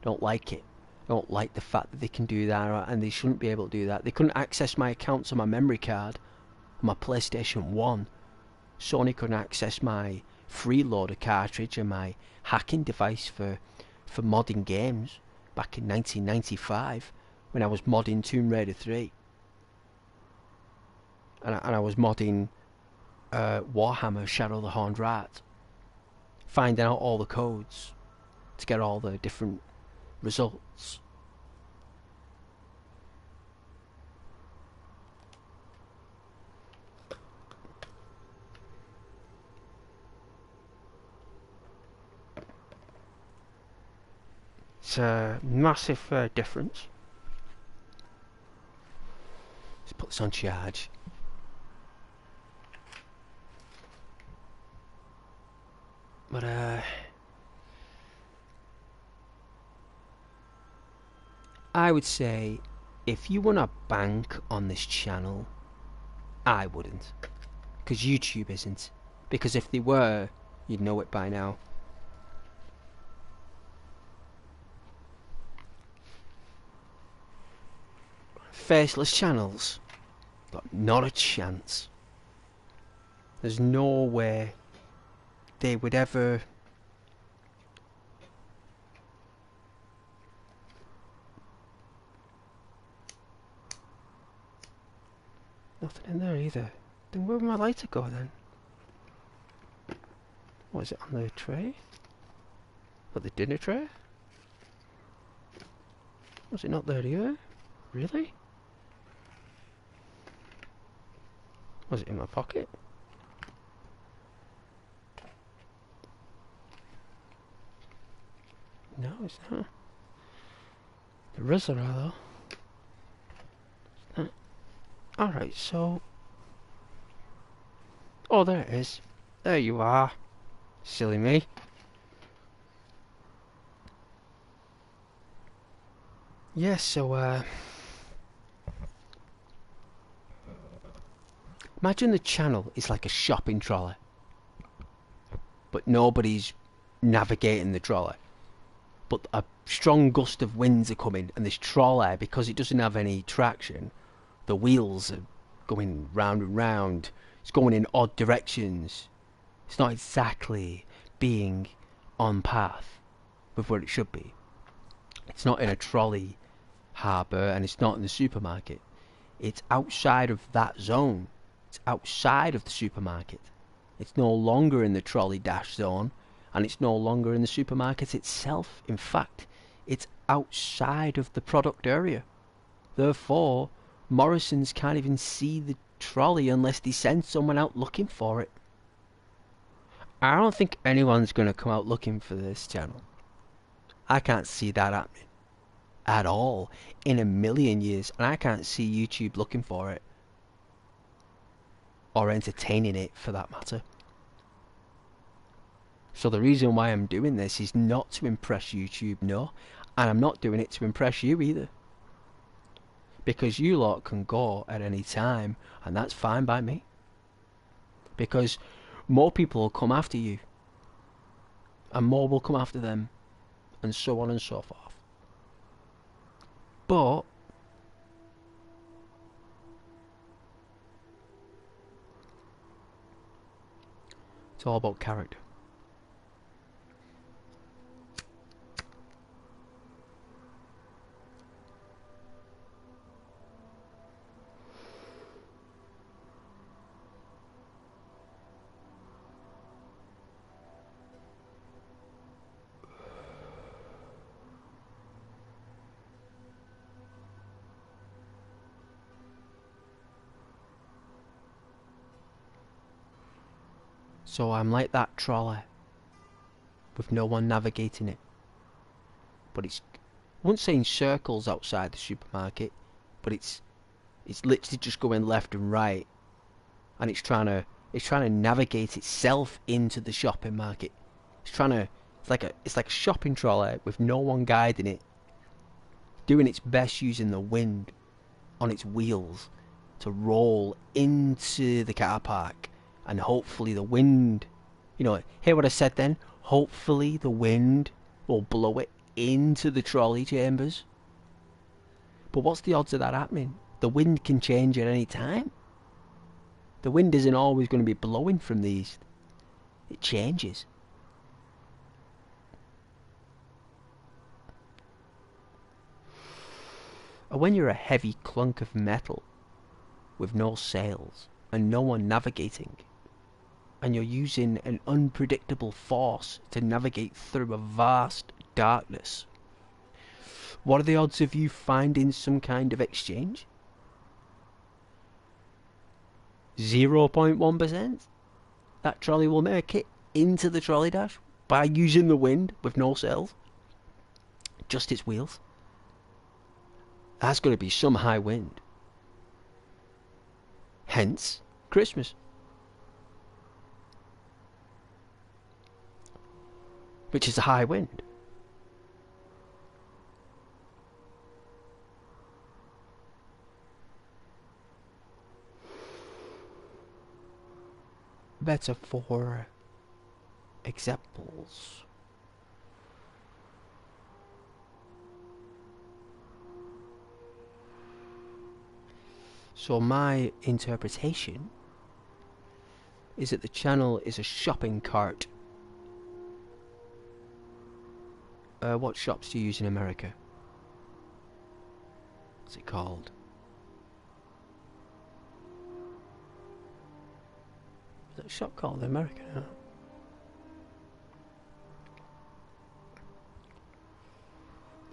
Don't like it. Don't like the fact that they can do that, and they shouldn't be able to do that. They couldn't access my accounts on my memory card on my PlayStation 1. Sony couldn't access my freeloader cartridge and my hacking device for modding games back in 1995 when I was modding Tomb Raider 3. And I was modding Warhammer Shadow of the Horned Rat, finding out all the codes to get all the different results. It's a massive difference. Let's put this on charge. But I would say if you want to bank on this channel, I wouldn't. Because YouTube isn't. Because if they were, you'd know it by now. faceless channels? Got not a chance. There's no way they would ever... Nothing in there either. Then where would my lighter go then? What is it on the tray? What, the dinner tray? Was it not there either? Really? Was it in my pocket? No, it's not. The Rizara though. Alright, so... Oh, there it is. There you are. Silly me. Yeah, so, imagine the channel is like a shopping trolley. But nobody's navigating the trolley. But a strong gust of winds are coming, and this trolley, because it doesn't have any traction, the wheels are going round and round. It's going in odd directions. It's not exactly being on path with where it should be. It's not in a trolley harbour, and it's not in the supermarket. It's outside of that zone. It's outside of the supermarket. It's no longer in the trolley dash zone, and it's no longer in the supermarket itself. In fact, it's outside of the product area. Therefore, Morrison's can't even see the trolley unless they send someone out looking for it. I don't think anyone's going to come out looking for this channel. I can't see that happening at all in a million years, and I can't see YouTube looking for it, or entertaining it for that matter. So the reason why I'm doing this is not to impress YouTube, no, and I'm not doing it to impress you either, because you lot can go at any time, and that's fine by me, because more people will come after you, and more will come after them, and so on and so forth. But it's all about character. So I'm like that trolley, with no one navigating it. But it's, I wouldn't say in circles outside the supermarket, but it's literally just going left and right, and it's trying to navigate itself into the shopping market. It's like a shopping trolley with no one guiding it, doing its best using the wind on its wheels to roll into the car park. And hopefully the wind, you know, hear what I said then? Hopefully the wind will blow it into the trolley chambers. But what's the odds of that happening? The wind can change at any time. The wind isn't always going to be blowing from the east. It changes. And when you're a heavy clunk of metal with no sails and no one navigating, and you're using an unpredictable force to navigate through a vast darkness, what are the odds of you finding some kind of exchange? 0.1%? That trolley will make it into the trolley dash by using the wind with no sails, just its wheels. That's going to be some high wind. Hence, Christmas. Which is a high wind. Better for examples. So my interpretation is that the channel is a shopping cart. What shops do you use in America? What's it called? Is that a shop called in America? No.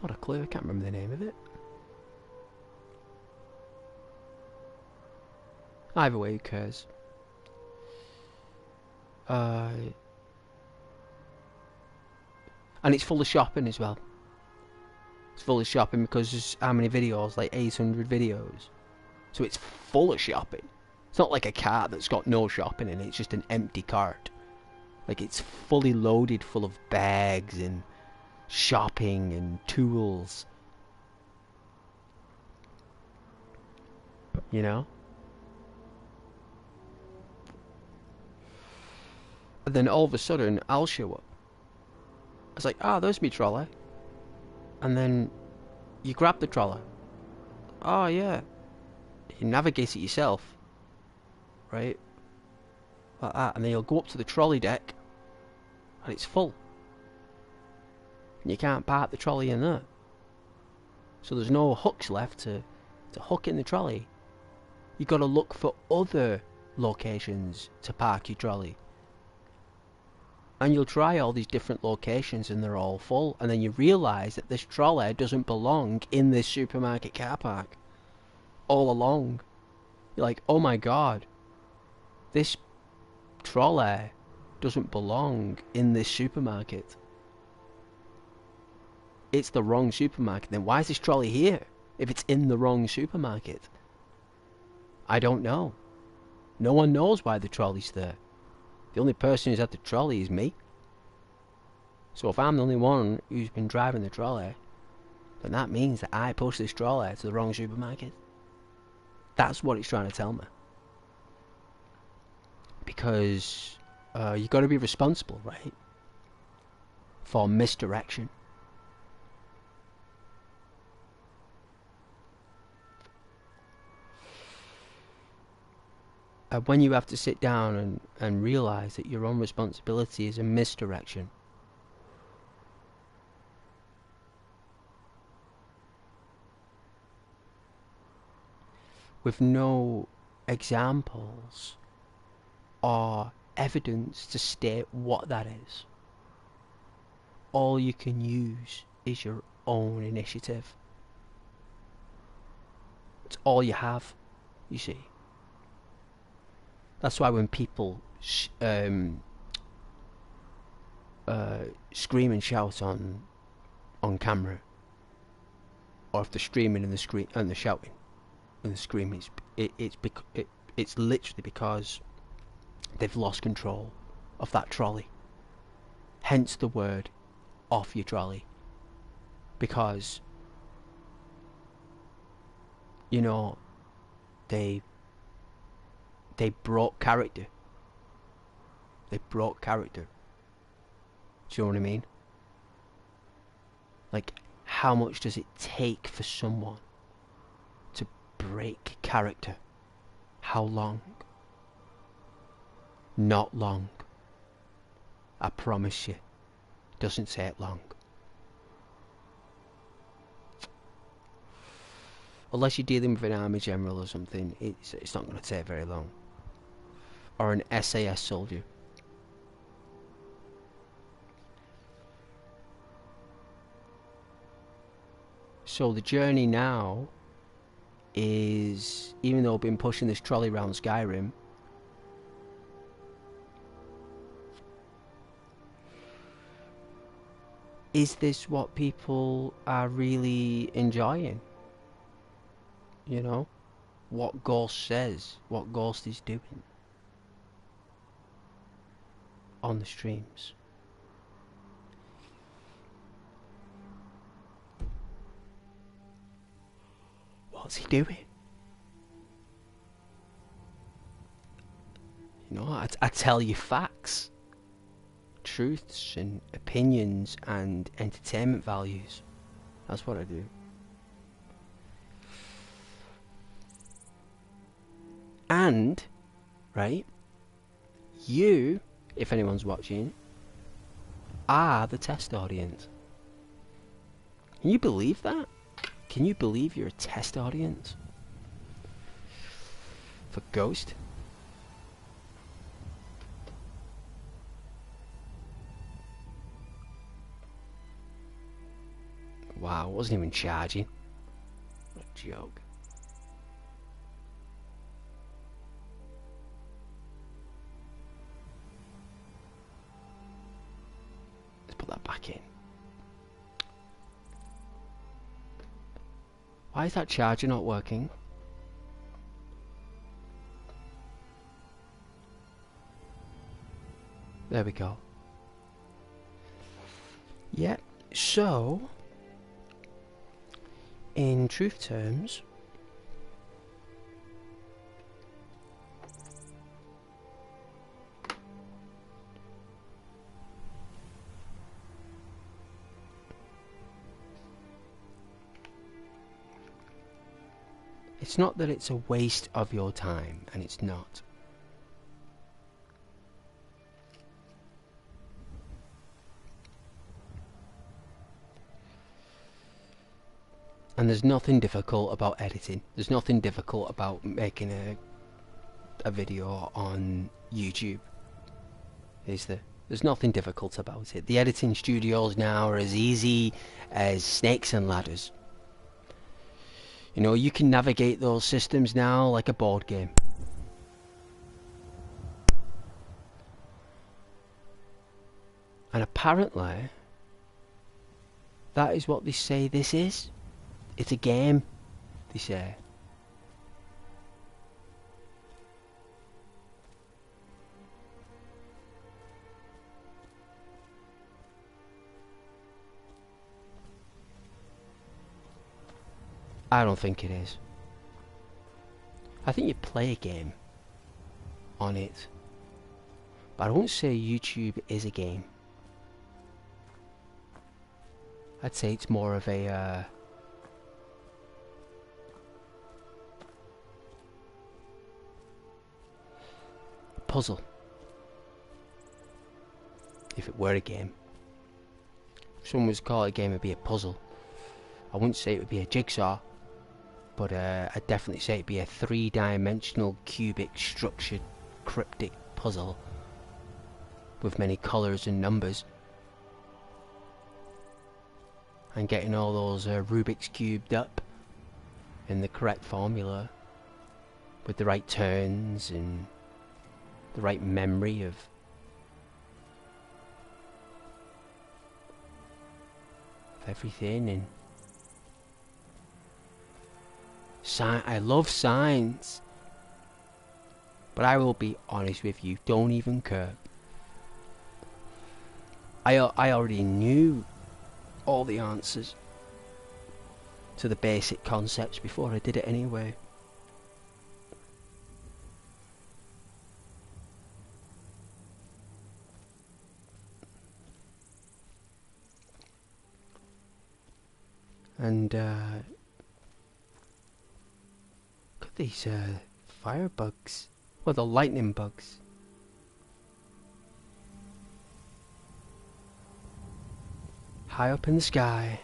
Not a clue, I can't remember the name of it. Either way, who cares? And it's full of shopping as well. It's full of shopping because there's how many videos? Like 800 videos. So it's full of shopping. It's not like a cart that's got no shopping in it, it's just an empty cart. Like it's fully loaded full of bags and shopping and tools. You know? And then all of a sudden, I'll show up. It's like, ah, there's me trolley. And then you grab the trolley. Oh, yeah. You navigate it yourself. Right? Like that. And then you'll go up to the trolley deck. And it's full. And you can't park the trolley in there. So there's no hooks left to hook in the trolley. You've got to look for other locations to park your trolley. And you'll try all these different locations and they're all full. And then you realise that this trolley doesn't belong in this supermarket car park. All along. You're like, oh my god. This trolley doesn't belong in this supermarket. It's the wrong supermarket. Then why is this trolley here if it's in the wrong supermarket? I don't know. No one knows why the trolley's there. The only person who's at the trolley is me. So if I'm the only one who's been driving the trolley, then that means that I pushed this trolley to the wrong supermarket. That's what it's trying to tell me. Because you've got to be responsible, right? For misdirection. When you have to sit down and realise that your own responsibility is a misdirection. With no examples or evidence to state what that is. All you can use is your own initiative. It's all you have, you see. That's why when people scream and shout on camera, or if they're streaming and they're shouting and they're screaming, it's literally because they've lost control of that trolley. Hence the word off your trolley. Because, you know, they broke character. They broke character. Do you know what I mean? Like, how much does it take for someone to break character? How long? Not long. I promise you. Doesn't take long. Unless you're dealing with an army general or something, it's not going to take very long. Or an SAS soldier. So the journey now is, even though I've been pushing this trolley around Skyrim, is this what people are really enjoying? You know? What Ghost says, what Ghost is doing on the streams. What's he doing? You know, I tell you facts, truths and opinions and entertainment values. That's what I do. And, right, you, if anyone's watching, are the test audience. Can you believe that? Can you believe you're a test audience for Ghost? Wow, wasn't even charging. What a joke. Let's put that back in. Why is that charger not working? There we go. Yeah, so in truth terms, it's not that it's a waste of your time, and it's not. And there's nothing difficult about editing. There's nothing difficult about making a video on YouTube, is there? There's nothing difficult about it. The editing studios now are as easy as snakes and ladders. You know, you can navigate those systems now like a board game. And apparently, that is what they say this is. It's a game, they say. I don't think it is. I think you play a game on it. But I won't say YouTube is a game. I'd say it's more of a puzzle. If it were a game. If someone was to call it a game, it'd be a puzzle. I wouldn't say it would be a jigsaw, but I'd definitely say it'd be a three-dimensional, cubic, structured, cryptic puzzle with many colours and numbers. And getting all those Rubik's cubed up in the correct formula with the right turns and the right memory of everything. And I love science, but I will be honest with you, don't even care. I already knew all the answers to the basic concepts before I did it anyway. And look at these fire bugs. Well, the lightning bugs. High up in the sky.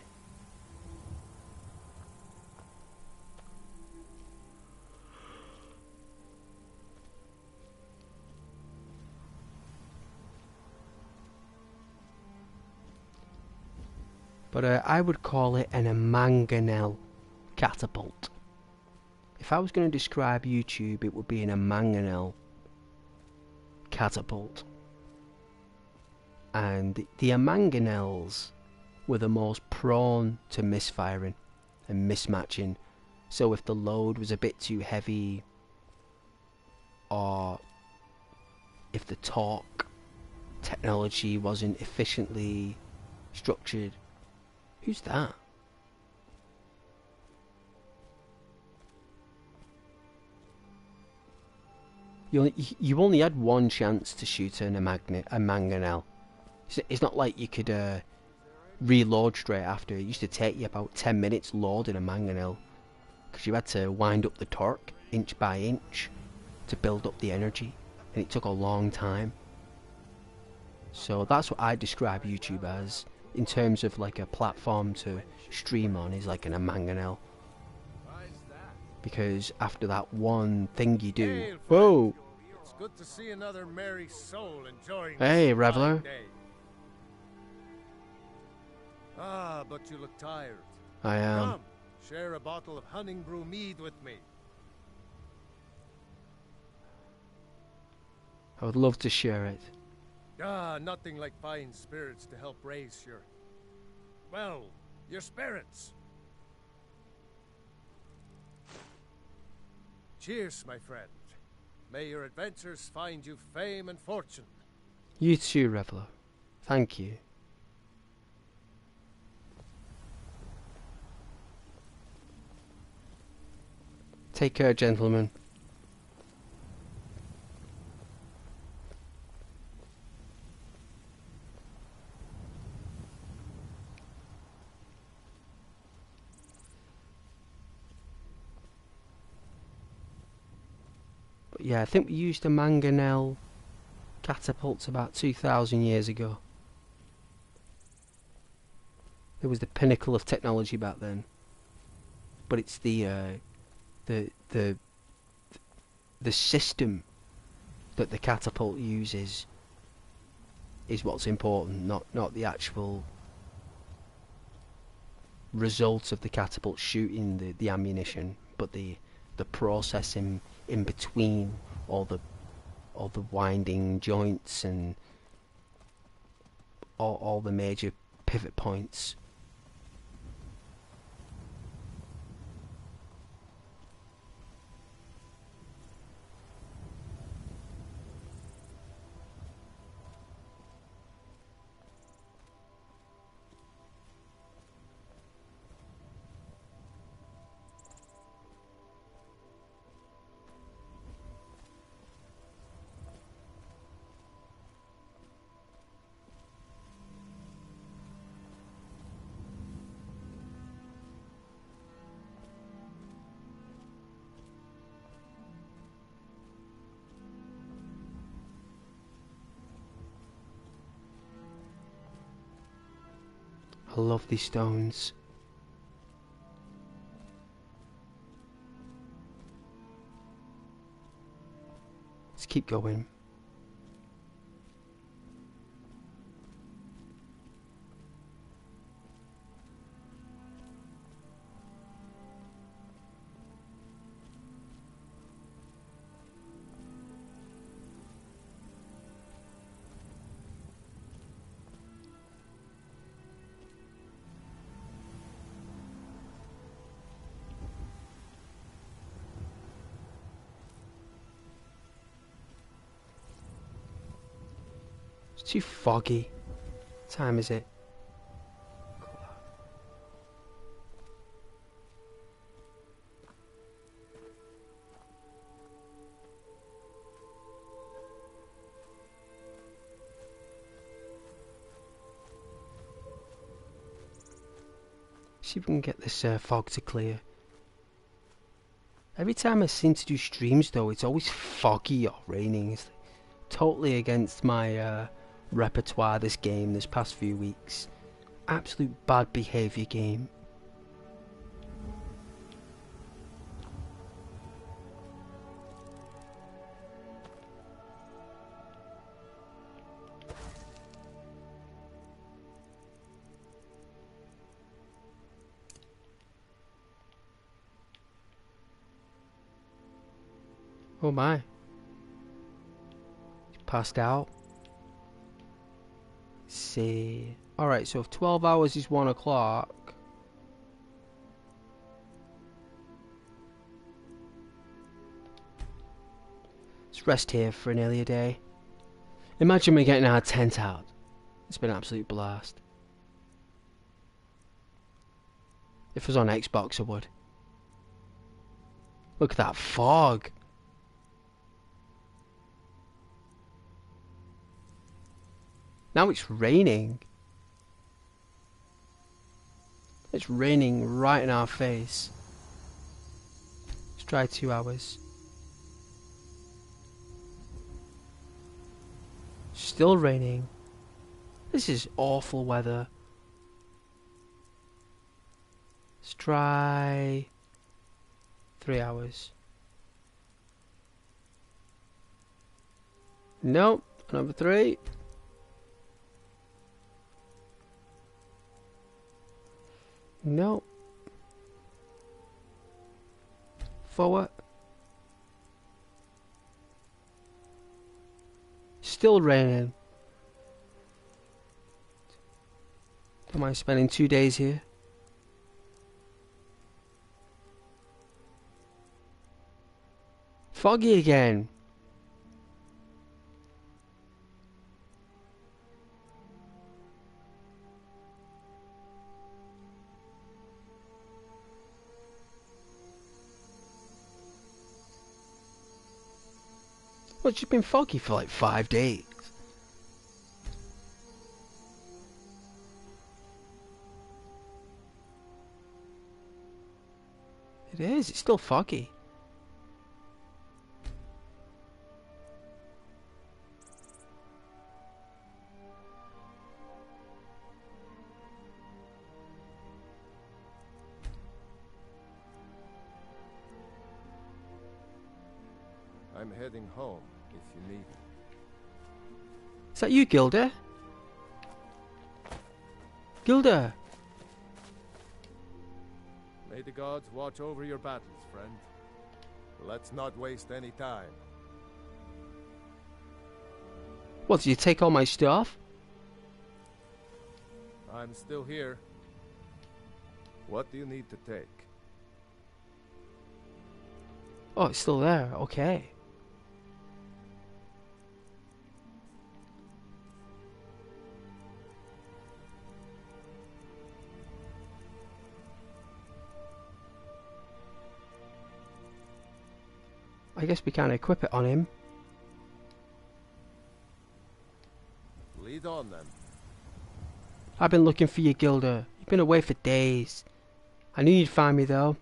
But I would call it an mangonel catapult. If I was going to describe YouTube, it would be an mangonel catapult. And the mangonels were the most prone to misfiring and mismatching. So if the load was a bit too heavy, or if the torque technology wasn't efficiently structured. Who's that? You only had one chance to shoot a mangonel. It's not like you could reload straight after. It used to take you about 10 minutes loading a mangonel, because you had to wind up the torque inch by inch to build up the energy, and it took a long time. So that's what I describe YouTube as, in terms of like a platform to stream on, is like a mangonel. Because after that one thing you do, Hail, whoa! It's good to see another merry soul enjoying Hey, this Reveler. fine day. Ah, but you look tired. I am. Come, share a bottle of hunting brew mead with me. I would love to share it. Ah, nothing like fine spirits to help raise your... well, your spirits. Cheers, my friend. May your adventures find you fame and fortune. You too, Reveler. Thank you. Take care, gentlemen. But yeah, I think we used a mangonel catapult about 2,000 years ago. It was the pinnacle of technology back then. But it's the system that the catapult uses is what's important, not the actual result of the catapult shooting the ammunition, but the processing in between all the winding joints and all the major pivot points. I love these stones. Let's keep going. It's too foggy. What time is it? See if we can get this fog to clear. Every time I seem to do streams though, it's always foggy or raining. It's totally against my repertoire, this game, this past few weeks. Absolute bad behaviour game. Oh my. He's passed out. Let's see. Alright, so if 12 hours is 1 o'clock. Let's rest here for nearly a day. Imagine me getting our tent out. It's been an absolute blast. If it was on Xbox, I would. Look at that fog. Now it's raining. It's raining right in our face. Let's try 2 hours. Still raining. This is awful weather. Let's try 3 hours. Nope. Number 3. Nope. Forward. Still raining. Don't mind spending 2 days here. Foggy again. Well, it's just been foggy for like 5 days. It is, it's still foggy. I'm heading home, if you need me. Is that you, Gilda? Gilda! May the gods watch over your battles, friend. Let's not waste any time. What, did you take all my stuff? I'm still here. What do you need to take? Oh, it's still there, okay. I guess we can't equip it on him. Lead on then. I've been looking for you, Gilda. You've been away for days. I knew you'd find me though.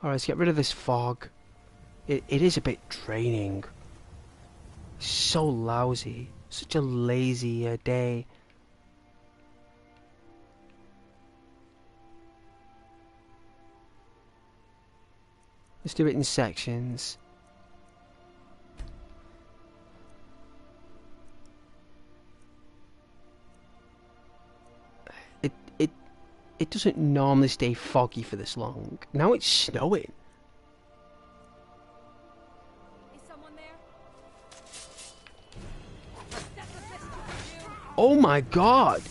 Alright, let's get rid of this fog. It is a bit draining. So lousy. Such a lazy day. Let's do it in sections. It doesn't normally stay foggy for this long. Now it's snowing. Is someone there? Oh my god!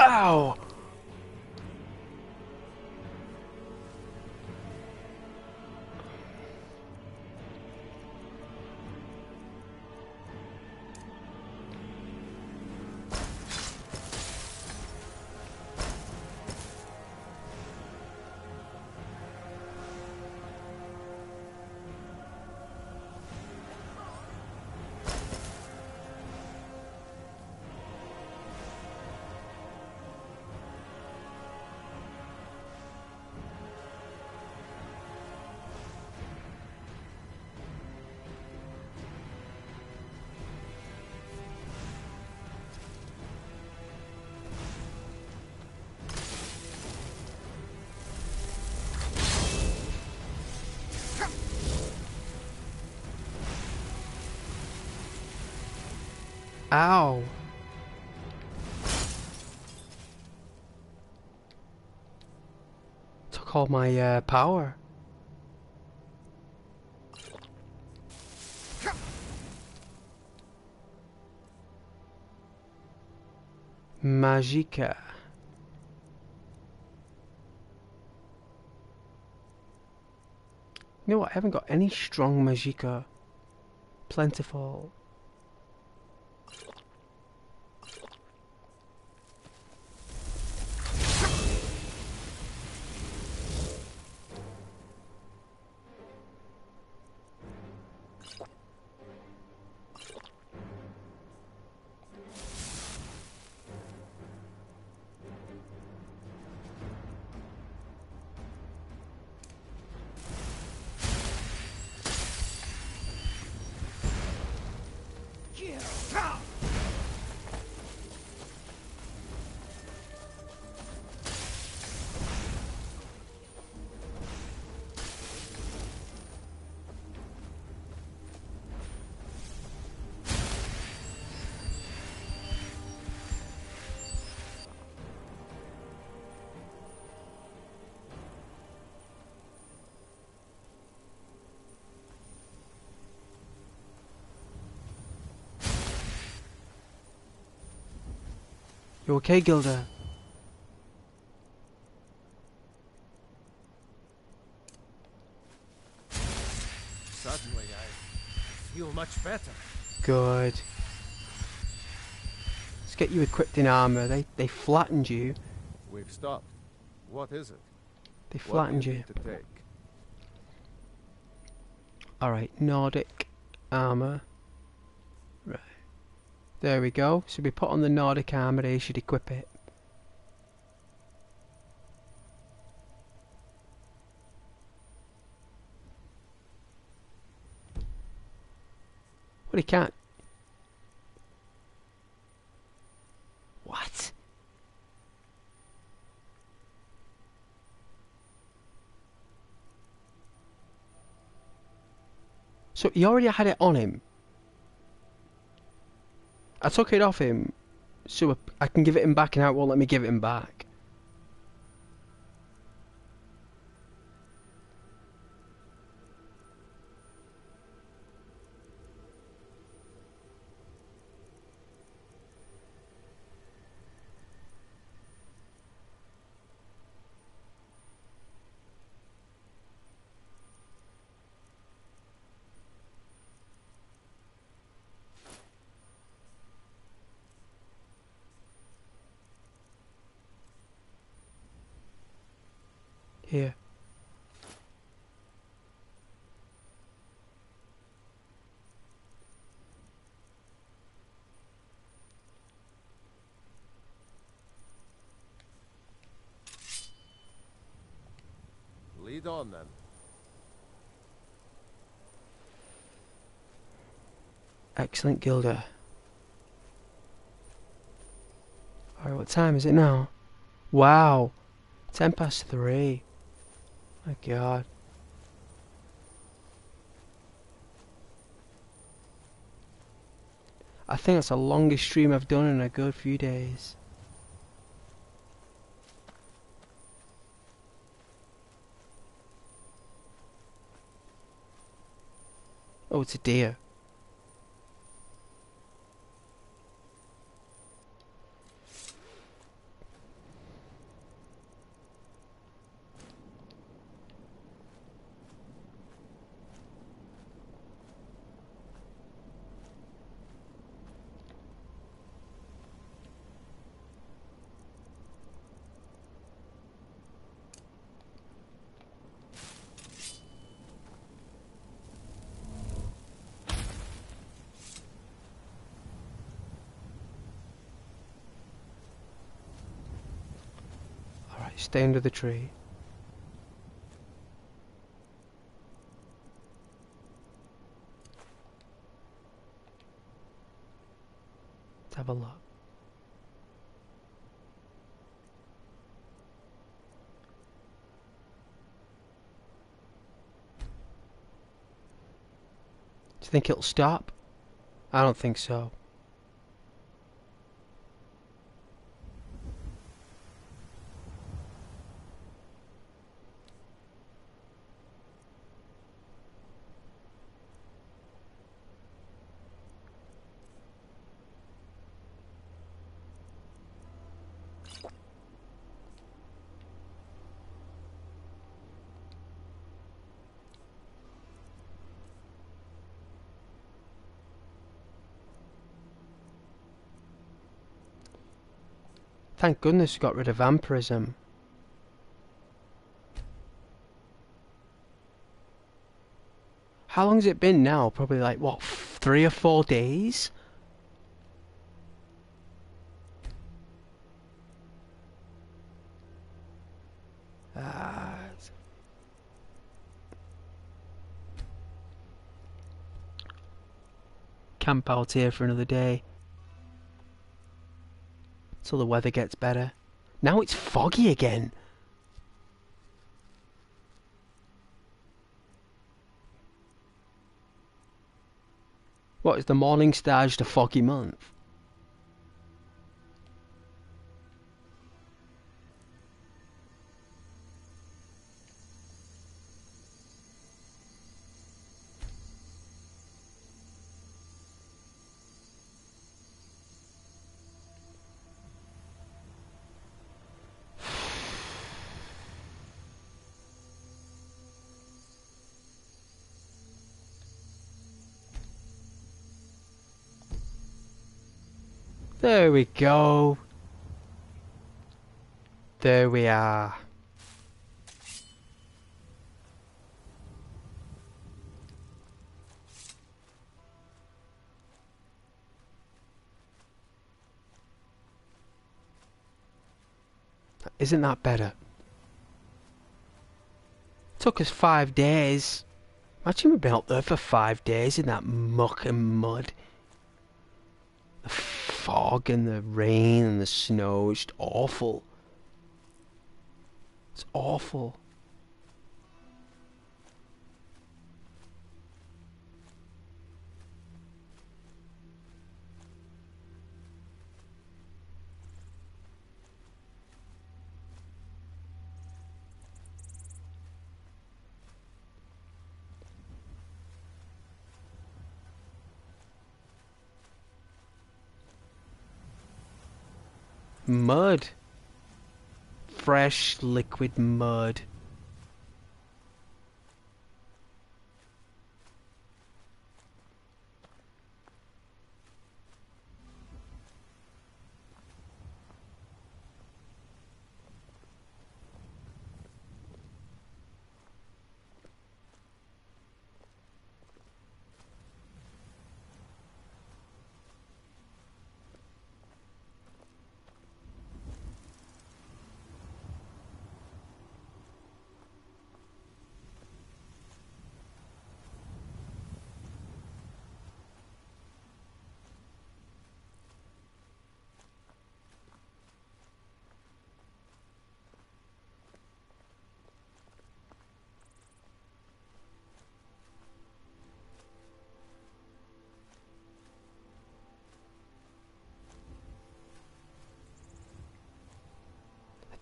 Ow! Ow! Took all my power. Magica. You know what? I haven't got any strong magicka. Plentiful. You okay, Gilda? Suddenly, I feel much better. Good. Let's get you equipped in armor. They flattened you. We've stopped. What is it? They What flattened do you. need to take? Alright, Nordic armor. Right. There we go. So we put on the Nordic armor, they should equip it. What, he can't? What? So he already had it on him. I took it off him, so I can give it him back, and now it won't let me give it him back. Here. Lead on then. Excellent, Gilda. Alright, what time is it now? Wow. 3:10. My god. I think that's the longest stream I've done in a good few days. Oh, it's a deer. Alright, stay under the tree. Let's have a look. Do you think it'll stop? I don't think so. Thank goodness we got rid of vampirism. How long's it been now? Probably like, what, 3 or 4 days? Camp out here for another day. Till the weather gets better. Now it's foggy again. What, is the morning star just a foggy month? There we go. There we are. Isn't that better? Took us 5 days. Imagine we've been up there for 5 days in that muck and mud. The fog and the rain and the snow, it's just awful. It's awful. Mud. Fresh liquid mud.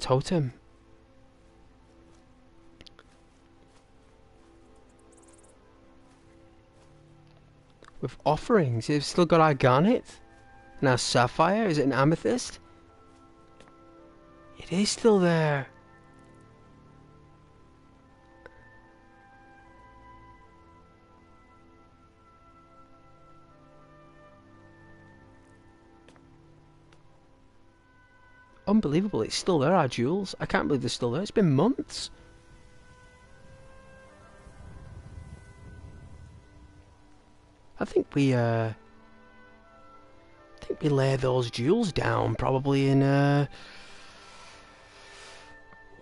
Totem. With offerings, you've still got our garnet and our sapphire. Is it an amethyst? It is still there. Unbelievable, it's still there, our jewels. I can't believe they're still there. It's been months. I think we lay those jewels down probably in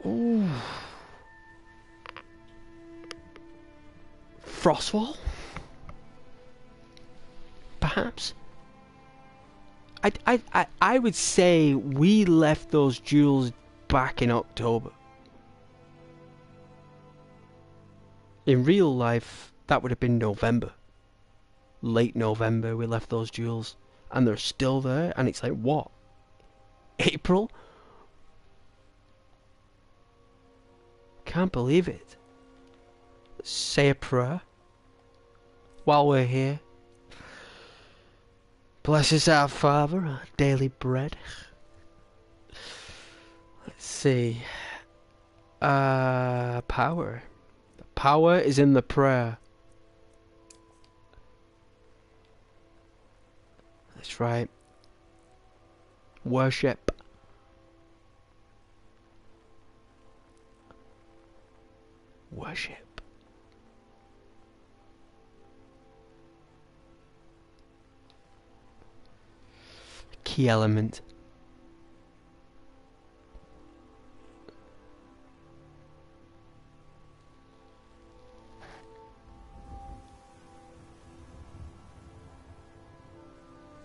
ooh, Frostwall? Perhaps? I would say we left those jewels back in October. In real life, that would have been November. Late November, we left those jewels. And they're still there, and it's like, what? April? Can't believe it. Let's say a prayer while we're here. Bless us, our Father, our daily bread. Let's see. Power. The power is in the prayer. That's right. Worship. worship. Key element.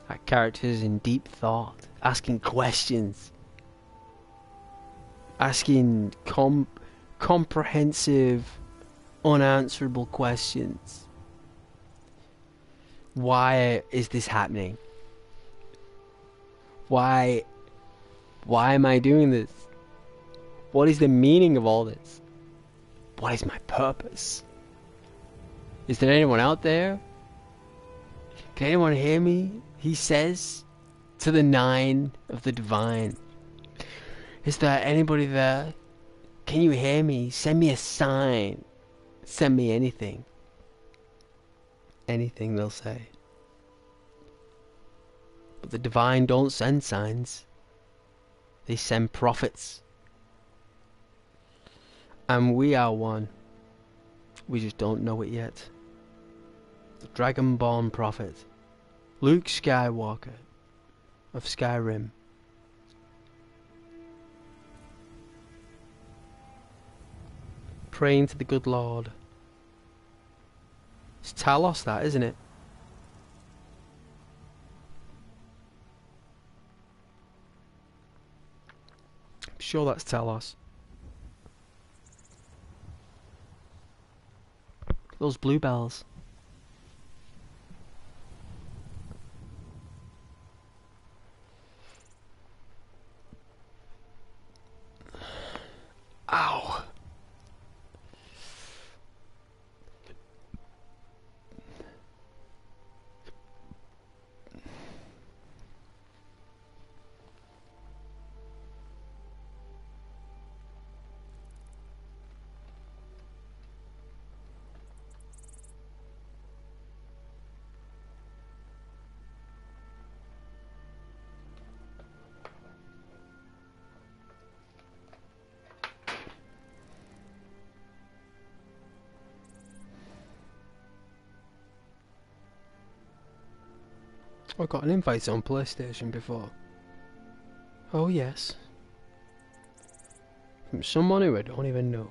Our characters in deep thought, asking questions, asking comprehensive, unanswerable questions. Why is this happening? Why am I doing this? What is the meaning of all this? What is my purpose? Is there anyone out there? Can anyone hear me? He says to the nine of the divine. Is there anybody there? Can you hear me? Send me a sign. Send me anything. Anything, they'll say. But the divine don't send signs. They send prophets. And we are one. We just don't know it yet. The Dragonborn prophet. Luke Skywalker of Skyrim. Praying to the good Lord. It's Talos, that, isn't it? I'm sure that's Talos. Those bluebells. Ow. I got an invite on PlayStation before. Oh yes. From someone who I don't even know.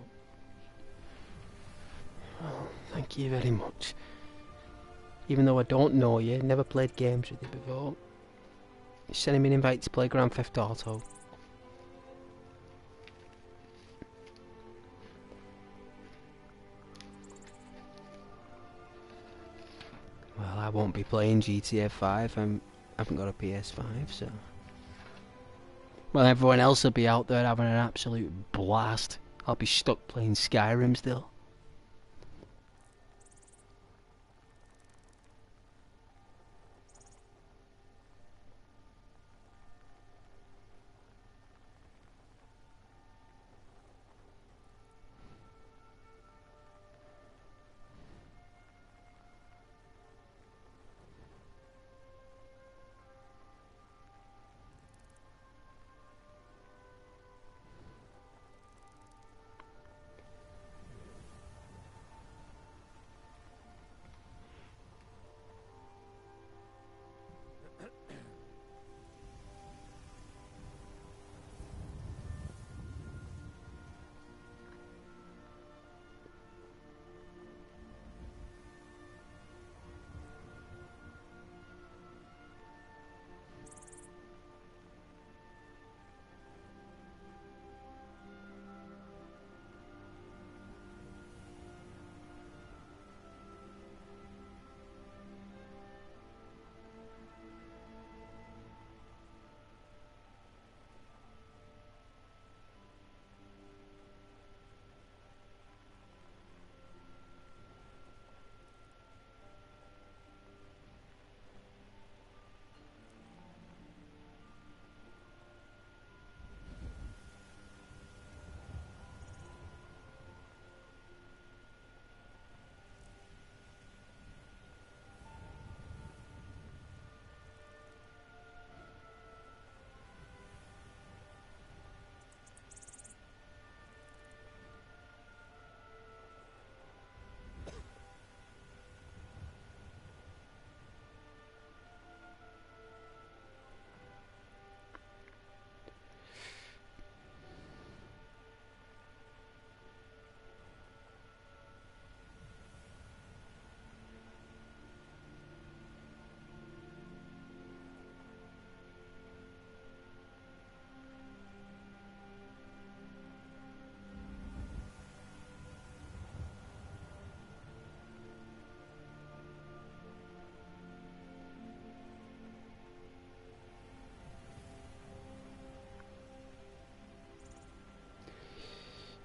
Oh, thank you very much. Even though I don't know you, never played games with you before. You're sending me an invite to play Grand Theft Auto. Well, I won't be playing GTA 5. I haven't got a PS5, so... Well, everyone else will be out there having an absolute blast. I'll be stuck playing Skyrim still.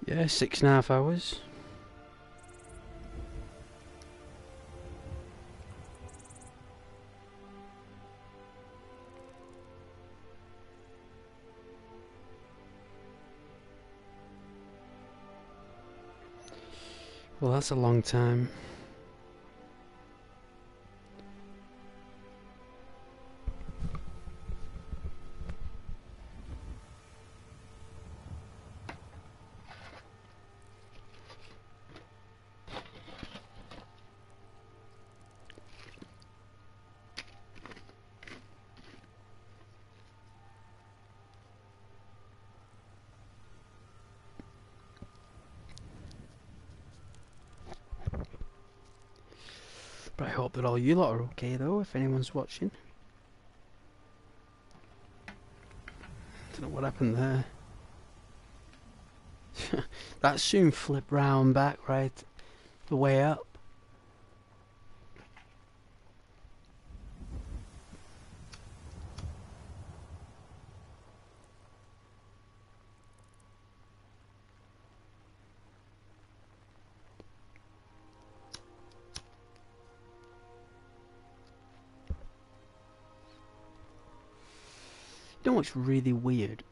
Yeah, 6.5 hours. Well, that's a long time. But I hope that all you lot are okay though, if anyone's watching. Don't know what happened there. That soon flipped round back right the way up. You know what's really weird?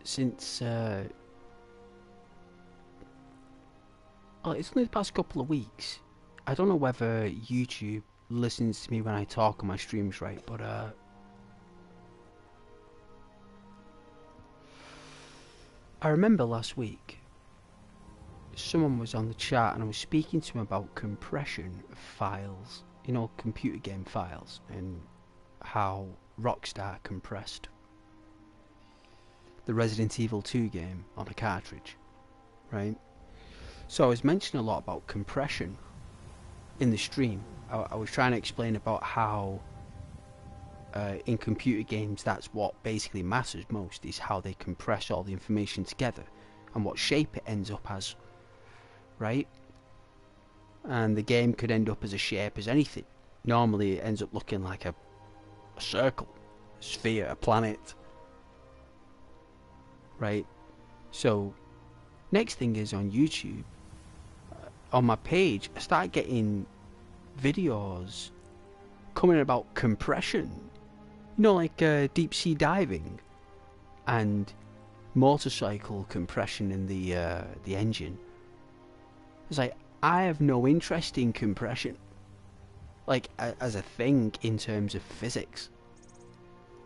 Since it's only the past couple of weeks. I don't know whether YouTube listens to me when I talk on my streams, right? But I remember last week someone was on the chat and I was speaking to him about compression of files, you know, computer game files, and how Rockstar compressed the Resident Evil 2 game on a cartridge, right? So I was mentioning a lot about compression in the stream. I was trying to explain about how in computer games that's what basically matters most, is how they compress all the information together and what shape it ends up as, right? And the game could end up as a shape as anything. Normally it ends up looking like a circle, a sphere, a planet, right? So next thing is on YouTube, on my page I start getting videos coming about compression, you know, like deep sea diving and motorcycle compression in the engine. It's like, I have no interest in compression, like as a thing in terms of physics.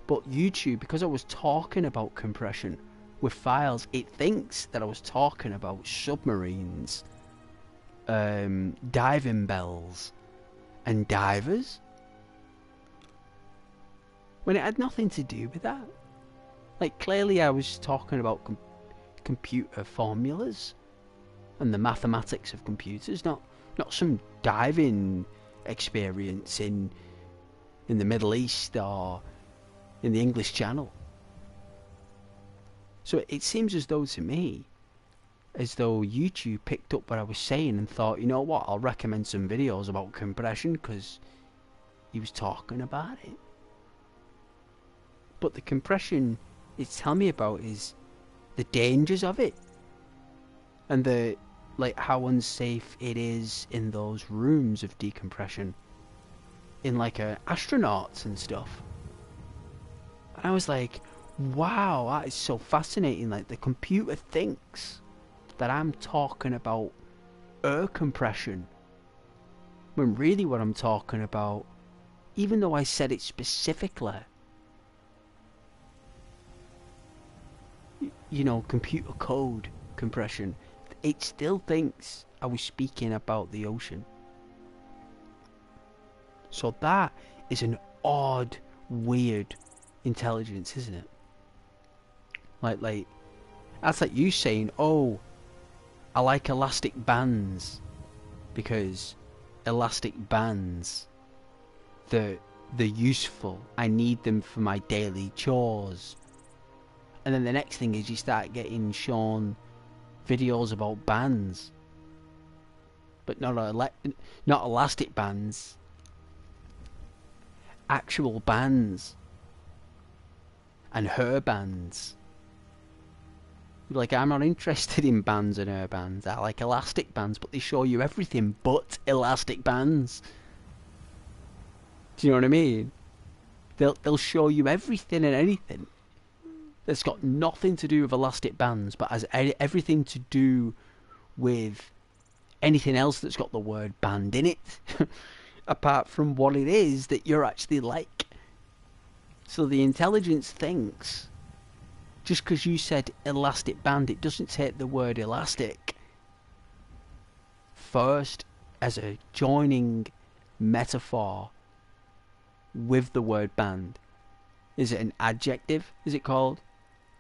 But YouTube, because I was talking about compression with files, it thinks that I was talking about submarines, diving bells, and divers, when it had nothing to do with that. Like, clearly I was talking about computer formulas and the mathematics of computers, not some diving experience in the Middle East or in the English Channel. So it seems as though to me, as though YouTube picked up what I was saying and thought, you know what, I'll recommend some videos about compression because he was talking about it. But the compression it's telling me about is the dangers of it, and the, like, how unsafe it is in those rooms of decompression in like astronauts and stuff. And I was like, wow, that is so fascinating. Like, the computer thinks that I'm talking about air compression, when really what I'm talking about, even though I said it specifically, you know, computer code compression, it still thinks I was speaking about the ocean. So that is an odd, weird intelligence, isn't it? Like that's like you saying, oh, I like elastic bands because elastic bands, they're useful, I need them for my daily chores. And then the next thing is you start getting shown videos about bands, but not elastic bands, actual bands and hair bands Like, I'm not interested in bands and airbands. I like elastic bands, but they show you everything but elastic bands. Do you know what I mean? They'll show you everything and anything that's got nothing to do with elastic bands, but has everything to do with anything else that's got the word band in it, apart from what it is that you're actually like. So the intelligence thinks, just because you said elastic band, it doesn't take the word elastic first as a joining metaphor with the word band. Is it an adjective, is it called?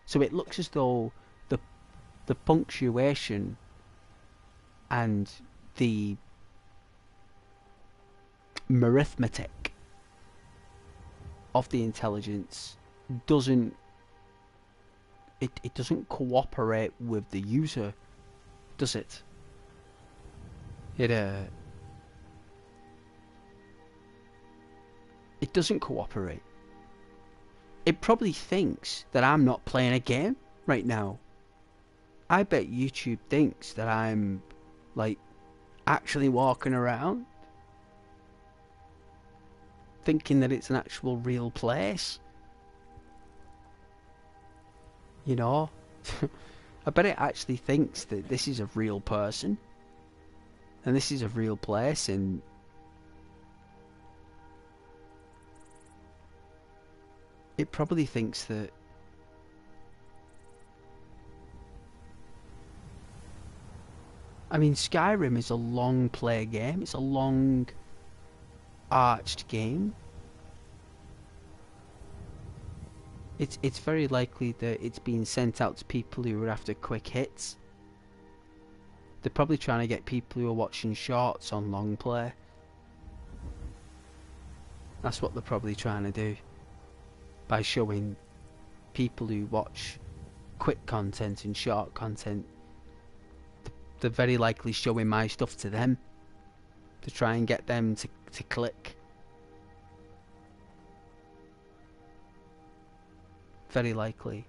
So it looks as though the punctuation and the arithmetic of the intelligence doesn't cooperate with the user, does it? It doesn't cooperate. It probably thinks that I'm not playing a game right now. I bet YouTube thinks that I'm, like, actually walking around, thinking that it's an actual real place. You know? I bet it actually thinks that this is a real person, and this is a real place, and it probably thinks that I mean, Skyrim is a long play game. It's a long arched game. It's very likely that it's being sent out to people who are after quick hits. They're probably trying to get people who are watching shorts on long play. That's what they're probably trying to do, by showing people who watch quick content and short content. They're very likely showing my stuff to them to try and get them to click. Very likely.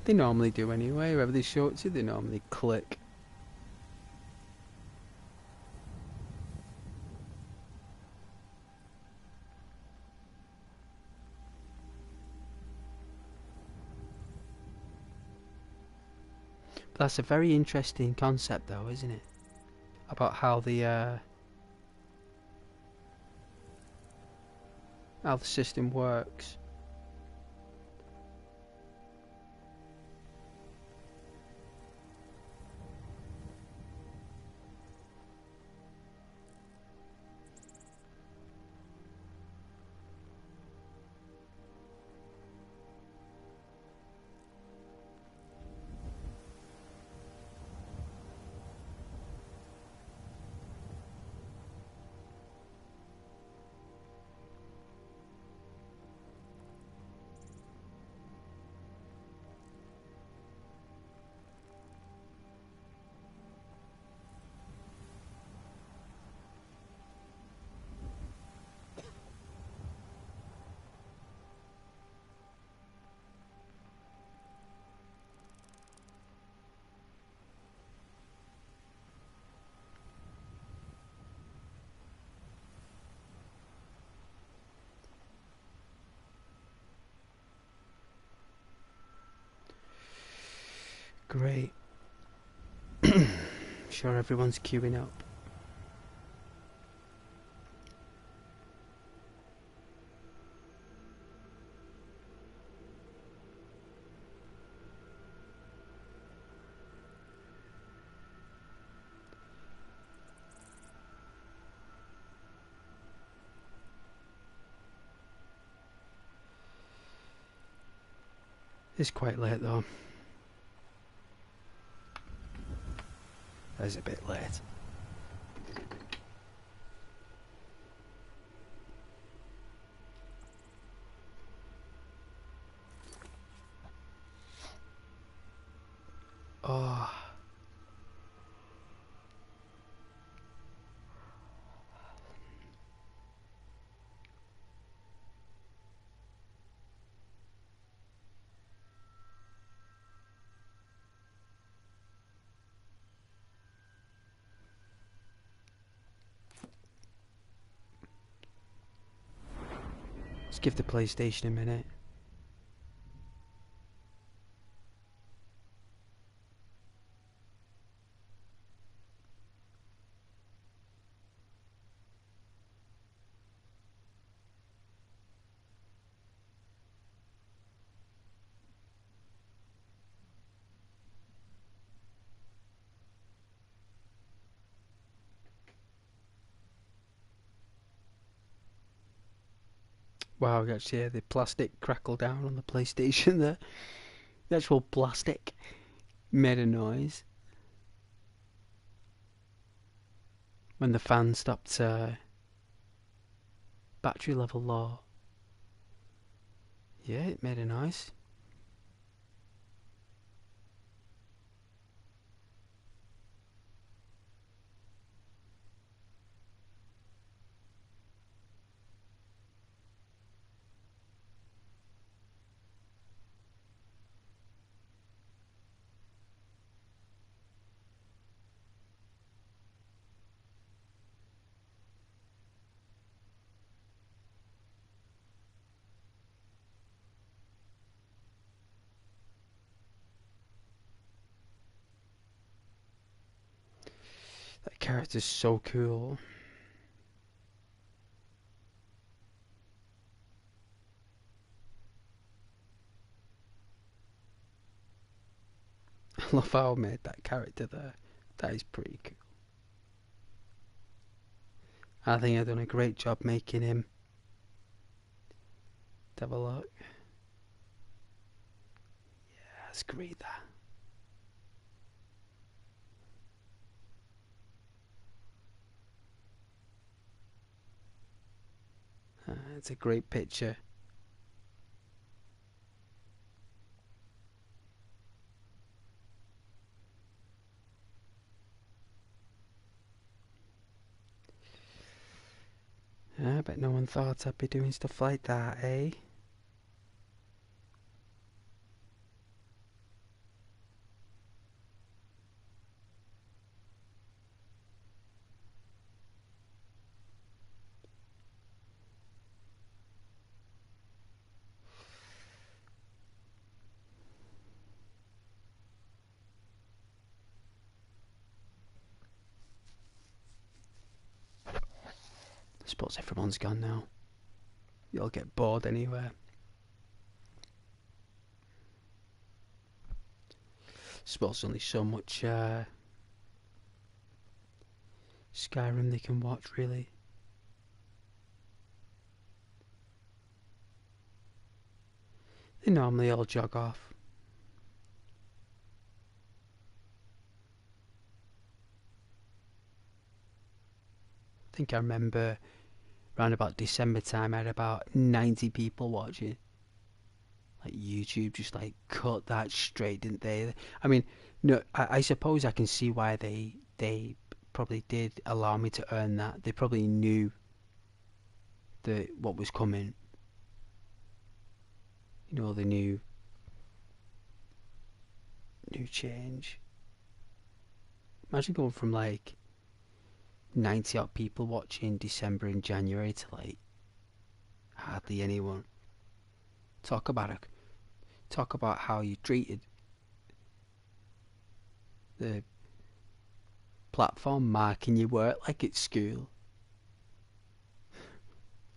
They normally do anyway. Whoever they show it to, they normally click. But that's a very interesting concept, though, isn't it? About how the system works. Great. Sure, everyone's queuing up. It's quite late though. It's a bit late. Oh. give the PlayStation a minute. Wow, you actually hear the plastic crackle down on the PlayStation there. The actual plastic made a noise when the fan stopped battery level low. Yeah, it made a noise. That character's so cool. I love how I made that character there. That is pretty cool. I think I've done a great job making him. Let's have a look. Yeah, that's great, that. It's a great picture. I bet no one thought I'd be doing stuff like that, eh? I suppose everyone's gone now. You'll get bored anywhere. Suppose only so much Skyrim they can watch, really. They normally all jog off. I think I remember around about December time I had about 90 people watching. Like YouTube just like cut that straight, didn't they? I mean, no, I suppose I can see why they probably did allow me to earn that. They probably knew what was coming. You know, the new change. Imagine going from like 90 odd people watching December and January to like hardly anyone. Talk about how you treated the platform marking your work like it's school.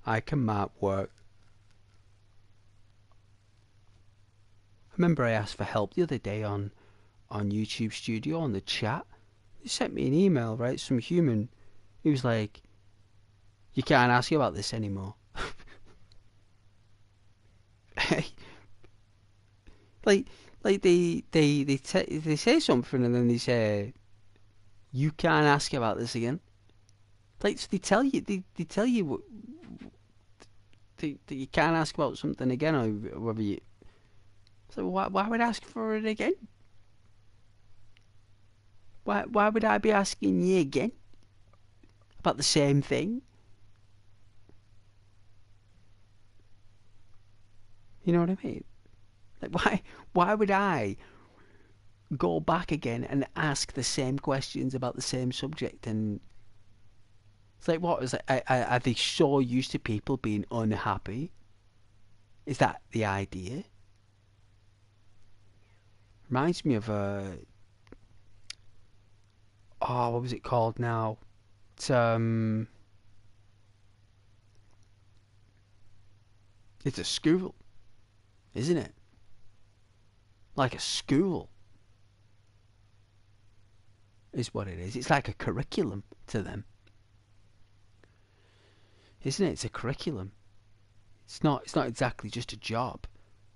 I can mark work. I remember I asked for help the other day on YouTube Studio on the chat. They sent me an email, right? Some human. He was like, "You can't ask you about this anymore." like they say something and then they say, "You can't ask about this again." Like, so they tell you that you can't ask about something again, or whether you. So why would I ask for it again? Why would I be asking you again about the same thing? You know what I mean? Like, why would I go back again and ask the same questions about the same subject? And it's like, what is it? Are they so used to people being unhappy Is that the idea? Reminds me of what was it called now? It's it's a school, isn't it? Like a school is what it is. It's like a curriculum to them, isn't it? It's a curriculum. It's not exactly just a job.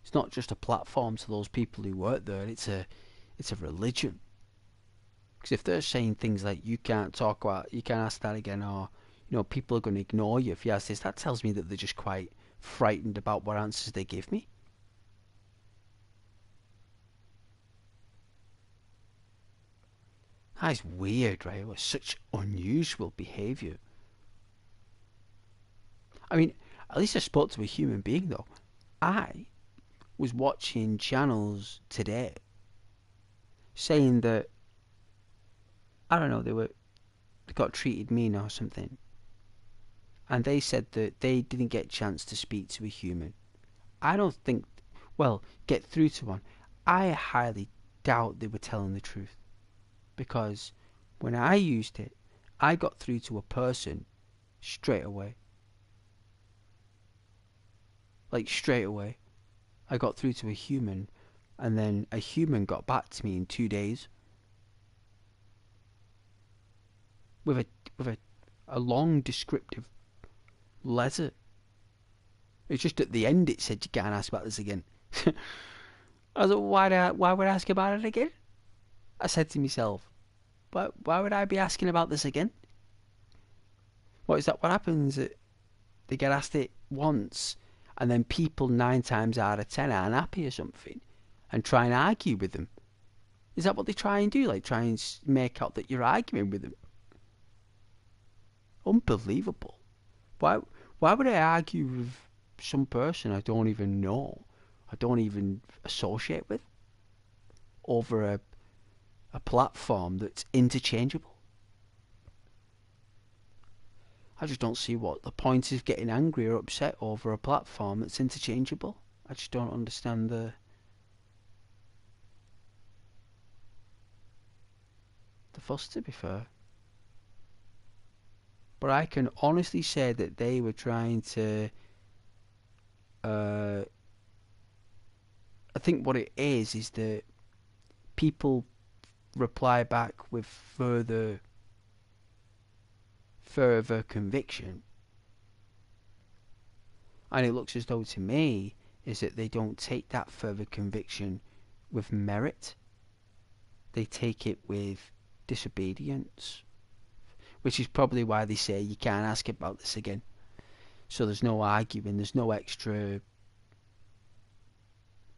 It's not just a platform to those people who work there. It's a religion. Because if they're saying things like you can't ask that again, or people are going to ignore you if you ask this, that tells me that they're just quite frightened about what answers they give me. That's weird, right? It was such unusual behaviour. I mean, at least I spoke to a human being, though. I was watching channels today saying that, I don't know, they got treated mean or something. And they said that they didn't get a chance to speak to a human. I don't think, get through to one. I highly doubt they were telling the truth. Because when I used it, I got through to a person straight away. Like, straight away. I got through to a human, and then a human got back to me in 2 days. With a long descriptive letter. It's just at the end it said you can't ask about this again. I was like, why would I ask about it again? I said to myself, why would I be asking about this again? What is that? What happens? They get asked it once, and then people 9 times out of 10 aren't happy or something, and try and argue with them. Is that what they try and do? Like, try and make out that you're arguing with them? Unbelievable. Why would I argue with some person I don't even know, I don't even associate with, over a platform that's interchangeable? I just don't see what the point is getting angry or upset over a platform that's interchangeable. I just don't understand the fuss, to be fair. But I can honestly say that they were trying to I think what it is that people reply back with further conviction, and it looks as though to me is that they don't take that further conviction with merit. They take it with disobedience, which is probably why they say you can't ask about this again. So there's no arguing, there's no extra.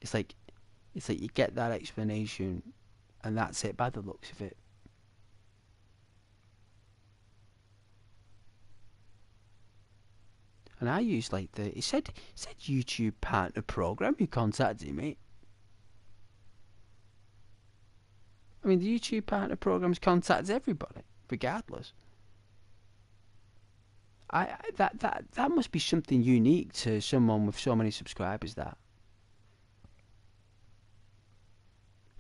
It's like you get that explanation and that's it, by the looks of it. And I used it said YouTube partner program who contacted me. I mean, the YouTube partner programs contacts everybody, regardless. That must be something unique to someone with so many subscribers. That,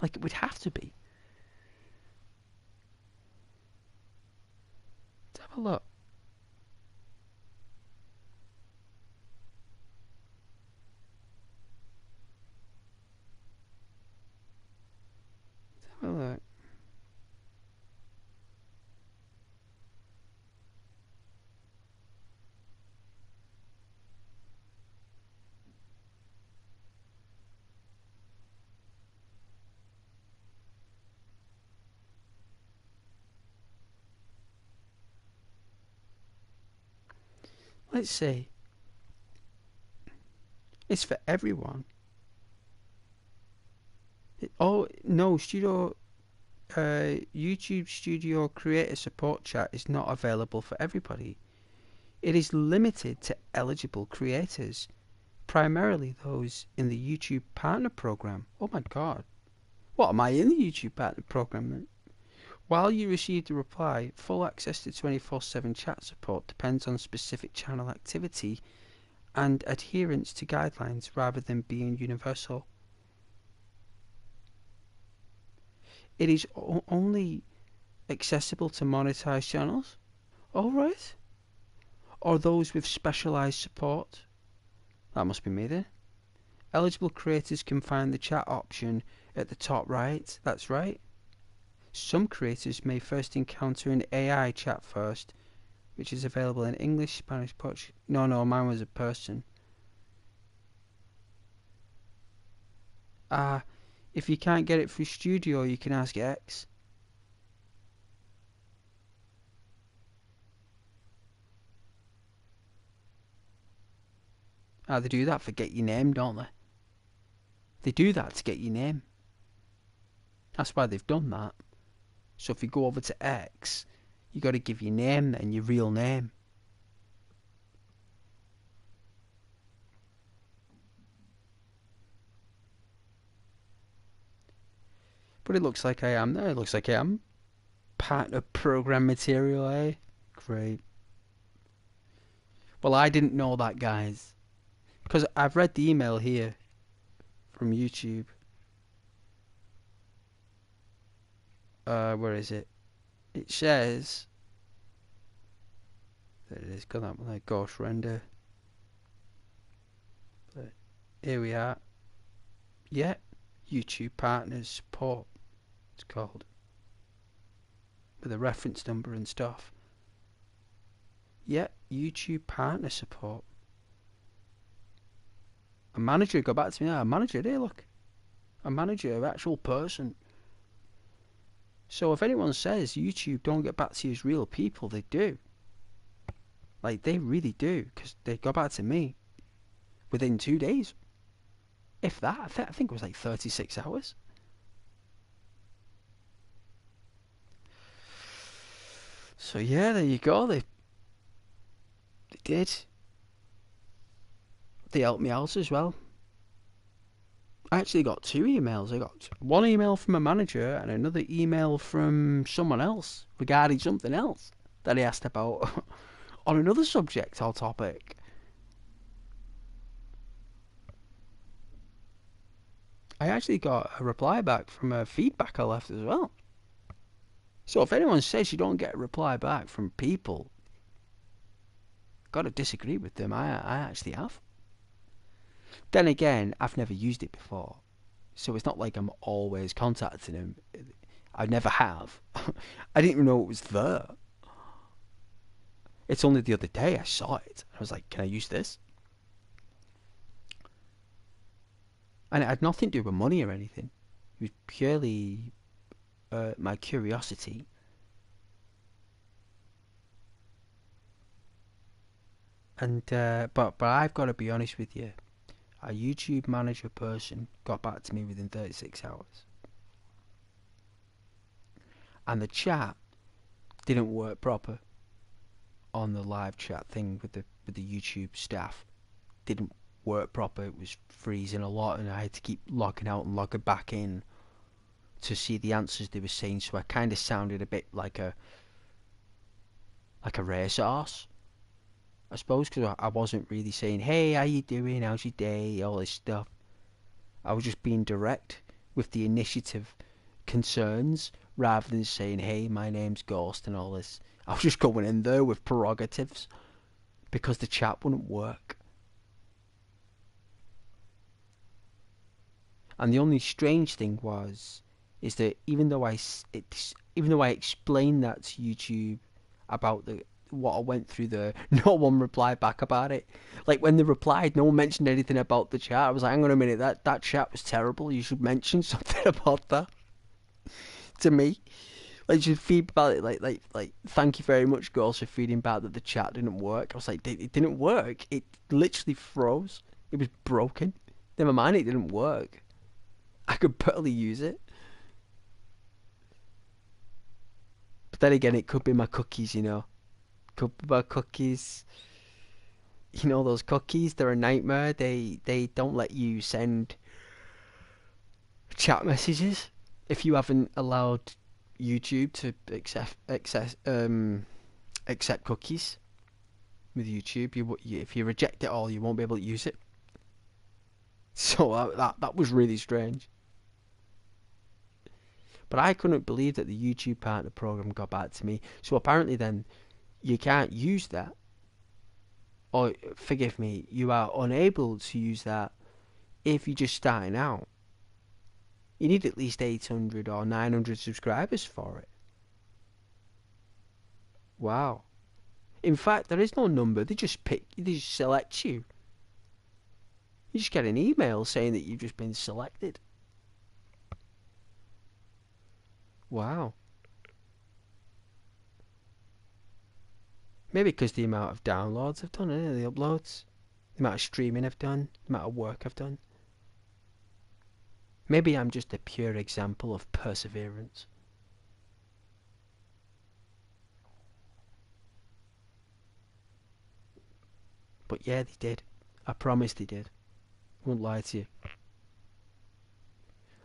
like, it would have to be. Let's have a look. Let's have a look. Let's see. It's for everyone. YouTube Studio Creator Support Chat is not available for everybody. It is limited to eligible creators, primarily those in the YouTube Partner Program. Oh my god. What, am I in the YouTube Partner Program then? While you received a reply, full access to 24/7 chat support depends on specific channel activity and adherence to guidelines rather than being universal. It is only accessible to monetized channels. Alright. Or those with specialized support. That must be me then. Eligible creators can find the chat option at the top right. That's right. Some creators may first encounter an AI chat first, which is available in English, Spanish, Portuguese. No, mine was a person. If you can't get it through Studio, you can ask X. They do that for get your name, don't they? They do that to get your name. That's why they've done that. So if you go over to X, you got to give your name then, your real name. But it looks like I am there. It looks like I am part of program material, eh? Great. Well, I didn't know that, guys. Because I've read the email here from YouTube. Where is it? It says... There it is. Got that one there. Ghost render. But here we are. Yeah. YouTube Partners Support. It's called. With a reference number and stuff. Yeah. YouTube Partner Support. A manager got back to me. A manager, there, look. A manager, an actual person. So if anyone says YouTube don't get back to you as real people, they do. Like, they really do. Because they got back to me within 2 days. If that. I think it was like 36 hours. So yeah, there you go. They did. They helped me out as well. I actually got 2 emails. I got one email from a manager and another email from someone else regarding something else that he asked about on another subject or topic. I actually got a reply back from a feedback I left as well. So if anyone says you don't get a reply back from people, got to disagree with them. I actually have. Then again, I've never used it before, so it's not like I'm always contacting him. I never have. I didn't even know it was there. It's only the other day I saw it. I was like, can I use this? And it had nothing to do with money or anything. It was purely my curiosity. And but I've got to be honest with you. A YouTube manager person got back to me within 36 hours. And the chat didn't work proper on the live chat thing with the YouTube staff. Didn't work proper. It was freezing a lot and I had to keep logging out and logging back in to see the answers they were saying, so I kind of sounded a bit like a racehorse, I suppose, because I wasn't really saying, hey, how you doing, how's your day, all this stuff. I was just being direct with the initiative concerns, rather than saying, hey, my name's Ghost and all this. I was just going in there with prerogatives, because the chat wouldn't work. And the only strange thing is that even though I explained that to YouTube about what I went through there, no one replied back about it. Like, when they replied, no one mentioned anything about the chat. I was like, hang on a minute, that chat was terrible. You should mention something about that to me. Like, you should feed about it. Like, thank you very much, girls, for feeding back that the chat didn't work. I was like, it didn't work. It literally froze. It was broken. Never mind, it didn't work. I could barely use it. But then again, it could be my cookies, you know. Could be my cookies. You know, those cookies, they're a nightmare. They don't let you send chat messages if you haven't allowed YouTube to accept cookies. with YouTube. If you reject it all, you won't be able to use it. So that was really strange. But I couldn't believe that the YouTube partner program got back to me. So apparently then, you can't use that. Or, forgive me, you are unable to use that if you're just starting out. You need at least 800 or 900 subscribers for it. Wow. In fact, there is no number. They just select you. You just get an email saying that you've just been selected. Wow. Maybe because the amount of downloads I've done, the uploads, the amount of streaming I've done, the amount of work I've done. Maybe I'm just a pure example of perseverance. But yeah, they did. I promise they did. I won't lie to you.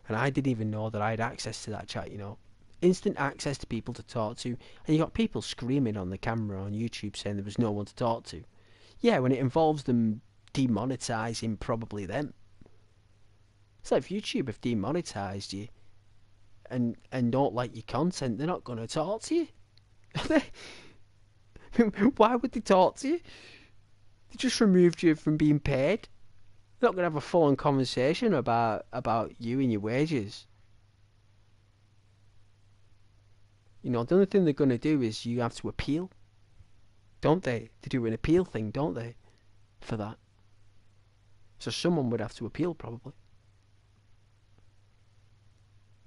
And I didn't even know that I had access to that chat, you know. Instant access to people to talk to. And you got people screaming on the camera on YouTube saying there was no one to talk to. Yeah, when it involves them demonetizing probably them. So if YouTube have demonetized you and don't like your content, they're not going to talk to you. Why would they talk to you? They just removed you from being paid. They're not going to have a full-on conversation about you and your wages. You know, the only thing they're going to do is you have to appeal. Don't they? They do an appeal thing, don't they? For that. So someone would have to appeal, probably.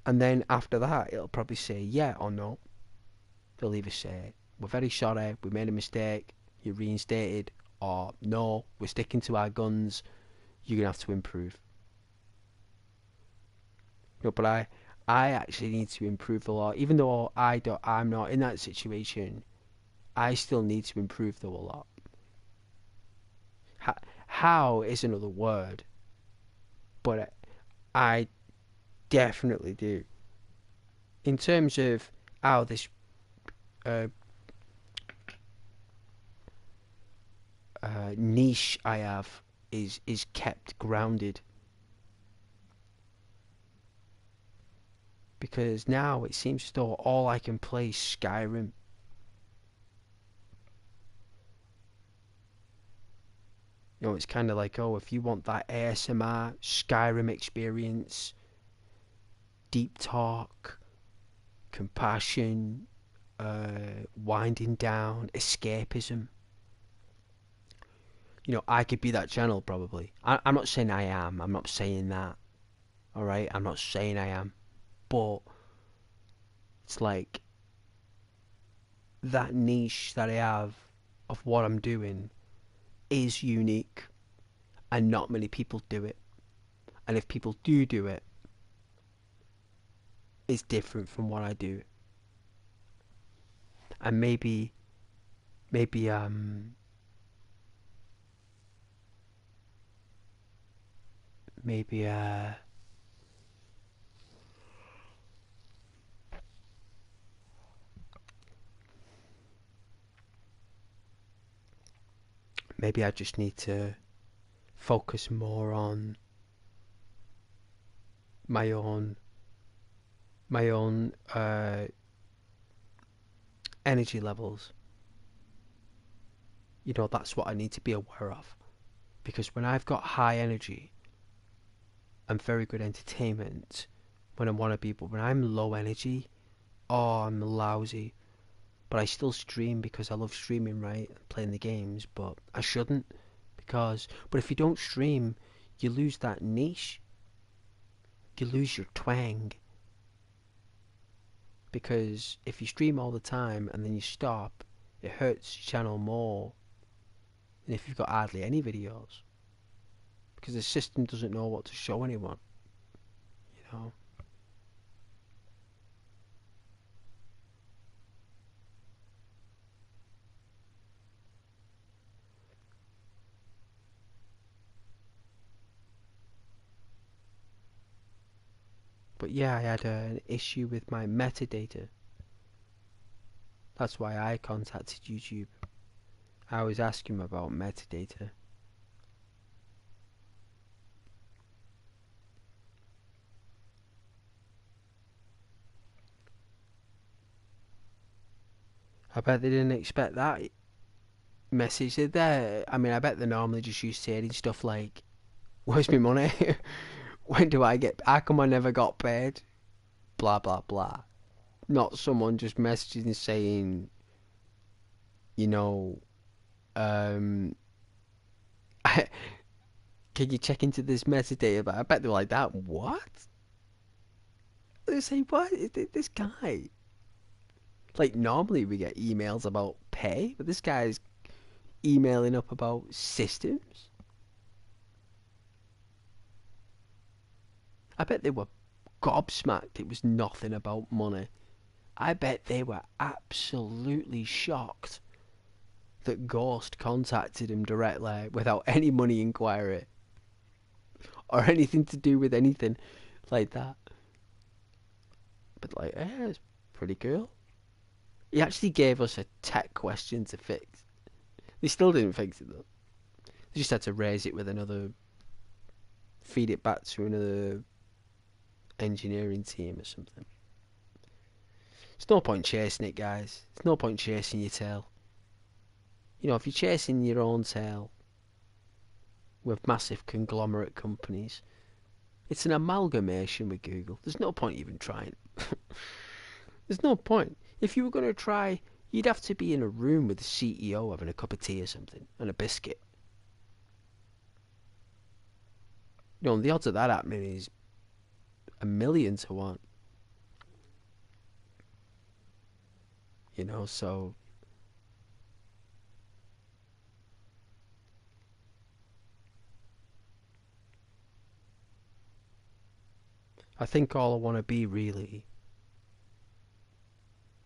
And then after that, it'll probably say yeah or no. They'll either say, we're very sorry, we made a mistake, you're reinstated, or no, we're sticking to our guns, you're going to have to improve. No, but I actually need to improve a lot. Even though I'm not in that situation, I still need to improve though a lot. How is another word, but I definitely do. In terms of how this niche I have is kept grounded. Because now it seems as though all I can play is Skyrim. You know, it's kind of like, oh, if you want that ASMR Skyrim experience, deep talk, compassion, winding down, escapism. You know, I could be that channel probably. I'm not saying I am. I'm not saying that. Alright? I'm not saying I am. But it's like that niche that I have of what I'm doing is unique, and not many people do it. And if people do it, it's different from what I do. And maybe I just need to focus more on my own energy levels. You know, that's what I need to be aware of. Because when I've got high energy and very good entertainment, when I want to be, but when I'm low energy, oh, I'm lousy. But I still stream because I love streaming, right? Playing the games, but I shouldn't. But if you don't stream, you lose that niche. You lose your twang. Because if you stream all the time and then you stop, it hurts your channel more than if you've got hardly any videos. Because the system doesn't know what to show anyone. You know? But yeah, I had an issue with my metadata. That's why I contacted YouTube. I was asking him about metadata. I bet they didn't expect that message, did they? I mean, I bet they're normally just used to hearing stuff like, where's my money? When do I get... How come I never got paid? Blah, blah, blah. Not someone just messaging saying, you know, can you check into this metadata? But I bet they were like that. What? They say, what? This guy... Like, normally we get emails about pay, but this guy's emailing up about systems. I bet they were gobsmacked it was nothing about money. I bet they were absolutely shocked that Ghost contacted him directly without any money inquiry or anything to do with anything like that. But like, yeah, it's pretty cool. He actually gave us a tech question to fix. They still didn't fix it though. They just had to raise it with another, feed it back to another engineering team or something. There's no point chasing it, guys. There's no point chasing your tail. You know, if you're chasing your own tail with massive conglomerate companies, it's an amalgamation with Google. There's no point even trying. There's no point. If you were going to try, you'd have to be in a room with the CEO having a cup of tea or something and a biscuit. You know, the odds of that happening is 1,000,000 to 1. You know, so... I think all I want to be really...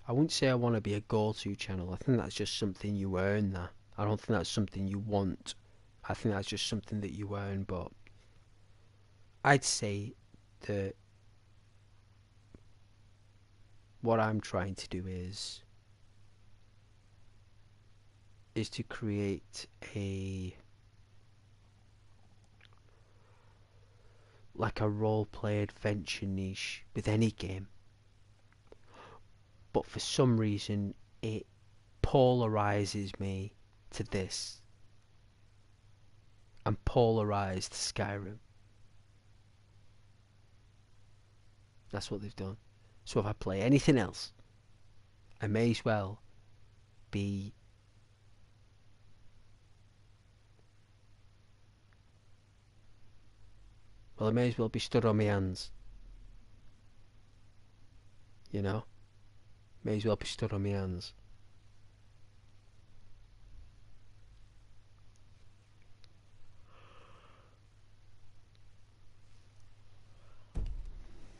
I wouldn't say I want to be a go-to channel. I think that's just something you earn that. I don't think that's something you want. I think that's just something that you earn, but... I'd say that what I'm trying to do is to create a like a role-play adventure niche with any game, but for some reason it polarizes me to this. I'm polarized to Skyrim. That's what they've done. So if I play anything else, I may as well be I may as well be stood on my hands. You know? May as well be stood on my hands.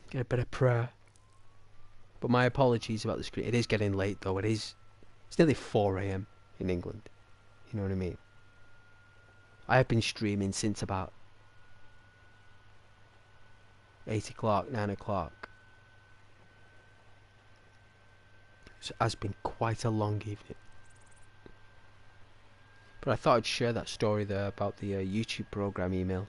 Get a bit of prayer. But my apologies about the screen. It is getting late though. It's nearly 4 AM in England. You know what I mean? I have been streaming since about 8 o'clock, 9 o'clock. So it has been quite a long evening. But I thought I'd share that story there about the YouTube program email.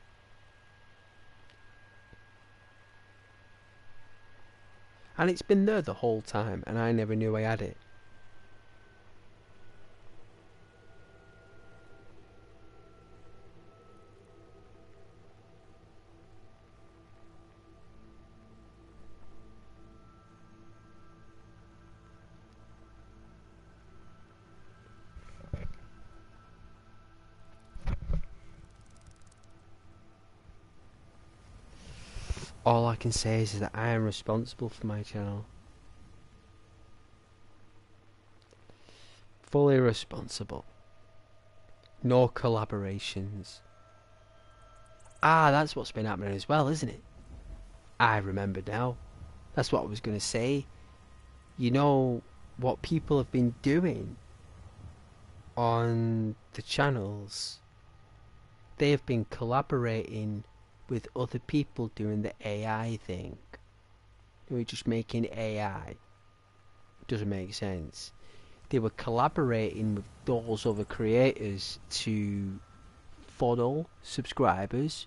And it's been there the whole time, and I never knew I had it. All I can say is that I am responsible for my channel. Fully responsible. No collaborations. Ah, that's what's been happening as well, isn't it? I remember now. That's what I was going to say. You know what people have been doing on the channels? They have been collaborating with other people doing the AI thing. We're just making AI. It doesn't make sense. they were collaborating with those other creators to funnel subscribers.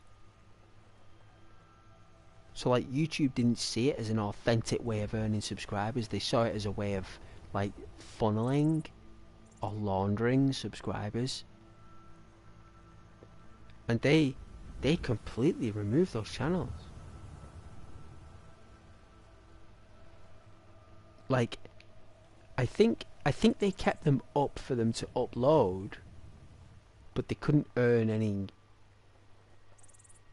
So like YouTube didn't see it as an authentic way of earning subscribers. They saw it as a way of like funneling or laundering subscribers. And they completely removed those channels. Like I think they kept them up for them to upload, but they couldn't earn any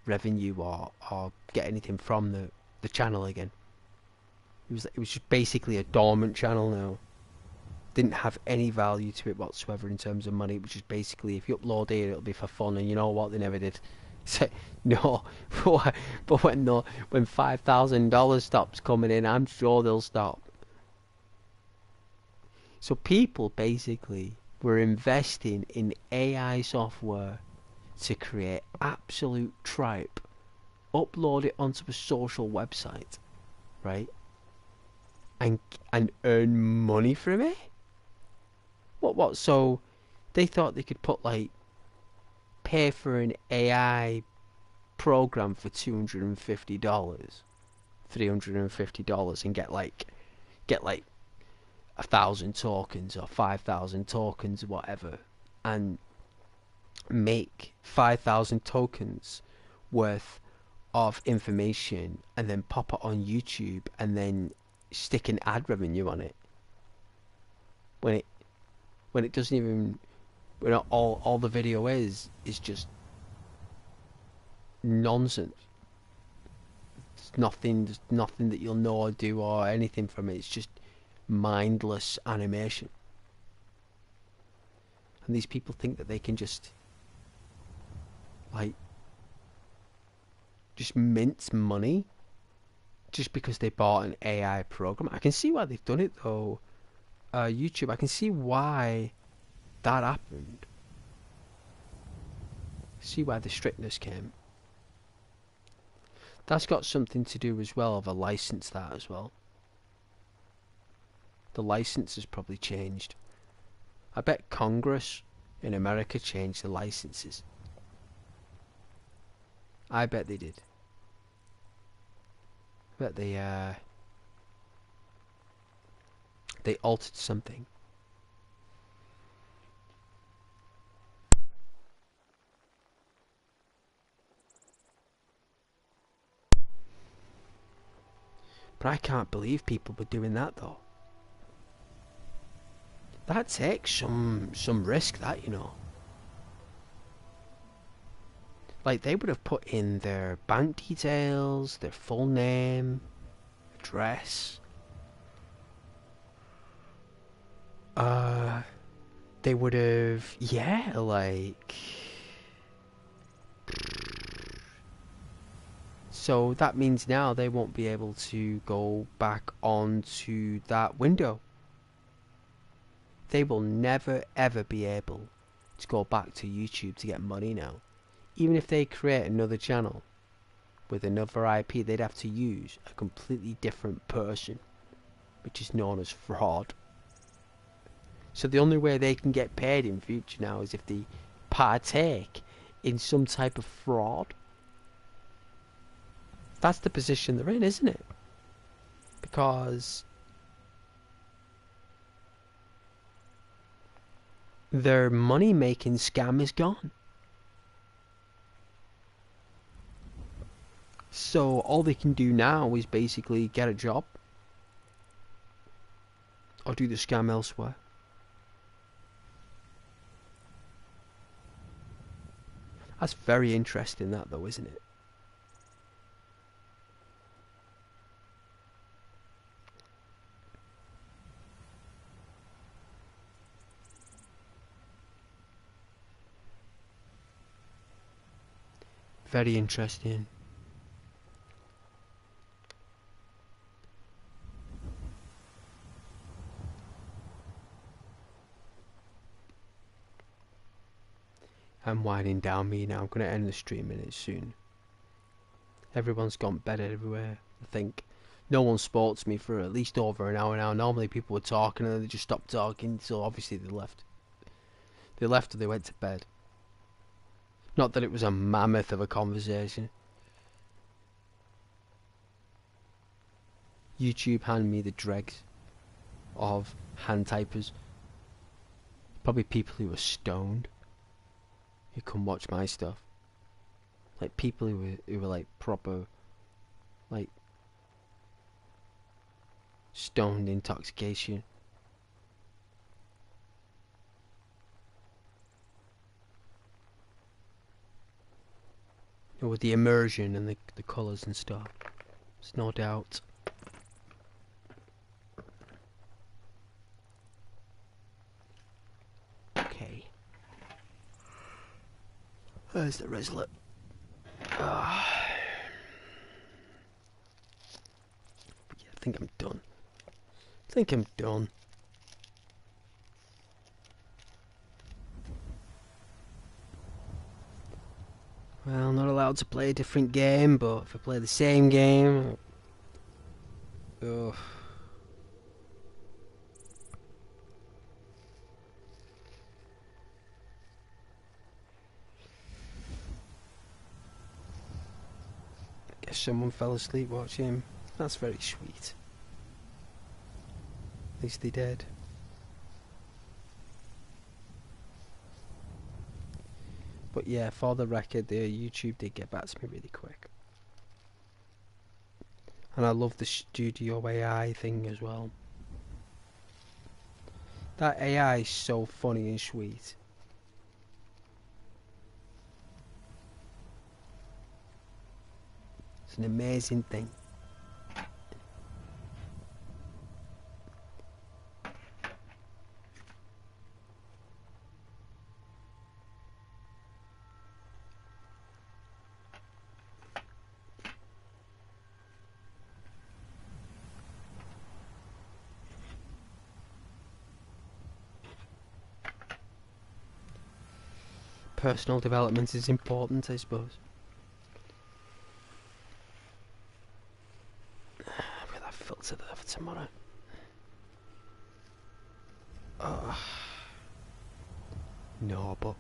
revenue or get anything from the channel again. It was just basically a dormant channel now. Didn't have any value to it whatsoever in terms of money. It was just basically, if you upload it, it'll be for fun. And you know what? They never did. So no, but when $5,000 stops coming in, I'm sure they'll stop. So people basically were investing in AI software to create absolute tripe, upload it onto a social website, right? And earn money from it? What? So they thought they could put like pay for an AI program for $250, $350 and get like 1,000 tokens or 5,000 tokens or whatever, and make 5,000 tokens worth of information and then pop it on YouTube and then stick an ad revenue on it when it doesn't even, when all the video is just nonsense. There's nothing that you'll know or do or anything from it. It's just mindless animation. And these people think that they can just like just mince money just because they bought an AI program. I can see why they've done it though. YouTube, I can see why that happened. See why the strictness came. That's got something to do as well of a license, that as well. The license has probably changed. I bet Congress in America changed the licenses. I bet they did. I bet they altered something. But I can't believe people were doing that though. That takes some risk, that, you know. Like, they would have put in their bank details, their full name, address. They would have, yeah, like... So that means now they won't be able to go back onto that window. They will never ever be able to go back to YouTube to get money now. Even if they create another channel with another IP, they'd have to use a completely different person, which is known as fraud. So the only way they can get paid in future now is if they partake in some type of fraud. That's the position they're in, isn't it? Because their money-making scam is gone. So all they can do now is basically get a job or do the scam elsewhere. That's very interesting, that though, isn't it? Very interesting. I'm winding down me now. I'm going to end the stream in it soon. Everyone's gone bed everywhere, I think. No one spoke to me for at least over an hour now. Normally people were talking and then they just stopped talking, so obviously they left. They left or they went to bed. Not that it was a mammoth of a conversation. YouTube hand me the dregs of hand typers. Probably people who are stoned who come watch my stuff. Like people who were like proper, like stoned intoxication. With the immersion and the colours and stuff. There's no doubt. Okay. There's the Reslet. Yeah, I think I'm done. Well, not allowed to play a different game, but if I play the same game... Ugh. Guess someone fell asleep watching. That's very sweet. At least they did. But yeah, for the record, the YouTube did get back to me really quick. And I love the Studio AI thing as well. That AI is so funny and sweet. It's an amazing thing. Personal development is important, I suppose. I've got that filter there for tomorrow. No, but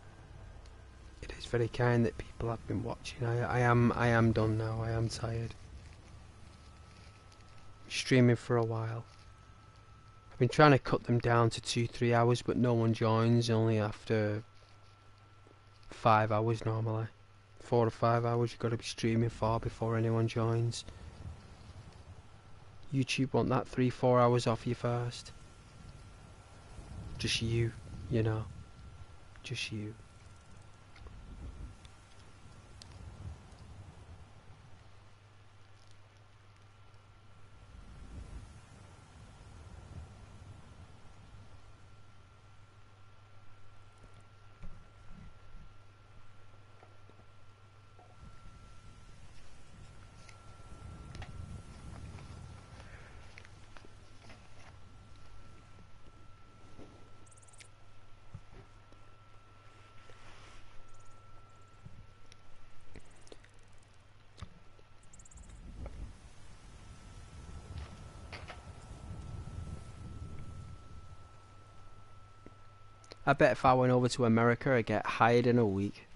it is very kind that people have been watching. I am done now. I am tired. Streaming for a while. I've been trying to cut them down to 2-3 hours, but no one joins. Only after 5 hours normally. 4 to 5 hours you've got to be streaming for before anyone joins. YouTube want that 3-4 hours off you first. Just you know. Just you. I bet if I went over to America, I'd get hired in a week.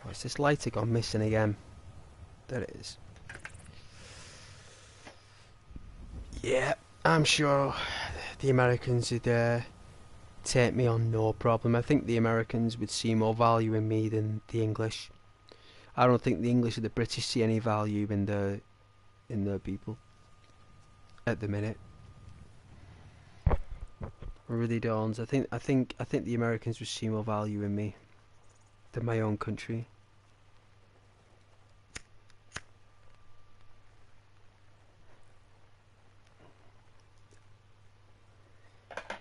Where's this lighter gone missing again? There it is. Yeah, I'm sure the Americans would take me on no problem. I think the Americans would see more value in me than the English. I don't think the English or the British see any value in their people at the minute. I really don't. I think the Americans would see more value in me than my own country.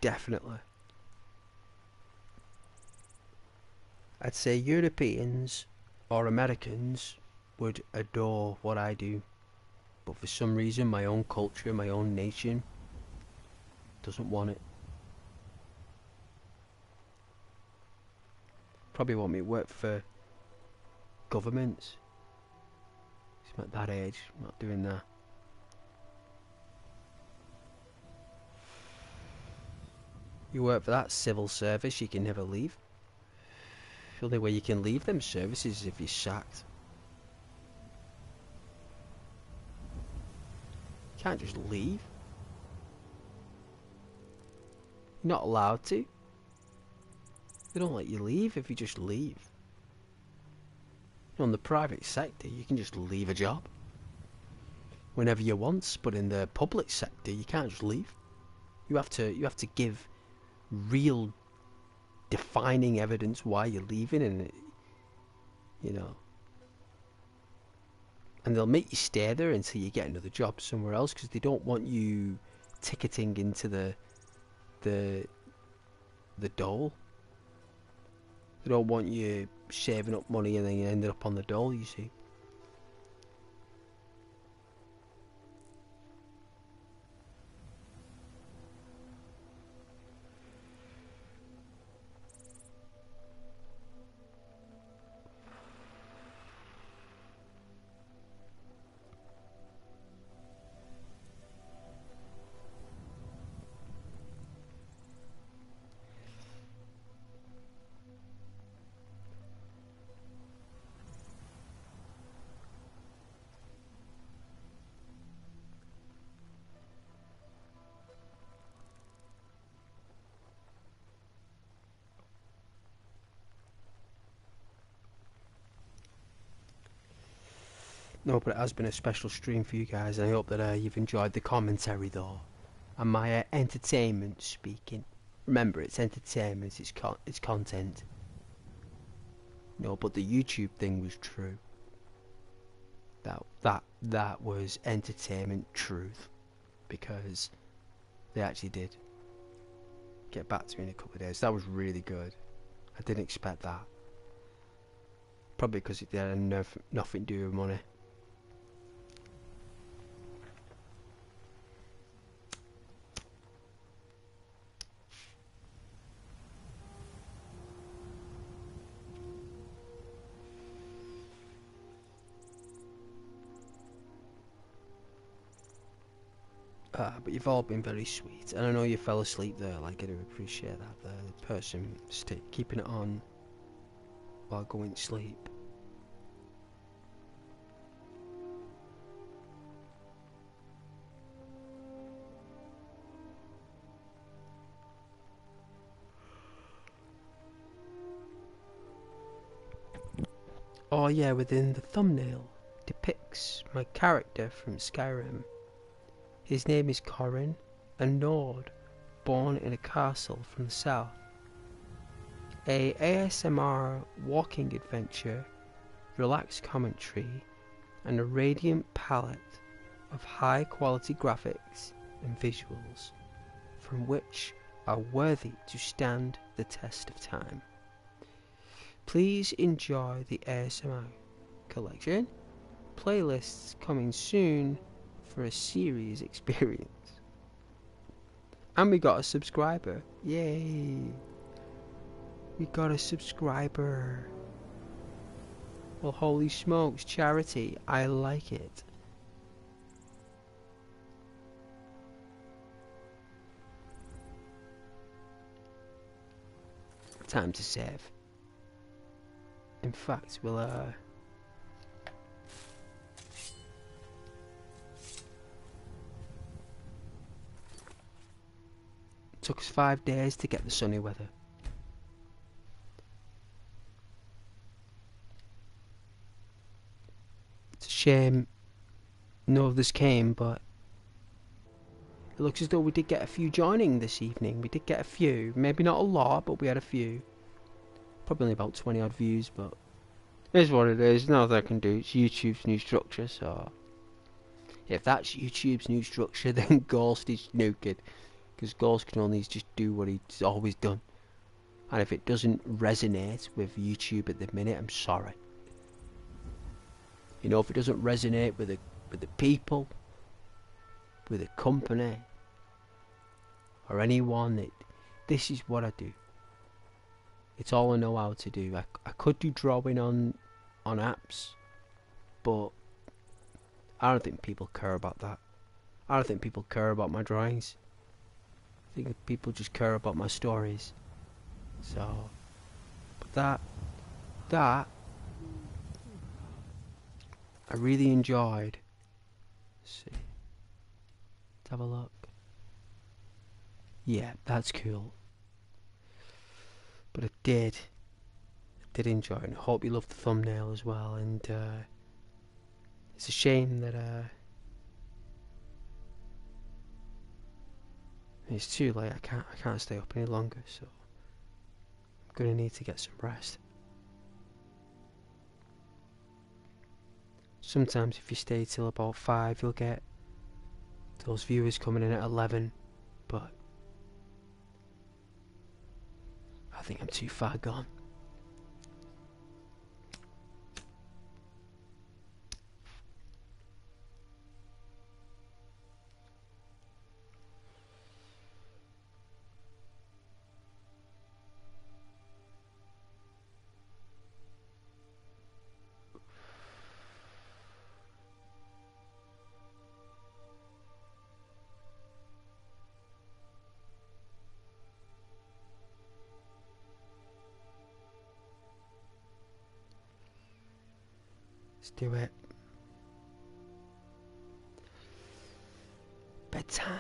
Definitely. I'd say Europeans or Americans would adore what I do, but for some reason my own culture, my own nation doesn't want it. Probably want me to work for governments. I'm at that age, I'm not doing that. You work for that civil service, you can never leave. The only way you can leave them services is if you're sacked. You can't just leave. You're not allowed to. They don't let you leave if you just leave. In the private sector, you can just leave a job whenever you want, but in the public sector, you can't just leave. You have to give real defining evidence why you're leaving, and you know, and they'll make you stay there until you get another job somewhere else, because they don't want you ticketing into the dole. They don't want you saving up money and then you ended up on the dole, you see. No, but it has been a special stream for you guys, and I hope that you've enjoyed the commentary though, and my entertainment speaking. Remember, it's entertainment, it's content. No, but the YouTube thing was true. That was entertainment truth, because they actually did get back to me in a couple of days. That was really good. I didn't expect that. Probably because it had nothing to do with money. But you've all been very sweet, and I know you fell asleep there. Like, I do appreciate that. The person keeping it on while going to sleep. Oh yeah, within the thumbnail depicts my character from Skyrim. His name is Korrin, a Nord born in a castle from the south. A ASMR walking adventure, relaxed commentary, and a radiant palette of high quality graphics and visuals, from which are worthy to stand the test of time. Please enjoy the ASMR collection. Playlists coming soon for a series experience. And we got a subscriber. Yay! We got a subscriber. Well, holy smokes, charity. I like it. Time to save. In fact, we'll took us 5 days to get the sunny weather. It's a shame no others came, but it looks as though we did get a few joining this evening. We did get a few, maybe not a lot, but we had a few. Probably only about 20 odd views, but it is what it is. Nothing I can do. It's YouTube's new structure, so if that's YouTube's new structure, then Ghost is nuking. Because Ghost can only just do what he's always done. And if it doesn't resonate with YouTube at the minute, I'm sorry. You know, if it doesn't resonate with the people, with the company, or anyone, this is what I do. It's all I know how to do. I could do drawing on apps, but I don't think people care about that. I don't think people care about my drawings. I think people just care about my stories. So, but that I really enjoyed. Let's see. Let's have a look. Yeah, that's cool. But I did enjoy it, and I hope you loved the thumbnail as well. And it's a shame that it's too late. I can't stay up any longer, so I'm gonna need to get some rest. Sometimes if you stay till about 5, you'll get those viewers coming in at 11, but I think I'm too far gone. Let's do it. Bedtime.